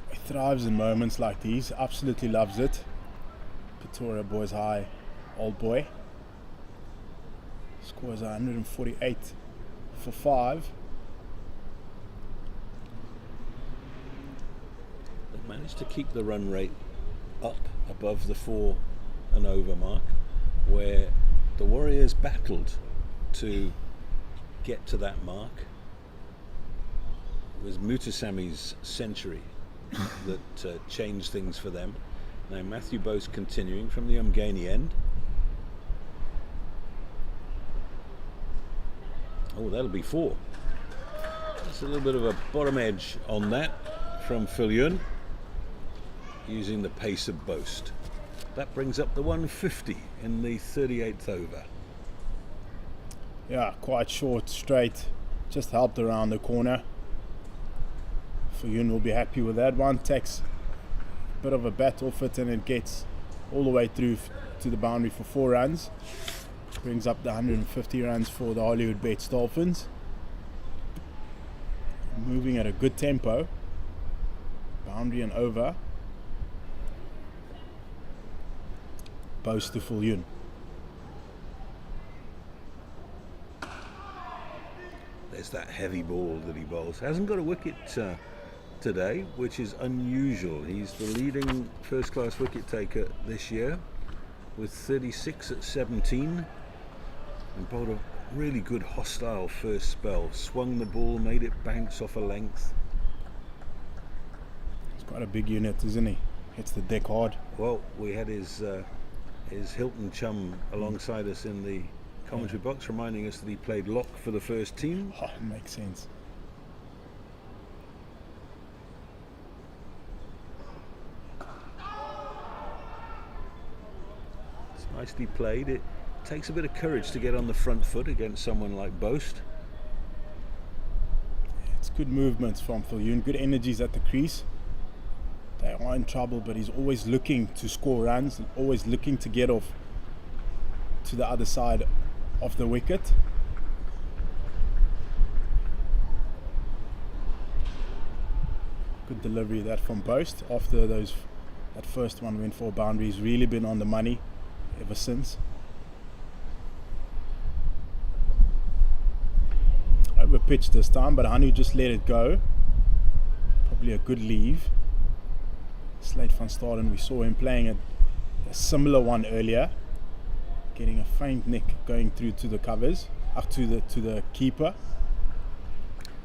He thrives in moments like these, absolutely loves it. Pretoria Boys High, old boy. Scores 148 for 5. Managed to keep the run rate up above the 4 and over mark, where the Warriors battled to get to that mark. It was Mutasamy's century that changed things for them. Now Matthew Bose continuing from the Umgani end. Oh, that'll be 4. That's a little bit of a bottom edge on that from Philion, using the pace of Boast. That brings up the 150 in the 38th over. Yeah, quite short, straight, just helped around the corner. Philion will be happy with that one. Takes a bit of a bat off it, and it gets all the way through to the boundary for 4 runs. Brings up the 150 runs for the Hollywoodbets Dolphins. Moving at a good tempo. Boundary and over. Boast to Philion. There's that heavy ball that he bowls. Hasn't got a wicket today, which is unusual. He's the leading first-class wicket taker this year with 36 at 17, and bowled a really good hostile first spell. Swung the ball, made it bounce off a length. He's quite a big unit, isn't he? Hits the deck hard. Well, we had his Hilton chum alongside us in the commentary box, reminding us that he played lock for the first team. Oh, it makes sense. It's nicely played. It takes a bit of courage to get on the front foot against someone like Boast. It's good movements from Viljoen, good energies at the crease. They are in trouble, but he's always looking to score runs, and always looking to get off to the other side of the wicket. Good delivery that from Boast after that first one went for a boundary. He's really been on the money ever since. Over pitch this time, but Hanu just let it go. Probably a good leave. Slate van Staden, we saw him playing a similar one earlier, getting a faint nick going through to the covers, up to the keeper.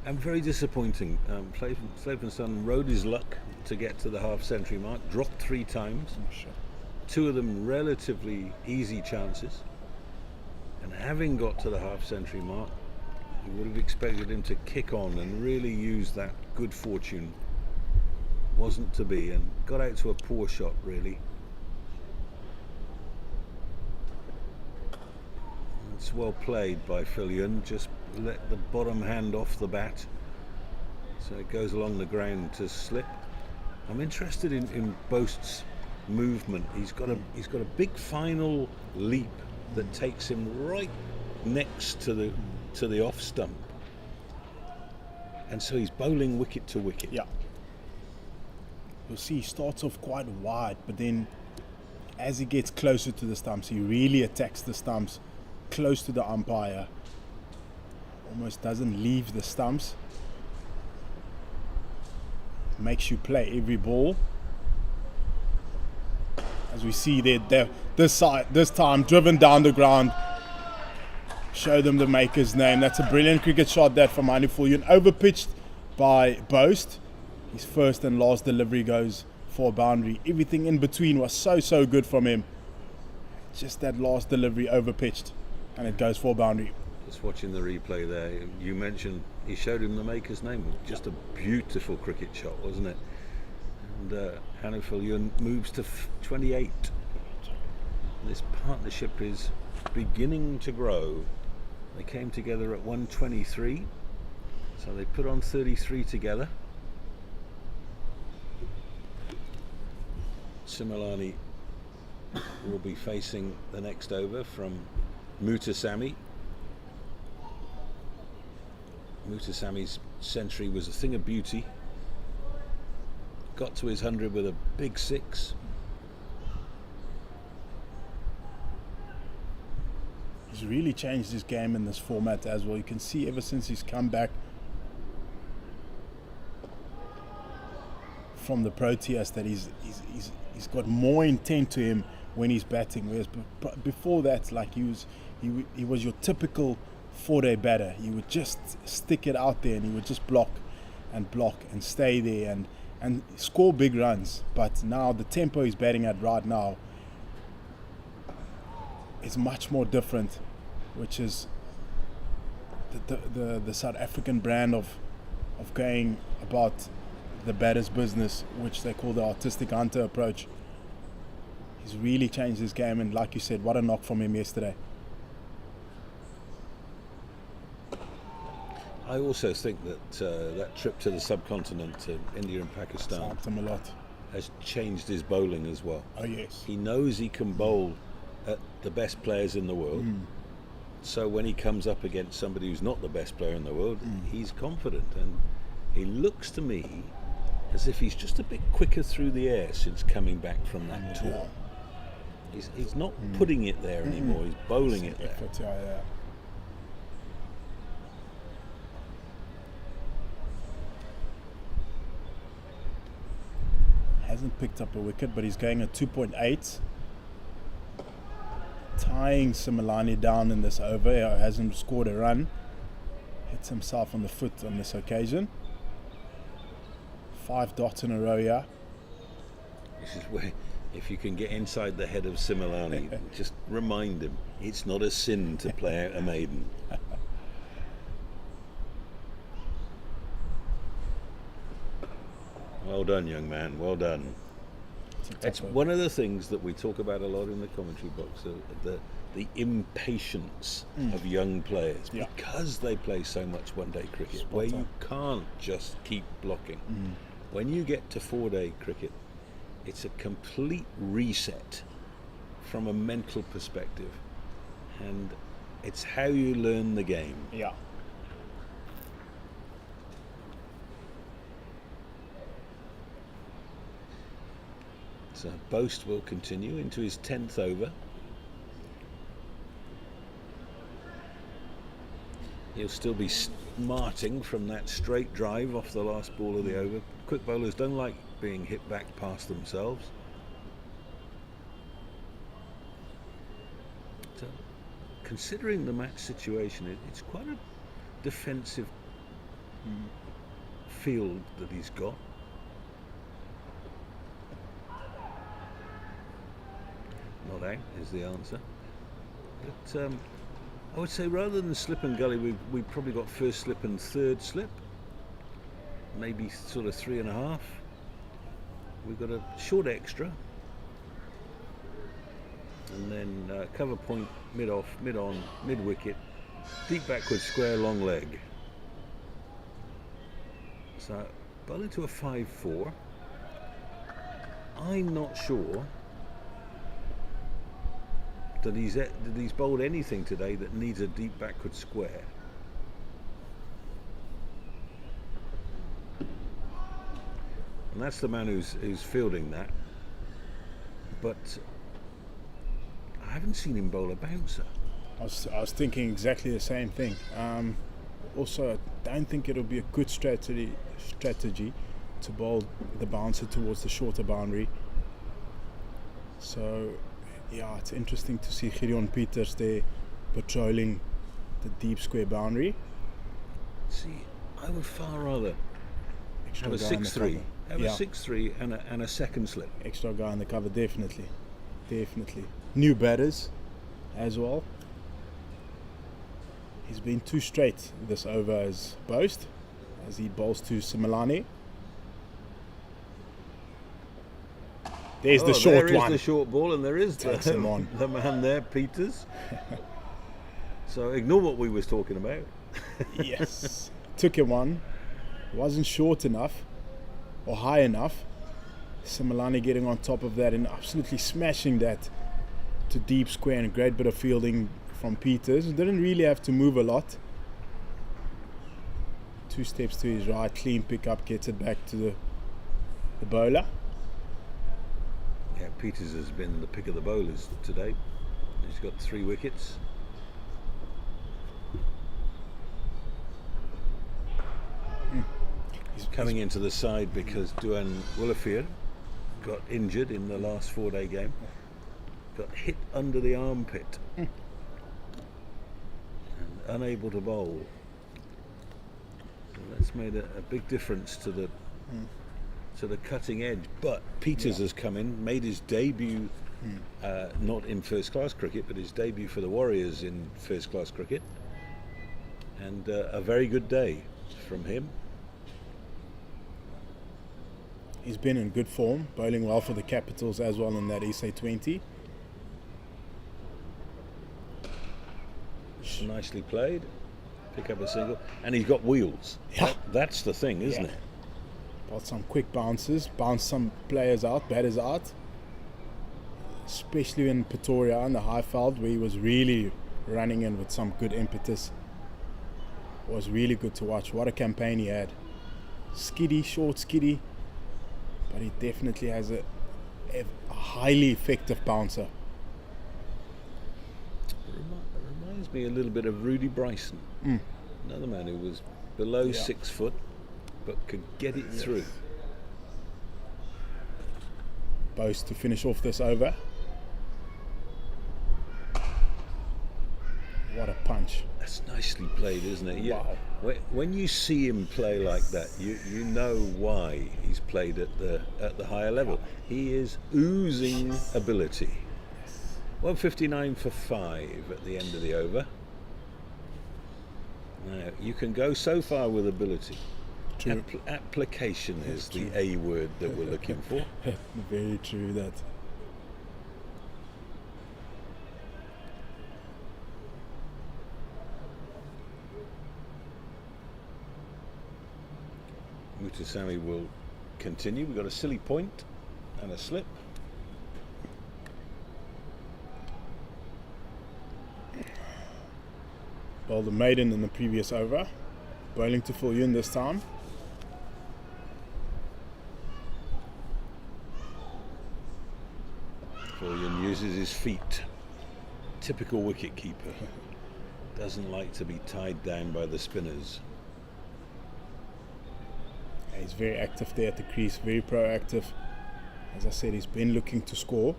And very disappointing. Slate van Staden rode his luck to get to the half-century mark, dropped 3 times. Oh, sure. 2 of them relatively easy chances. And having got to the half-century mark, you would have expected him to kick on and really use that good fortune. Wasn't to be, and got out to a poor shot, really. It's well played by Viljoen, just let the bottom hand off the bat so it goes along the ground to slip. I'm interested in Boast's movement. He's got a big final leap that takes him right next to the off stump, and so he's bowling wicket to wicket. Yeah. You'll see he starts off quite wide, but then as he gets closer to the stumps, he really attacks the stumps, close to the umpire. Almost doesn't leave the stumps. Makes you play every ball. As we see there, this time driven down the ground. Show them the maker's name. That's a brilliant cricket shot that from Hanu Viljoen. Overpitched by Boast. His first and last delivery goes for a boundary. Everything in between was so good from him. Just that last delivery overpitched, and it goes for a boundary. Just watching the replay there, you mentioned he showed him the maker's name. Just a beautiful cricket shot, wasn't it? And Hanu Viljoen moves to 28. This partnership is beginning to grow. They came together at 123, so they put on 33 together. Similani will be facing the next over from Mutasamy. Mutasamy's century was a thing of beauty. Got to his 100 with a big 6. He's really changed his game in this format as well. You can see ever since he's come back from the Proteas that he's got more intent to him when he's batting. Whereas before that, like he was your typical 4-day batter. He would just stick it out there and he would just block and stay there and score big runs. But now the tempo he's batting at right now is much more different, which is the South African brand of going about the batter's business, which they call the artistic hunter approach. He's really changed his game, and like you said, what a knock from him yesterday. I also think that that trip to the subcontinent, to India and Pakistan, Helped him a lot. has changed his bowling as well. Oh yes. He knows he can bowl at the best players in the world. So when he comes up against somebody who's not the best player in the world, he's confident, and he looks to me as if he's just a bit quicker through the air since coming back from that tour. He's not putting it there anymore, he's bowling it there. Effort, yeah. Hasn't picked up a wicket, but he's going at 2.8. tying Similani down in this over. He hasn't scored a run. Hits himself on the foot on this occasion. 5 dots in a row here. This is where, if you can get inside the head of Similani, just remind him it's not a sin to play out a maiden. Well done, young man, well done. It's one of the things that we talk about a lot in the commentary box, the impatience of young players, because they play so much one-day cricket, where you can't just keep blocking. When you get to 4-day cricket, it's a complete reset from a mental perspective, and it's how you learn the game. Yeah. So Boast will continue into his 10th over. He'll still be smarting from that straight drive off the last ball of the over. Quick bowlers don't like being hit back past themselves. So, considering the match situation, it's quite a defensive field that he's got. Not out is the answer. But I would say rather than slip and gully, we've probably got first slip and third slip. Maybe sort of 3.5. We've got a short extra. And then cover point, mid off, mid on, mid wicket, deep backward square, long leg. So bowl into a 5-4. I'm not sure that he's bowled anything today that needs a deep backward square. And that's the man who's fielding that. But I haven't seen him bowl a bouncer. I was thinking exactly the same thing. Also, I don't think it'll be a good strategy to bowl the bouncer towards the shorter boundary. So yeah, it's interesting to see Gideon Peters there patrolling the deep square boundary. See, I would far rather have a 6-3. Have a 6-3 and a second slip. Extra guy in the cover, definitely. New batters as well. He's been too straight this over as Boast, as he bowls to Similani. There's the short one. There is the short ball, and there is the man there, Peters. So ignore what we was talking about. Yes. Took him one. Wasn't short enough or high enough. Similani getting on top of that and absolutely smashing that to deep square, and a great bit of fielding from Peters. Didn't really have to move a lot. 2 steps to his right, clean pickup, gets it back to the bowler. Yeah, Peters has been the pick of the bowlers today. He's got 3 wickets. He's coming into the side because Duan Willefear got injured in the last 4-day game. Got hit under the armpit and unable to bowl. So that's made a big difference to the cutting edge. But Peters has come in, made his debut, not in first class cricket, but his debut for the Warriors in first class cricket, and a very good day from him. He's been in good form, bowling well for the Capitals as well in that SA20. Nicely played. Pick up a single, and he's got wheels. Yeah. That's the thing, isn't it? Got some quick bounces, bounced some players out, batters out. Especially in Pretoria in the Highveld, where he was really running in with some good impetus. It was really good to watch. What a campaign he had. Skiddy, short skiddy, but he definitely has a highly effective bouncer. Reminds me a little bit of Rudy Bryson, another man who was below 6 foot but could get it through. Boast to finish off this over. punch. That's nicely played, isn't it? Wow. When you see him play like that, you know why he's played at the higher level. He is oozing ability. 159 for 5 at the end of the over. Now, you can go so far with ability. True. Application is True. the A word that we're looking for. Very true, that. Mutasami will continue. We've got a silly point and a slip. Well, the maiden in the previous over. Bowling to full in this time. Fullion uses his feet. Typical wicket keeper. Doesn't like to be tied down by the spinners. He's very active there at the crease, very proactive. As I said, he's been looking to score.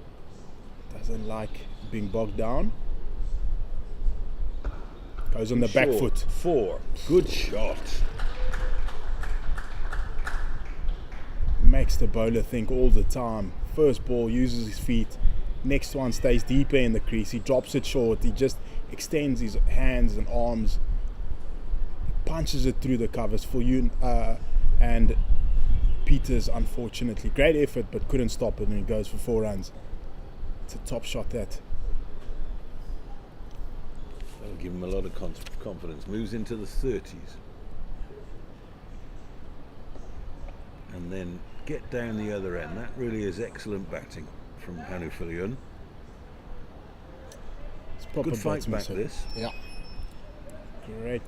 Doesn't like being bogged down. Goes on the back foot. 4. Good shot. Makes the bowler think all the time. First ball, uses his feet. Next one stays deeper in the crease. He drops it short. He just extends his hands and arms. Punches it through the covers for you. And Peters, unfortunately, great effort, but couldn't stop it, and he goes for 4 runs. It's a top shot, that. That'll give him a lot of confidence. Moves into the 30s. And then get down the other end. That really is excellent batting from Hanu Fullion. Good fight back this. Yeah.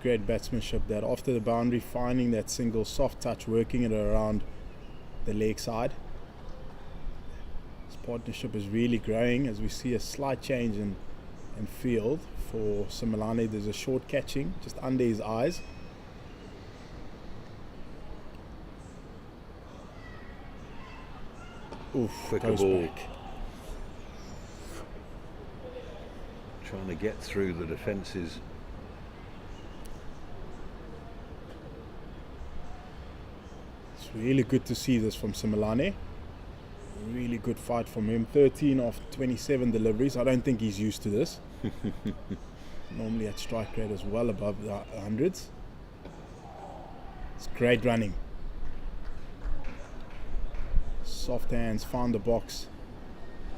Great batsmanship that. After the boundary, finding that single soft touch, working it around the leg side. This partnership is really growing as we see a slight change in field. For Simelane, there's a short catching just under his eyes. Oof, Quicker goes ball. back. Trying to get through the defences. It's really good to see this from Simelane. Really good fight from him. 13 of 27 deliveries. I don't think he's used to this. Normally at strike rate is well above the hundreds. It's great running. Soft hands, found the box,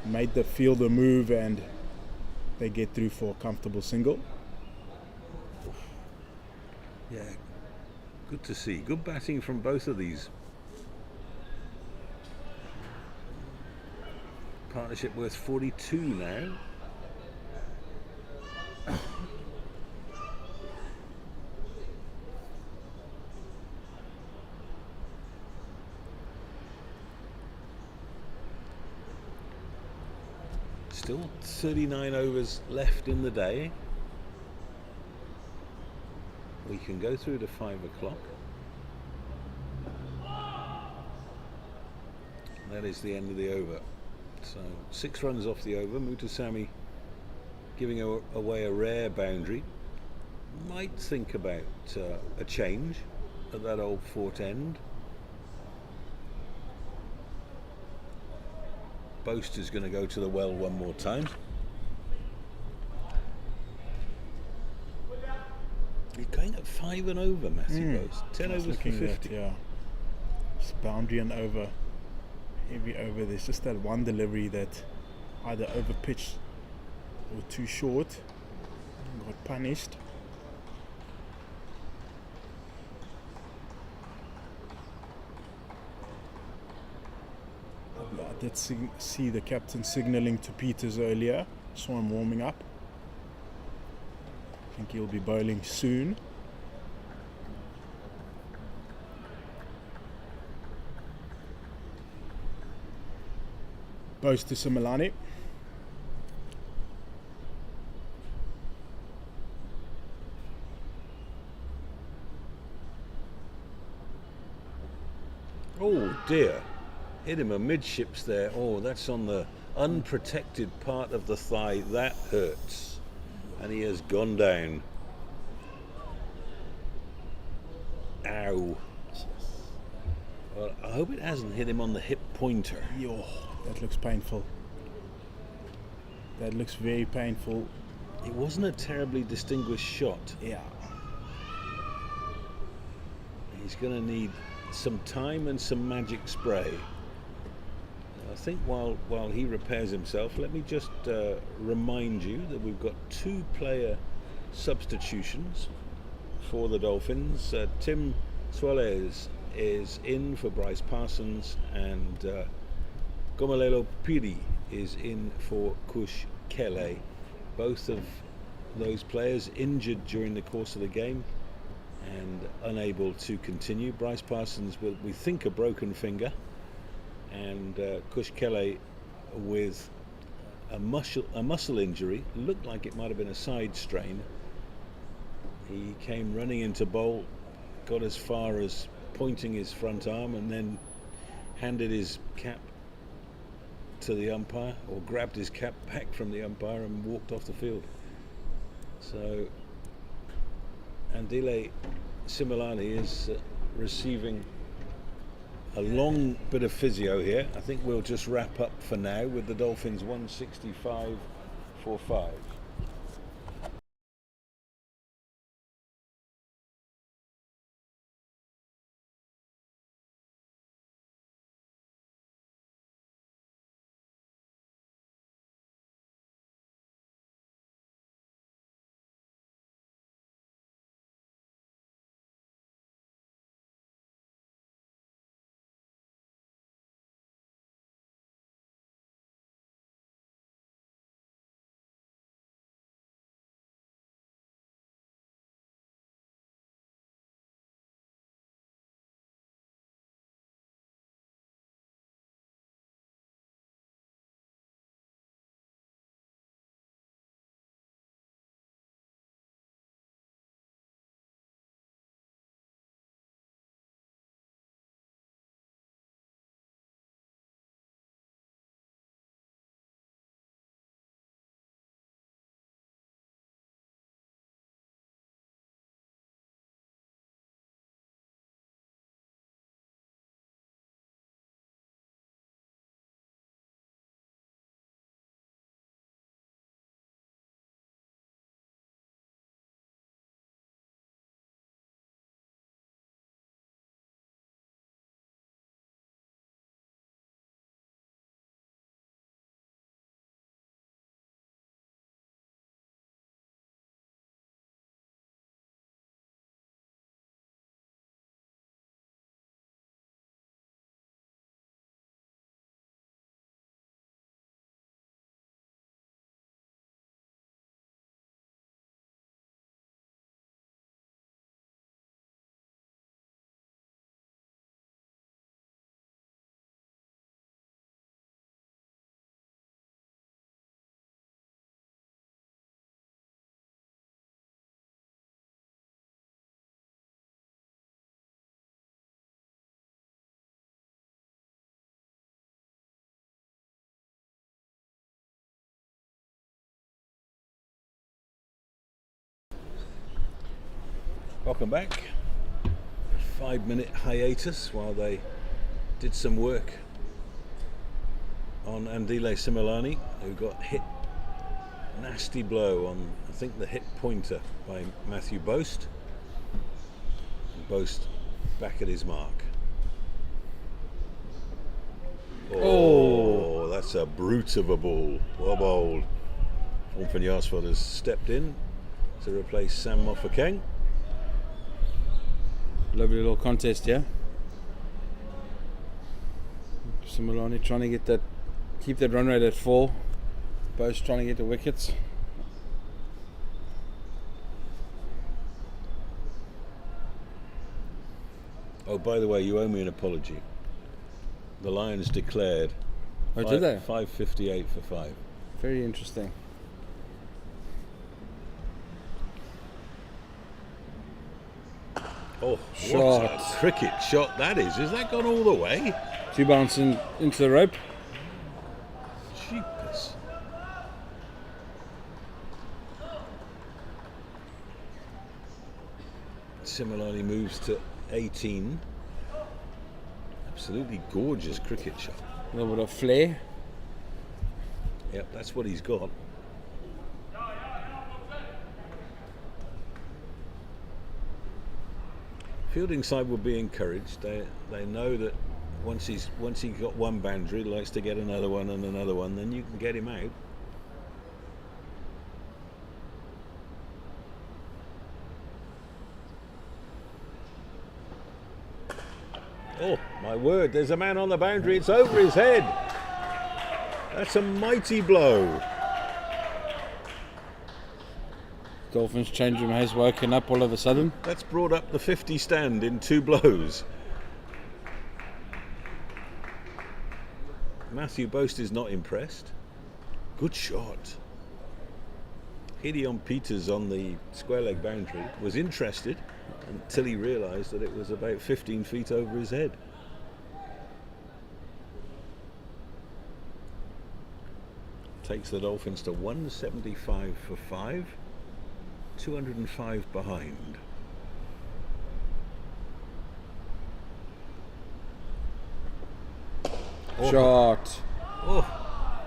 made the fielder move, and they get through for a comfortable single. Yeah, good to see. Good batting from both of these. Partnership worth 42 now. Still 39 overs left in the day. We can go through to 5 o'clock. That is the end of the over. So 6 runs off the over. Mutasami giving away a rare boundary. Might think about a change at that old Fort End. Boaster's going to go to the well one more time. You're going at 5 and over, Matthew Boast. 10 overs for 50. Yeah. It's boundary and over. Every over, there's just that one delivery that either over pitched or too short. Got punished. I did see the captain signalling to Peters earlier. Saw him warming up. I think he'll be bowling soon. Boast to Simelane. Oh dear. Hit him amidships there. Oh, that's on the unprotected part of the thigh. That hurts. And he has gone down. Ow. Well, I hope it hasn't hit him on the hip pointer. Yo, that looks painful. That looks very painful. It wasn't a terribly distinguished shot. Yeah. He's going to need some time and some magic spray. I think while he repairs himself, let me just remind you that we've got 2 player substitutions for the Dolphins. Tim Suarez is in for Bryce Parsons, and Gomalelo Piri is in for Kush Kele. Both of those players injured during the course of the game and unable to continue. Bryce Parsons with, we think, a broken finger, and Kush Kele with a muscle injury. Looked like it might have been a side strain. He came running into bowl, got as far as pointing his front arm, and then handed his cap to the umpire, or grabbed his cap back from the umpire and walked off the field. So Andile Similani is receiving a long bit of physio here. I think we'll just wrap up for now with the Dolphins 165 for 5. Welcome back. 5-minute hiatus while they did some work on Andile Similani, who got hit, nasty blow on, I think, the hip pointer by Matthew Boast. And Boast back at his mark. Oh, that's a brute of a ball. Well bowled. Orphan Yarsford has stepped in to replace Sam Mofokeng. Lovely little contest, yeah. Similani trying to get that, keep that run rate at 4. Both trying to get the wickets. Oh, by the way, you owe me an apology. The Lions declared. Oh, did they? 5:58 for 5. Very interesting. Oh, Shot. what a cricket shot that is. Has that gone all the way? 2 bouncing into the rope. Jeepers. Similani moves to 18. Absolutely gorgeous cricket shot. A little bit of flair. Yep, that's what he's got. Fielding side will be encouraged. They know that once he's got one boundary, he likes to get another one and another one, then you can get him out. Oh, my word, there's a man on the boundary, it's over his head. That's a mighty blow. Dolphins change room has woken up all of a sudden. That's brought up the 50 stand in 2 blows. Matthew Boast is not impressed. Good shot. Gideon Peters on the square leg boundary was interested until he realised that it was about 15 feet over his head. Takes the Dolphins to 175 for 5, 205 behind. Shot. Oh,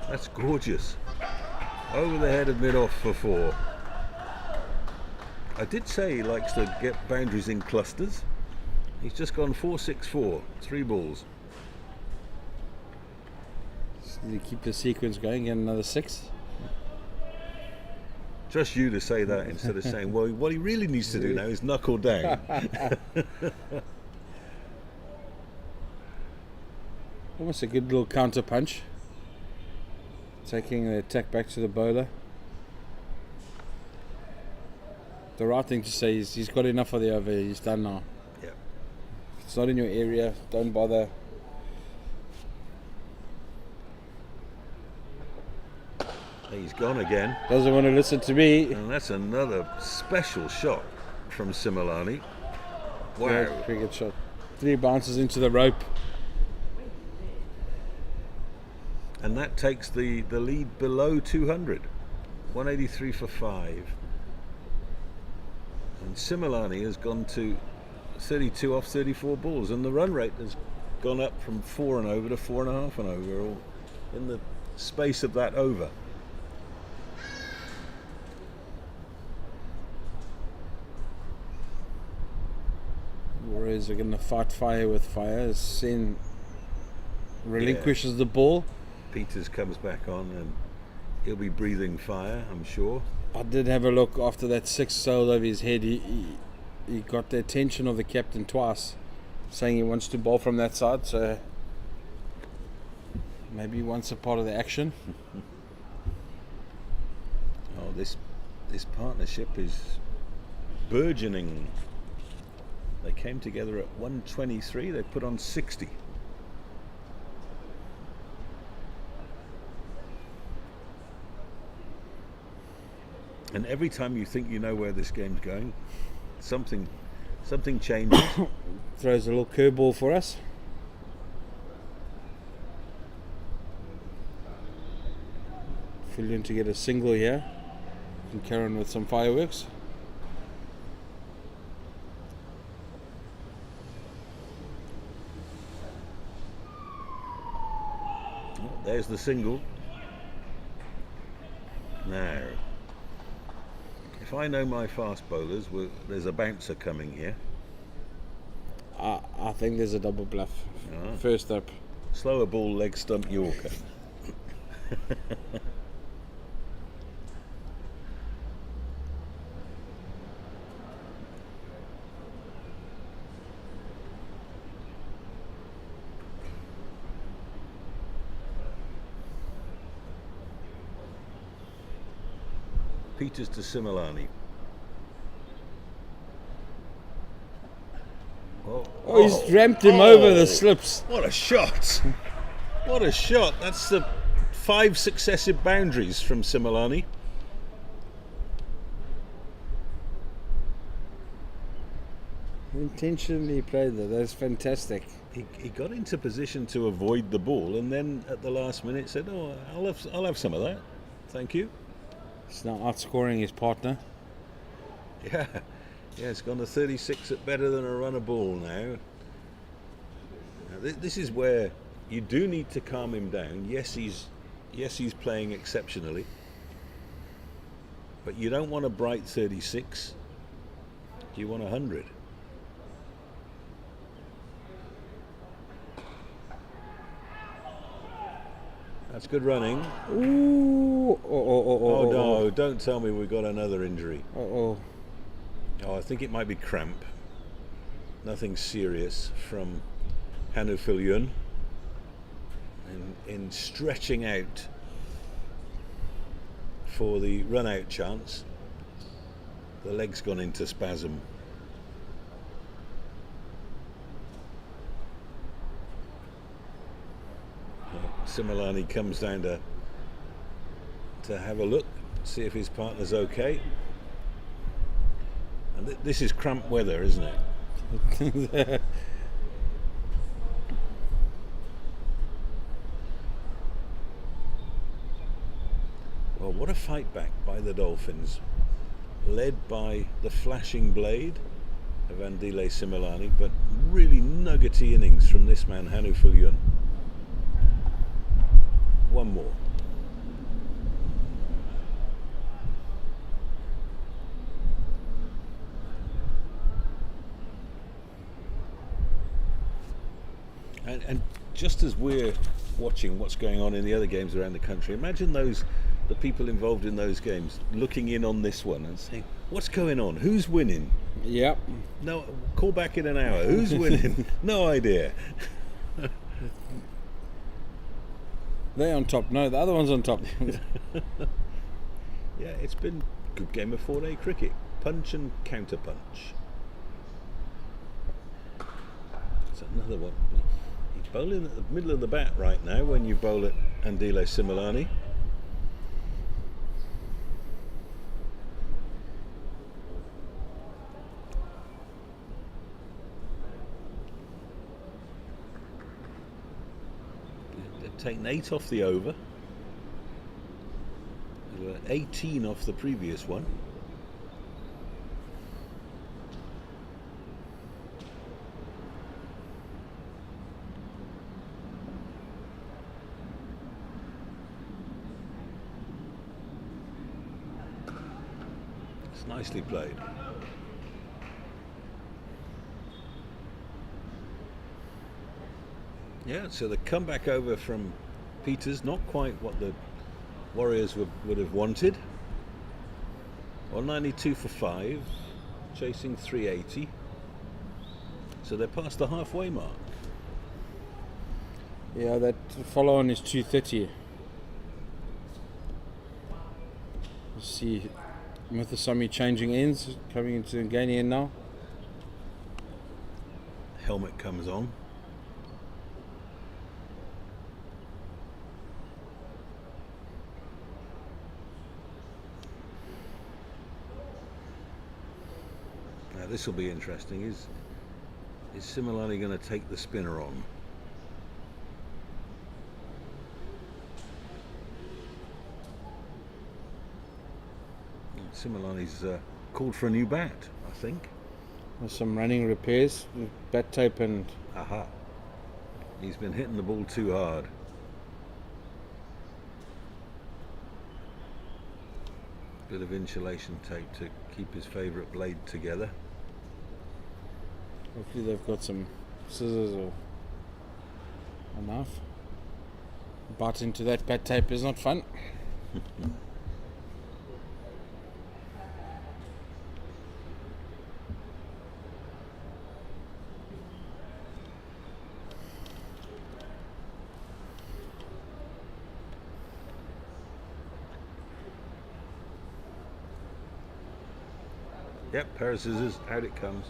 that's gorgeous. Over the head of mid-off for 4. I did say he likes to get boundaries in clusters. He's just gone 4-6-4, 3 balls. Did you keep the sequence going, get another 6? Just you to say that instead of saying, well, what he really needs to do now is knuckle down. Almost a good little counter punch. Taking the attack back to the bowler. The right thing to say is he's got enough of the over. He's done now. Yeah. If it's not in your area, don't bother. He's gone again. Doesn't want to listen to me. And that's another special shot from Similani. Wow. Yeah, cricket shot. 3 bounces into the rope. And that takes the lead below 200. 183 for 5. And Similani has gone to 32 off 34 balls. And the run rate has gone up from 4 and over to 4.5 and over, all in the space of that over. Warriors are going to fight fire with fire. Sen relinquishes the ball. Peters comes back on and he'll be breathing fire, I'm sure. I did have a look after that 6 sailed over his head. He got the attention of the captain twice, saying he wants to bowl from that side. So maybe he wants a part of the action. Oh, this partnership is burgeoning. They came together at 123. They put on 60. And every time you think you know where this game's going, something changes. Throws a little curveball for us. Fillion to get a single here. And carry on with some fireworks. There's the single. Now, if I know my fast bowlers, there's a bouncer coming here. I think there's a double bluff. First up. Slower ball, leg stump Yorker. Peters to Similani. Oh, he's ramped him over the slips. What a shot! What a shot! That's the 5 successive boundaries from Similani. Intentionally played that. That's fantastic. He got into position to avoid the ball, and then at the last minute said, "Oh, I'll have some of that. Thank you." He's now outscoring his partner. Yeah, Yeah, it's gone to 36 at better than a run a ball now. This is where you do need to calm him down. Yes, he's playing exceptionally, but you don't want a bright 36. You want 100. That's good running. Ooh! Oh no! Don't tell me we've got another injury. Oh, I think it might be cramp. Nothing serious from Hanu Filyun. In stretching out for the run-out chance, the leg's gone into spasm. Similani comes down to have a look, see if his partner's okay. And this is cramp weather, isn't it? Well, what a fight back by the Dolphins, led by the flashing blade of Andile Similani, but really nuggety innings from this man, Hanu Filyun. One more. And just as we're watching what's going on in the other games around the country, imagine the people involved in those games looking in on this one and saying, what's going on? Who's winning? Yep. No, call back in an hour. Who's winning? No idea. They're on top. No, the other one's on top. Yeah, it's been a good game of 4-day cricket. Punch and counter punch. It's another one. He's bowling at the middle of the bat right now when you bowl at Andile Similani. Taken 8 off the over. There were 18 off the previous one. It's nicely played. Yeah, so the comeback over from Peters, not quite what the Warriors would have wanted. 192 for 5, chasing 380. So they're past the halfway mark. Yeah, that follow on is 230. Let's see Muthusamy changing ends, coming into Ngani end now. Helmet comes on. Now this will be interesting. Is Similani going to take the spinner on? Similani's called for a new bat, I think. There's some running repairs with bat tape and... Aha. He's been hitting the ball too hard. Bit of insulation tape to keep his favourite blade together. Hopefully they've got some scissors or a knife. Bite into that bat tape is not fun. Yep, pair of scissors, out it comes.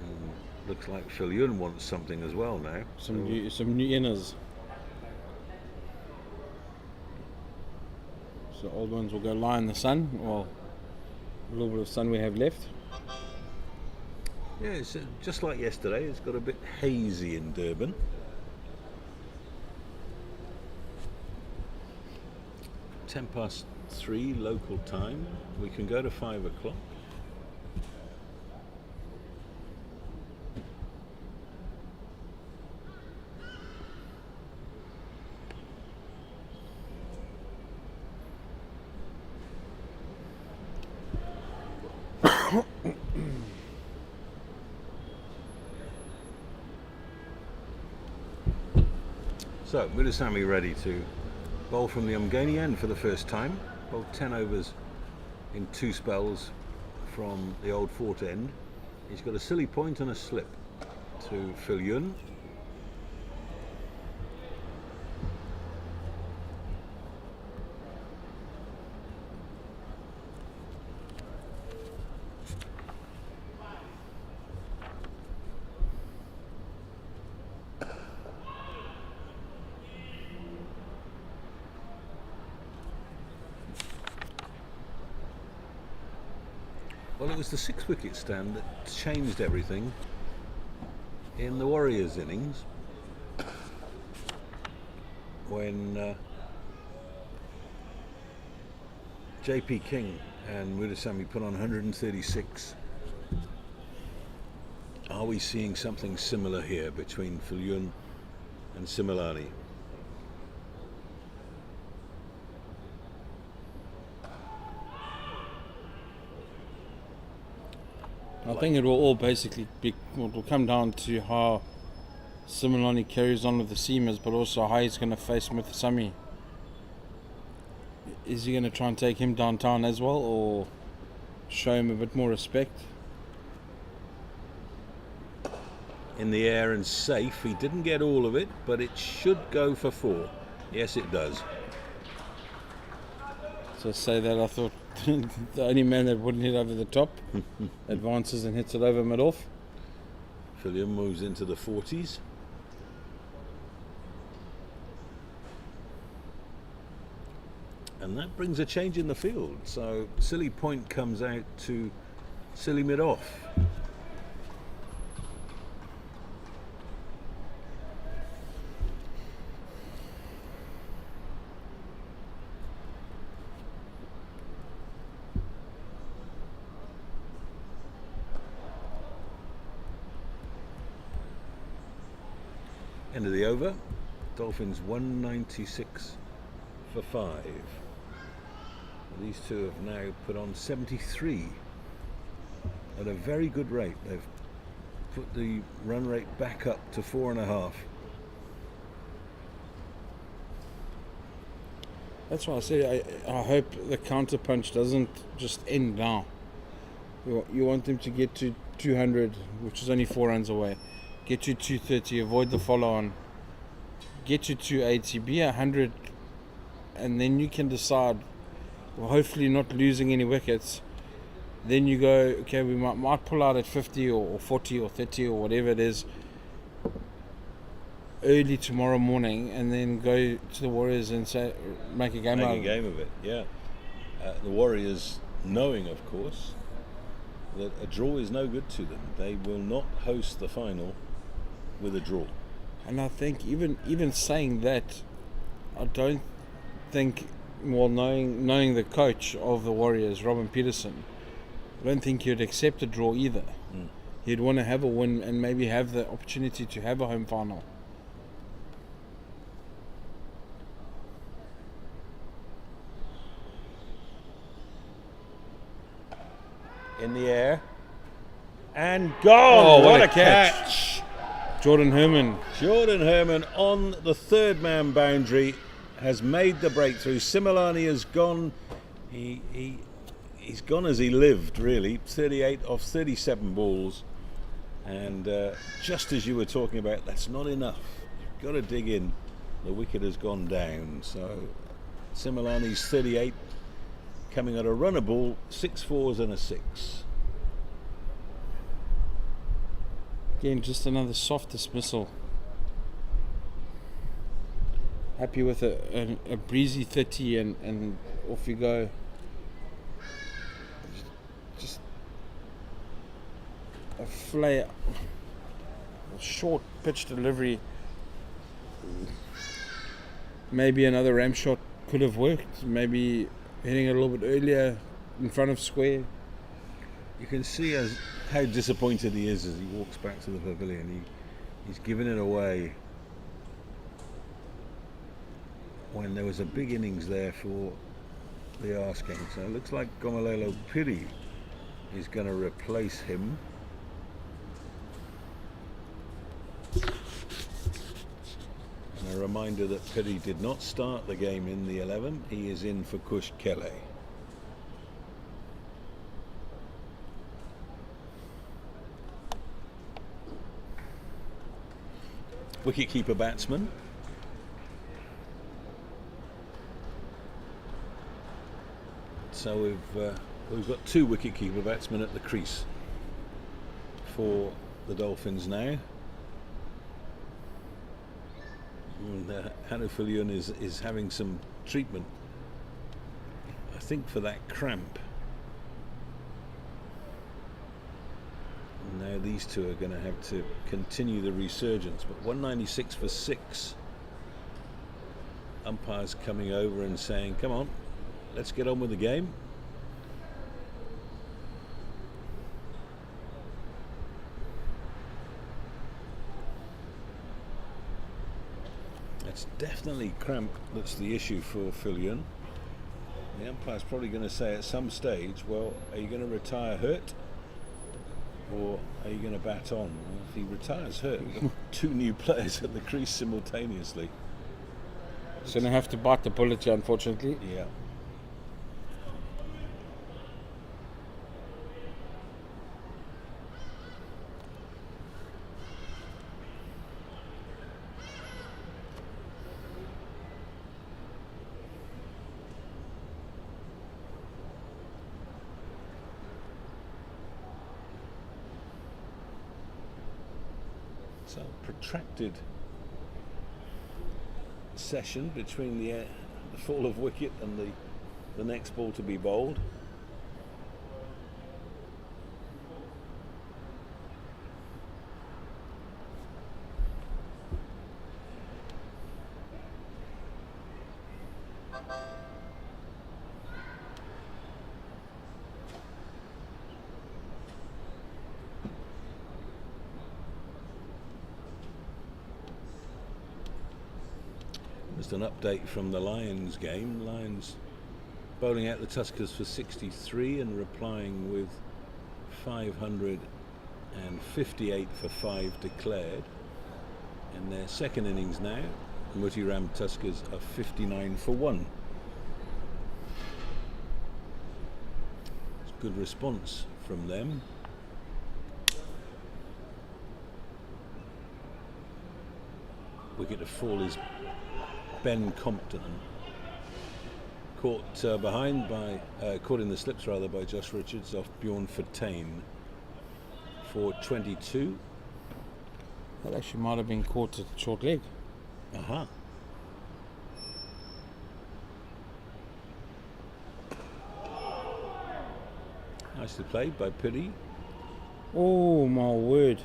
And looks like Filyun wants something as well now. Some new inners. So old ones will go lie in the sun. Well, a little bit of sun we have left. Yeah, it's just like yesterday. It's got a bit hazy in Durban. 3 local time. We can go to 5 o'clock. So, Mutasami ready to bowl from the Umgani end for the first time. Bowled 10 overs in 2 spells from the old fort end. He's got a silly point and a slip to Phil Yun. Well, it was the 6-wicket stand that changed everything in the Warriors' innings when JP King and Mutasami put on 136. Are we seeing something similar here between Phil Yun and Similani? I think it will all basically be, it will come down to how Similani carries on with the seamers, but also how he's going to face Mutasami. Is he going to try and take him downtown as well, or show him a bit more respect? In the air and safe. He didn't get all of it, but it should go for 4. Yes, it does. So say that I thought the only man that wouldn't hit over the top advances and hits it over mid-off. Phil Yun moves into the 40s. And that brings a change in the field. So silly point comes out to silly mid-off. End of the over. Dolphins 196 for 5. These two have now put on 73 at a very good rate. They've put the run rate back up to 4.5. That's why I say I hope the counter punch doesn't just end now. You want them to get to 200, which is only 4 runs away. Get to 230, avoid the follow-on. Get to 280, be 100, and then you can decide, well, hopefully not losing any wickets. Then you go, okay, we might pull out at 50 or 40 or 30 or whatever it is early tomorrow morning, and then go to the Warriors and say, make a game out of it. Make a game of it, yeah. The Warriors, knowing, of course, that a draw is no good to them. They will not host the final with a draw. And I think even saying that, I don't think, well, knowing the coach of the Warriors, Robin Peterson, I don't think he'd accept a draw either. He'd want to have a win and maybe have the opportunity to have a home final. In the air and gone. Oh, what a catch. Jordan Herman on the 3rd man boundary has made the breakthrough. Similani has gone. He's gone as he lived, really. 38 off 37 balls, and just as you were talking about, that's not enough. You've got to dig in. The wicket has gone down. So Similani's 38 coming at a runner ball, 6 4s and a 6. Again, just another soft dismissal. Happy with a breezy 30 and off you go. Just a flare, a short pitch delivery. Maybe another ram shot could have worked. Maybe hitting it a little bit earlier in front of square. You can see how disappointed he is as he walks back to the pavilion. He's given it away when there was a big innings there for the asking. So it looks like Gomalelo Piri is going to replace him. And a reminder that Piri did not start the game in the 11. He is in for Kush Kele. Wicketkeeper batsman. So we've got 2 wicketkeeper batsmen at the crease for the Dolphins now. And Hanu Filiun is having some treatment, I think, for that cramp. And now these two are going to have to continue the resurgence. But 196 for 6. Umpires coming over and saying, come on, let's get on with the game. It's definitely cramp that's the issue for Filiun. The umpire's probably going to say at some stage, well, are you going to retire hurt or are you going to bat on? Well, if he retires hurt, we've got 2 new players at the crease simultaneously. So they have to bite the bullet here, unfortunately. Yeah. So protracted session between the fall of wicket and the next ball to be bowled. Just an update from the Lions game. Lions bowling out the Tuskers for 63 and replying with 558 for 5 declared. In their second innings now, Mutiram Tuskers are 59 for 1. It's a good response from them. Wicket to fall is Ben Compton, caught caught in the slips rather by Josh Richards off Bjorn Fortain for 22. That actually might have been caught at short leg. Aha. Nicely played by Piri. Oh my word!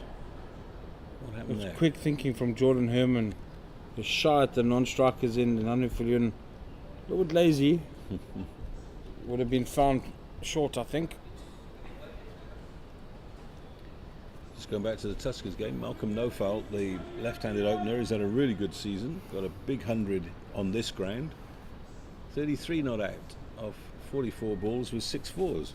What It happened was there? quick thinking from Jordan Herman. The shot at the non-strikers in the Hanu Filiun, a little bit lazy. Would have been found short, I think. Just going back to the Tuskers game, Malcolm Nofal, the left-handed opener, has had a really good season. Got a big 100 on this ground. 33 not out of 44 balls with 6 fours.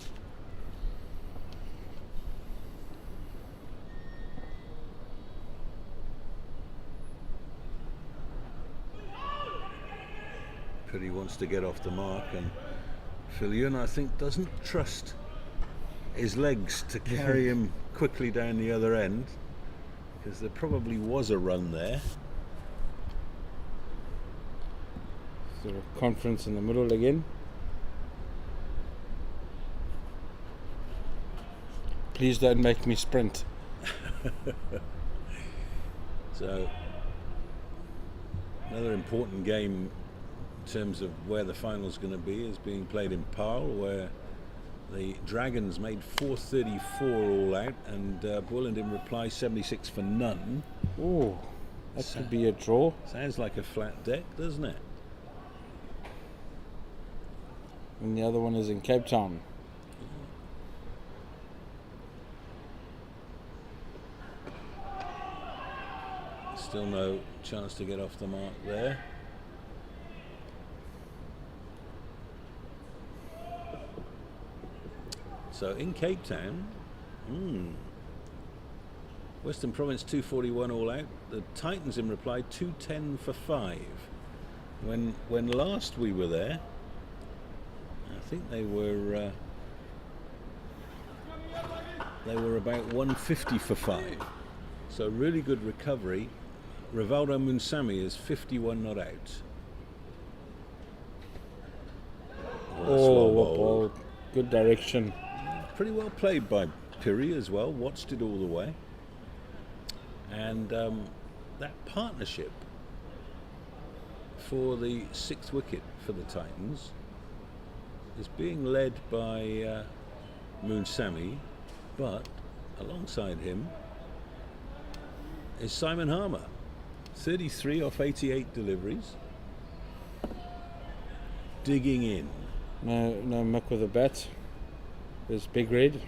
He wants to get off the mark, and Filiun, I think, doesn't trust his legs to carry him quickly down the other end, because there probably was a run there. Sort of conference in the middle again. Please don't make me sprint. So another important game in terms of where the final's going to be is being played in Paarl, where the Dragons made 434 all out and Boyland in reply 76 for none. Oh, that could be a draw. Sounds like a flat deck, doesn't it? and the other one is in Cape Town. Still no chance to get off the mark there. So in Cape Town, Western Province 241 all out. The Titans in reply 210 for 5. When last we were there, I think they were about 150 for 5. So really good recovery. Rivaldo Munsami is 51 not out. Oh, good direction. Pretty well played by Piri as well. Watched it all the way. And that partnership for the 6th wicket for the Titans is being led by Munsami, but alongside him is Simon Harmer. 33 off 88 deliveries. Digging in. No muck with the bat. There's Big Red.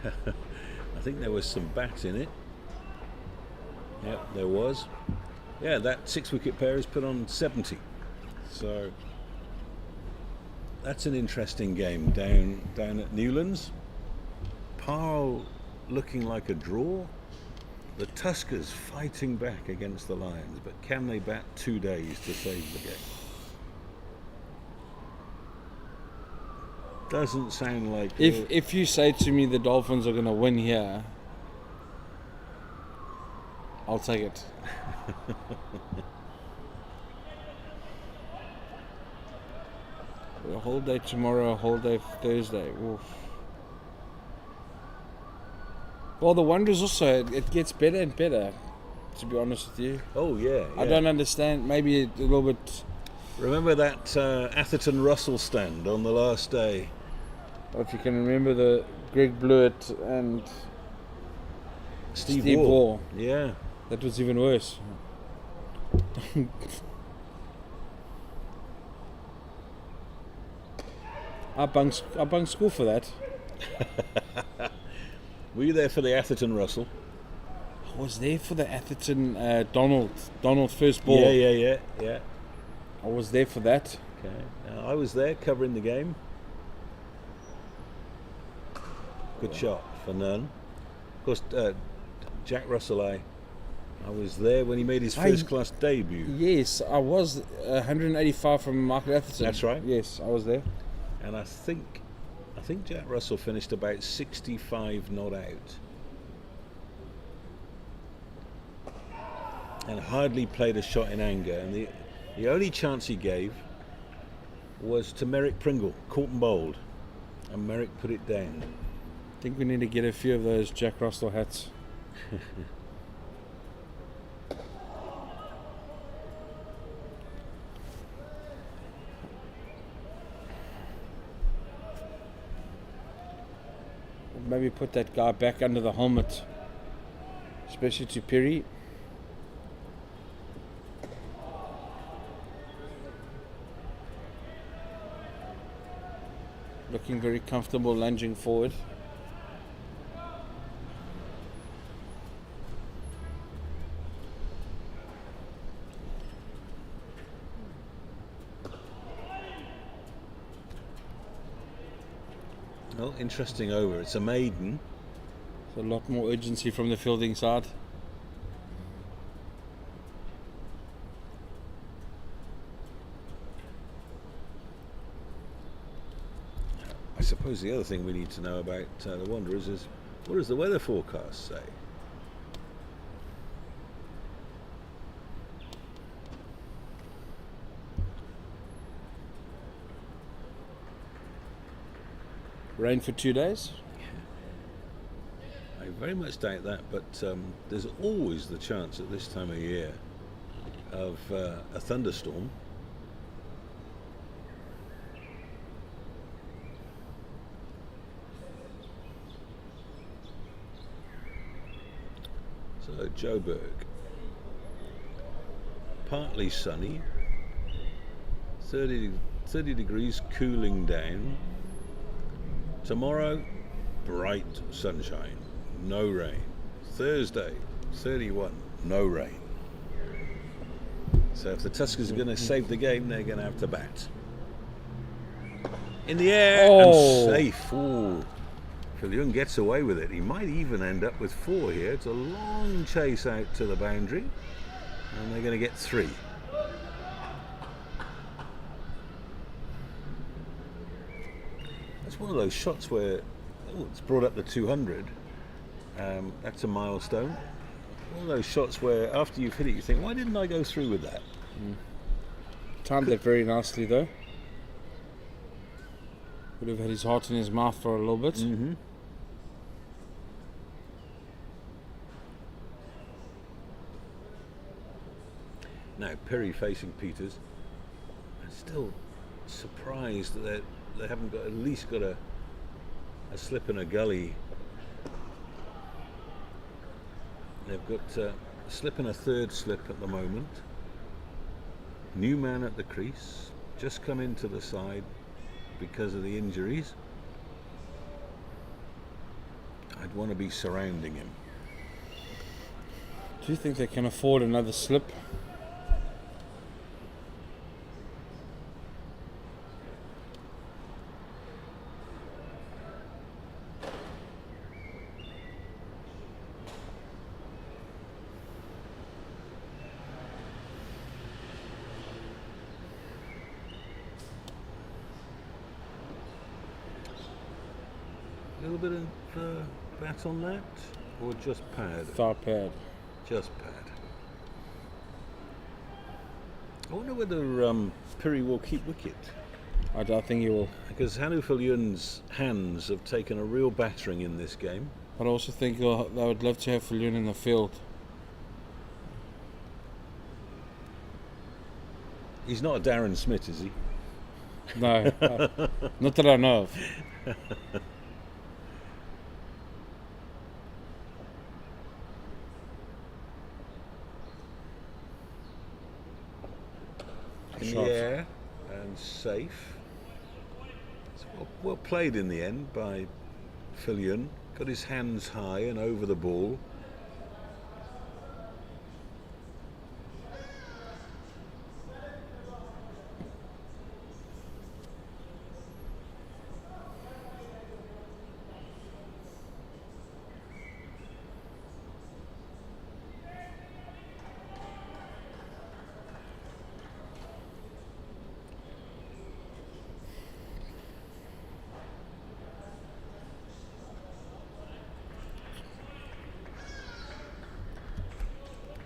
I think there was some bat in it. Yep, there was. Yeah, that 6-wicket pair is put on 70. So that's an interesting game down at Newlands. Parle looking like a draw. The Tuskers fighting back against the Lions, but can they bat 2 days to save the game? Doesn't sound like... If you say to me the Dolphins are going to win here, I'll take it. A whole day tomorrow, a whole day Thursday. Oof. Well, the wonder is also it gets better and better, to be honest with you. Oh, yeah. I don't understand. Maybe a little bit... Remember that Atherton Russell stand on the last day? If you can remember the Greg Blewett and Steve Waugh. Yeah. That was even worse. I bunked school for that. Were you there for the Atherton Russell? I was there for the Atherton Donald first ball. Yeah. I was there for that. Okay. I was there covering the game. Good shot for Nunn. Of course, Jack Russell, I was there when he made his first class debut. Yes, I was 185 from Michael Atherton. That's right. Yes, I was there. And I think Jack Russell finished about 65 not out. And hardly played a shot in anger. And the only chance he gave was to Merrick Pringle, caught and bowled. And Merrick put it down. I think we need to get a few of those Jack Russell hats. Maybe put that guy back under the helmet, especially to Piri. Looking very comfortable, lunging forward. Well, interesting over. It's a maiden. There's a lot more urgency from the fielding side. I suppose the other thing we need to know about the Wanderers is, what does the weather forecast say? Rain for 2 days? I very much doubt that, but there's always the chance at this time of year of a thunderstorm. So Joburg, partly sunny, 30 degrees, cooling down. Tomorrow, bright sunshine, no rain. Thursday, 31, no rain. So if the Tuskers are going to save the game, they're going to have to bat. In the air and safe. Ooh. Viljoen gets away with it. He might even end up with 4 here. It's a long chase out to the boundary, and they're going to get 3. That's one of those shots where it's brought up the 200. That's a milestone. One of those shots where after you've hit it, you think, why didn't I go through with that? Timed that very nicely though. Would have had his heart in his mouth for a little bit. Mm-hmm. Now Perry facing Peters. I'm still surprised that they haven't got at least got a slip in a gully. They've got a slip and a third slip at the moment. New man at the crease, just come into the side because of the injuries. I'd want to be surrounding him. Do you think they can afford another slip? A little bit of bat on that, or just pad? Thigh pad. Just pad. I wonder whether Piri will keep wicket. I think he will. Because Hannu Viljoen's hands have taken a real battering in this game. But I also think they would love to have Viljoen in the field. He's not a Darren Smith, is he? No, not that I know of. In the air and safe. It's well played in the end by Viljoen. Got his hands high and over the ball.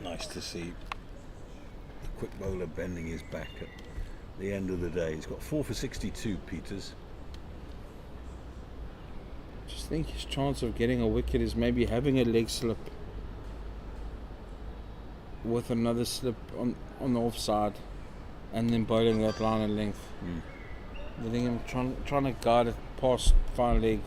Nice to see the quick bowler bending his back at the end of the day. He's got 4 for 62, Peters. Just think his chance of getting a wicket is maybe having a leg slip with another slip on the offside and then bowling that line of length. I think I'm trying to guide it past fine leg.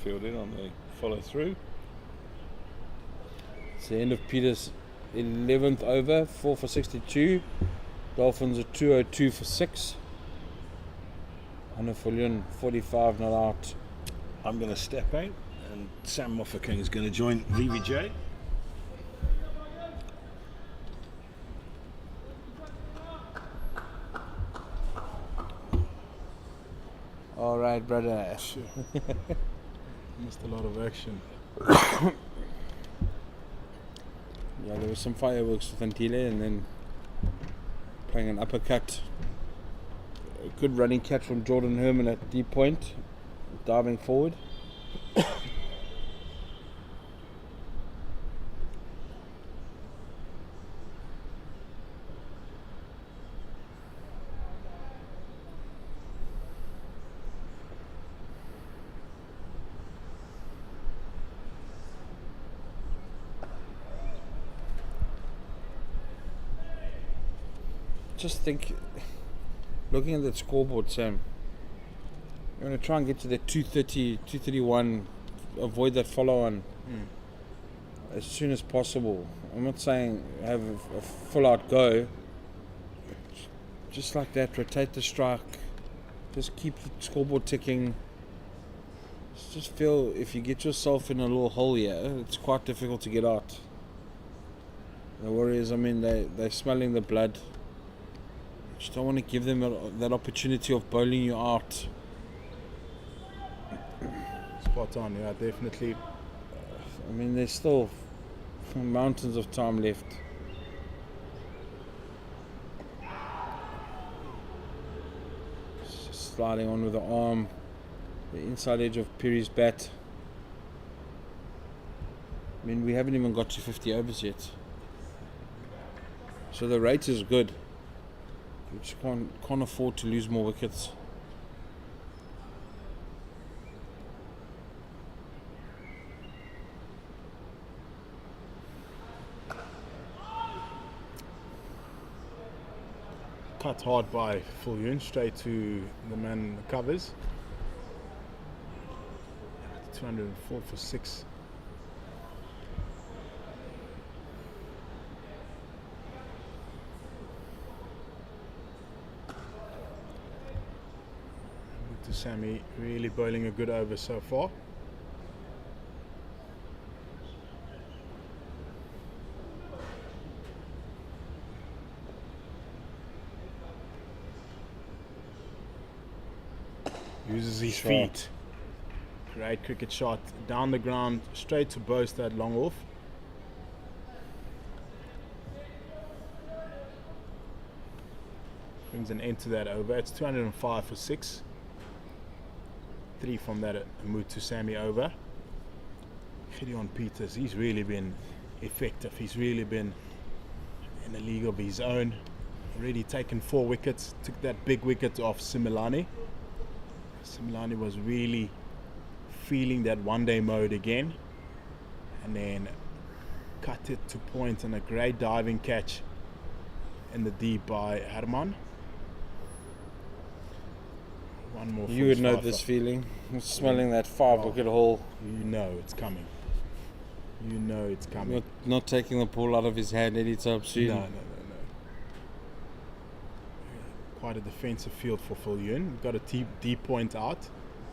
Field in on the follow through. It's the end of Peter's 11th over, 4 for 62. Dolphins are 202 for 6. Hannu Viljoen 45 not out. I'm going to step out and Sam Mofokeng is going to join VVJ. All right, brother. Missed a lot of action. Yeah, there was some fireworks with Antile and then playing an uppercut. A good running catch from Jordan Herman at deep point, diving forward. just think, looking at that scoreboard, Sam, you want to try and get to the 230, 231, avoid that follow-on as soon as possible. I'm not saying have a full-out go, but just like that, rotate the strike, just keep the scoreboard ticking. Just feel if you get yourself in a little hole here, it's quite difficult to get out. The Warriors, I mean, they're smelling the blood. You just don't want to give them that opportunity of bowling you out. Spot on, yeah, definitely. I mean, there's still mountains of time left. Just sliding on with the arm, the inside edge of Perry's bat. I mean, we haven't even got to 50 overs yet. So the rate is good. We just can't afford to lose more wickets. Cut hard by Full straight to the man in the covers. 204 for 6. To Sammy, really bowling a good over so far. Uses his feet. Great cricket shot down the ground, straight to burst that long off. Brings an end to that over. It's 205 for 6. 3 from that Mutu Sammy over. Gideon Peters, he's really been effective. He's really been in a league of his own. Already taken 4 wickets. Took that big wicket off Similani. Similani was really feeling that one-day mode again, and then cut it to point and a great diving catch in the deep by Herman. One more. You would know this feeling, smelling that 5-wicket haul. You know it's coming. You know it's coming. Not taking the ball out of his hand anytime soon. No. Quite a defensive field for Phil Ewan. We've got a deep point out,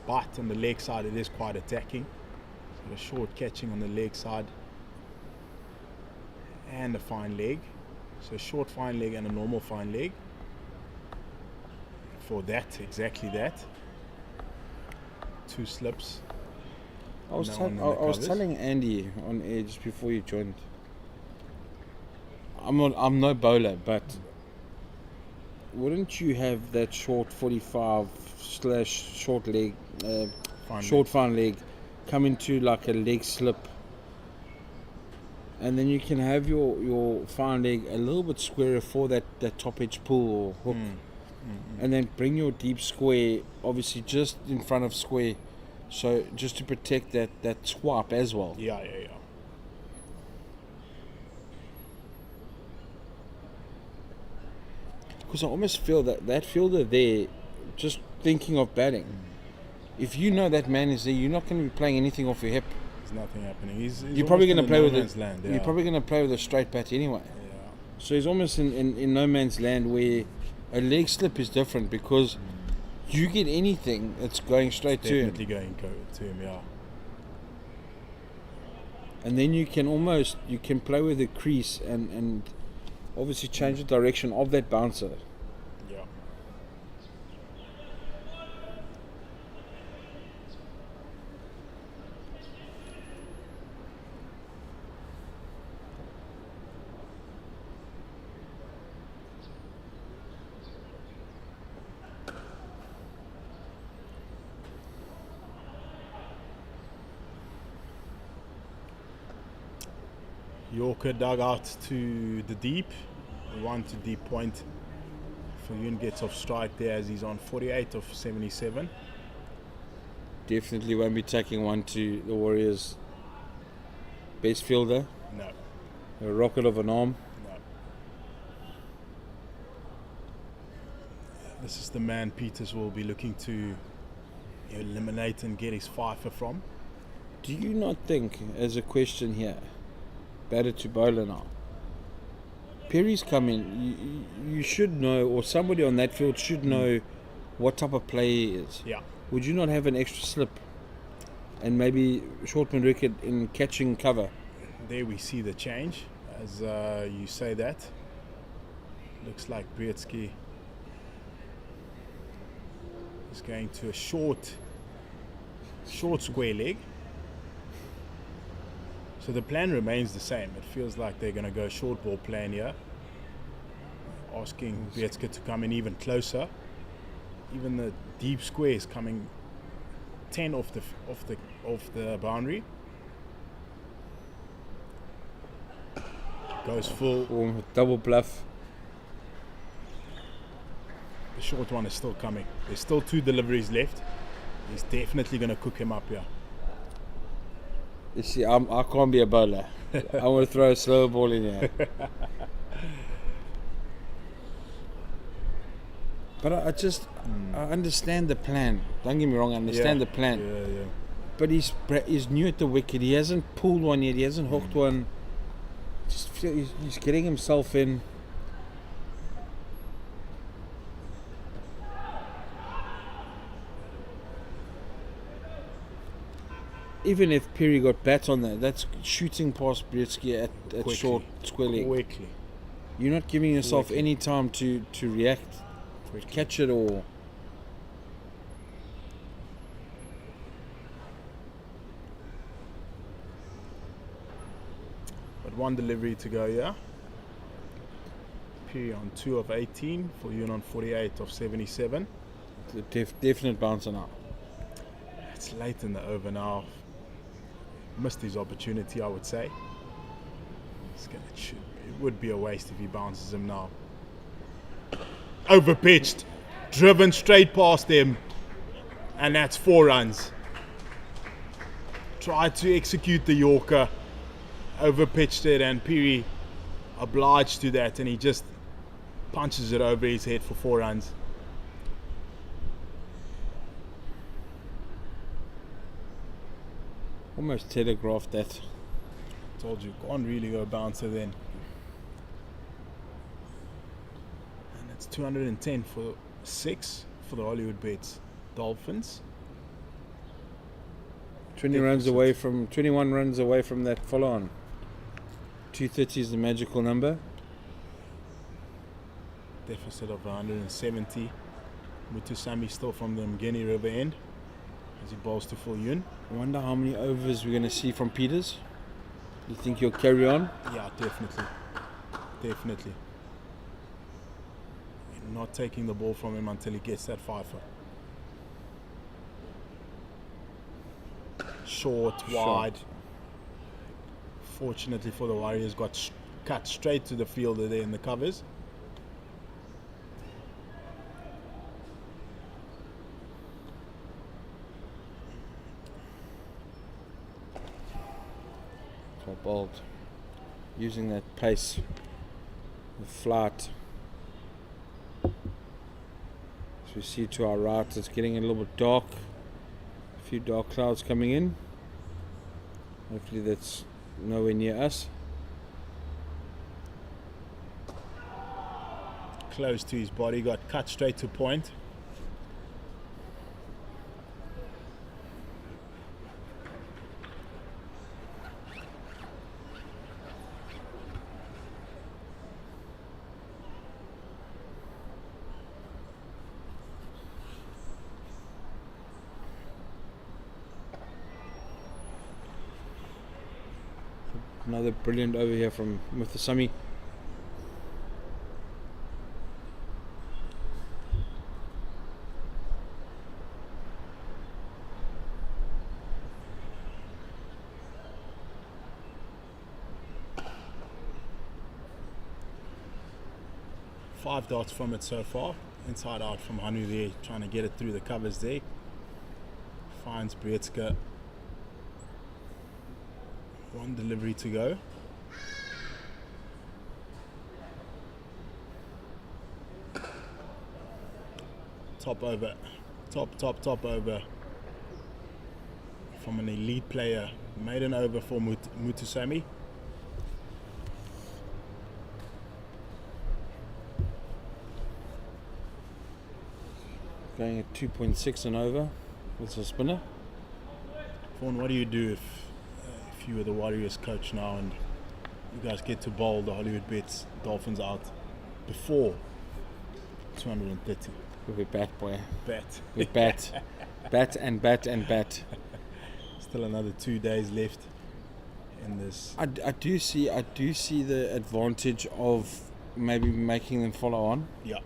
but on the leg side it is quite attacking. So a short catching on the leg side and a fine leg. So a short fine leg and a normal fine leg. For that, exactly that. 2 slips. I was telling Andy on air just before you joined. I'm no bowler, but wouldn't you have that short 45 / short leg, fine leg, come into like a leg slip, and then you can have your fine leg a little bit squarer for that top edge pull or hook, and then bring your deep square obviously just in front of square, so just to protect that swipe as well. Yeah. Because I almost feel that fielder there, just thinking of batting, if you know that man is there, you're not going to be playing anything off your hip. There's nothing happening. You're probably going to play with You're probably going to play with a straight bat anyway. Yeah. So he's almost in no man's land, where a leg slip is different because you get anything that's going straight to him. Definitely going to him, yeah. And then you can play with the crease and obviously change the direction of that bouncer. Yeah. Yorker dug out to the deep, 1 to deep point. Fulun gets off strike there as he's on 48 of 77. Definitely won't be taking one to the Warriors' best fielder. No. A rocket of an arm. No. This is the man Peters will be looking to eliminate and get his fifer from. Do you not think, as a question here, batter to bowler now, Perry's come in, you should know, or somebody on that field should know what type of player he is. Yeah. Would you not have an extra slip and maybe shortman record in catching cover? There we see the change, as you say that. Looks like Brzezinski is going to a short square leg. So the plan remains the same. It feels like they're going to go short ball plan here, asking Brzezinski to come in even closer. Even the deep square is coming 10 off the boundary. Goes full. Or double bluff. The short one is still coming. There's still 2 deliveries left. He's definitely going to cook him up here. You see, I can't be a bowler. I want to throw a slow ball in here. But I understand the plan. Don't get me wrong, I understand the plan. Yeah. But he's new at the wicket. He hasn't pulled one yet. He hasn't hooked one. Just feel he's getting himself in. Even if Perry got bats on that, that's shooting past Brzezinski at short square leg. Quickly. You're not giving yourself any time to react, catch it, or But 1 delivery to go here. Perry on 2 of 18 for Yoon on 48 of 77. definite bouncer now. It's late in the over now. Missed his opportunity, I would say. It would be a waste if he bounces him now. Overpitched, driven straight past him, and that's 4 runs. Tried to execute the Yorker, overpitched it, and Perry obliged to that, and he just punches it over his head for 4 runs. Almost telegraphed that. Told you, can't really go bouncer then. And it's 210 for 6 for the Hollywoodbets Dolphins. 21 runs away from that follow-on. 230 is the magical number. Deficit of 170. Mutusami still from the Mgeni River end as he bowls to full Yoon. I wonder how many overs we're going to see from Peters. You think he'll carry on? Yeah, definitely. Not taking the ball from him until he gets that fifer. Short, wide. Fortunately for the Warriors, got cut straight to the fielder there in the covers. So bold. Using that pace. The flight. As we see to our right, it's getting a little bit dark. A few dark clouds coming in. Hopefully that's nowhere near us. Close to his body, got cut straight to point. Another brilliant over here from Muthusami. Five dots from it so far. Inside out from Hanu there, trying to get it through the covers there. Finds Brzezinski. 1 delivery to go. top over. Top over. From an elite player. Made an over for Mutusami. Going at 2.6 and over with a spinner. Fawn, what do you do if you were the Warriors coach now and you guys get to bowl the Hollywoodbets Dolphins out before 230? We bat, boy. Bet. We bat. Bat and bat and bat. Still another 2 days left in this. I do see the advantage of maybe making them follow on. Yeah.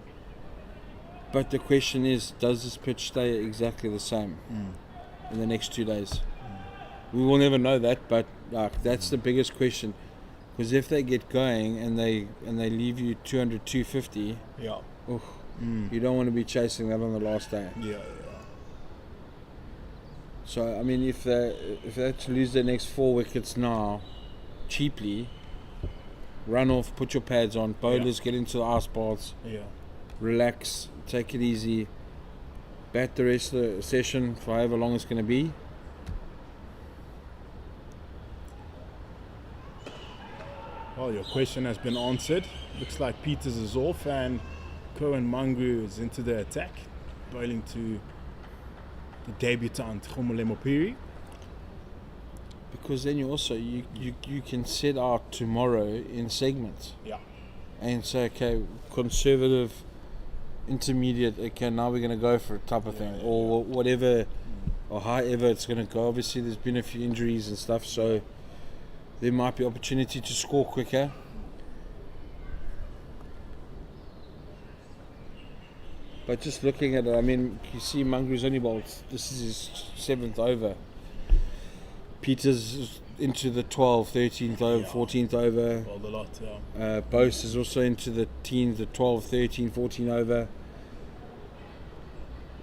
But the question is, does this pitch stay exactly the same in the next 2 days? We will never know that, but that's the biggest question. Because if they get going and they leave you 200, 250, Yeah. you don't want to be chasing that on the last day. Yeah. So I mean, if they had to lose their next 4 wickets now, cheaply, run off, put your pads on, bowlers get into the ice baths, Yeah. relax, take it easy, bat the rest of the session for however long it's going to be. Well, your question has been answered. Looks like Peters is off and Cohen Mangru is into the attack, bowling to the debutant Khumulemo Piri. Because then you also you can set out tomorrow in segments. Yeah. And say, okay, conservative, intermediate, okay, now we're going to go for it type of thing, or whatever, or however it's going to go. Obviously, there's been a few injuries and stuff, so there might be opportunity to score quicker. But just looking at it, I mean, you see Mangru's only bowled, this is his 7th over. Peters is into the 12th, 13th over, 14th over. Bowled a lot, yeah. Bose is also into the teens, the 12, 13, 14 over.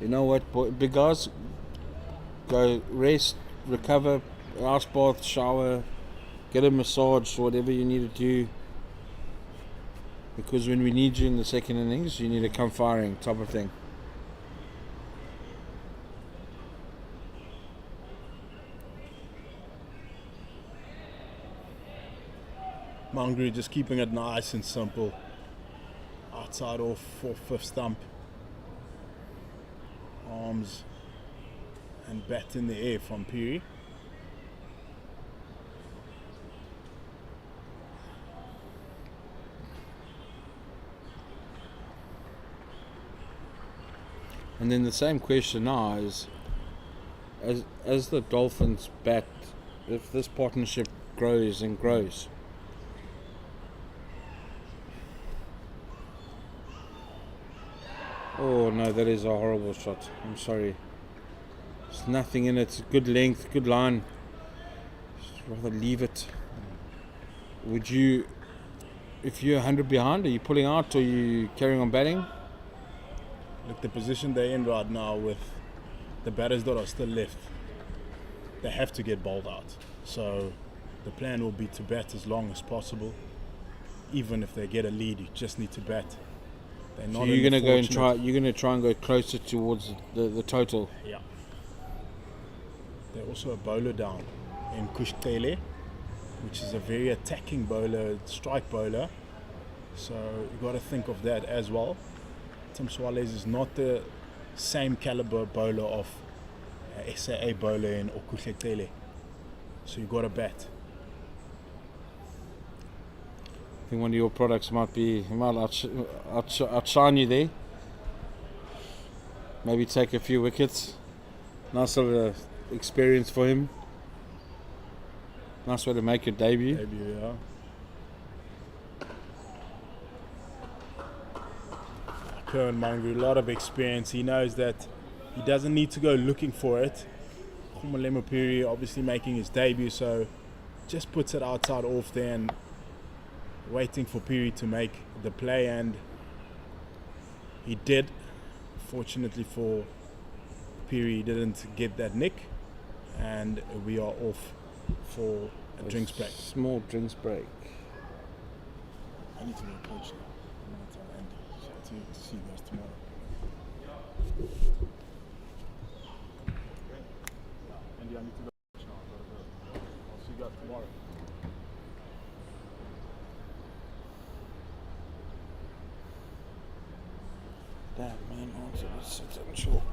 You know what, big guys, go rest, recover, ice bath, shower, get a massage, whatever you need to do. Because when we need you in the second innings, you need to come firing, type of thing. Mangru just keeping it nice and simple. Outside off for 5th stump. Arms and bat in the air from Piri. And then the same question now is, as the Dolphins bat, if this partnership grows and grows, oh no, that is a horrible shot. I'm sorry. There's nothing in it. It's good length, good line. Just rather leave it. Would you, if you're 100 behind, are you pulling out or are you carrying on batting? Look, the position they're in right now with the batters that are still left, they have to get bowled out. So the plan will be to bat as long as possible. Even if they get a lead, you just need to bat. They're not So you're going to go and fortunate- try. You're going to try and go closer towards the total. Yeah. They're also a bowler down in Kushtele, which is a very attacking bowler, strike bowler. So you got to think of that as well. Tim Suarez is not the same caliber bowler of SAA bowler in Okuhletele. So you got to bat. I think one of your products might outshine you there. Maybe take a few wickets. Nice little experience for him. Nice way to make your debut. Maybe, yeah. Kerwin Mangru, a lot of experience. He knows that he doesn't need to go looking for it. Khumulemo Piri obviously making his debut, so just puts it outside off there and waiting for Piri to make the play, and he did. Fortunately for Piri, he didn't get that nick, and we are off for a drinks break. Small drinks break. I need to go coach now. I'm going to tell Andy. So to see you guys tomorrow. Andy, I need to go now. I'll see you guys tomorrow. Damn, man, it's essential.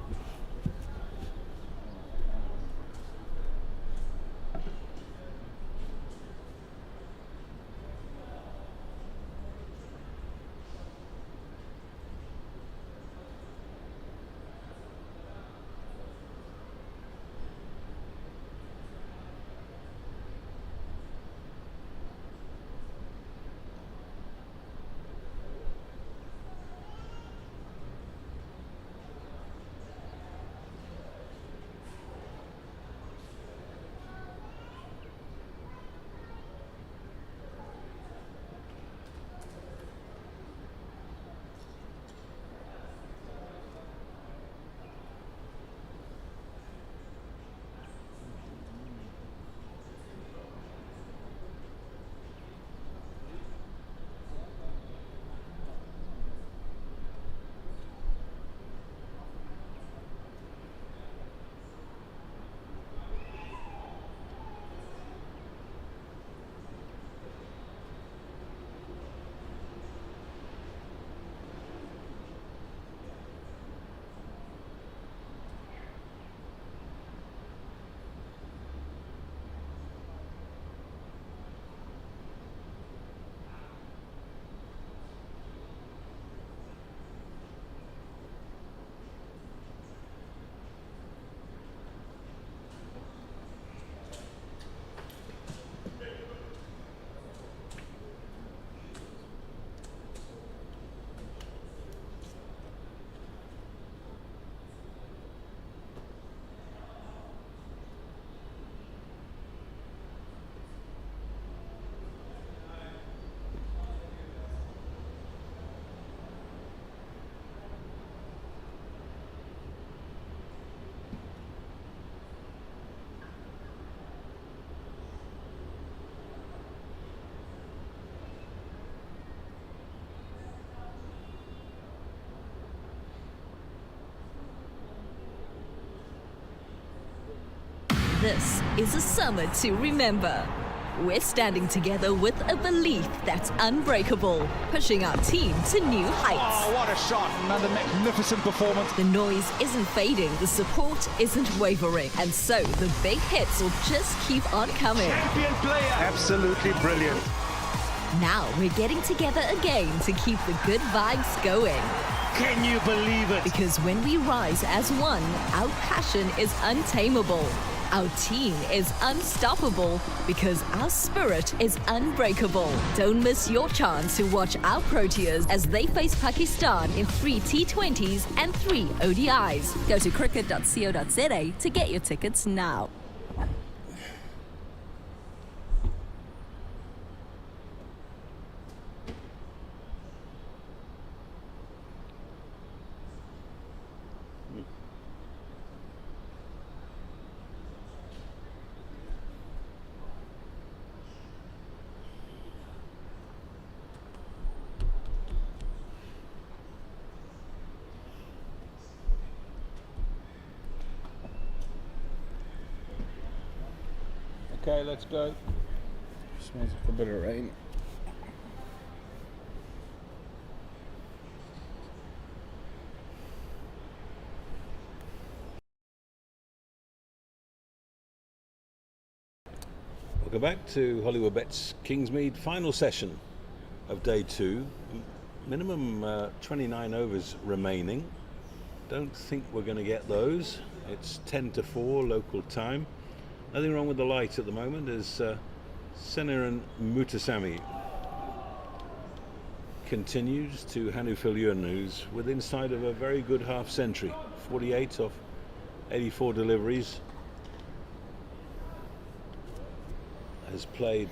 This is a summer to remember. We're standing together with a belief that's unbreakable, pushing our team to new heights. Oh, what a shot. Another magnificent performance. The noise isn't fading, the support isn't wavering, and so the big hits will just keep on coming. Champion player. Absolutely brilliant. Now we're getting together again to keep the good vibes going. Can you believe it? Because when we rise as one, our passion is untamable. Our team is unstoppable because our spirit is unbreakable. Don't miss your chance to watch our Proteas as they face Pakistan in 3 T20s and 3 ODIs. Go to cricket.co.za to get your tickets now. Okay, let's go. Smells like a bit of rain. Welcome back to Hollywoodbets Kingsmead, final session of day 2. Minimum 29 overs remaining. Don't think we're going to get those. It's 10 to 4 local time. Nothing wrong with the light at the moment as Senaran Mutasamy continues to Hanu Filyun, who's within sight of a very good half century. 48 off 84 deliveries. Has played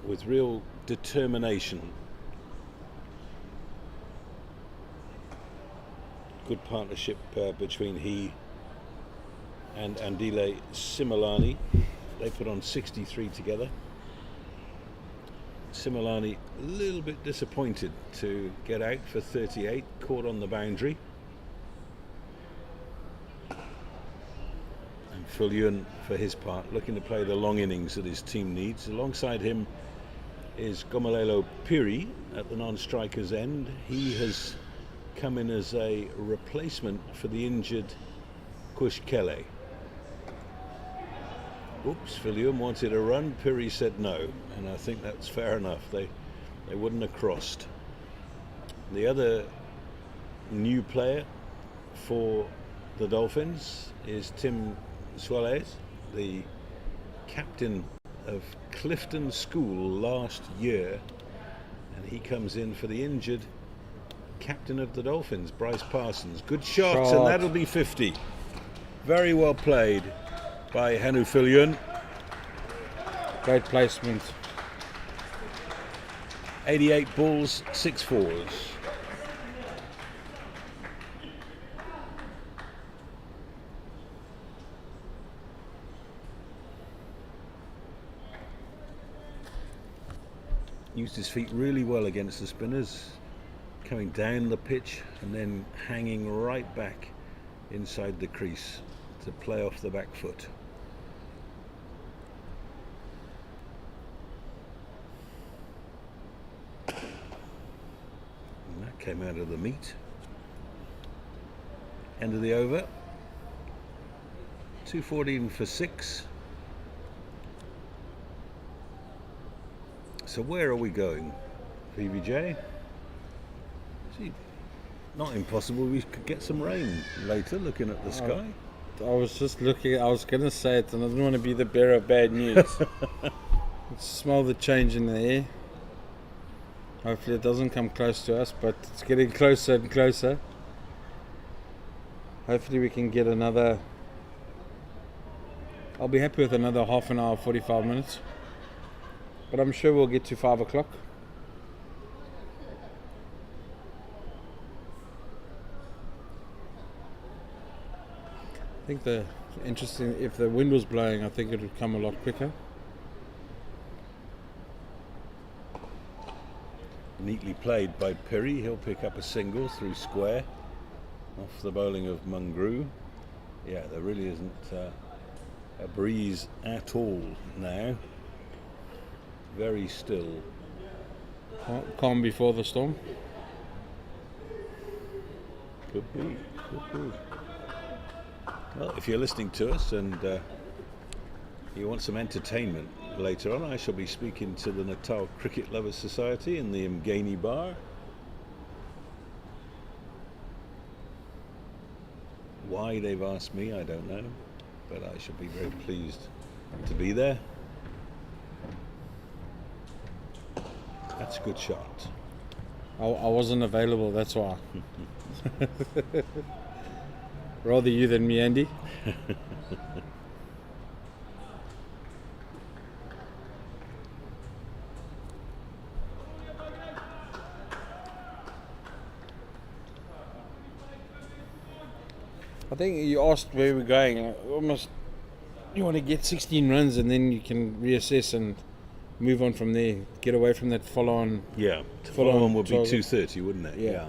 with real determination. Good partnership between he and Andile Similani. They put on 63 together. Similani a little bit disappointed to get out for 38, caught on the boundary. Viljoen, for his part, looking to play the long innings that his team needs. Alongside him is Gomalelo Piri at the non-striker's end. He has come in as a replacement for the injured Kush Kele. Oops, Viljoen wanted a run, Piri said no, and I think that's fair enough. They wouldn't have crossed. The other new player for the Dolphins is Tim Suarez, the captain of Clifton School last year, and he comes in for the injured captain of the Dolphins, Bryce Parsons. Good shot, and that'll be 50. Very well played by Hanu Viljoen. Great placement. 88 balls, 6 fours. Used his feet really well against the spinners, coming down the pitch and then hanging right back inside the crease to play off the back foot. And that came out of the meat. End of the over. 214 for 6. So where are we going, VVJ? See, not impossible we could get some rain later, looking at the sky. I was just looking, I was going to say it, and I didn't want to be the bearer of bad news. Smell the change in the air. Hopefully it doesn't come close to us, but it's getting closer and closer. Hopefully we can get another, I'll be happy with another half an hour, 45 minutes. But I'm sure we'll get to 5 o'clock. I think the interesting, if the wind was blowing, I think it would come a lot quicker. Neatly played by Piri. He'll pick up a single through square off the bowling of Mungru. Yeah, there really isn't a breeze at all now. Very still. Calm before the storm. Could be. Well, if you're listening to us and you want some entertainment later on, I shall be speaking to the Natal Cricket Lovers Society in the Mgeni Bar. Why they've asked me, I don't know, but I shall be very pleased to be there. That's a good shot. I wasn't available, that's why. Rather you than me, Andy. I think you asked where we're going. Almost, you want to get 16 runs and then you can reassess and move on from there. Get away from that follow-on. Yeah, follow-on would be 230, wouldn't it? Yeah.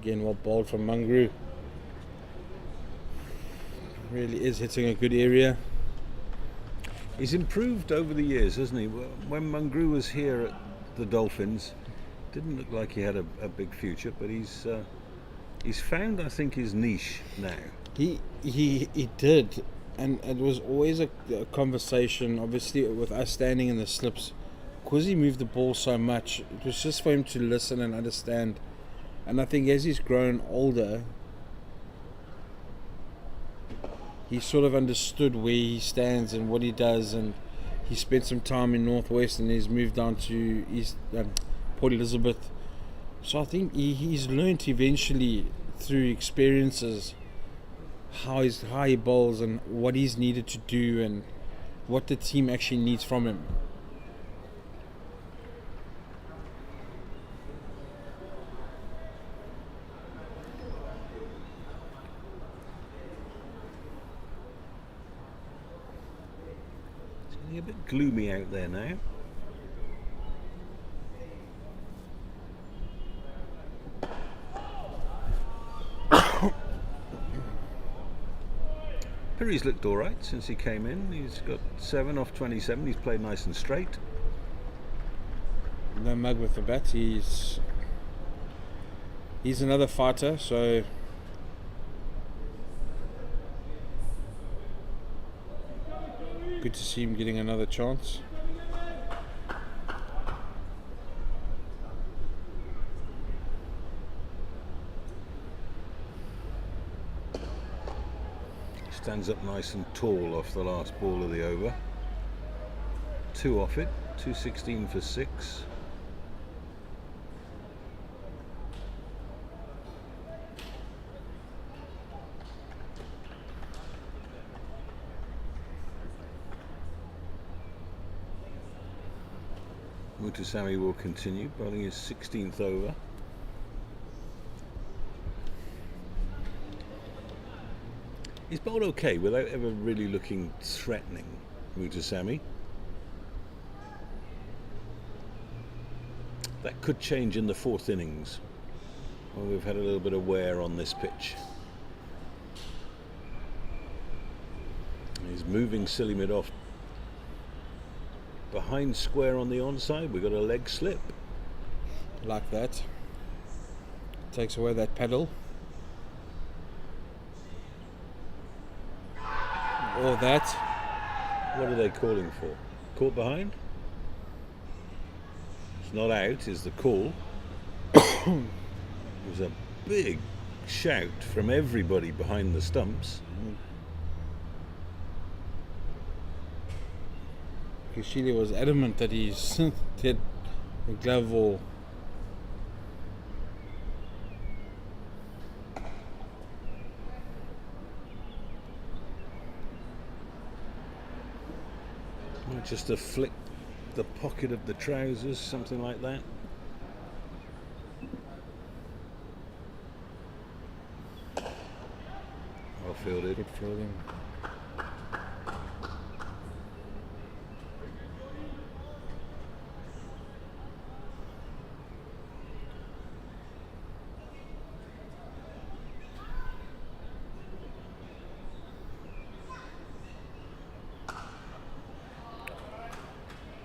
Again, well bowled from Mungru. Really is hitting a good area. He's improved over the years, hasn't he? When Mungru was here at the Dolphins, didn't look like he had a big future, but he's found, I think, his niche now. He did, and it was always a conversation, obviously, with us standing in the slips, because he moved the ball so much. It was just for him to listen and understand. And I think as he's grown older, he sort of understood where he stands and what he does, and he spent some time in Northwest and he's moved down to East Port Elizabeth. So I think he's learned eventually through experiences how he bowls and what he's needed to do and what the team actually needs from him. A bit gloomy out there now. Perry's looked all right since he came in. He's got 7 off 27. He's played nice and straight. No mug with the bat. He's another fighter, so good to see him getting another chance. Stands up nice and tall off the last ball of the over. 2 off it, 216 for 6. Mutusami will continue, bowling his 16th over. He's bowled okay without ever really looking threatening, Mutusami. That could change in the 4th innings. Well, we've had a little bit of wear on this pitch. He's moving silly mid off. Behind square on the onside, we've got a leg slip. Like that. Takes away that pedal. Or that. What are they calling for? Caught behind? It's not out, is the call. It was a big shout from everybody behind the stumps. Kishili was adamant that he's did a glove or just to flick the pocket of the trousers, something like that. Well fielded. good fielding.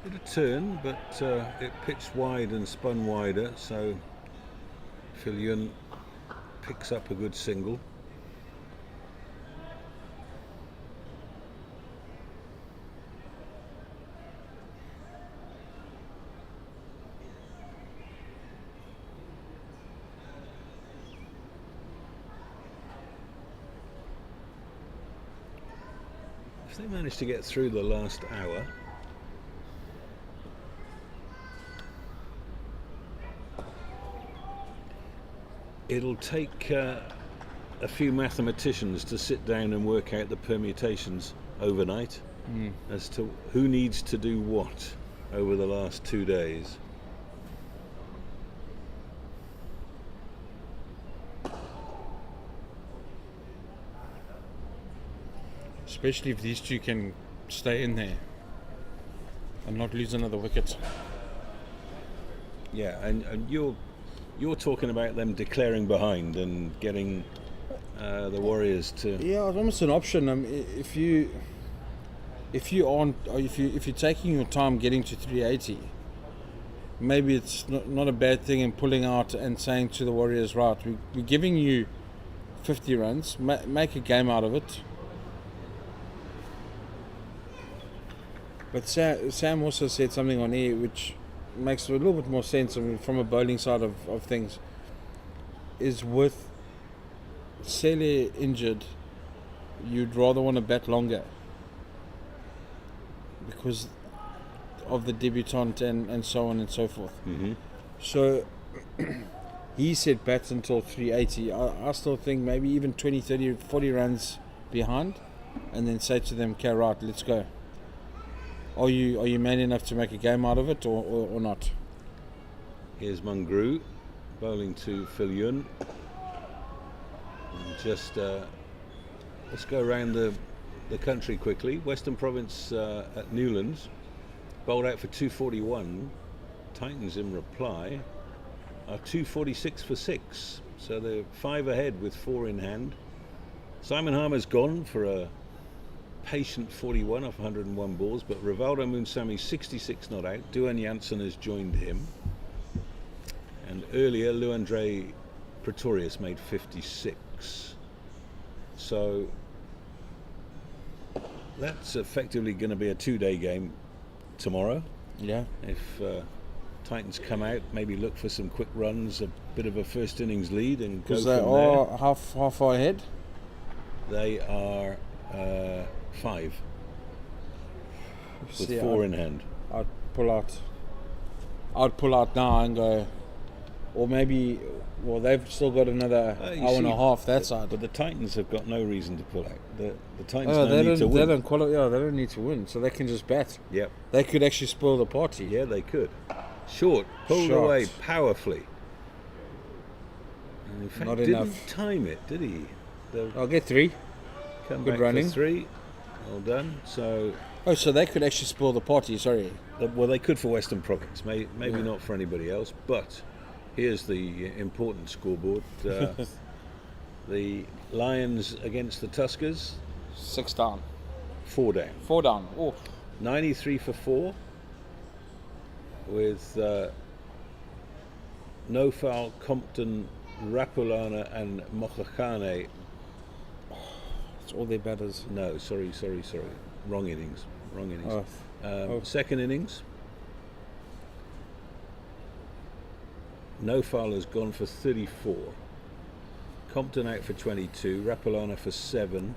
Bit of turn, but it pitched wide and spun wider, so Phil Yun picks up a good single. If they manage to get through the last hour, it'll take a few mathematicians to sit down and work out the permutations overnight as to who needs to do what over the last 2 days. Especially if these two can stay in there and not lose another wicket. Yeah, and you're talking about them declaring behind and getting the Warriors to. Yeah, it's almost an option. If you're taking your time getting to 380, maybe it's not a bad thing in pulling out and saying to the Warriors, right, we're giving you 50 runs, make a game out of it. But Sam also said something on air which makes a little bit more sense from a bowling side of things, is with Sele injured, you'd rather want to bat longer because of the debutant and so on and so forth. Mm-hmm. So he said bats until 380. I still think maybe even 20, 30, 40 runs behind, and then say to them, okay, right, let's go. Are you man enough to make a game out of it or not? Here's Mungru bowling to Phil Yun. And just let's go around the country quickly. Western Province at Newlands bowled out for 241. Titans in reply are 246 for 6. So they're 5 ahead with 4 in hand. Simon Harmer's gone for a patient 41 off 101 balls, but Rivaldo Munsami 66 not out. Duan Janssen has joined him. And earlier, Luandre Pretorius made 56. So that's effectively going to be a 2-day game tomorrow. Yeah. If Titans come out, maybe look for some quick runs, a bit of a first innings lead, and go Because from they there. are how far ahead? They are 5 with See, 4 in hand. I'd pull out now and go, or maybe, well, they've still got another You hour and see, a half that side. But the Titans have got no reason to pull out. The Titans Oh, don't need to they win. don't qualify. Yeah, they don't need to win, so they can just bat. Yep. They could actually spoil the party. Yeah, they could. Short, pulled Short. away powerfully. And in fact, Not didn't enough. time it, did he? They'll I'll get 3. come Good back running. for 3. Well done. So, Oh, so they could actually spoil the party. Sorry. well, they could for Western Province. Maybe Yeah. not for anybody else. But here's the important scoreboard. The Lions against the Tuskers, 6 down. 4 down. 4 down. Oh, 93 for 4 with No Foul, Compton, Rapulana and Mokhakane. it's all their batters. No, sorry. Wrong innings. Oh. Second innings. No Foul has gone for 34. Compton out for 22. Rapulana for 7.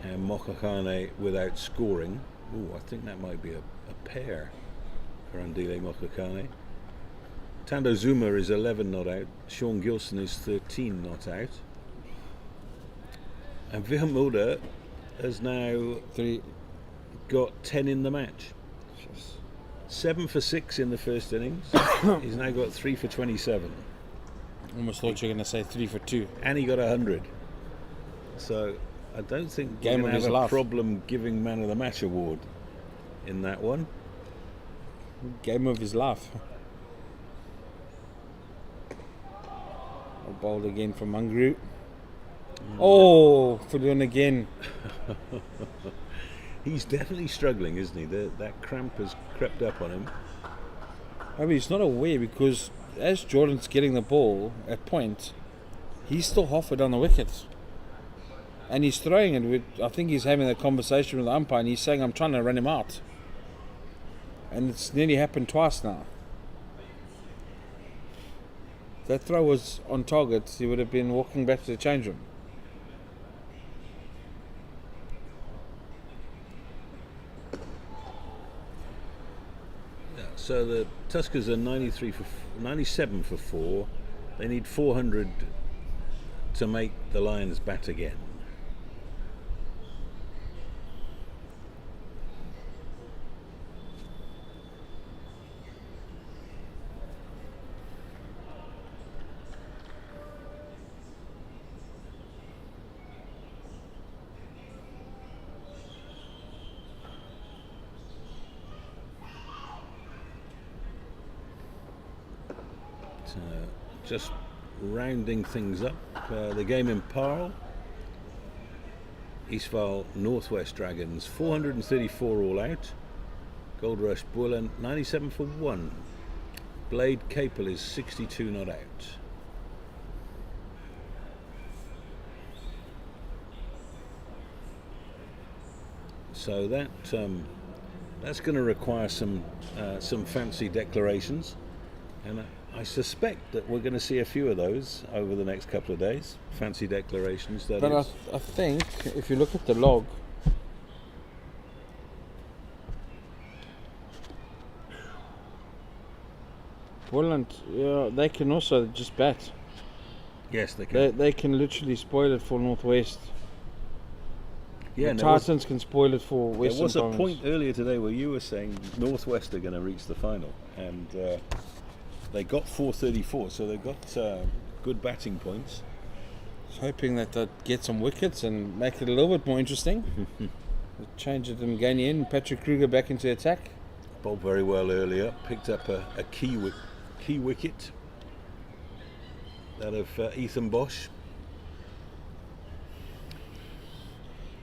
And Mokhakane without scoring. Ooh, I think that might be a pair for Andile Mokhakane. Tando Zuma is 11 not out. Sean Gilson is 13 not out. And Viha Mulder has now 3. got 10 in the match. 7 for 6 in the first innings. He's now got 3 for 27. Almost thought you were going to say 3 for 2. And he got 100. So I don't think Game we're of going his to have a life. problem giving Man of the Match award in that one. Game of his life. Bowled again from Mangru. Oh, Fulun again. He's definitely struggling, isn't he? That cramp has crept up on him. I mean, he's not aware because as Jordan's getting the ball at point, he's still halfway down the wicket. And he's throwing it with, I think he's having a conversation with the umpire and he's saying, I'm trying to run him out. And it's nearly happened twice now. If that throw was on target, he would have been walking back to the change room. So the Tuskers are 97 for 4. They need 400 to make the Lions bat again. Just rounding things up, the game in Parle, Eastval Northwest Dragons 434 all out, Gold Rush Bullen 97 for 1, Blade Capel is 62 not out. So that's going to require some fancy declarations, and I suspect that we're going to see a few of those over the next couple of days. Fancy declarations, that But is. I think if you look at the log, Woodland, yeah, they can also just bat. Yes, they can. They can literally spoil it for Northwest. Yeah, The and there was, Titans can spoil it for there Western was a Province. point earlier today where you were saying Northwest are going to reach the final, and they got 434, so they've got good batting points. I was hoping that they'd get some wickets and make it a little bit more interesting. Change it and gain in. Patrick Kruger back into attack. Bowled very well earlier, picked up a key wicket, that of Ethan Bosch.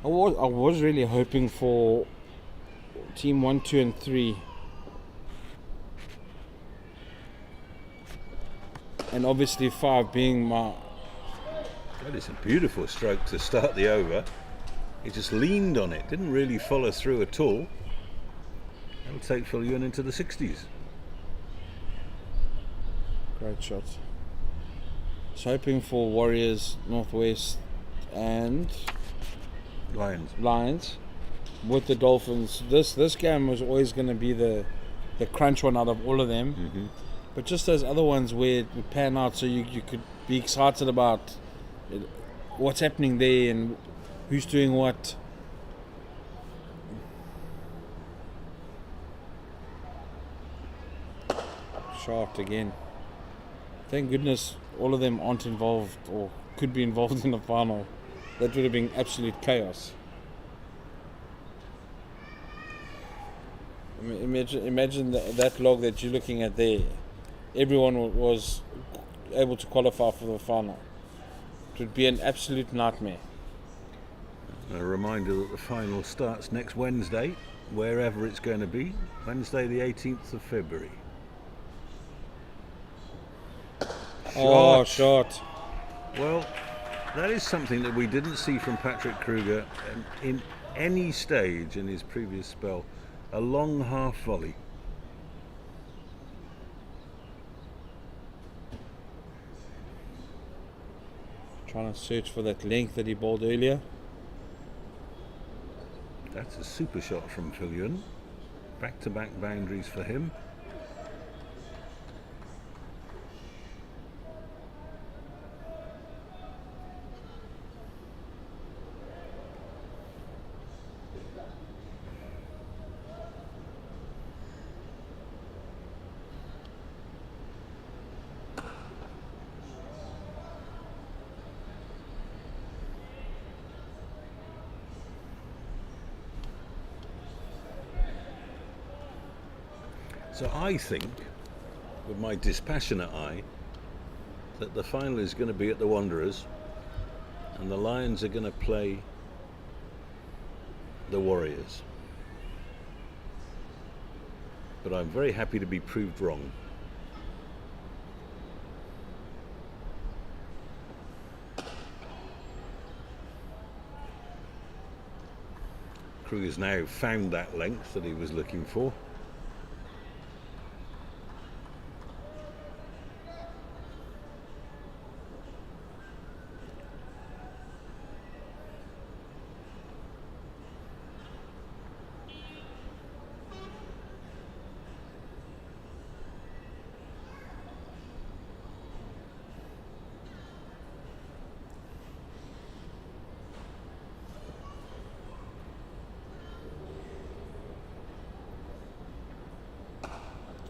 I was really hoping for team 1, 2 and 3, and obviously 5 being my... That is a beautiful stroke to start the over. He just leaned on it, didn't really follow through at all. That'll take Phil Ewan into the 60s. Great shot. I was hoping for Warriors, Northwest and Lions with the Dolphins. This game was always going to be the crunch one out of all of them. Mm-hmm. But just those other ones where it would pan out, so you could be excited about what's happening there and who's doing what. Shot again. Thank goodness all of them aren't involved or could be involved in the final. That would have been absolute chaos. I mean, imagine that log that you're looking at there. Everyone was able to qualify for the final. It would be an absolute nightmare. A reminder that the final starts next Wednesday, wherever it's going to be. Wednesday the 18th of February. Oh, shot. Well, that is something that we didn't see from Patrick Kruger in any stage in his previous spell. A long half volley. Trying to search for that length that he bowled earlier. That's a super shot from Phil Ewan. Back-to-back boundaries for him. So I think, with my dispassionate eye, that the final is going to be at the Wanderers and the Lions are going to play the Warriors. But I'm very happy to be proved wrong. Kruger's now found that length that he was looking for.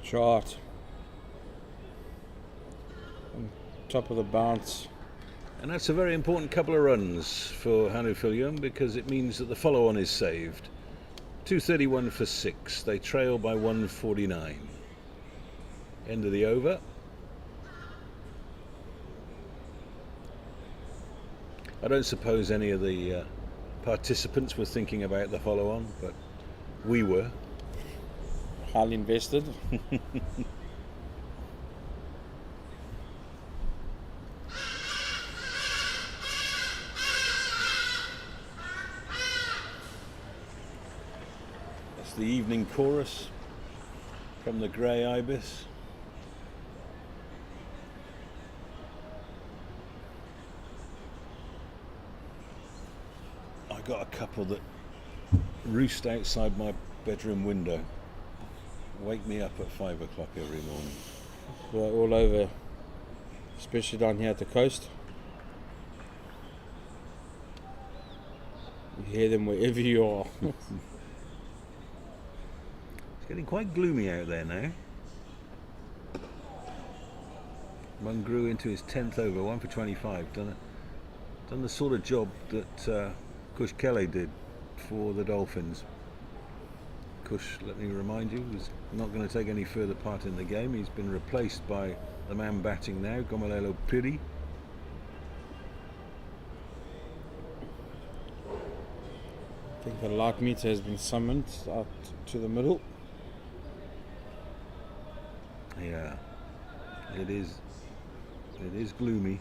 Shot. On top of the bounce. And that's a very important couple of runs for Hanu Filion because it means that the follow-on is saved. 231 for 6. They trail by 149. End of the over. I don't suppose any of the participants were thinking about the follow-on, but we were. Highly invested. That's the evening chorus from the Grey Ibis. I got a couple that roost outside my bedroom window. Wake me up at 5 o'clock every morning. They're all over, especially down here at the coast. You hear them wherever you are. It's getting quite gloomy out there now. One grew into his 10th over, 1 for 25. Done the sort of job that Kush Kelly did for the Dolphins. Kush, let me remind you, was not going to take any further part in the game. He's been replaced by the man batting now, Gomalelo Piri. I think the light meter has been summoned out to the middle. Yeah, it is gloomy.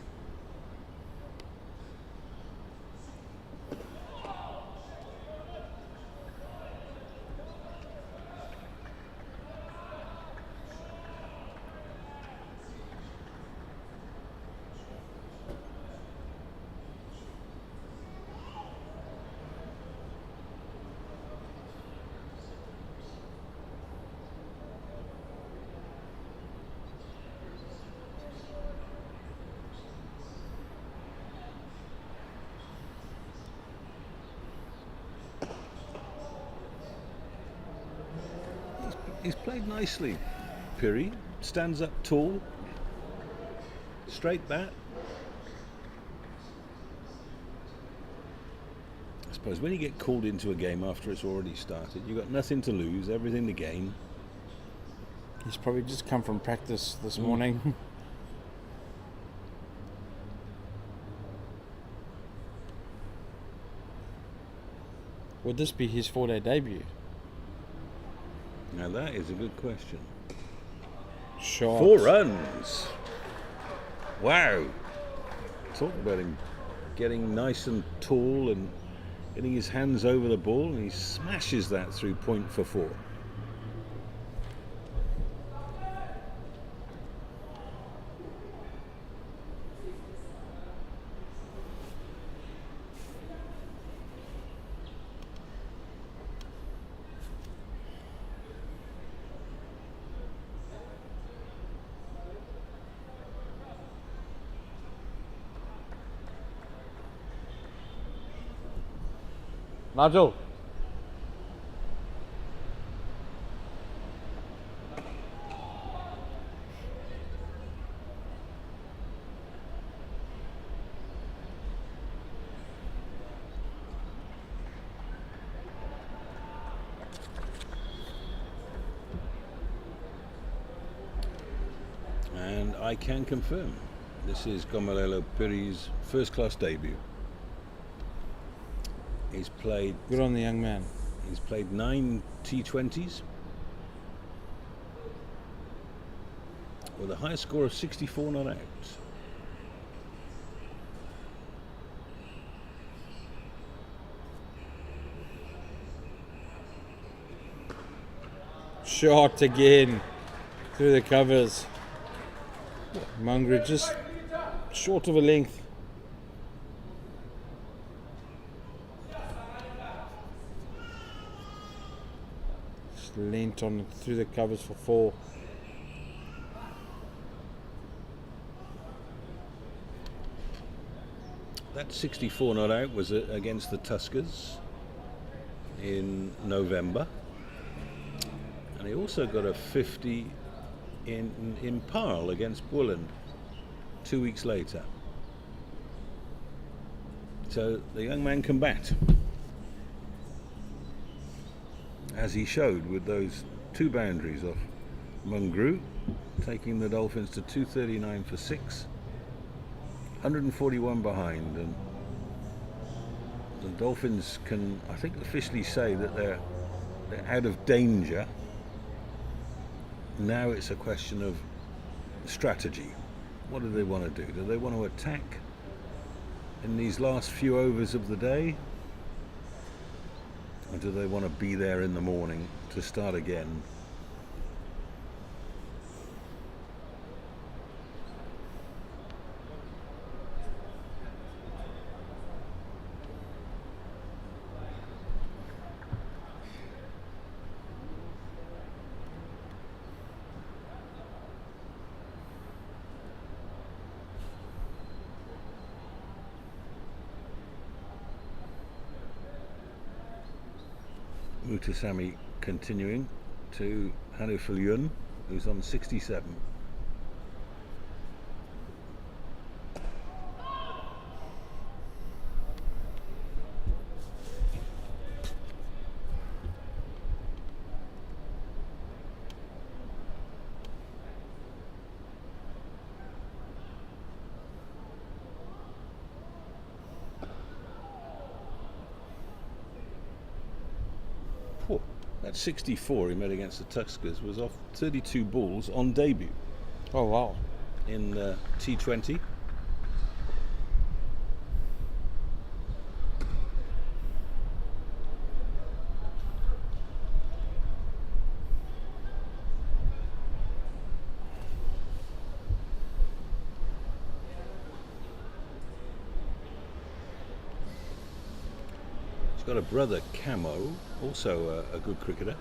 He's played nicely, Piri. Stands up tall, straight bat. I suppose when you get called into a game after it's already started, you've got nothing to lose, everything to gain. He's probably just come from practice this morning. Would this be his 4-day debut? Now that is a good question. Shot. 4 runs. Wow. Talk about him getting nice and tall and getting his hands over the ball, and he smashes that through point for 4. Nigel. And I can confirm this is Gomalelo Piri's first class debut. He's played Good on the young man. He's played 9 T20s with a high score of 64 not out. Shot again through the covers. Mungry just short of a length. Just leant on through the covers for 4. That 64 not out was against the Tuskers in November, and he also got a 50 in Parle against Bullen 2 weeks later. So the young man can bat, as he showed with those 2 boundaries off Mungru, taking the Dolphins to 239 for 6, 141 behind, and the Dolphins can, I think, officially say that they're out of danger. Now it's a question of strategy. What do they want to do? Do they want to attack in these last few overs of the day? Or do they want to be there in the morning to start again? Mutasami continuing to Hanufiliun, who's on 67. Whew, that 64 he made against the Tuskers was off 32 balls on debut Oh wow. in T20. He's got a brother, Camo, also a good cricketer.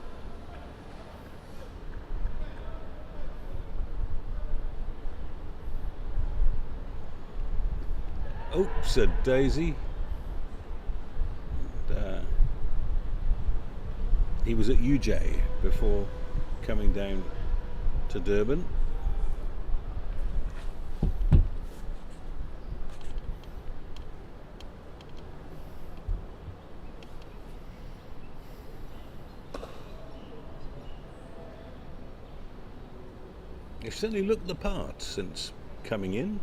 Oops, a daisy. And, he was at UJ before coming down to Durban. They've certainly looked the part since coming in.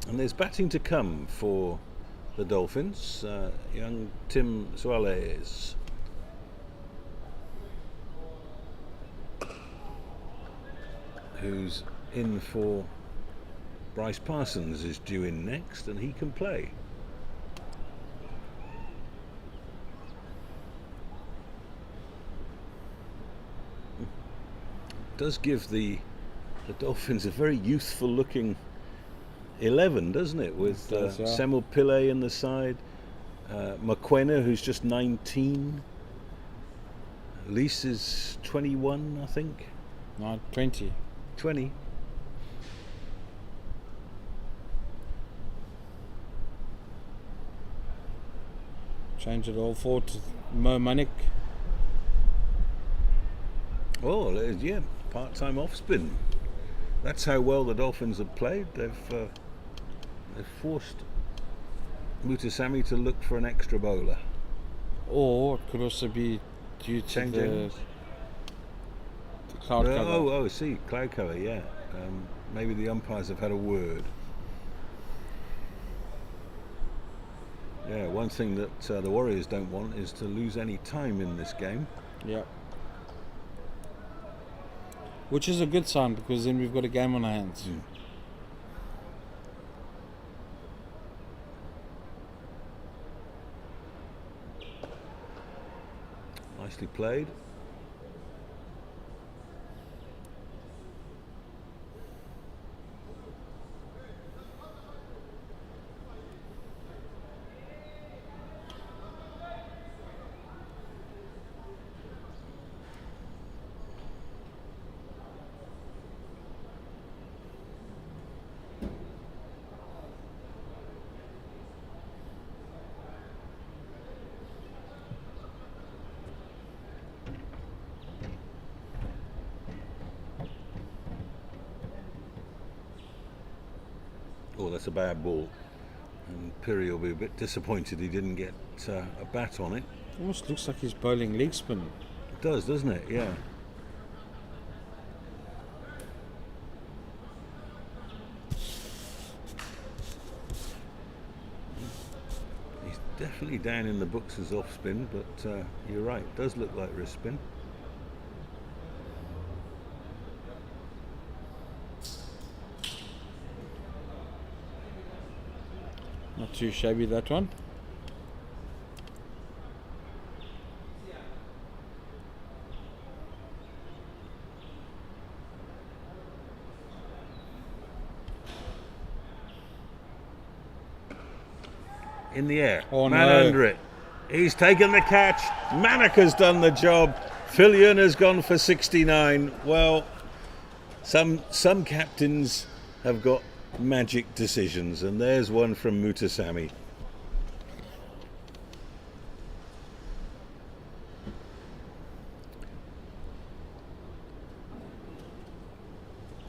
And there's batting to come for the Dolphins. Young Tim Suarez. Who's in for Bryce Parsons is due in next, and he can play. Does give the Dolphins a very youthful looking 11, doesn't it? With Samuel Pillay in the side, McQuena, who's just 19, Lease is 21, I think. No, 20. 20. Change it all forward to Mo Manik. Oh, yeah, part-time off-spin. That's how well the Dolphins have played. They've forced Mutasamy to look for an extra bowler. Or it could also be due to Change the ends. cloud cover. Oh, I see, cloud cover, yeah. Maybe the umpires have had a word. Yeah, one thing that the Warriors don't want is to lose any time in this game. Yeah. Which is a good sign, because then we've got a game on our hands. Nicely played. Oh, that's a bad ball. And Piri will be a bit disappointed he didn't get a bat on it. Almost looks like he's bowling leg spin. It does, doesn't it? Yeah. He's definitely down in the books as off spin, but you're right, it does look like wrist spin. Not too shabby, that one. In the air, Oh, man no. under it. He's taken the catch. Manik has done the job. Fillion has gone for 69. Well, some captains have got magic decisions, and there's one from Mutasamy.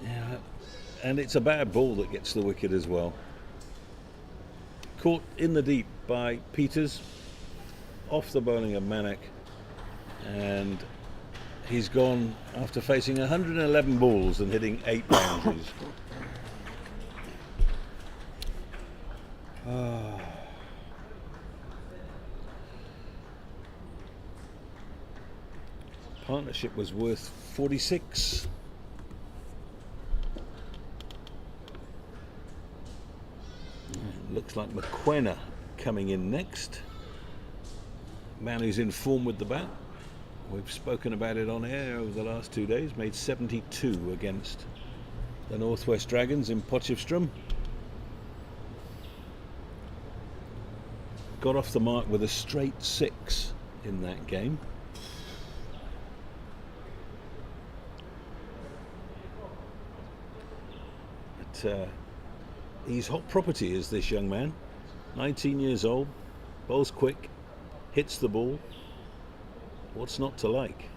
Yeah, and it's a bad ball that gets the wicket as well. Caught in the deep by Peters, off the bowling of Manik, and he's gone after facing 111 balls and hitting 8 boundaries. Partnership was worth 46. Looks like McQuena coming in next. Man who's in form with the bat. We've spoken about it on air over the last 2 days. Made 72 against the Northwest Dragons in Potchefstroom. Got off the mark with a straight 6 in that game. But he's hot property, is this young man. 19 years old, bowls quick, hits the ball. What's not to like?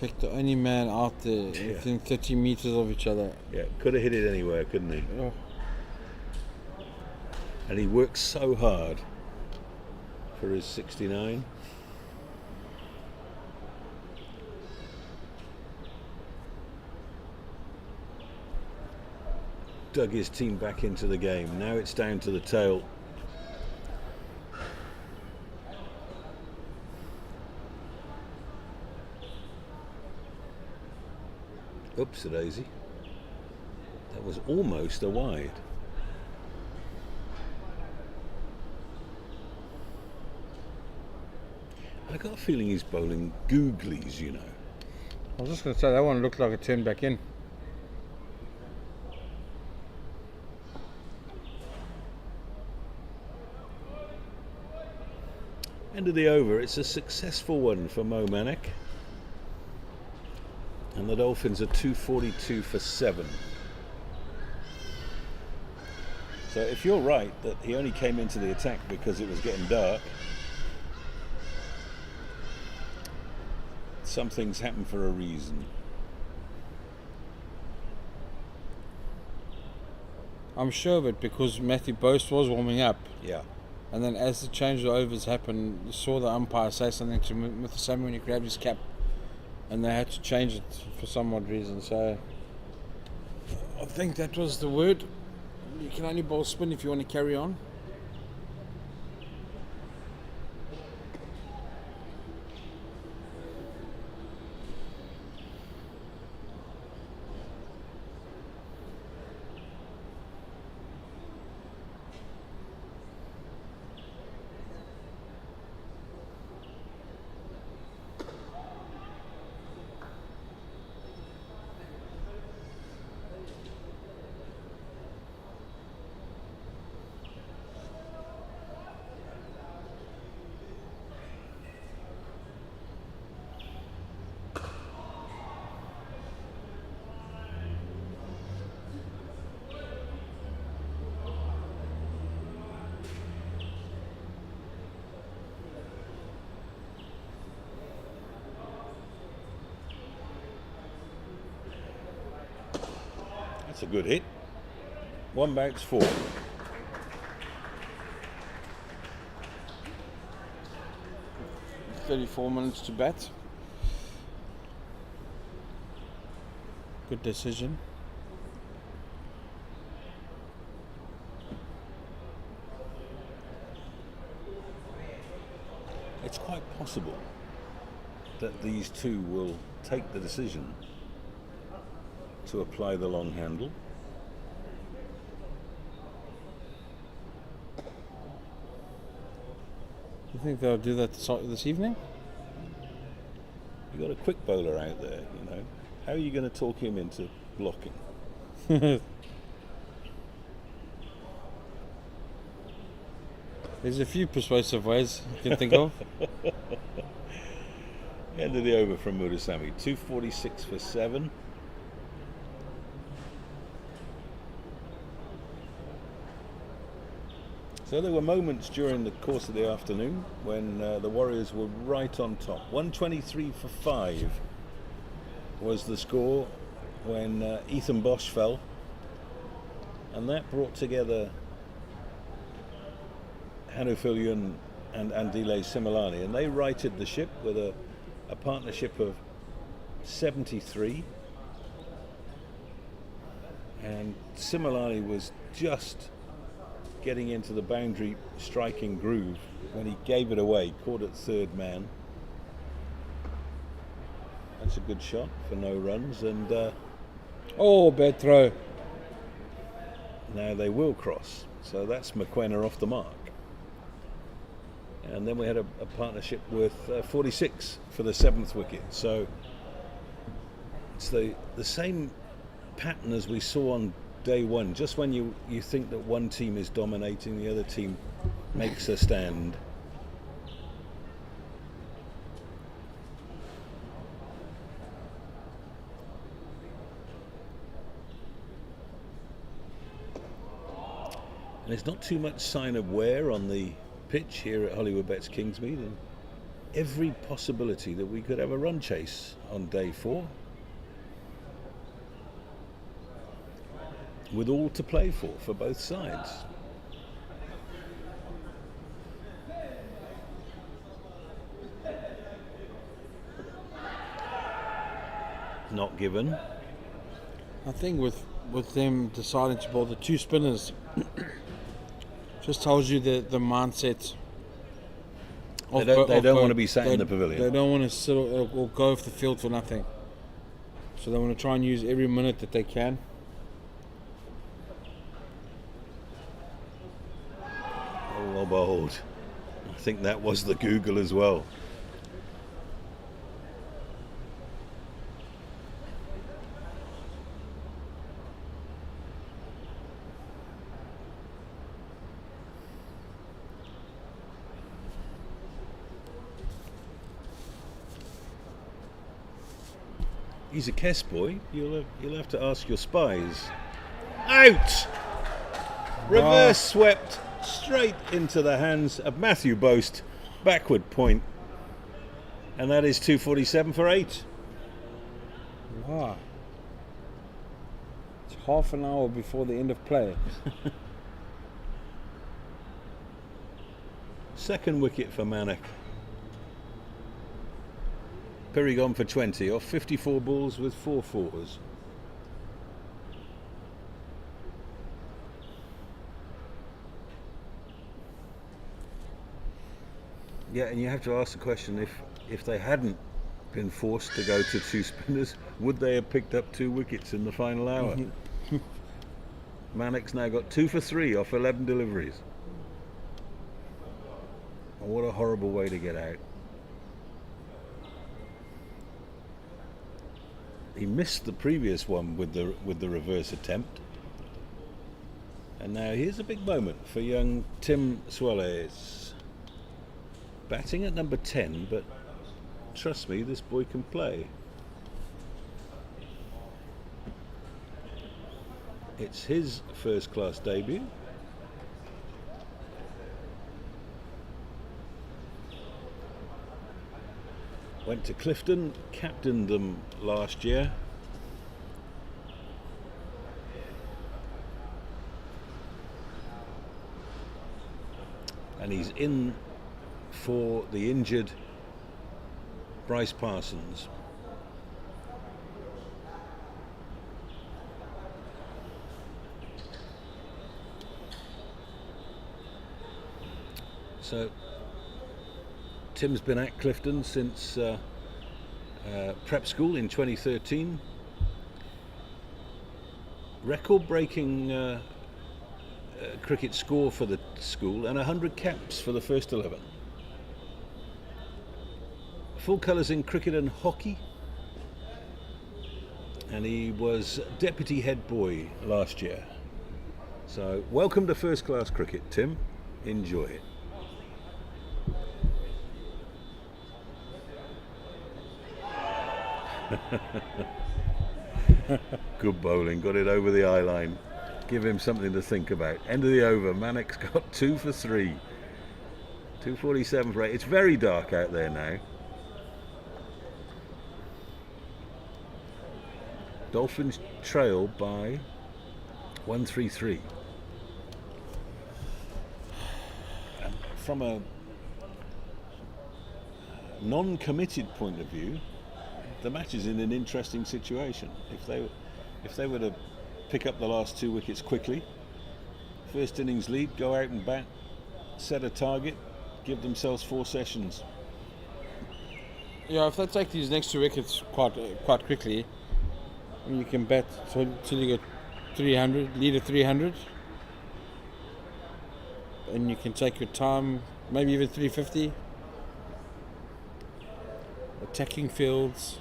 Picked the only man out there within 30 meters of each other. Yeah, could have hit it anywhere, couldn't he? Oh. And he works so hard for his 69. Dug his team back into the game. Now it's down to the tail. Oops, a daisy. That was almost a wide. I got a feeling he's bowling googlies, you know. I was just going to say, that one looked like a turn back in. End of the over. It's a successful one for Mo Manek. And the Dolphins are 242 for 7. So if you're right that he only came into the attack because it was getting dark, something's happened for a reason. I'm sure of it because Matthew Boast was warming up. Yeah. And then as the change of overs happened, you saw the umpire say something to Mr. Sammy when he grabbed his cap. And they had to change it for some odd reason. So I think that was the word. You can only bowl spin if you want to carry on. That's a good hit. One bounce 4. $34 minutes to bat. Good decision. It's quite possible that these two will take the decision to apply the long handle. You think they'll do that this evening? You've got a quick bowler out there, you know. How are you going to talk him into blocking? There's a few persuasive ways you can think of. End of the over from Murasamy. 246 for 7. So there were moments during the course of the afternoon when the Warriors were right on top. 123 for 5 was the score when Ethan Bosch fell, and that brought together Hannu Fillion and Andile Similani, and they righted the ship with a partnership of 73. And Similani was just getting into the boundary striking groove when he gave it away, caught at third man. That's a good shot for no runs, and bad throw. now they will cross. So that's McQuenna off the mark. And then we had a partnership with 46 for the 7th wicket. So it's the same pattern as we saw on day one. Just when you think that one team is dominating, the other team makes a stand. And there's not too much sign of wear on the pitch here at Hollywoodbets Kingsmead, and every possibility that we could have a run chase on day 4, with all to play for both sides. Not given. I think with them deciding to bowl the 2 spinners, just tells you the mindset. They don't want to be sat in the pavilion. They don't want to sit or go off the field for nothing. So they want to try and use every minute that they can. Oh, well, behold. I think that was the Google as well. He's a Kess boy. You'll have to ask your spies. Out! Reverse swept straight into the hands of Matthew Boast. Backward point. And that is 247 for 8. Wow. It's half an hour before the end of play. Second wicket for Manek. Perry gone for 20 off 54 balls with 4 fours. Yeah, and you have to ask the question, if they hadn't been forced to go to 2 spinners, would they have picked up 2 wickets in the final hour? Manek's now got 2 for 3 off 11 deliveries. Oh, what a horrible way to get out. He missed the previous one with the reverse attempt. And now here's a big moment for young Tim Swallows. Batting at number 10, but trust me, this boy can play. It's his first class debut. Went to Clifton, captained them last year. And he's in for the injured Bryce Parsons. So Tim's been at Clifton since prep school in 2013. Record-breaking cricket score for the school and 100 caps for the first 11. Full colours in cricket and hockey. And he was deputy head boy last year. So welcome to first class cricket, Tim. Enjoy it. Good bowling, got it over the eye line. give him something to think about. End of the over. Manic's got 2 for 3. 247 for 8. It's very dark out there now. Dolphins trail by 133. And from a non-committed point of view, the match is in an interesting situation. If they were to pick up the last 2 wickets quickly, first innings lead, go out and bat, set a target, give themselves 4 sessions. Yeah, if they take these next 2 wickets quite quickly, and you can bat till you get 300, lead at 300, and you can take your time, maybe even 350. Attacking fields.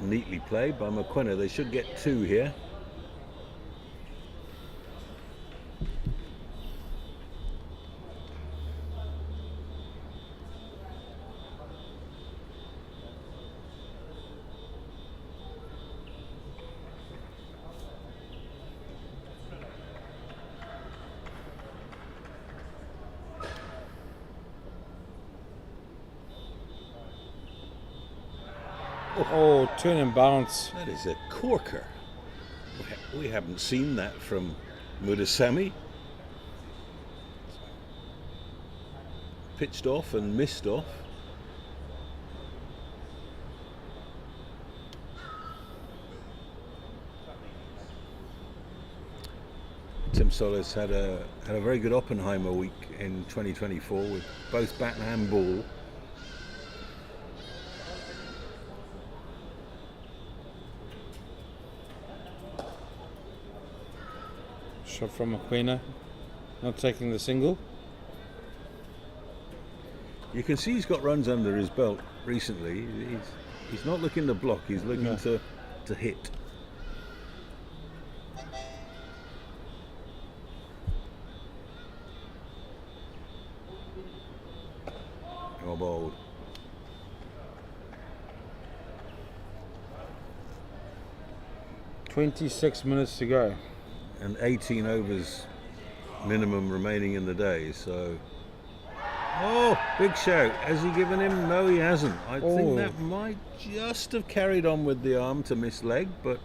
Neatly played by McQuenna. They should get 2 here. Oh, turn and bounce. That is a corker. We haven't seen that from Mudasamy. Pitched off and missed off. Tim Solis had a very good Oppenheimer week in 2024 with both bat and ball. Shot from McQuenna, not taking the single. You can see he's got runs under his belt recently. He's not looking to block, he's looking to hit. Oh, bold. "26 minutes to go. And 18 overs minimum remaining in the day, so... Oh, big shout. Has he given him? No, he hasn't. I think that might just have carried on with the arm to miss leg, but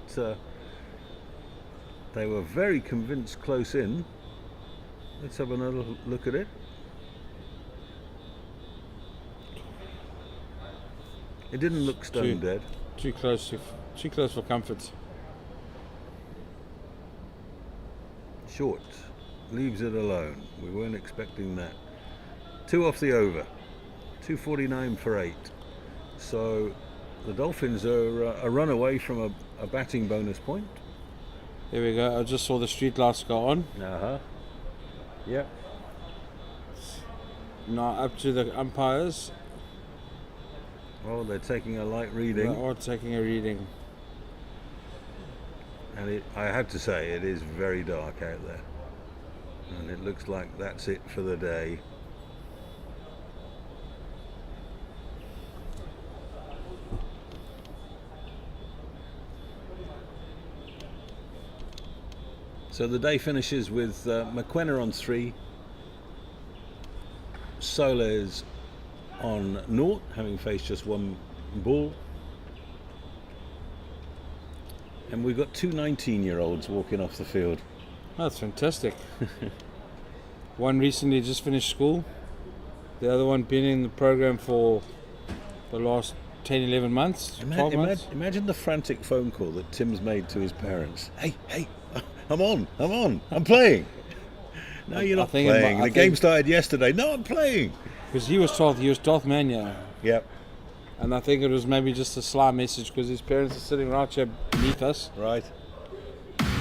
they were very convinced close in. Let's have another look at it. It didn't look stone dead. Too close for comfort. Short. Leaves it alone. We weren't expecting that. 2 off the over. 249 for 8. So the Dolphins are a run away from a batting bonus point. There we go. I just saw the street lights go on. Yep. Now up to the umpires. Oh, they're taking a light reading. They are taking a reading. And I have to say, it is very dark out there. And it looks like that's it for the day. So the day finishes with McQuenna on 3, Soles on 0, having faced just 1 ball. And we've got 2 19-year-olds walking off the field. That's fantastic. One recently just finished school. The other one been in the program for the last 10, 11 months, 12 months. Imagine the frantic phone call that Tim's made to his parents. Hey, I'm on, I'm playing. No, you're not playing. The game started yesterday. No, I'm playing. Because he was 12th man, yeah. Yep. And I think it was maybe just a sly message because his parents are sitting right here beneath us. Right.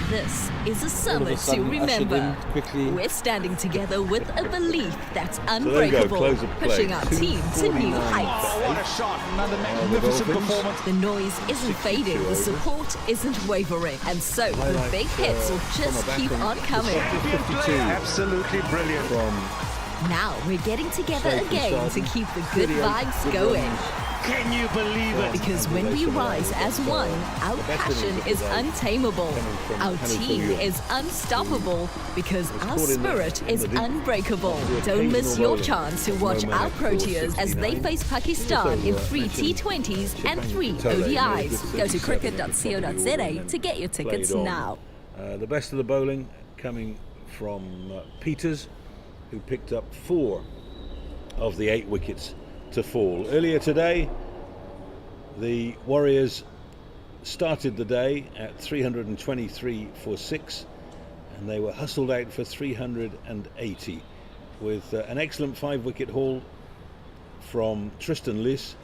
This is a summer to remember. We're standing together with a belief that's unbreakable, pushing our team to new heights. What a shot, another magnificent performance. The noise isn't fading, the support isn't wavering, and so the big hits will just keep on coming. Absolutely brilliant. Now we're getting together again to keep the good vibes going. Can you believe it? Because when we rise as one, our passion is untamable. Our team is unstoppable because our spirit is unbreakable. Don't miss your chance to watch our Proteas as they face Pakistan in 3 T20s and 3 ODIs. Go to cricket.co.za to get your tickets now. The best of the bowling coming from Peters, who picked up 4 of the 8 wickets to fall. Earlier today, the Warriors started the day at 323 for 6, and they were hustled out for 380 with an excellent 5-wicket haul from Tristan Liss.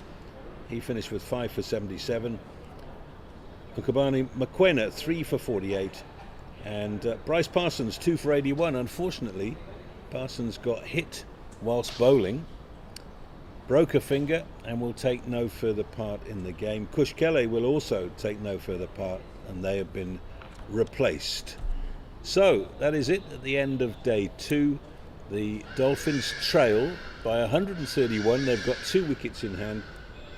He finished with 5 for 77. Nkabani Mokoena 3 for 48, and Bryce Parsons 2 for 81. Unfortunately, Parsons got hit whilst bowling, broke a finger, and will take no further part in the game. Kush Kelly will also take no further part, and they have been replaced. So that is it at the end of day 2. The Dolphins trail by 131. They've got 2 wickets in hand.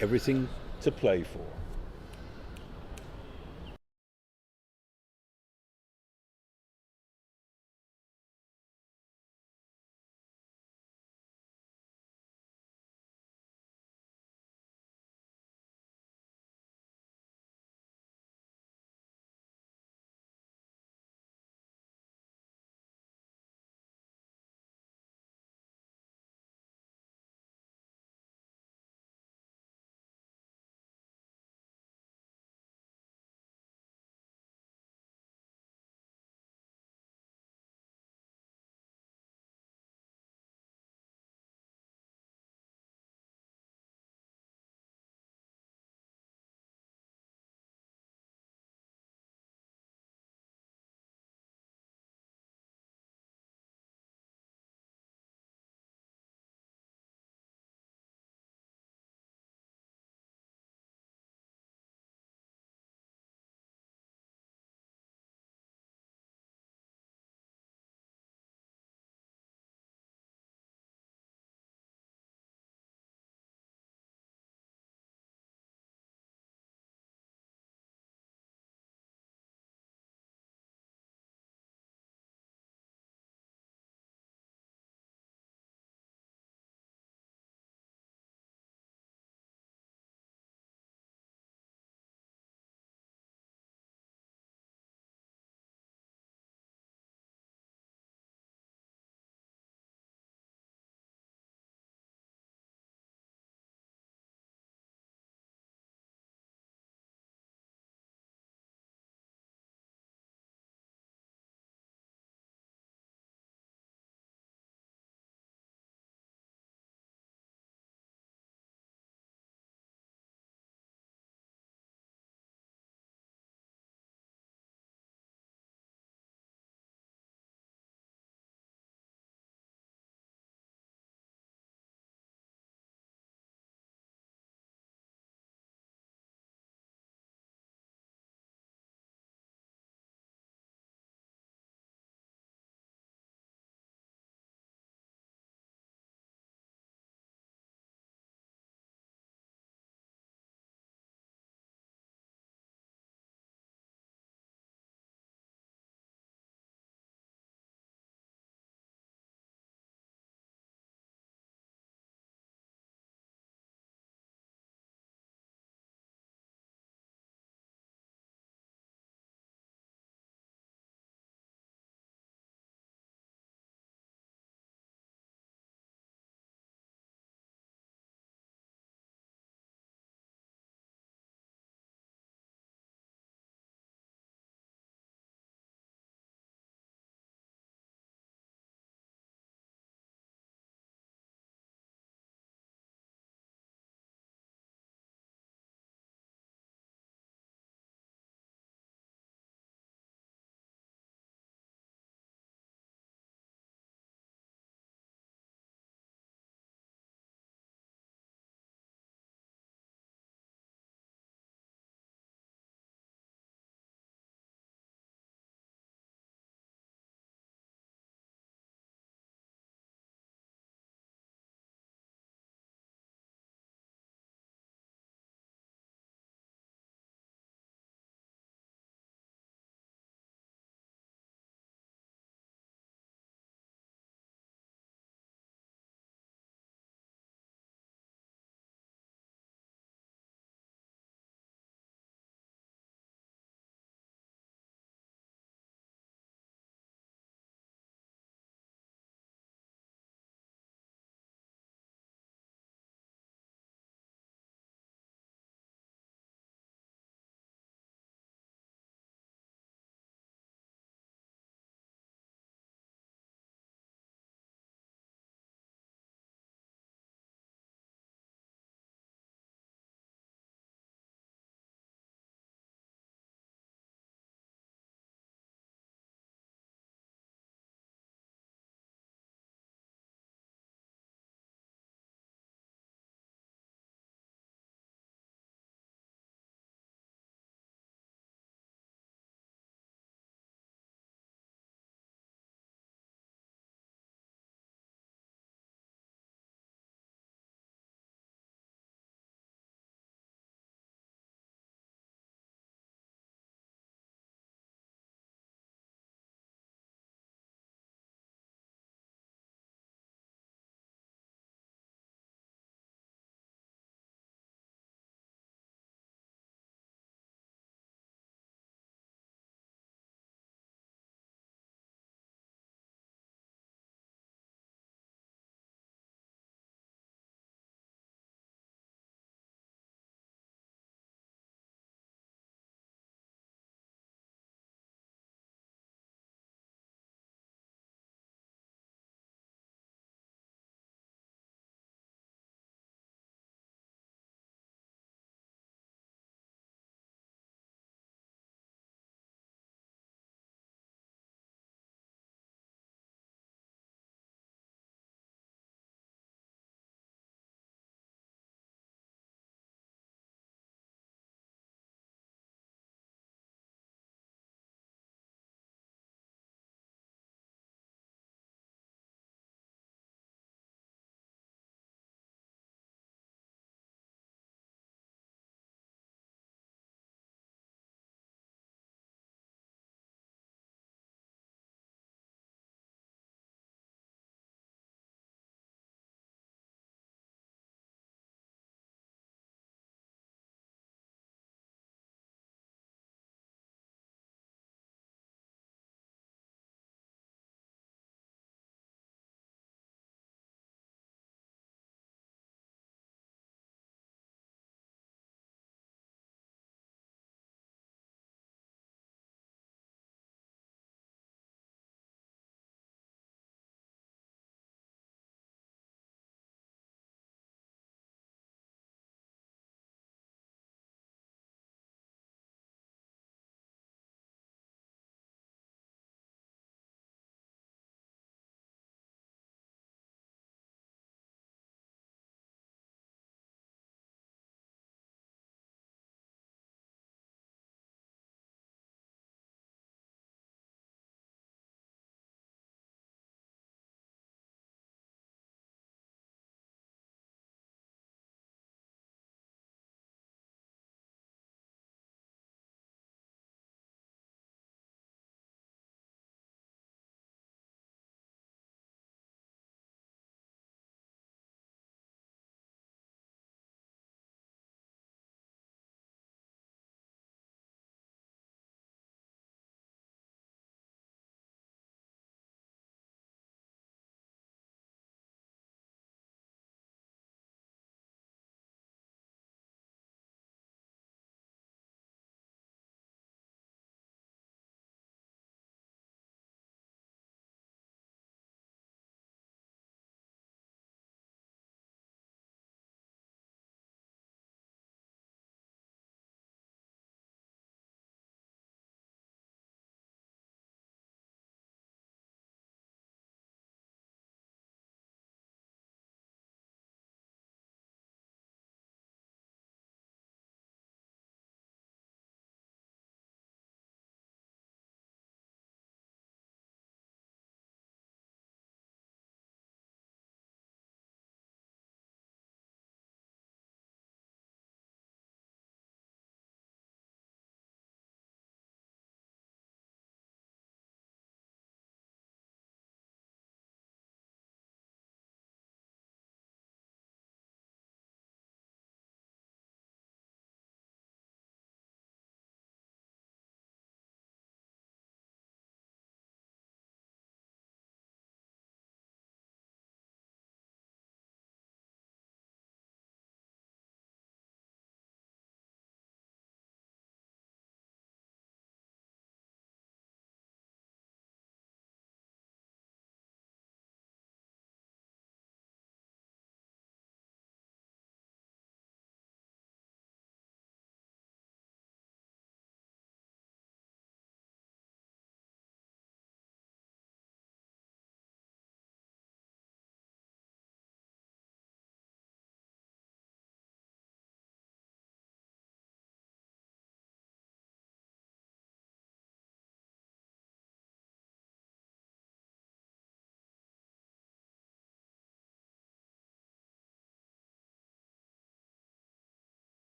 Everything to play for.